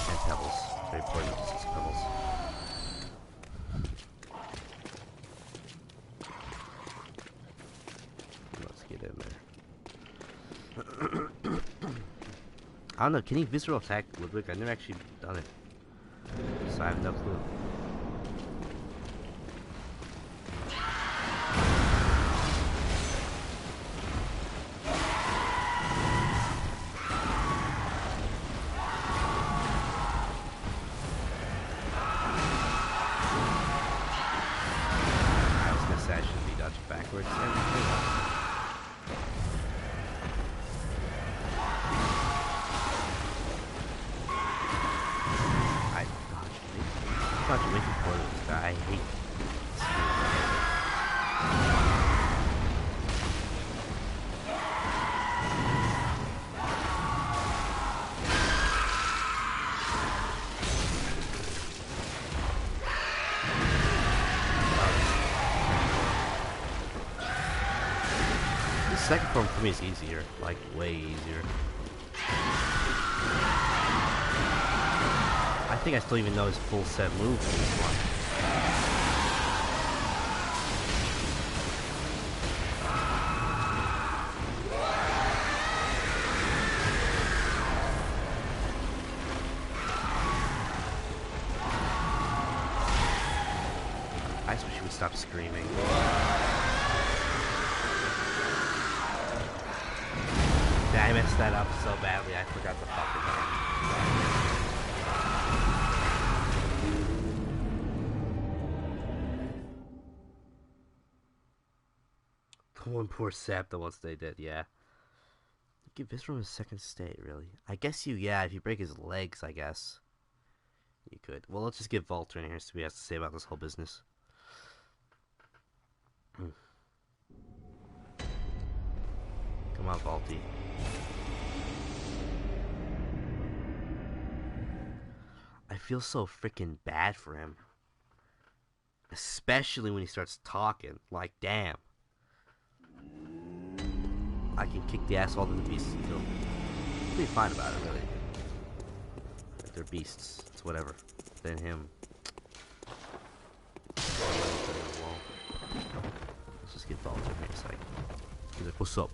And pebbles. Very important to use pebbles. I don't know, can he visceral attack Ludwig? I've never actually done it. So I have no clue. I was gonna say I shouldn't be dodging backwards. I dodged way before this guy. I hate this second form for me is easier, like way easier. I think I still even know his full set move for this one. I just wish he would stop screaming. Yeah, I messed that up so badly, I forgot the fucking name. One poor sap that once they did, yeah. Give Visceral his second state, really. I guess yeah, if you break his legs, I guess. You could. Well, let's just get Volter in here so we have to say about this whole business. Come on, Volty. I feel so freaking bad for him. Especially when he starts talking. Like, damn. I can kick the ass all to the beasts and kill them. I'll be fine about it, really. If they're beasts, it's whatever. Then him. Let's just get Volter here a second. He's like, what's up?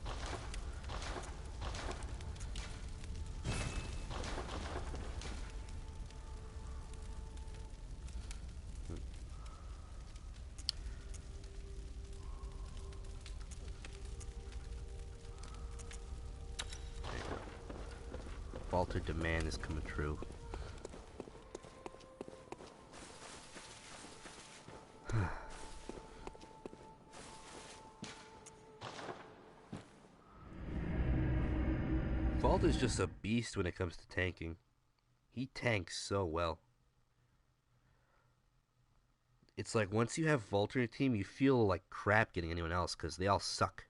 Volter demand is coming true. Volter's just a beast when it comes to tanking. He tanks so well. It's like once you have Volter in your team, you feel like crap getting anyone else because they all suck.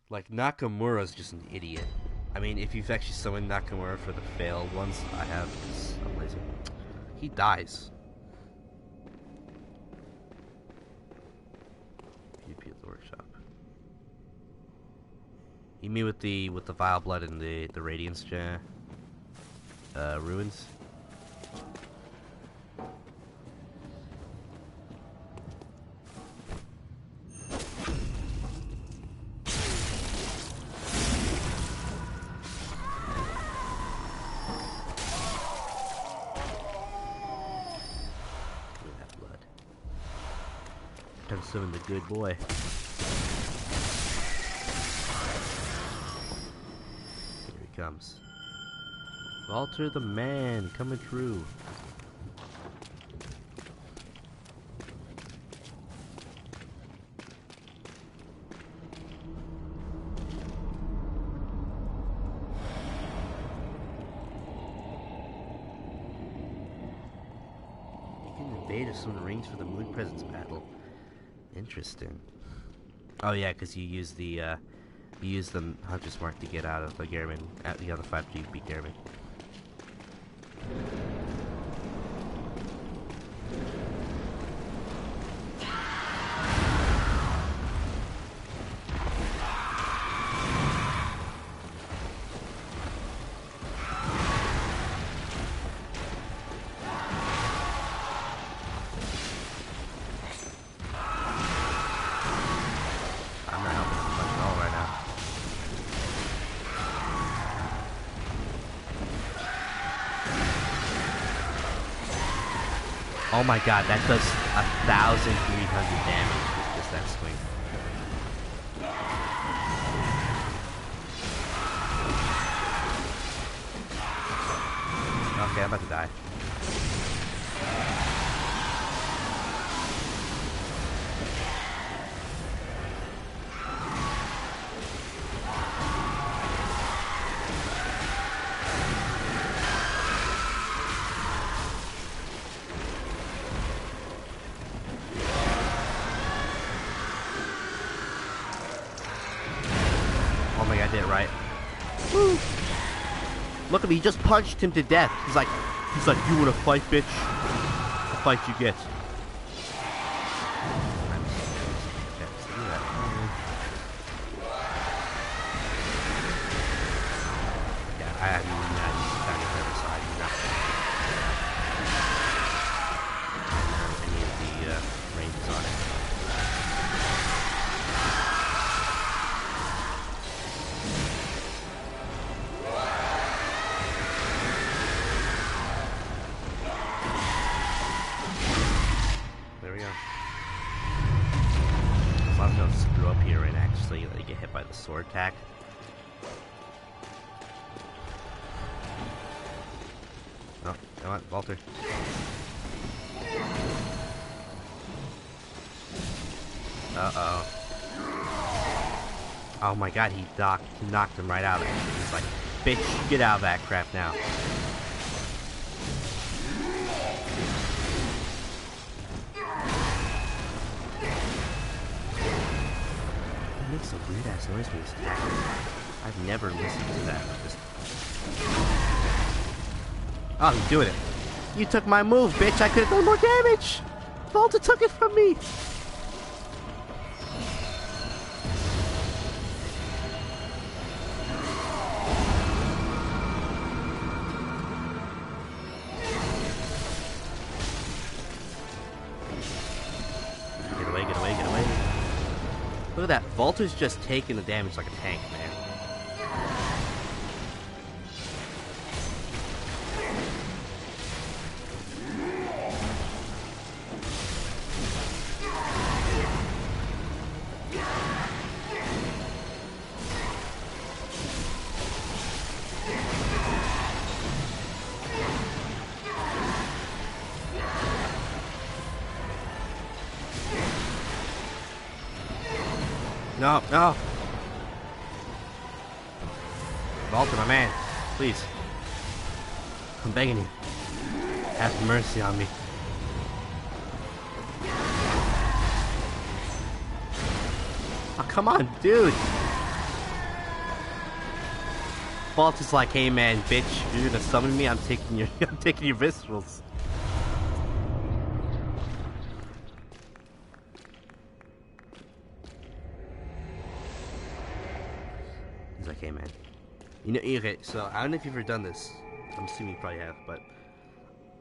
Like, Nakamura's just an idiot. I mean, if you've actually summoned Nakamura for the failed ones, I have, because I'm lazy. He dies. PvP at the workshop. You mean with the Vile Blood and the Radiance ruins? Summon the good boy. Here he comes. Volter the man coming through. You can invade us from the rings for the Moon Presence battle. Interesting. Oh yeah, because you use the Hunter's Mark to get out of the Gehrman at the other fight after you beat Gehrman. I'm not helping him much at all right now. Oh my god, that does 1,300 damage with just that swing. Okay, I'm about to die. Oh my god, I did it right. Woo. Look at me, he just punched him to death. He's like, you wanna fight, bitch? The fight you get. Yeah, I have found a better side, you know. I know any of the ranges on it. There we go. As long as I don't screw up here and actually get hit by the sword attack. No, come on, Walter. Uh-oh. Oh my god, he knocked him right out of it. He's like, bitch, get out of that crap now. It makes a weird ass noise when he's attacking. I've never listened to that. Just... Oh, he's doing it. You took my move, bitch. I could have done more damage. Volta took it from me. Get away, get away, get away. Look at that. Volta's just taking the damage like a tank, man. No, no. Walter, my man, please. I'm begging you. Have mercy on me. Oh, come on, dude. Walter's like, hey man, bitch, you're gonna summon me, I'm taking your viscerals. He's like, hey man. You know, okay, so I don't know if you've ever done this. I'm assuming you probably have, but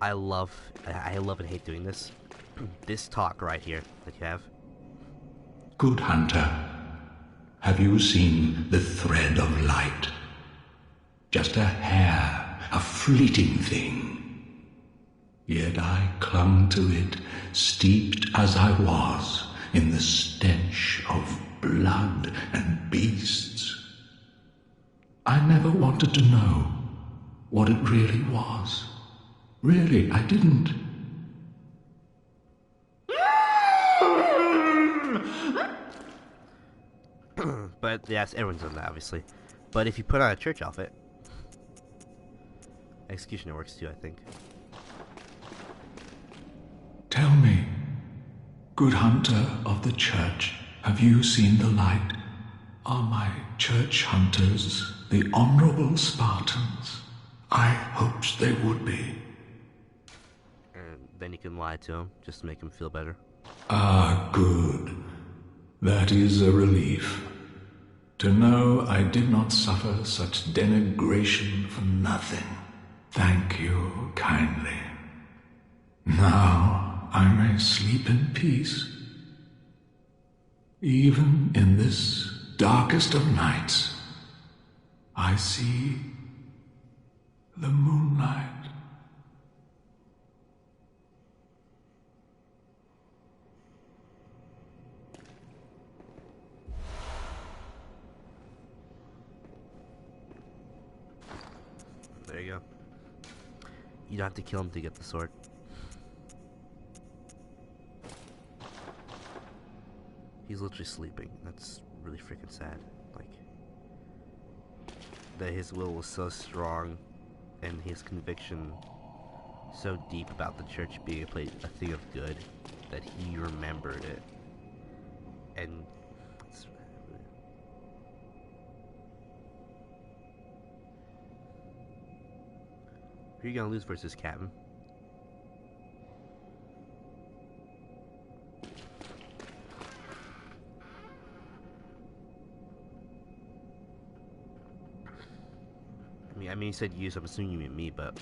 I love and hate doing this. This talk right here that you have. Good hunter, have you seen the thread of light? Just a hair, a fleeting thing. Yet I clung to it, steeped as I was in the stench of blood and beasts. I never wanted to know what it really was. Really, I didn't. But yes, everyone's done that, obviously. But if you put on a church outfit, executioner works too, I think. Tell me, good hunter of the church, have you seen the light? Are my church hunters the honorable Spartans? I hoped they would be. And then you can lie to him, just to make him feel better. Ah, good. That is a relief. To know I did not suffer such denigration for nothing. Thank you kindly. Now I may sleep in peace. Even in this darkest of nights, I see the moonlight. You don't have to kill him to get the sword. He's literally sleeping. That's really freaking sad. Like, that his will was so strong and his conviction so deep about the church being a thing of good that he remembered it. And who are you gonna lose versus, Captain? I mean, you said you, so I'm assuming you mean me, but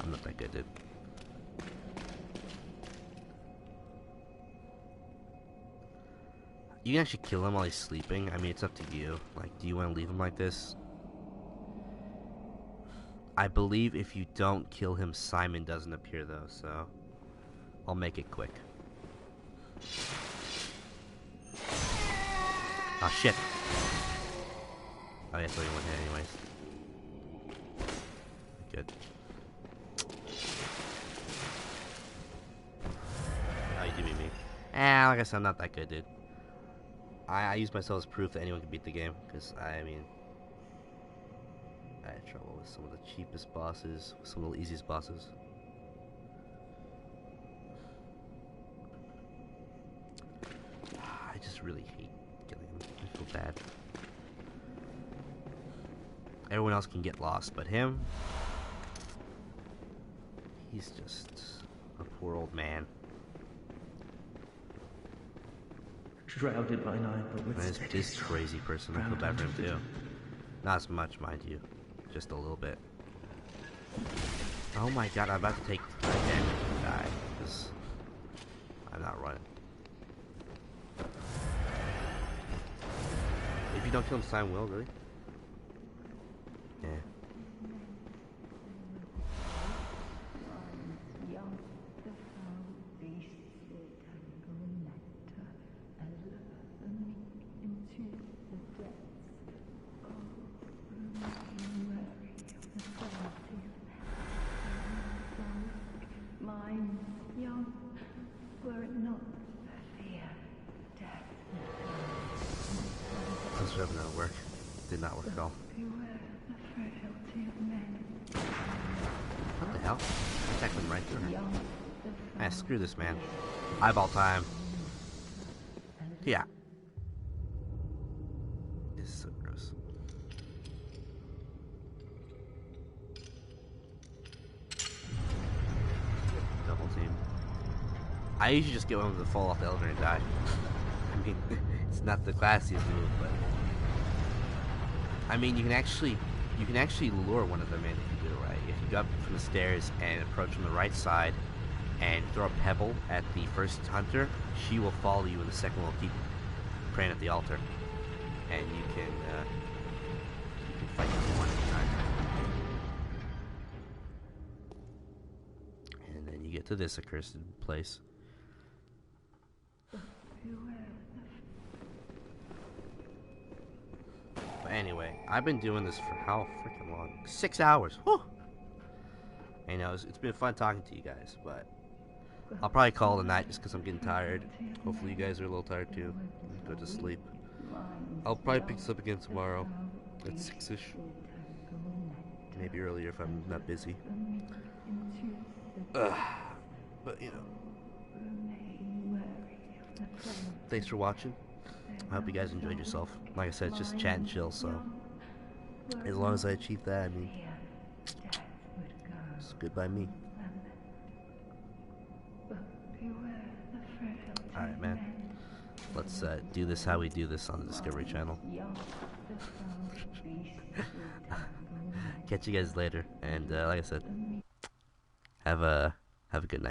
I'm not that good, dude. You can actually kill him while he's sleeping. I mean, it's up to you. Like, do you want to leave him like this? I believe if you don't kill him, Simon doesn't appear, though, so I'll make it quick. Oh, shit. Oh, yeah, so he went here anyways. Good. Oh, you do beat me. Like I said, I'm not that good, dude. I use myself as proof that anyone can beat the game, because, I mean, I had trouble with some of the cheapest bosses, with some of the easiest bosses. I just really hate killing him. I feel bad. Everyone else can get lost, but him, he's just a poor old man. Shrouded by night, but with this crazy person, I feel bad for him too. Not as much, mind you. Just a little bit. Oh my god, I'm about to take damage and die. Because I'm not running. If you don't kill him, Simon will, really? Yeah. This would not work. Did not work at all. What the hell? Attack them right there. Ah, screw this, man. Eyeball time. Yeah. This is so gross. Double team. I usually just get one to fall off the elevator and die. I mean, it's not the classiest move, but I mean, you can actually lure one of them in if you do it right. If you go up from the stairs and approach from the right side and throw a pebble at the first hunter, she will follow you, and the second will keep praying at the altar, and you can fight one at a time. And then you get to this accursed place. But anyway, I've been doing this for how freaking long? 6 hours. Whew! I know, it's been fun talking to you guys, but I'll probably call it a night just because I'm getting tired. Hopefully you guys are a little tired too. Go to sleep. I'll probably pick this up again tomorrow at 6-ish. Maybe earlier if I'm not busy. But, you know. Thanks for watching. I hope you guys enjoyed yourself. Like I said, it's just chat and chill, so as long as I achieve that, I mean, it's good by me. Alright, man. Let's do this how we do this on the Discovery Channel. Catch you guys later, and like I said, have a good night.